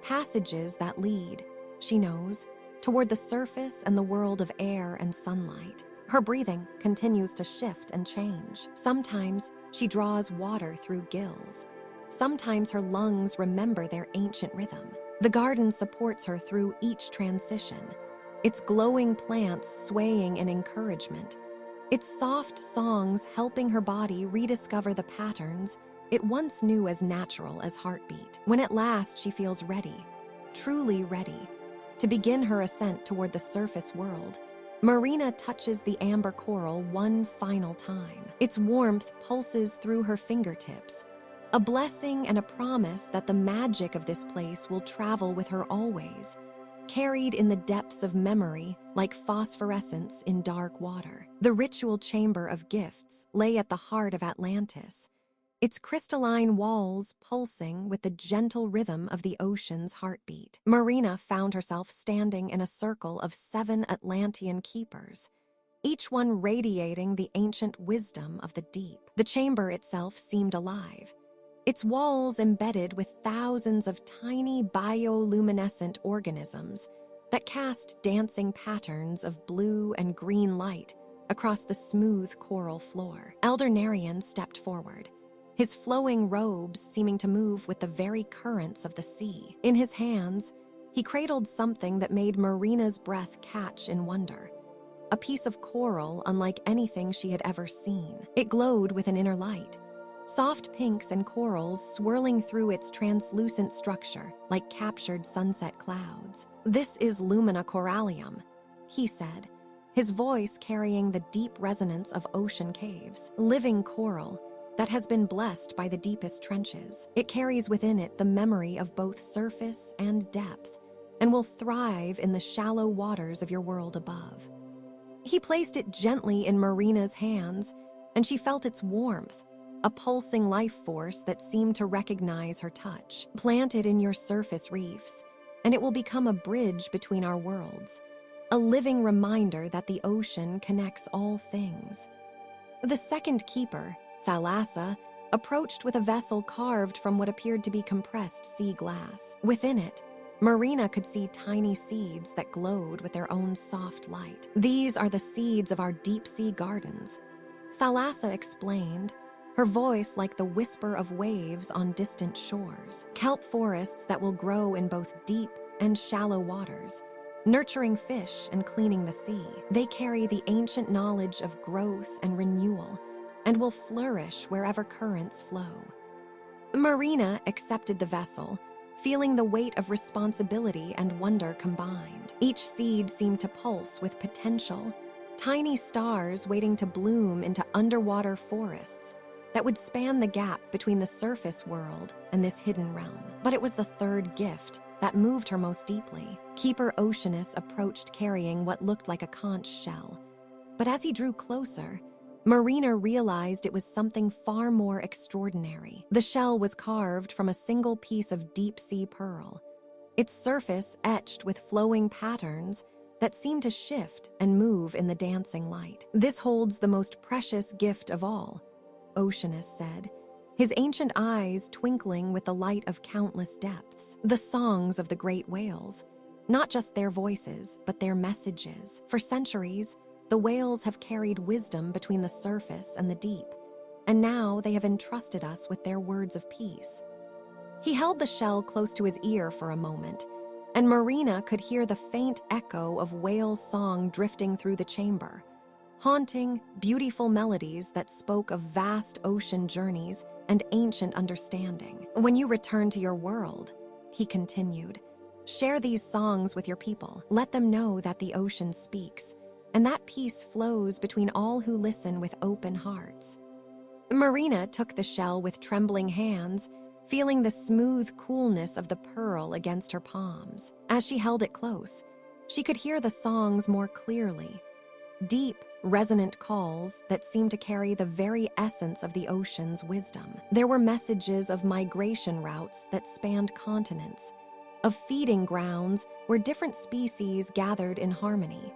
passages that lead, she knows, toward the surface and the world of air and sunlight. Her breathing continues to shift and change. Sometimes she draws water through gills. Sometimes her lungs remember their ancient rhythm. The garden supports her through each transition, its glowing plants swaying in encouragement, its soft songs helping her body rediscover the patterns it once knew as natural as heartbeat. When at last she feels ready, truly ready, to begin her ascent toward the surface world, Marina touches the amber coral one final time. Its warmth pulses through her fingertips, a blessing and a promise that the magic of this place will travel with her always, carried in the depths of memory like phosphorescence in dark water. The ritual chamber of gifts lay at the heart of Atlantis, its crystalline walls pulsing with the gentle rhythm of the ocean's heartbeat. Marina found herself standing in a circle of 7 Atlantean keepers, each one radiating the ancient wisdom of the deep. The chamber itself seemed alive, its walls embedded with thousands of tiny bioluminescent organisms that cast dancing patterns of blue and green light across the smooth coral floor. Elder Narian stepped forward, his flowing robes seeming to move with the very currents of the sea. In his hands, he cradled something that made Marina's breath catch in wonder, a piece of coral unlike anything she had ever seen. It glowed with an inner light, soft pinks and corals swirling through its translucent structure like captured sunset clouds. "This is Lumina Corallium," he said, his voice carrying the deep resonance of ocean caves. Living coral that has been blessed by the deepest trenches. It carries within it the memory of both surface and depth, and will thrive in the shallow waters of your world above. He placed it gently in Marina's hands, and she felt its warmth, a pulsing life force that seemed to recognize her touch. "Plant it in your surface reefs, and it will become a bridge between our worlds, a living reminder that the ocean connects all things." The second keeper, Thalassa, approached with a vessel carved from what appeared to be compressed sea glass. Within it, Marina could see tiny seeds that glowed with their own soft light. "These are the seeds of our deep-sea gardens," Thalassa explained, her voice like the whisper of waves on distant shores. "Kelp forests that will grow in both deep and shallow waters, nurturing fish and cleaning the sea. They carry the ancient knowledge of growth and renewal, and will flourish wherever currents flow." Marina accepted the vessel, feeling the weight of responsibility and wonder combined. Each seed seemed to pulse with potential, tiny stars waiting to bloom into underwater forests that would span the gap between the surface world and this hidden realm. But it was the third gift that moved her most deeply. Keeper Oceanus approached carrying what looked like a conch shell, But as he drew closer, Marina realized it was something far more extraordinary. The shell was carved from a single piece of deep-sea pearl, its surface etched with flowing patterns that seemed to shift and move in the dancing light. "This holds the most precious gift of all," Oceanus said, his ancient eyes twinkling with the light of countless depths. "The songs of the great whales, not just their voices, but their messages. For centuries, the whales have carried wisdom between the surface and the deep, and now they have entrusted us with their words of peace." He held the shell close to his ear for a moment, and Marina could hear the faint echo of whale song drifting through the chamber, haunting, beautiful melodies that spoke of vast ocean journeys and ancient understanding. "When you return to your world," he continued, "share these songs with your people. Let them know that the ocean speaks, and that peace flows between all who listen with open hearts." Marina took the shell with trembling hands, feeling the smooth coolness of the pearl against her palms. As she held it close, she could hear the songs more clearly, deep, resonant calls that seemed to carry the very essence of the ocean's wisdom. There were messages of migration routes that spanned continents, of feeding grounds where different species gathered in harmony,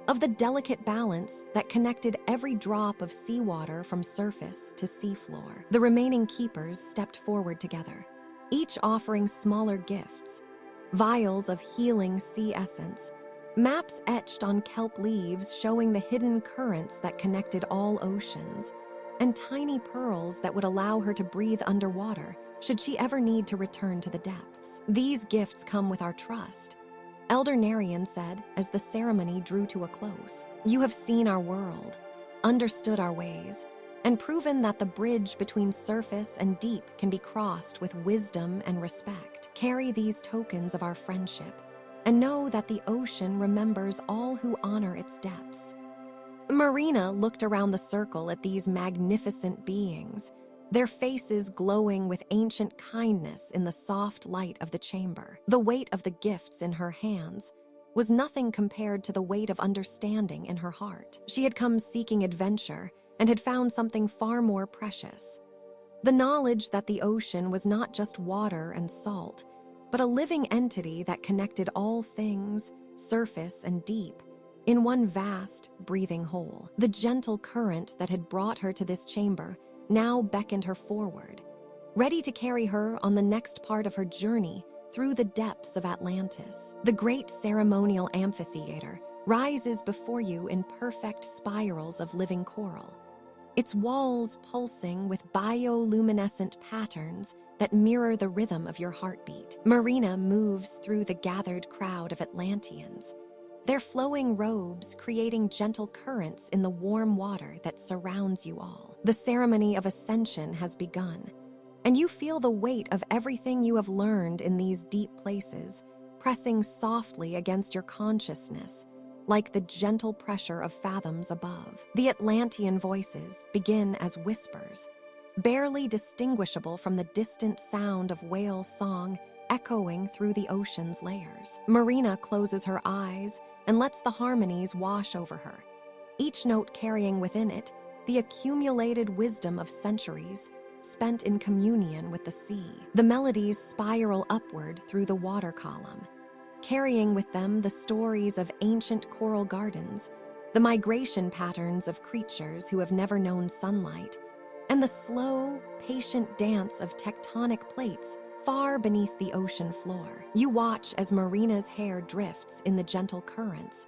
of the delicate balance that connected every drop of seawater from surface to seafloor. The remaining keepers stepped forward together, each offering smaller gifts: vials of healing sea essence, maps etched on kelp leaves showing the hidden currents that connected all oceans, and tiny pearls that would allow her to breathe underwater should she ever need to return to the depths. "These gifts come with our trust," Elder Narian said as the ceremony drew to a close. "You have seen our world, understood our ways, and proven that the bridge between surface and deep can be crossed with wisdom and respect. Carry these tokens of our friendship, and know that the ocean remembers all who honor its depths." Marina looked around the circle at these magnificent beings, their faces glowing with ancient kindness in the soft light of the chamber. The weight of the gifts in her hands was nothing compared to the weight of understanding in her heart. She had come seeking adventure and had found something far more precious: the knowledge that the ocean was not just water and salt, but a living entity that connected all things, surface and deep, in one vast, breathing whole. The gentle current that had brought her to this chamber now beckoned her forward, ready to carry her on the next part of her journey through the depths of Atlantis. The great ceremonial amphitheater rises before you in perfect spirals of living coral, its walls pulsing with bioluminescent patterns that mirror the rhythm of your heartbeat. Marina moves through the gathered crowd of Atlanteans, their flowing robes creating gentle currents in the warm water that surrounds you all. The ceremony of ascension has begun, and you feel the weight of everything you have learned in these deep places pressing softly against your consciousness, like the gentle pressure of fathoms above. The Atlantean voices begin as whispers, barely distinguishable from the distant sound of whale song echoing through the ocean's layers. Marina closes her eyes and lets the harmonies wash over her, each note carrying within it the accumulated wisdom of centuries spent in communion with the sea. The melodies spiral upward through the water column, carrying with them the stories of ancient coral gardens, the migration patterns of creatures who have never known sunlight, and the slow, patient dance of tectonic plates far beneath the ocean floor. You watch as Marina's hair drifts in the gentle currents,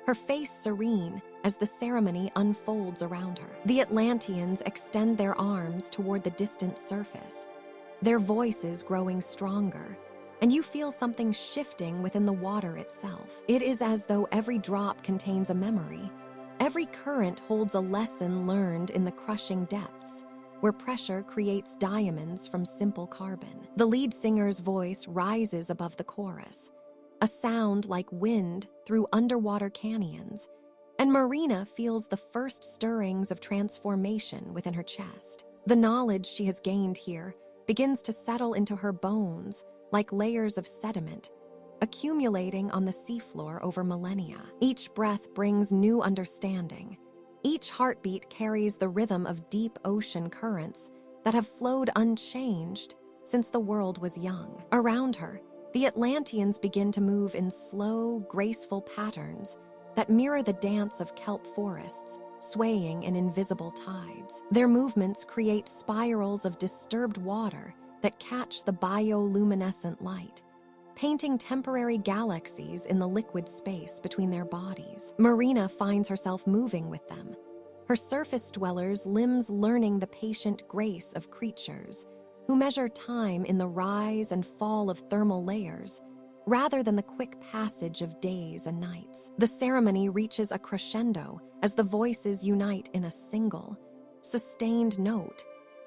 her face serene as the ceremony unfolds around her. The Atlanteans extend their arms toward the distant surface, their voices growing stronger, and you feel something shifting within the water itself. It is as though every drop contains a memory, every current holds a lesson learned in the crushing depths, where pressure creates diamonds from simple carbon. The lead singer's voice rises above the chorus, a sound like wind through underwater canyons, and Marina feels the first stirrings of transformation within her chest. The knowledge she has gained here begins to settle into her bones like layers of sediment, accumulating on the seafloor over millennia. Each breath brings new understanding, Each heartbeat carries the rhythm of deep ocean currents that have flowed unchanged since the world was young. Around her, the Atlanteans begin to move in slow, graceful patterns that mirror the dance of kelp forests, swaying in invisible tides. Their movements create spirals of disturbed water that catch the bioluminescent light, painting temporary galaxies in the liquid space between their bodies. Marina finds herself moving with them, her surface dwellers' limbs learning the patient grace of creatures who measure time in the rise and fall of thermal layers rather than the quick passage of days and nights. The ceremony reaches a crescendo as the voices unite in a single, sustained note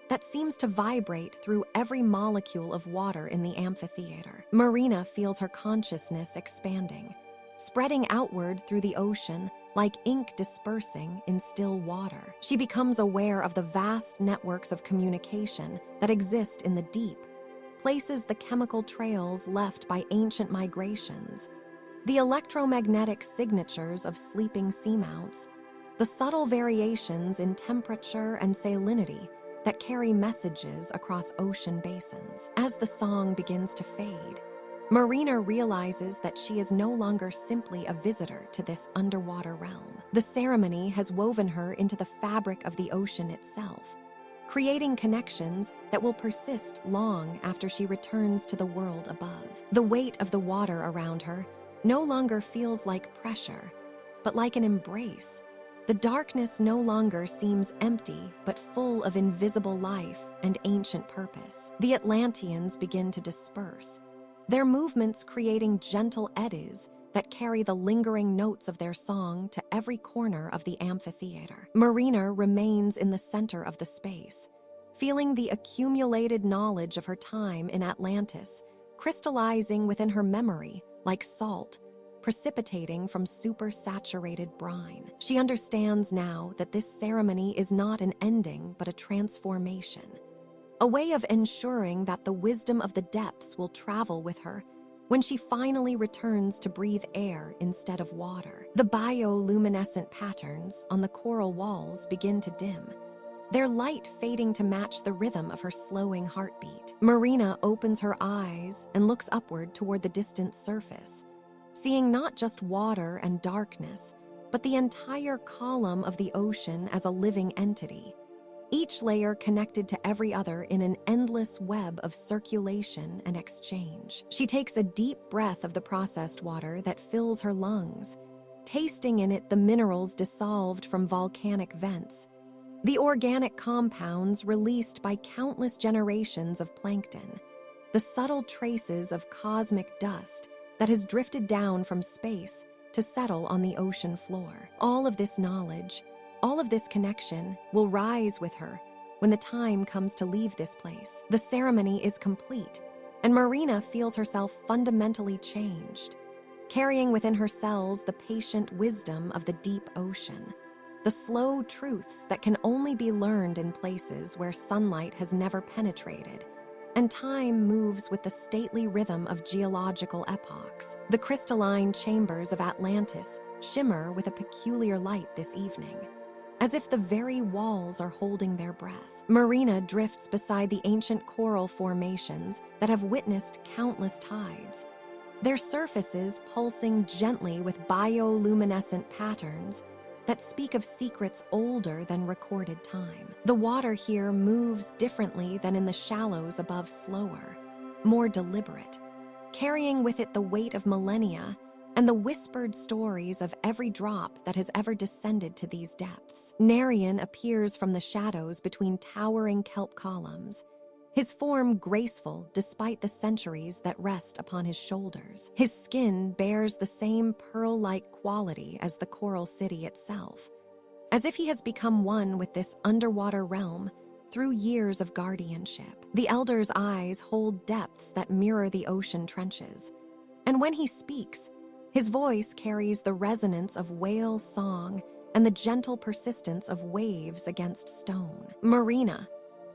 that seems to vibrate through every molecule of water in the amphitheater. Marina feels her consciousness expanding, spreading outward through the ocean like ink dispersing in still water. She becomes aware of the vast networks of communication that exist in the deep, places the chemical trails left by ancient migrations, the electromagnetic signatures of sleeping seamounts, the subtle variations in temperature and salinity that carry messages across ocean basins. As the song begins to fade, Marina realizes that she is no longer simply a visitor to this underwater realm. The ceremony has woven her into the fabric of the ocean itself, creating connections that will persist long after she returns to the world above. The weight of the water around her no longer feels like pressure, but like an embrace. The darkness no longer seems empty, but full of invisible life and ancient purpose. The Atlanteans begin to disperse, their movements creating gentle eddies that carry the lingering notes of their song to every corner of the amphitheater. Marina remains in the center of the space, feeling the accumulated knowledge of her time in Atlantis crystallizing within her memory like salt, precipitating from supersaturated brine. She understands now that this ceremony is not an ending but a transformation, a way of ensuring that the wisdom of the depths will travel with her when she finally returns to breathe air instead of water. The bioluminescent patterns on the coral walls begin to dim, their light fading to match the rhythm of her slowing heartbeat. Marina opens her eyes and looks upward toward the distant surface, seeing not just water and darkness, but the entire column of the ocean as a living entity, each layer connected to every other in an endless web of circulation and exchange. She takes a deep breath of the processed water that fills her lungs, tasting in it the minerals dissolved from volcanic vents, the organic compounds released by countless generations of plankton, the subtle traces of cosmic dust that has drifted down from space to settle on the ocean floor. All of this knowledge, all of this connection will rise with her when the time comes to leave this place. The ceremony is complete, and Marina feels herself fundamentally changed, carrying within her cells the patient wisdom of the deep ocean, the slow truths that can only be learned in places where sunlight has never penetrated, and time moves with the stately rhythm of geological epochs. The crystalline chambers of Atlantis shimmer with a peculiar light this evening, as if the very walls are holding their breath. Marina drifts beside the ancient coral formations that have witnessed countless tides, their surfaces pulsing gently with bioluminescent patterns that speak of secrets older than recorded time. The water here moves differently than in the shallows above, slower, more deliberate, carrying with it the weight of millennia and the whispered stories of every drop that has ever descended to these depths. Narian appears from the shadows between towering kelp columns, his form graceful despite the centuries that rest upon his shoulders. His skin bears the same pearl-like quality as the coral city itself, as if he has become one with this underwater realm through years of guardianship. The elder's eyes hold depths that mirror the ocean trenches, and when he speaks, his voice carries the resonance of whale song and the gentle persistence of waves against stone. Marina,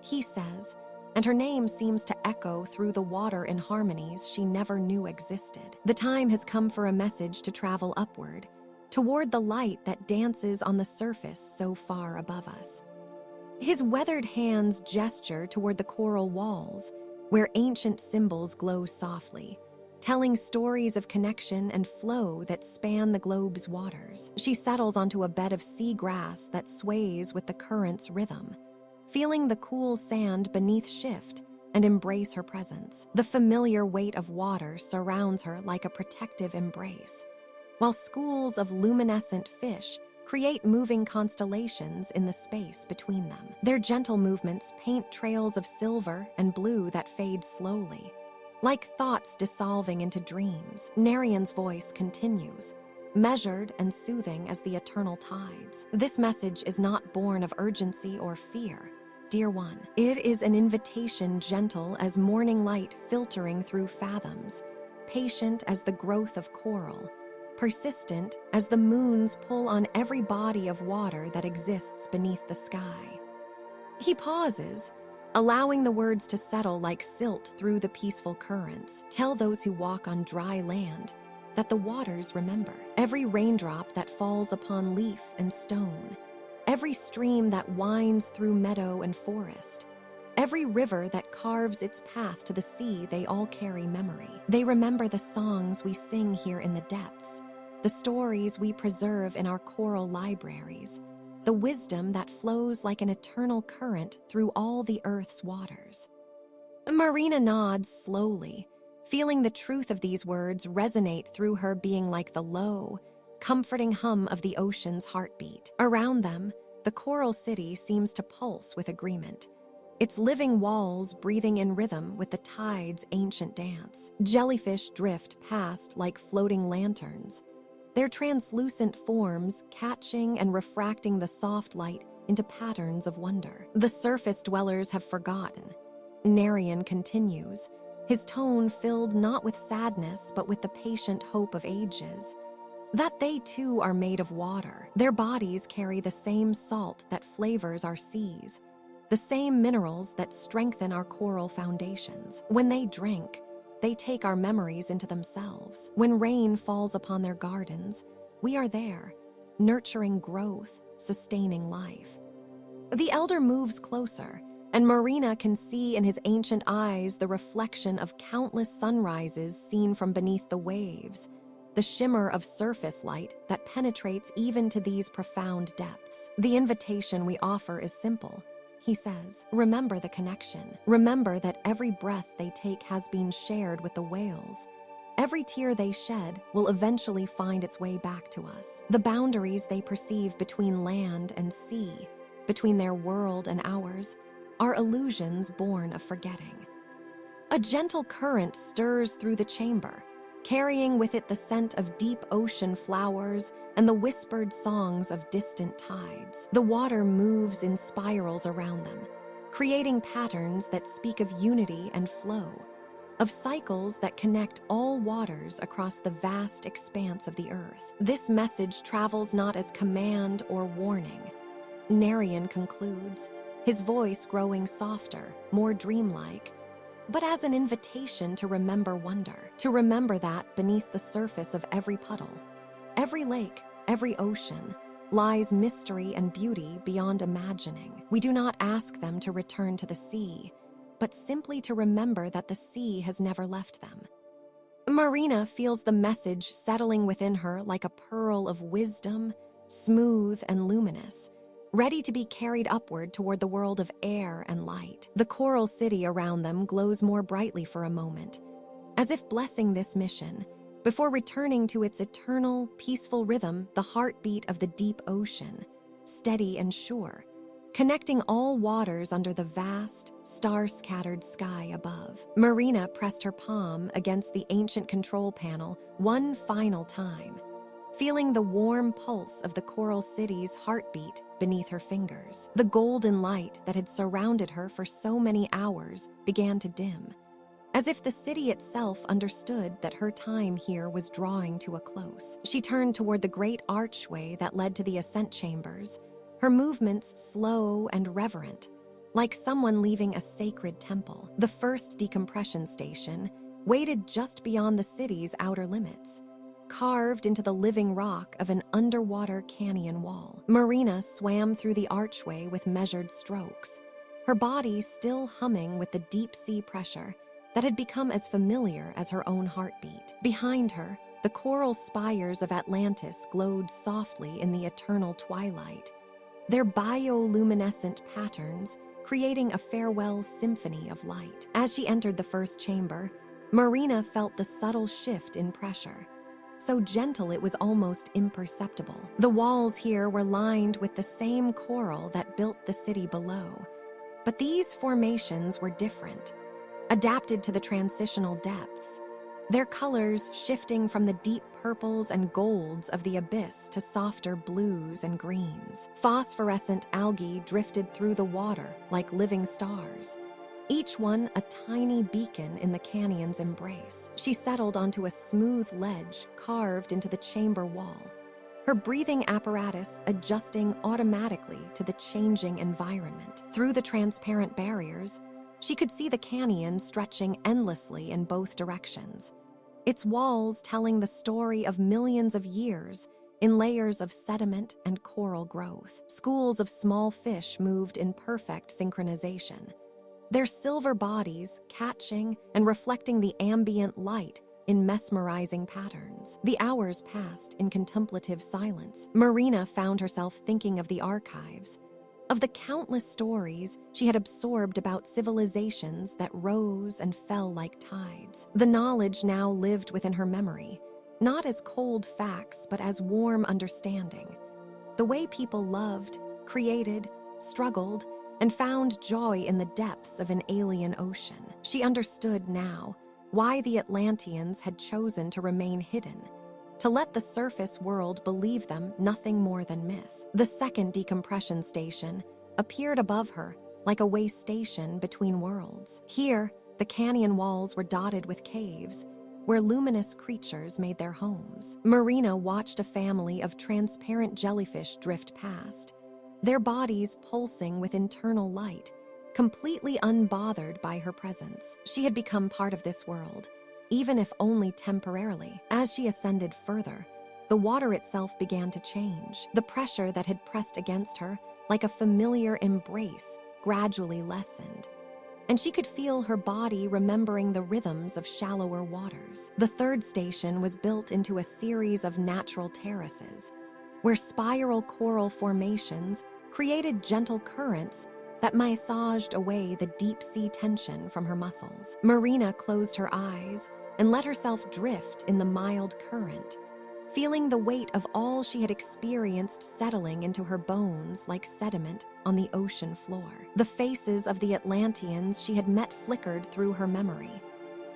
he says, and her name seems to echo through the water in harmonies she never knew existed. The time has come for a message to travel upward, toward the light that dances on the surface so far above us. His weathered hands gesture toward the coral walls, where ancient symbols glow softly, telling stories of connection and flow that span the globe's waters. She settles onto a bed of sea grass that sways with the current's rhythm, feeling the cool sand beneath shift and embrace her presence. The familiar weight of water surrounds her like a protective embrace, while schools of luminescent fish create moving constellations in the space between them. Their gentle movements paint trails of silver and blue that fade slowly, like thoughts dissolving into dreams. Narian's voice continues, measured and soothing as the eternal tides. This message is not born of urgency or fear, dear one. It is an invitation gentle as morning light filtering through fathoms, patient as the growth of coral, persistent as the moon's pull on every body of water that exists beneath the sky. He pauses, allowing the words to settle like silt through the peaceful currents. Tell those who walk on dry land that the waters remember. Every raindrop that falls upon leaf and stone, every stream that winds through meadow and forest, every river that carves its path to the sea, they all carry memory. They remember the songs we sing here in the depths, the stories we preserve in our coral libraries, the wisdom that flows like an eternal current through all the earth's waters. Marina nods slowly, feeling the truth of these words resonate through her being like the low, comforting hum of the ocean's heartbeat. Around them, the coral city seems to pulse with agreement, its living walls breathing in rhythm with the tide's ancient dance. Jellyfish drift past like floating lanterns, their translucent forms catching and refracting the soft light into patterns of wonder. The surface dwellers have forgotten. Narian continues, his tone filled not with sadness but with the patient hope of ages, that they too are made of water. Their bodies carry the same salt that flavors our seas, the same minerals that strengthen our coral foundations. When they drink, they take our memories into themselves. When rain falls upon their gardens, we are there, nurturing growth, sustaining life. The elder moves closer, and Marina can see in his ancient eyes the reflection of countless sunrises seen from beneath the waves, the shimmer of surface light that penetrates even to these profound depths. The invitation we offer is simple. He says, remember the connection. Remember that every breath they take has been shared with the whales. Every tear they shed will eventually find its way back to us. The boundaries they perceive between land and sea, between their world and ours, are illusions born of forgetting. A gentle current stirs through the chamber, carrying with it the scent of deep ocean flowers and the whispered songs of distant tides. The water moves in spirals around them, creating patterns that speak of unity and flow, of cycles that connect all waters across the vast expanse of the earth. This message travels not as command or warning. Narian concludes, his voice growing softer, more dreamlike, but as an invitation to remember wonder, to remember that beneath the surface of every puddle, every lake, every ocean, lies mystery and beauty beyond imagining. We do not ask them to return to the sea, but simply to remember that the sea has never left them. Marina feels the message settling within her like a pearl of wisdom, smooth and luminous, ready to be carried upward toward the world of air and light. The coral city around them glows more brightly for a moment, as if blessing this mission, before returning to its eternal, peaceful rhythm, the heartbeat of the deep ocean, steady and sure, connecting all waters under the vast, star-scattered sky above. Marina pressed her palm against the ancient control panel one final time, feeling the warm pulse of the coral city's heartbeat beneath her fingers. The golden light that had surrounded her for so many hours began to dim, as if the city itself understood that her time here was drawing to a close. She turned toward the great archway that led to the ascent chambers, her movements slow and reverent, like someone leaving a sacred temple. The first decompression station waited just beyond the city's outer limits, carved into the living rock of an underwater canyon wall. Marina swam through the archway with measured strokes, her body still humming with the deep-sea pressure that had become as familiar as her own heartbeat. Behind her, the coral spires of Atlantis glowed softly in the eternal twilight, their bioluminescent patterns creating a farewell symphony of light. As she entered the first chamber, Marina felt the subtle shift in pressure, so gentle it was almost imperceptible. The walls here were lined with the same coral that built the city below, but these formations were different, adapted to the transitional depths, their colors shifting from the deep purples and golds of the abyss to softer blues and greens. Phosphorescent algae drifted through the water like living stars, each one a tiny beacon in the canyon's embrace. She settled onto a smooth ledge carved into the chamber wall, her breathing apparatus adjusting automatically to the changing environment. Through the transparent barriers, she could see the canyon stretching endlessly in both directions, its walls telling the story of millions of years in layers of sediment and coral growth. Schools of small fish moved in perfect synchronization, their silver bodies catching and reflecting the ambient light in mesmerizing patterns. The hours passed in contemplative silence. Marina found herself thinking of the archives, of the countless stories she had absorbed about civilizations that rose and fell like tides. The knowledge now lived within her memory, not as cold facts, but as warm understanding. The way people loved, created, struggled, and found joy in the depths of an alien ocean. She understood now why the Atlanteans had chosen to remain hidden, to let the surface world believe them nothing more than myth. The second decompression station appeared above her like a way station between worlds. Here, the canyon walls were dotted with caves where luminous creatures made their homes. Marina watched a family of transparent jellyfish drift past, their bodies pulsing with internal light, completely unbothered by her presence. She had become part of this world, even if only temporarily. As she ascended further, the water itself began to change. The pressure that had pressed against her, like a familiar embrace, gradually lessened, and she could feel her body remembering the rhythms of shallower waters. The third station was built into a series of natural terraces, where spiral coral formations created gentle currents that massaged away the deep-sea tension from her muscles. Marina closed her eyes and let herself drift in the mild current, feeling the weight of all she had experienced settling into her bones like sediment on the ocean floor. The faces of the Atlanteans she had met flickered through her memory.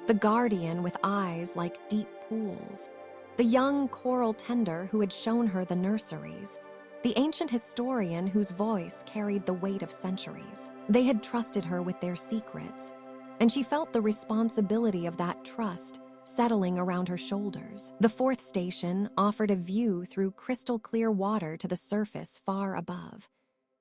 The guardian with eyes like deep pools, the young coral tender who had shown her the nurseries, the ancient historian whose voice carried the weight of centuries. They had trusted her with their secrets, and she felt the responsibility of that trust settling around her shoulders. The fourth station offered a view through crystal-clear water to the surface far above,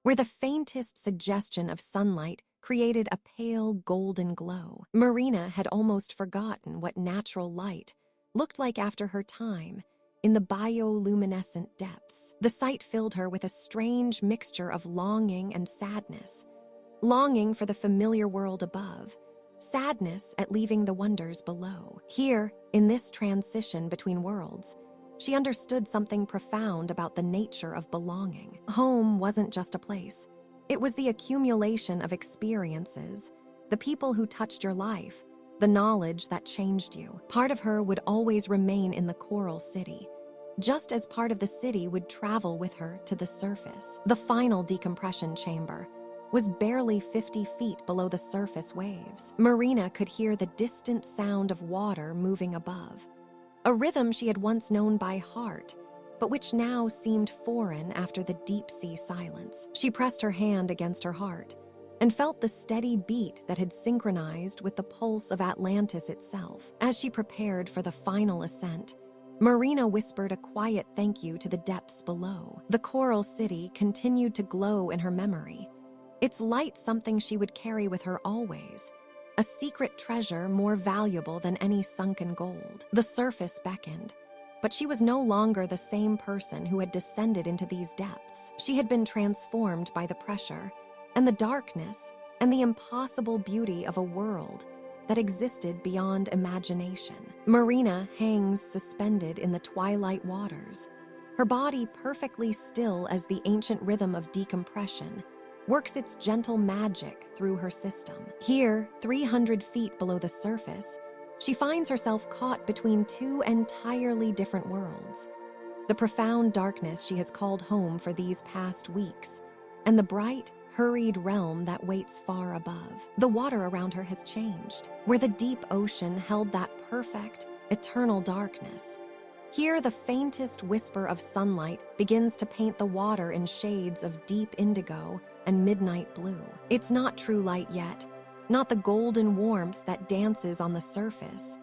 where the faintest suggestion of sunlight created a pale golden glow. Marina had almost forgotten what natural light looked like after her time in the bioluminescent depths. The sight filled her with a strange mixture of longing and sadness. Longing for the familiar world above, sadness at leaving the wonders below. Here, in this transition between worlds, she understood something profound about the nature of belonging. Home wasn't just a place. It was the accumulation of experiences, the people who touched your life, the knowledge that changed you. Part of her would always remain in the coral city, just as part of the city would travel with her to the surface. The final decompression chamber was barely 50 feet below the surface waves. Marina could hear the distant sound of water moving above, a rhythm she had once known by heart, but which now seemed foreign after the deep-sea silence. She pressed her hand against her heart and felt the steady beat that had synchronized with the pulse of Atlantis itself. As she prepared for the final ascent, Marina whispered a quiet thank you to the depths below. The coral city continued to glow in her memory, its light something she would carry with her always, a secret treasure more valuable than any sunken gold. The surface beckoned, But she was no longer the same person who had descended into these depths. She had been transformed by the pressure and the darkness and the impossible beauty of a world that existed beyond imagination. Marina hangs suspended in the twilight waters, her body perfectly still as the ancient rhythm of decompression works its gentle magic through her system. Here, 300 feet below the surface, she finds herself caught between two entirely different worlds. The profound darkness she has called home for these past weeks, and the bright, hurried realm that waits far above. The water around her has changed. Where the deep ocean held that perfect, eternal darkness, here the faintest whisper of sunlight begins to paint the water in shades of deep indigo and midnight blue. It's not true light yet, not the golden warmth that dances on the surface,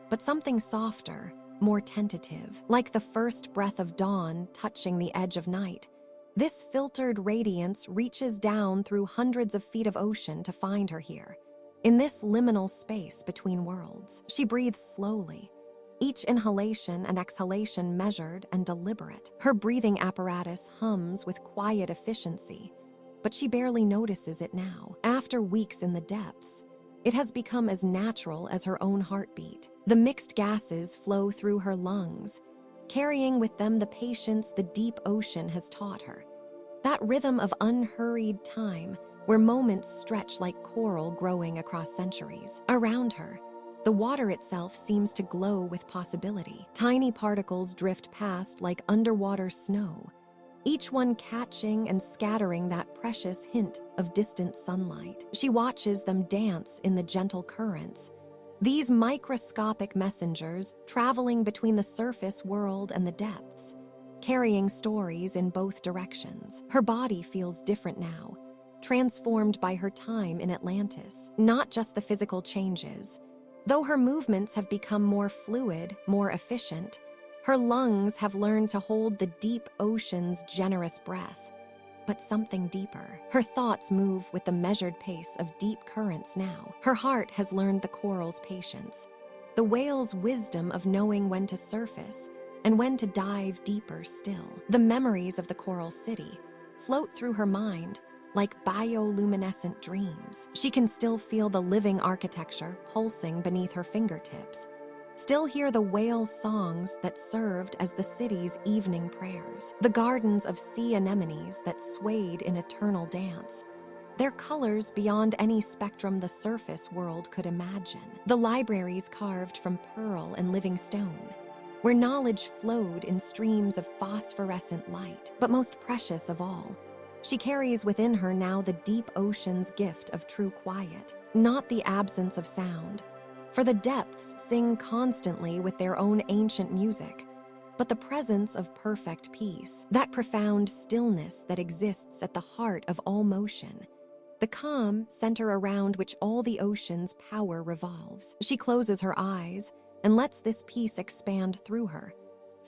but something softer, more tentative, like the first breath of dawn touching the edge of night. This filtered radiance reaches down through hundreds of feet of ocean to find her here, in this liminal space between worlds. She breathes slowly, each inhalation and exhalation measured and deliberate. Her breathing apparatus hums with quiet efficiency, but she barely notices it now. After weeks in the depths, it has become as natural as her own heartbeat. The mixed gases flow through her lungs, carrying with them the patience the deep ocean has taught her. That rhythm of unhurried time, where moments stretch like coral growing across centuries. Around her, the water itself seems to glow with possibility. Tiny particles drift past like underwater snow, each one catching and scattering that precious hint of distant sunlight. She watches them dance in the gentle currents, these microscopic messengers traveling between the surface world and the depths, carrying stories in both directions. Her body feels different now, transformed by her time in Atlantis. Not just the physical changes. Though her movements have become more fluid, more efficient, her lungs have learned to hold the deep ocean's generous breath. But something deeper. Her thoughts move with the measured pace of deep currents now. Her heart has learned the coral's patience, the whale's wisdom of knowing when to surface and when to dive deeper still. The memories of the coral city float through her mind like bioluminescent dreams. She can still feel the living architecture pulsing beneath her fingertips, still hear the whale songs that served as the city's evening prayers, the gardens of sea anemones that swayed in eternal dance, their colors beyond any spectrum the surface world could imagine, the libraries carved from pearl and living stone, where knowledge flowed in streams of phosphorescent light. But most precious of all, she carries within her now the deep ocean's gift of true quiet, not the absence of sound, for the depths sing constantly with their own ancient music, but the presence of perfect peace, that profound stillness that exists at the heart of all motion, the calm center around which all the ocean's power revolves. She closes her eyes and lets this peace expand through her,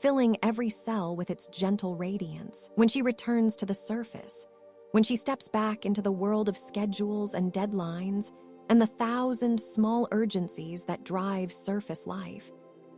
filling every cell with its gentle radiance. When she returns to the surface, when she steps back into the world of schedules and deadlines and the thousand small urgencies that drive surface life,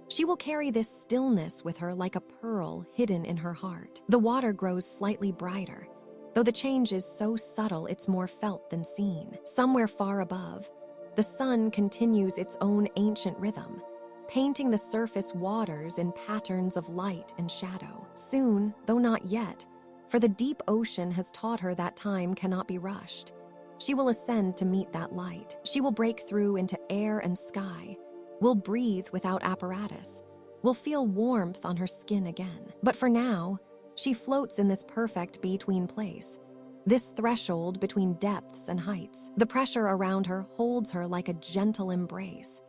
she will carry this stillness with her like a pearl hidden in her heart. The water grows slightly brighter, though the change is so subtle it's more felt than seen. Somewhere far above, the sun continues its own ancient rhythm, painting the surface waters in patterns of light and shadow. Soon, though not yet, for the deep ocean has taught her that time cannot be rushed, she will ascend to meet that light. She will break through into air and sky, will breathe without apparatus, will feel warmth on her skin again. But for now, she floats in this perfect between place, this threshold between depths and heights. The pressure around her holds her like a gentle embrace.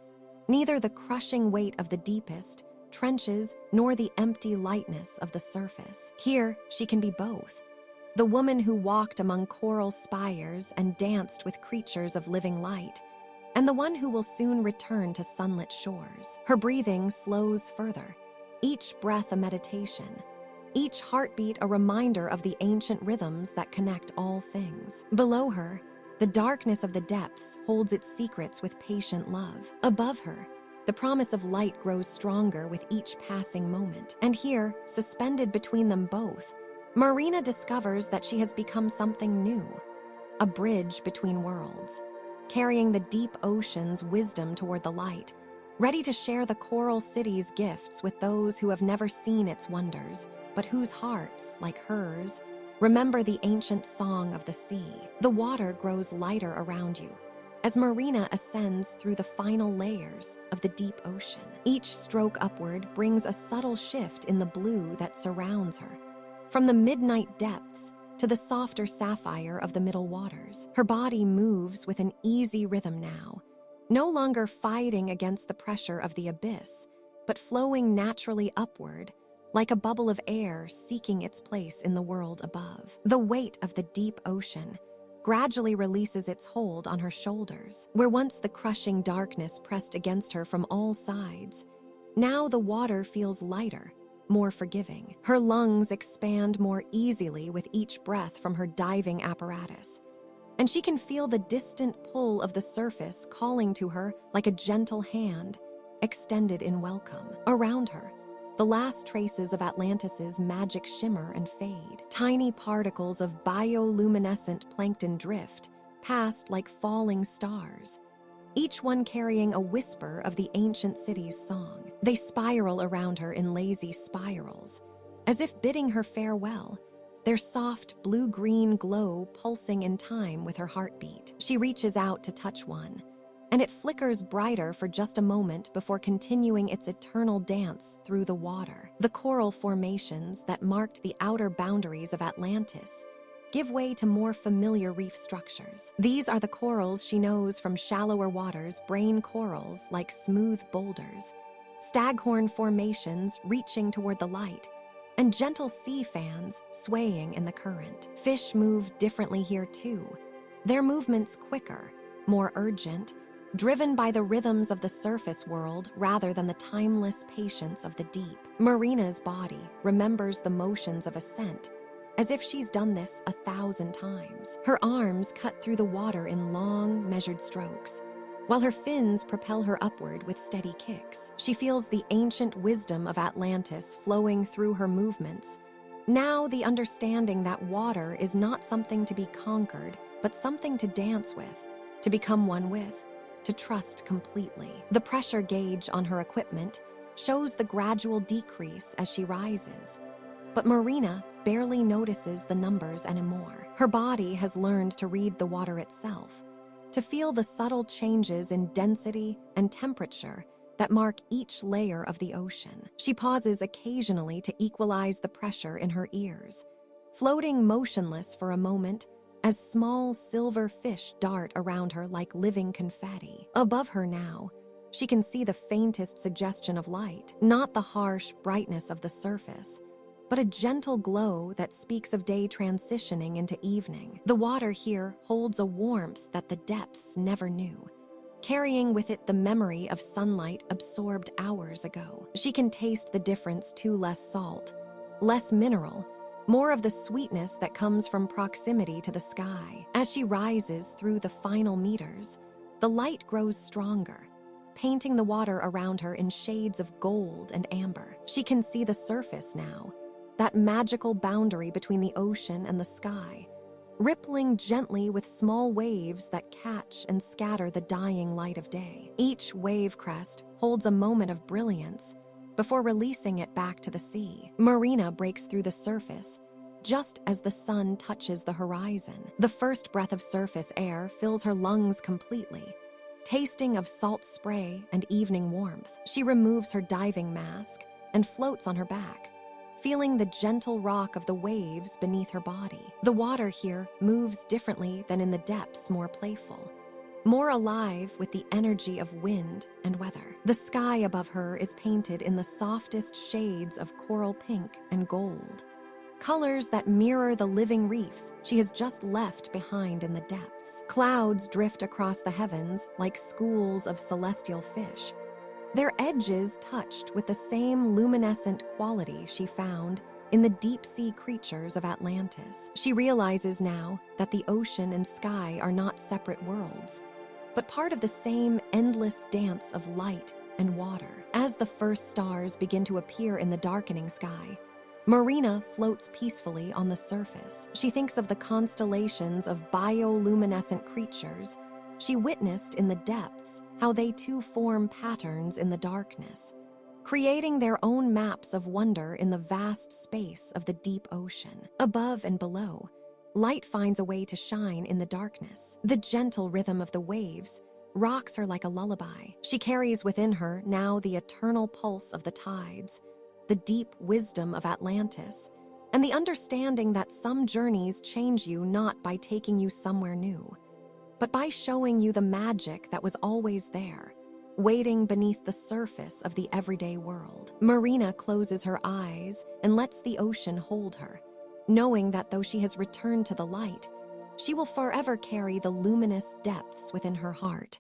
Neither the crushing weight of the deepest trenches nor the empty lightness of the surface. Here, she can be both. The woman who walked among coral spires and danced with creatures of living light, and the one who will soon return to sunlit shores. Her breathing slows further, each breath a meditation, each heartbeat a reminder of the ancient rhythms that connect all things. Below her, the darkness of the depths holds its secrets with patient love. Above her, The promise of light grows stronger with each passing moment. And here, suspended between them both, Marina discovers that she has become something new, a bridge between worlds, carrying the deep ocean's wisdom toward the light, ready to share the coral city's gifts with those who have never seen its wonders, but whose hearts, like hers, remember the ancient song of the sea. The water grows lighter around you as Marina ascends through the final layers of the deep ocean. Each stroke upward brings a subtle shift in the blue that surrounds her, from the midnight depths to the softer sapphire of the middle waters. Her body moves with an easy rhythm now, no longer fighting against the pressure of the abyss, but flowing naturally upward, like a bubble of air seeking its place in the world above. The weight of the deep ocean gradually releases its hold on her shoulders. Where once the crushing darkness pressed against her from all sides, now the water feels lighter, more forgiving. Her lungs expand more easily with each breath from her diving apparatus, and she can feel the distant pull of the surface calling to her like a gentle hand extended in welcome. Around her, the last traces of Atlantis's magic shimmer and fade. Tiny particles of bioluminescent plankton drift past like falling stars, each one carrying a whisper of the ancient city's song. They spiral around her in lazy spirals, as if bidding her farewell, their soft blue-green glow pulsing in time with her heartbeat. She reaches out to touch one, and it flickers brighter for just a moment before continuing its eternal dance through the water. The coral formations that marked the outer boundaries of Atlantis give way to more familiar reef structures. These are the corals she knows from shallower waters, brain corals like smooth boulders, staghorn formations reaching toward the light, and gentle sea fans swaying in the current. Fish move differently here too, their movements quicker, more urgent, driven by the rhythms of the surface world rather than the timeless patience of the deep. Marina's body remembers the motions of ascent, as if she's done this 1,000 times. Her arms cut through the water in long, measured strokes, while her fins propel her upward with steady kicks. She feels the ancient wisdom of Atlantis flowing through her movements. Now the understanding that water is not something to be conquered, but something to dance with, to become one with, to trust completely. The pressure gauge on her equipment shows the gradual decrease as she rises, but Marina barely notices the numbers anymore. Her body has learned to read the water itself, to feel the subtle changes in density and temperature that mark each layer of the ocean. She pauses occasionally to equalize the pressure in her ears, floating motionless for a moment as small silver fish dart around her like living confetti. Above her now, she can see the faintest suggestion of light, not the harsh brightness of the surface, but a gentle glow that speaks of day transitioning into evening. The water here holds a warmth that the depths never knew, carrying with it the memory of sunlight absorbed hours ago. She can taste the difference to less salt, less mineral, more of the sweetness that comes from proximity to the sky. As she rises through the final meters, the light grows stronger, painting the water around her in shades of gold and amber. She can see the surface now, that magical boundary between the ocean and the sky, rippling gently with small waves that catch and scatter the dying light of day. Each wave crest holds a moment of brilliance before releasing it back to the sea. Marina breaks through the surface just as the sun touches the horizon. The first breath of surface air fills her lungs completely, tasting of salt spray and evening warmth. She removes her diving mask and floats on her back, feeling the gentle rock of the waves beneath her body. The water here moves differently than in the depths, more playful, more alive with the energy of wind and weather. The sky above her is painted in the softest shades of coral pink and gold, colors that mirror the living reefs she has just left behind in the depths. Clouds drift across the heavens like schools of celestial fish, their edges touched with the same luminescent quality she found in the deep-sea creatures of Atlantis. She realizes now that the ocean and sky are not separate worlds, but part of the same endless dance of light and water. As the first stars begin to appear in the darkening sky, Marina floats peacefully on the surface. She thinks of the constellations of bioluminescent creatures she witnessed in the depths, how they too form patterns in the darkness, creating their own maps of wonder in the vast space of the deep ocean. Above and below, light finds a way to shine in the darkness. The gentle rhythm of the waves rocks her like a lullaby. She carries within her now the eternal pulse of the tides, the deep wisdom of Atlantis, and the understanding that some journeys change you not by taking you somewhere new, but by showing you the magic that was always there, waiting beneath the surface of the everyday world. Marina closes her eyes and lets the ocean hold her, knowing that though she has returned to the light, she will forever carry the luminous depths within her heart.